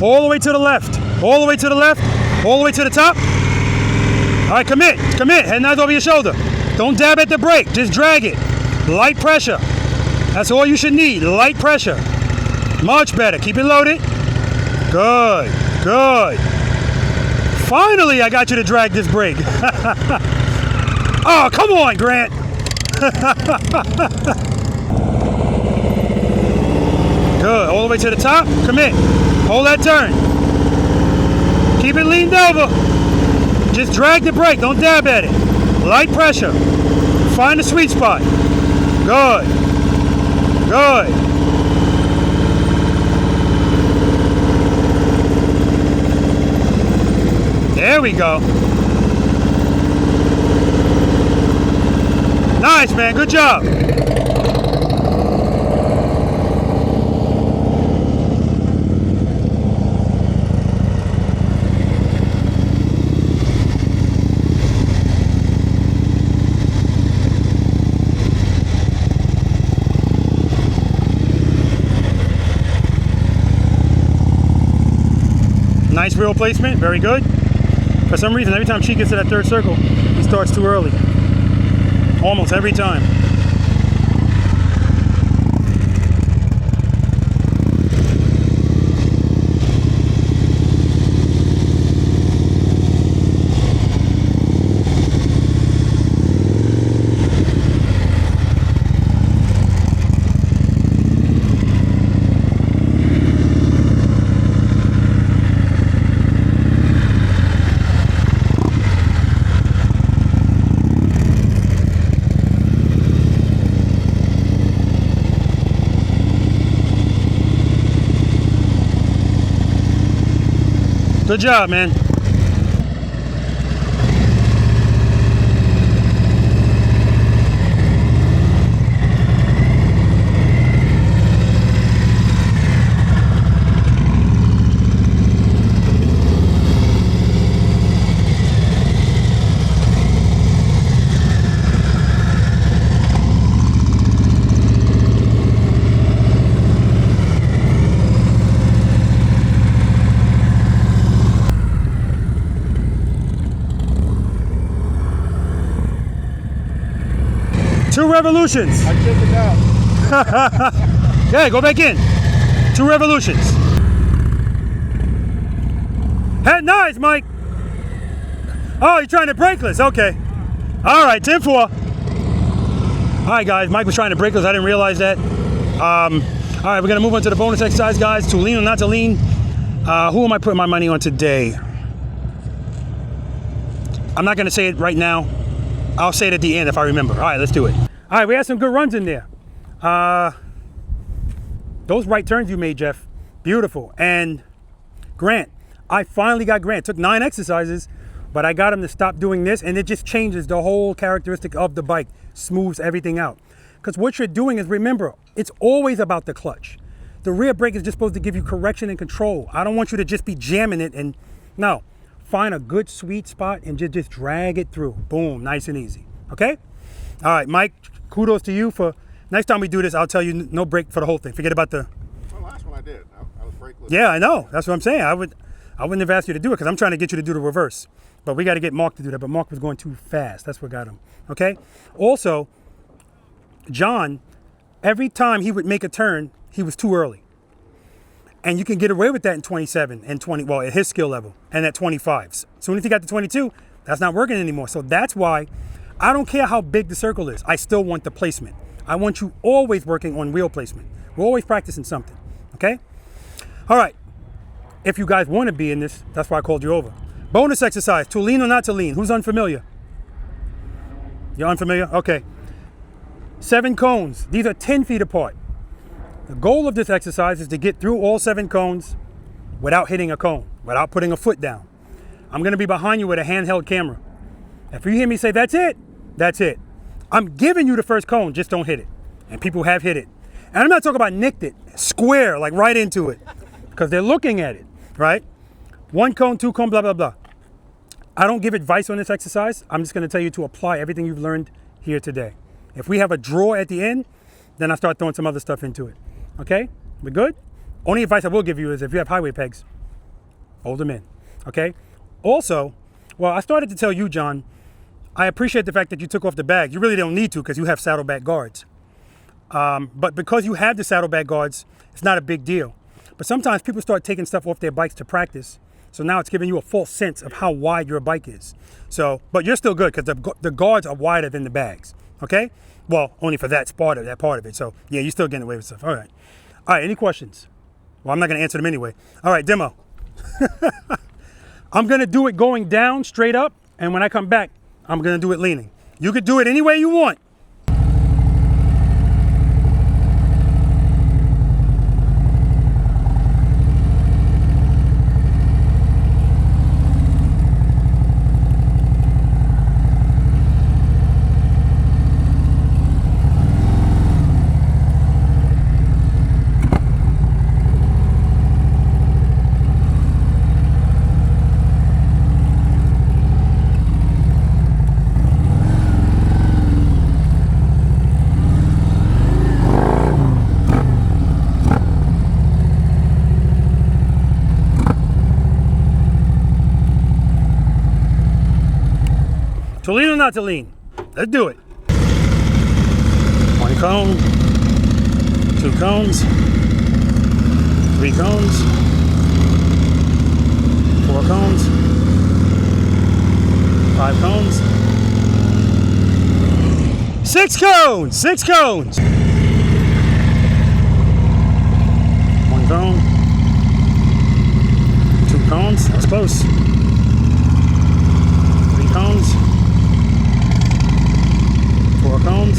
All the way to the left. All the way to the left. All the way to the top. All right, commit. Commit. Head knife over your shoulder. Don't dab at the brake. Just drag it. Light pressure. That's all you should need. Light pressure. Much better. Keep it loaded. Good. Good. Finally, I got you to drag this brake. Oh, come on, Grant. Good, all the way to the top. Commit. Hold that turn. Keep it leaned over. Just drag the brake, don't dab at it. Light pressure. Find the sweet spot. Good. Good. There we go. Nice, man. Good job. Nice wheel placement. Very good. For some reason, every time she gets to that third circle, he starts too early. Almost every time. Good job, man. Two revolutions. I took it out. Yeah, go back in. Two revolutions. Hey, nice, Mike. Oh, you're trying to brakeless. Okay. All right, 10-4. All right, guys. Mike was trying to brakeless. I didn't realize that. All right, we're going to move on to the bonus exercise, guys. To lean or not to lean. Who am I putting my money on today? I'm not going to say it right now. I'll say it at the end if I remember. All right, let's do it. All right, we had some good runs in there. Those right turns you made, Jeff, beautiful. And Grant, I finally got Grant. Took 9 exercises, but I got him to stop doing this, and it just changes the whole characteristic of the bike, smooths everything out. Because what you're doing is, remember, it's always about the clutch. The rear brake is just supposed to give you correction and control. I don't want you to just be jamming it and, no. Find a good sweet spot and just drag it through. Boom, nice and easy. Okay? All right, Mike, kudos to you for, next time we do this, I'll tell you no brake for the whole thing. Forget about the... Well, last one I did. I was brakeless. Yeah, I know. That's what I'm saying. I wouldn't have asked you to do it because I'm trying to get you to do the reverse. But we got to get Mark to do that. But Mark was going too fast. That's what got him. Okay? Also, John, every time he would make a turn, he was too early. And you can get away with that in 27 and 20, well, at his skill level, and at 25s. As soon as he got to 22, that's not working anymore. So that's why I don't care how big the circle is. I still want the placement. I want you always working on wheel placement. We're always practicing something, okay? All right, if you guys want to be in this, that's why I called you over. Bonus exercise, to lean or not to lean. Who's unfamiliar? You're unfamiliar? Okay. 7 cones. These are 10 feet apart. The goal of this exercise is to get through all 7 cones without hitting a cone, without putting a foot down. I'm gonna be behind you with a handheld camera. If you hear me say, that's it, that's it. I'm giving you the first cone, just don't hit it. And people have hit it. And I'm not talking about nicked it, square, like right into it, because they're looking at it, right? 1 cone, 2 cone, blah, blah, blah. I don't give advice on this exercise. I'm just gonna tell you to apply everything you've learned here today. If we have a draw at the end, then I start throwing some other stuff into it. Okay, we good? Only advice I will give you is if you have highway pegs, hold them in, okay? Also, well, I started to tell you, John, I appreciate the fact that you took off the bag. You really don't need to because you have saddlebag guards. But because you have the saddlebag guards, it's not a big deal. But sometimes people start taking stuff off their bikes to practice. So now it's giving you a false sense of how wide your bike is. So, but you're still good because the guards are wider than the bags. Okay? Well, only for that part of it. So yeah, you're still getting away with stuff. All right. All right, any questions? Well, I'm not gonna answer them anyway. All right, demo. I'm gonna do it going down straight up, and when I come back, I'm gonna do it leaning. You could do it any way you want. To lean or not to lean? Let's do it. 1 cone, 2 cones, 3 cones, 4 cones, 5 cones, 6 cones, 6 cones. 1 cone, 2 cones, that was close. 3 cones. 4 cones,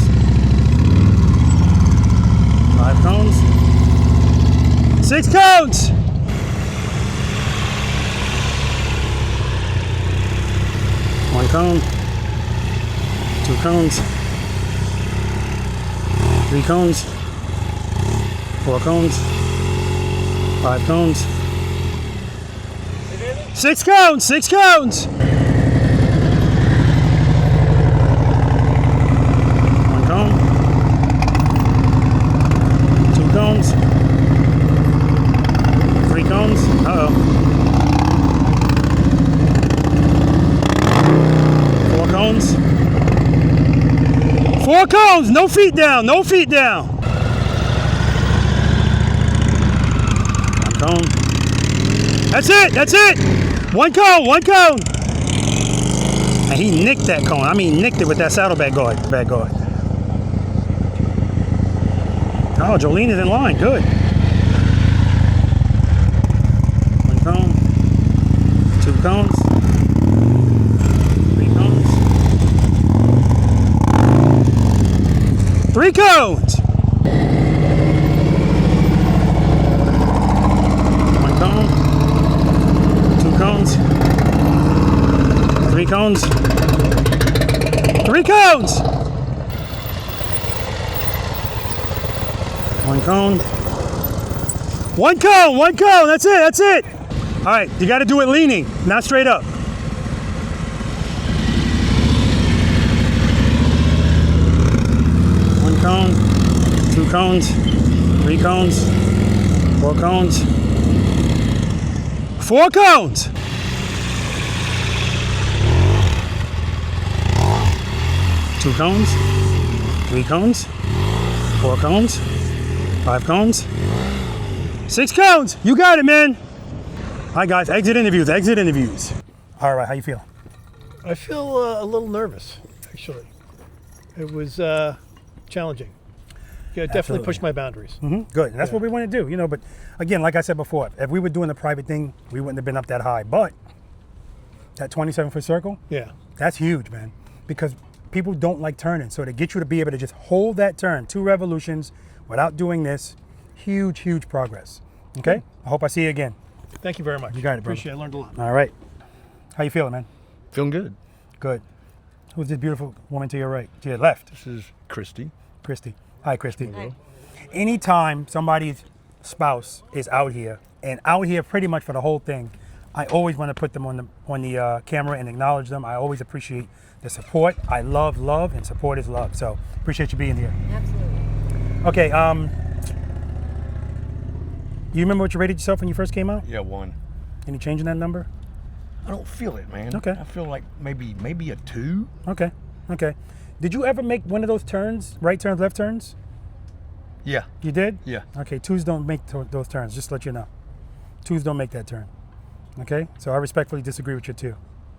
5 cones, 6 cones! 1 cone, 2 cones, 3 cones, 4 cones, 5 cones, 6 cones, 6 cones! 2 cones, 3 cones, 4 cones, 4 cones, no feet down, no feet down. 1 cone, that's it, that's it. 1 cone, 1 cone. And he nicked that cone, I mean nicked it with that saddlebag guard, Oh, Jolene is in line. Good. 1 cone, 2 cones, 3 cones, 3 cones. 1 cone, 2 cones, 3 cones, 3 cones. 1 cone. 1 cone, 1 cone, that's it, that's it. All right, you gotta do it leaning, not straight up. 1 cone, 2 cones, 3 cones, 4 cones, 4 cones. 2 cones, 3 cones, 4 cones, 5 cones, 6 cones. You got it, man. All right, guys, exit interviews, exit interviews. All right, how you feel? I feel a little nervous, actually. It was challenging. Yeah, it definitely pushed my boundaries. Good, and that's what we want to do, you know, but again, like I said before, if we were doing the private thing, we wouldn't have been up that high, but that 27-foot circle, Yeah. that's huge, man, because people don't like turning, so to get you to be able to just hold that turn, 2 revolutions, without doing this, huge, huge progress. Okay? I hope I see you again. Thank you very much. You got it, brother. Appreciate it. I learned a lot. All right. How you feeling, man? Feeling good. Good. Who's this beautiful woman to your right? To your left? This is Christy. Christy. Hi, Christy. Hi. Anytime somebody's spouse is out here, and out here pretty much for the whole thing, I always want to put them on the camera and acknowledge them. I always appreciate the support. I love, and support is love. So appreciate you being here. Absolutely. Okay, you remember what you rated yourself when you first came out? Yeah, 1. Any change in that number? I don't feel it, man. Okay. I feel like maybe a 2. Okay. Did you ever make one of those turns, right turns, left turns? Yeah. You did? Yeah. Okay, 2s don't make those turns, just to let you know. 2s don't make that turn. Okay, so I respectfully disagree with you too.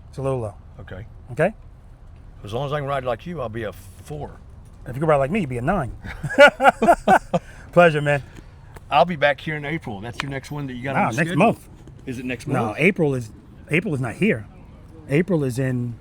It's a little low. Okay. Okay, As long as I can ride like you, I'll be a 4. if you could ride like me, you'd be a 9. Pleasure, man. I'll be back here in April. That's your next one that you got Wow, on the next schedule? month. Is it next No, month? April is not here. April is in.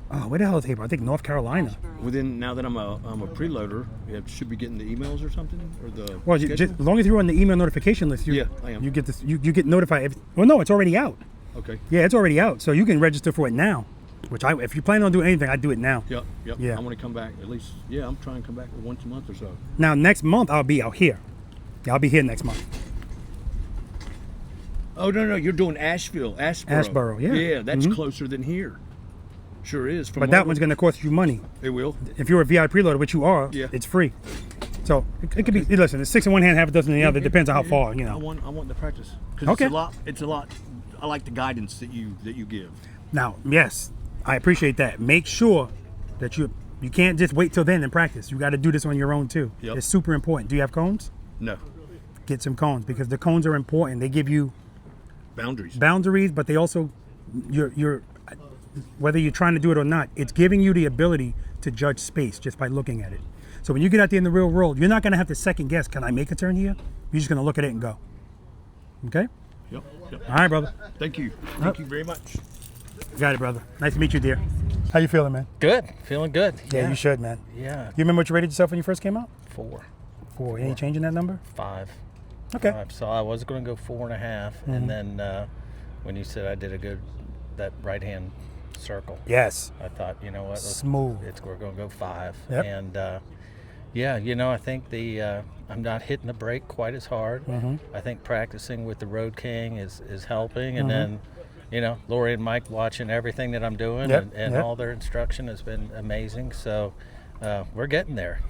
Oh, where the hell is April? I think North Carolina. Within now that I'm a preloader, you should be getting the emails or something, or the. Well, schedule? just, as long as you're on the email notification list, Yeah, I am. You get this. You get notified. Well, no, it's already out. Okay. Yeah, it's already out. So you can register for it now. Which if you plan on doing anything, I do it now. Yep. Yeah. I want to come back at least. Yeah, I'm trying to come back once a month or so. Now next month I'll be out here. Yeah, I'll be here next month. Oh no, you're doing Asheville, Asheboro, yeah. Yeah, that's Mhm. closer than here. Sure is. From But that one's going to cost you money. It will. If you're a V.I.Preloader, which you are, Yeah. it's free. So it could be. Listen, it's 6 in one hand, half a dozen in the other. It depends on how far, you know. I want the practice because Okay. it's a lot. I like the guidance that you give. Now, yes, I appreciate that. Make sure that you can't just wait till then and practice. You got to do this on your own too. Yep. It's super important. Do you have cones? No Get some cones because the cones are important. They give you boundaries. but they also you're whether you're trying to do it or not, it's giving you the ability to judge space just by looking at it. So when you get out there in the real world, you're not going to have to second guess, can I make a turn here? You're just going to look at it and go. Okay? Yep. All right, brother. Thank you. Thank you very much. Got it, brother. Nice to meet you, dear. How you feeling, man? Good. Feeling good. Yeah, you should, man. Yeah. You remember what you rated yourself when you first came out? 4. 4. Any change in that number? 5. Okay. 5. So I was going to go 4.5, and then when you said I did that right hand circle, Yes. I thought, you know what? Smooth. We're going to go 5. Yep. And yeah, I think I'm not hitting the brake quite as hard. I think practicing with the Road King is helping, and then Lori and Mike watching everything that I'm doing, and all their instruction has been amazing. So we're getting there.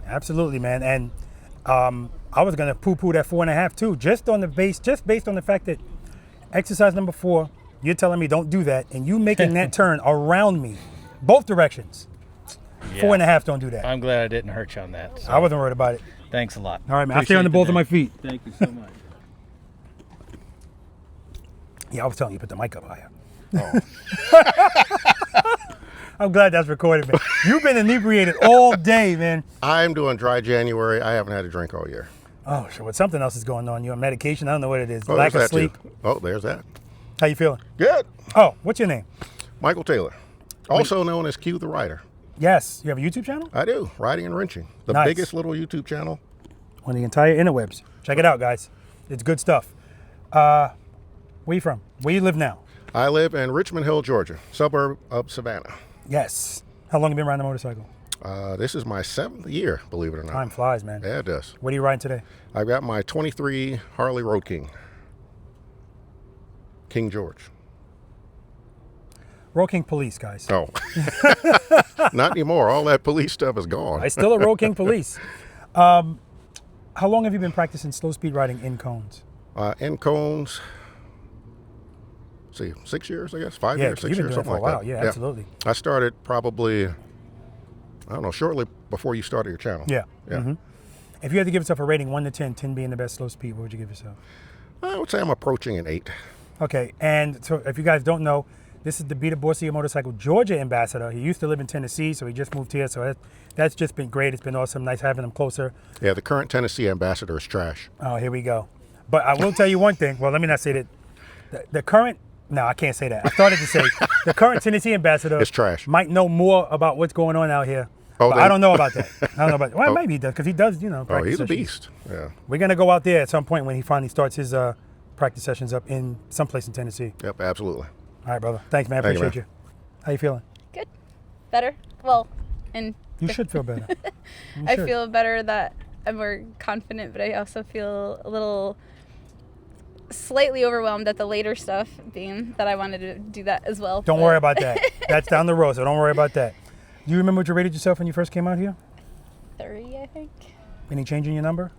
Absolutely, man. And I was gonna poo-poo that 4.5 too, just based on the fact that exercise number 4, you're telling me don't do that, and you making that turn around me, both directions. Yeah. 4.5 don't do that. I'm glad I didn't hurt you on that. So I wasn't worried about it. thanks a lot. All right, man. I'll stay on the balls of my feet. Thank you so much. Yeah, I was telling you, put the mic up higher. I'm glad that's recorded, man. You've been inebriated all day, man. I'm doing dry January. I haven't had a drink all year. Oh, sure. Well, something else is going on. You're on medication. I don't know what it is. Oh, Lack of there's that sleep. too. Oh, there's that. How you feeling? Good. Oh, what's your name? Michael Taylor, also known as Q the Writer. Yes. You have a YouTube channel? I do. Riding and wrenching. The Nice. biggest little YouTube channel. On the entire interwebs. Check it out, guys. It's good stuff. Where you from? Where you live now? I live in Richmond Hill, Georgia, suburb of Savannah. Yes. How long have you been riding a motorcycle? This is my 7th year, believe it or not. Time flies, man. Yeah, it does. What are you riding today? I've got my 23 Harley Road King. King George. Road King Police, guys. Oh. Not anymore. All that police stuff is gone. I still a Road King Police. How long have you been practicing slow speed riding in cones? In cones, see, 6 years, I guess, 5 Yeah, years, 6 you've been years, doing it something for a like while. that. Yeah, absolutely. I started probably, I don't know, shortly before you started your channel. Yeah. Yeah. Mhm. If you had to give yourself a rating 1 to 10, 10 being the best slow speed, what would you give yourself? I would say I'm approaching an 8. Okay, and so if you guys don't know, this is the Be the Boss of Your Motorcycle Georgia ambassador. He used to live in Tennessee, so he just moved here. So that's just been great. It's been awesome. Nice having him closer. Yeah, the current Tennessee ambassador is trash. Oh, here we go. But I will tell you one thing. Well, let me not say that. The current, no, I can't say that. I started to say the current Tennessee ambassador It's trash. might know more about what's going on out here. Oh, But then- I don't know about that. I don't know about. Well, maybe he does because he does. Oh, practice he's a sessions. beast. Yeah. We're gonna go out there at some point when he finally starts his practice sessions up in someplace in Tennessee. Yep, absolutely. All right, brother. Thanks, man. I Thank you, appreciate you. How you feeling? Good. Better. Well, and You should feel better. You I should. feel better that I'm more confident, but I also feel a little slightly overwhelmed at the later stuff, being that I wanted to do that as well. Don't but- worry about that. That's down the road, so don't worry about that. Do you remember what you rated yourself when you first came out here? 30, I think. Any change in your number?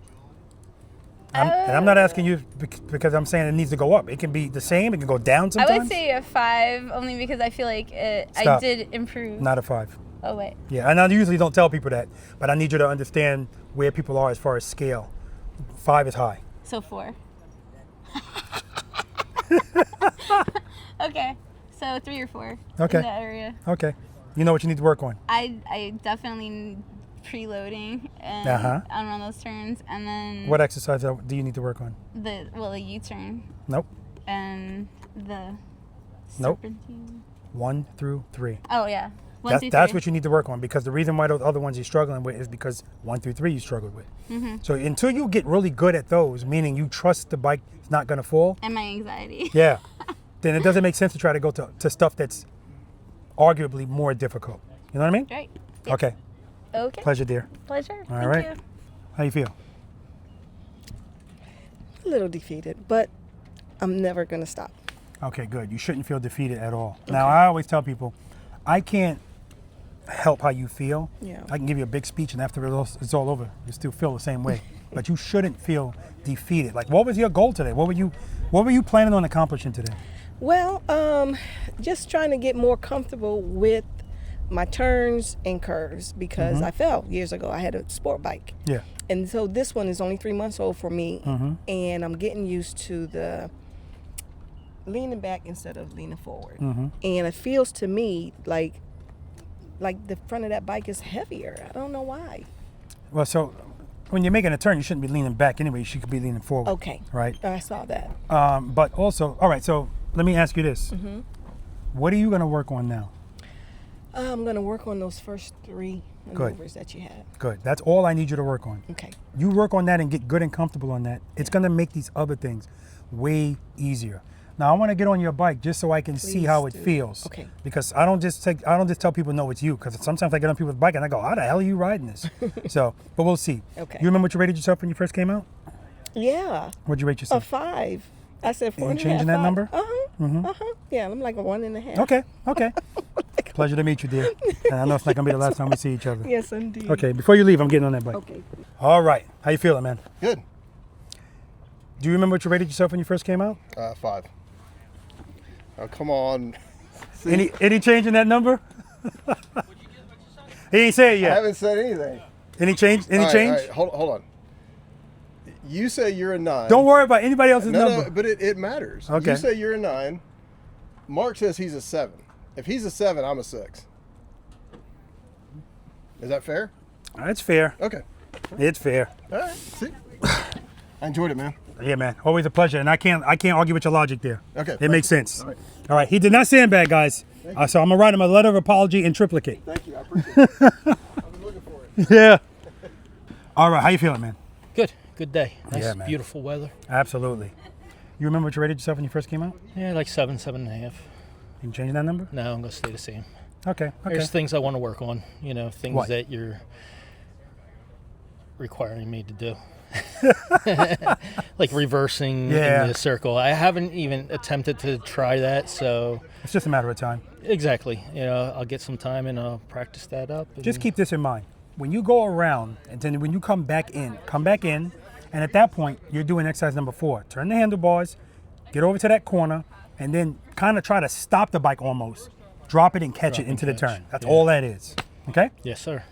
And I'm not asking you because I'm saying it needs to go up. It can be the same. It can go down sometimes. I would say a 5, only because I feel like I Stop. did improve. Not a 5. Oh, wait. Yeah, and I usually don't tell people that, but I need you to understand where people are as far as scale. 5 is high. So 4. Okay, so 3 or 4 Okay. in that area. Okay. You know what you need to work on. I definitely need preloading and on those turns, and then What exercise do you need to work on? the U-turn Nope. and the Nope. serpentine. 1 through 3. Oh yeah, 1 That's, through that's 3. what you need to work on, because the reason why those other ones you're struggling with is because 1 through 3 you struggled with. So until you get really good at those, meaning you trust the bike is not going to fall, And my anxiety. yeah, then it doesn't make sense to try to go to stuff that's arguably more difficult. You know what I mean? Right. Okay. Okay. Pleasure, dear. Pleasure. All Thank right. you. How you feel? A little defeated, but I'm never going to stop. Okay, good. You shouldn't feel defeated at all. Now, I always tell people, I can't help how you feel. Yeah. I can give you a big speech, and after it's all over, you still feel the same way. But you shouldn't feel defeated. Like, what was your goal today? What were you planning on accomplishing today? Well, just trying to get more comfortable with my turns and curves because I fell years ago. I had a sport bike. Yeah. And so this one is only 3 months old for me. And I'm getting used to the leaning back instead of leaning forward. And it feels to me like the front of that bike is heavier. I don't know why. Well, so when you're making a turn, you shouldn't be leaning back anyway. You should be leaning forward. Okay. Right? I saw that. But also, all right, so let me ask you this. What are you going to work on now? I'm going to work on those first 3 maneuvers that you had. Good. That's all I need you to work on. Okay. You work on that and get good and comfortable on that. It's going to make these other things way easier. Now, I want to get on your bike just so I can see Please how it do. feels. Okay. Because I don't just tell people no, it's you. Because sometimes I get on people's bike and I go, how the hell are you riding this? So, but we'll see. Okay. You remember what you rated yourself when you first came out? Yeah. What'd you rate A yourself? 5. I said 4 You and a half. changing that 5. number? Yeah, I'm like a 1.5. Okay. Okay. Pleasure to meet you, dear. And I know it's not gonna be the last time we see each other. Yes, indeed. Okay. Before you leave, I'm getting on that bike. Okay. All right. How you feeling, man? Good. Do you remember what you rated yourself when you first came out? 5. Oh, come on. Any change in that number? He ain't say it I yet. haven't said anything. Any change? Any All right, change? all right, hold on. You say you're a 9. Don't worry about anybody else's number. No, but it matters. Okay. You say you're a 9. Mark says he's a 7. If he's a 7, I'm a 6. Is that fair? That's fair. Okay. It's fair. All right. See? I enjoyed it, man. Yeah, man. Always a pleasure. And I can't argue with your logic there. Okay. It makes sense. All right. All right. He did not sandbag, guys. So I'm gonna write him a letter of apology in triplicate. Thank you. I appreciate it. I've been looking for it. Yeah. All right. How you feeling, man? Good. Good day. Nice, Yeah, man. beautiful weather. Absolutely. You remember what you rated yourself when you first came out? Yeah, like 7, 7.5. You changing that number? No, I'm gonna stay the same. Okay. Okay. There's things I want to work on. You know, things What? that you're requiring me to do. Like reversing Yeah. in the circle. I haven't even attempted to try that, so It's just a matter of time. exactly. You know, I'll get some time and I'll practice that up. Just and- keep this in mind. When you go around and then when you come back in, and at that point, you're doing exercise number 4. Turn the handlebars, get over to that corner, and then kind of try to stop the bike almost. Drop it and catch it into the turn. That's all that is. Okay? Yes, sir.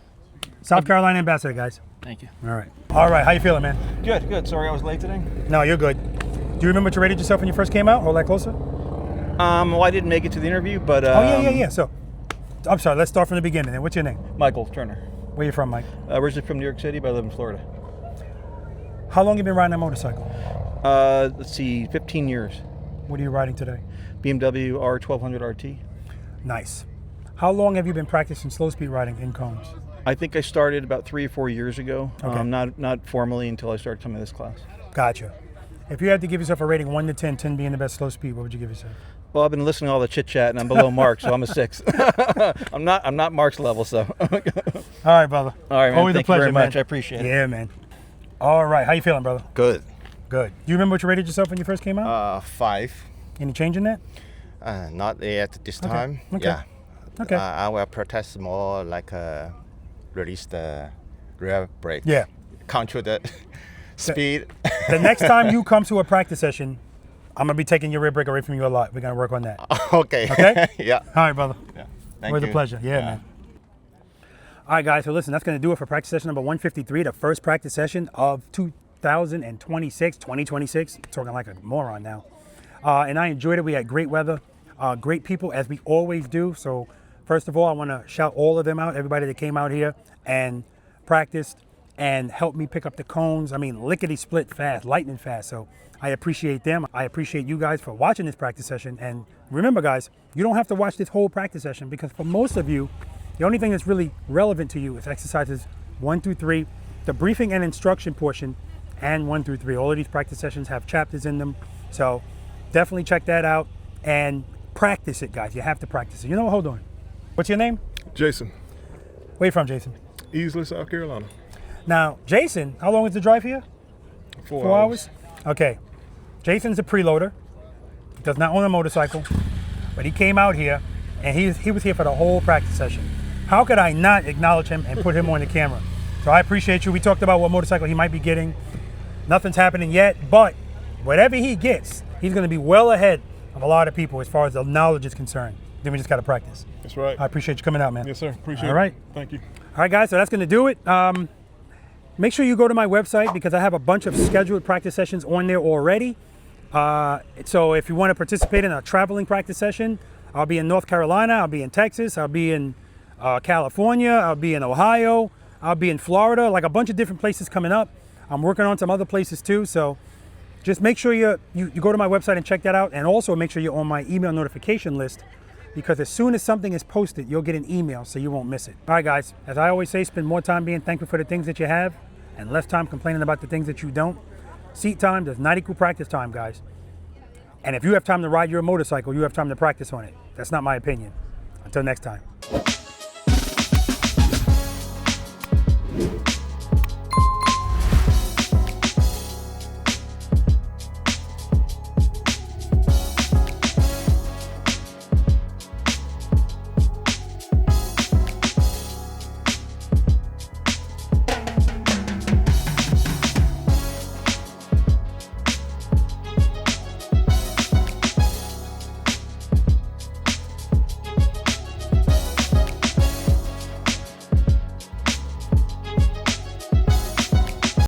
South Carolina ambassador, guys. Thank you. All right. All right. How you feeling, man? Good, good. Sorry I was late today. No, you're good. Do you remember what you rated yourself when you first came out? Hold that closer. Well, I didn't make it to the interview, but Yeah. So, I'm sorry. Let's start from the beginning. Then, what's your name? Michael Turner. Where you from, Mike? Originally from New York City, but I live in Florida. How long you been riding a motorcycle? Let's see, 15 years. What are you riding today? BMW R1200 RT. Nice. How long have you been practicing slow speed riding in cones? I think I started about 3 or 4 years ago. Okay. Not formally until I started coming to this class. Gotcha. If you had to give yourself a rating 1 to 10, 10 being the best slow speed, what would you give yourself? Well, I've been listening to all the chit chat, and I'm below Mark, so I'm a 6. I'm not Mark's level, so. All right, brother. All right, man. Always Thank a pleasure, you very much. man. I appreciate it. Yeah, man. All right. How you feeling, brother? Good. Good. Do you remember what you rated yourself when you first came out? 5. Any change in that? Not yet this time. Okay. Yeah. Okay. I will protest more like release the rear brake. Yeah. Control the speed. The next time you come to a practice session, I'm going to be taking your rear brake away from you a lot. We're going to work on that. Okay. Okay? Yeah. All right, brother. Yeah. Thank Always you. a pleasure. Yeah, man. All right, guys. So listen, that's going to do it for practice session number 153, the first practice session of 2026. Talking like a moron now. and I enjoyed it. We had great weather, great people, as we always do. So first of all, I want to shout all of them out, everybody that came out here and practiced and helped me pick up the cones. I mean, lickety split fast, lightning fast. So I appreciate them. I appreciate you guys for watching this practice session. And remember, guys, you don't have to watch this whole practice session, because for most of you, the only thing that's really relevant to you is exercises 1 through 3, the briefing and instruction portion, and 1 through 3. All of these practice sessions have chapters in them. So definitely check that out and practice it, guys. You have to practice it. You know what? Hold on. What's your name? Jason. Where you from, Jason? Easley, South Carolina. Now, Jason, how long is the drive here? 4 hours. Okay. Jason's a preloader. He does not own a motorcycle, but he came out here and he was here for the whole practice session. How could I not acknowledge him and put him on the camera? So I appreciate you. We talked about what motorcycle he might be getting. Nothing's happening yet, but whatever he gets, he's going to be well ahead of a lot of people as far as the knowledge is concerned. Then we just got to practice. That's right. I appreciate you coming out, man. Yes, sir. Appreciate it. All right. Thank you. All right, guys, so that's going to do it. Make sure you go to my website, because I have a bunch of scheduled practice sessions on there already. So if you want to participate in a traveling practice session, I'll be in North Carolina, I'll be in Texas, I'll be in California, I'll be in Ohio, I'll be in Florida, like a bunch of different places coming up. I'm working on some other places too, so just make sure you go to my website and check that out, and also make sure you're on my email notification list, because as soon as something is posted, you'll get an email so you won't miss it. All right, guys, as I always say, spend more time being thankful for the things that you have and less time complaining about the things that you don't. Seat time does not equal practice time, guys. And if you have time to ride your motorcycle, you have time to practice on it. That's not my opinion. Until next time.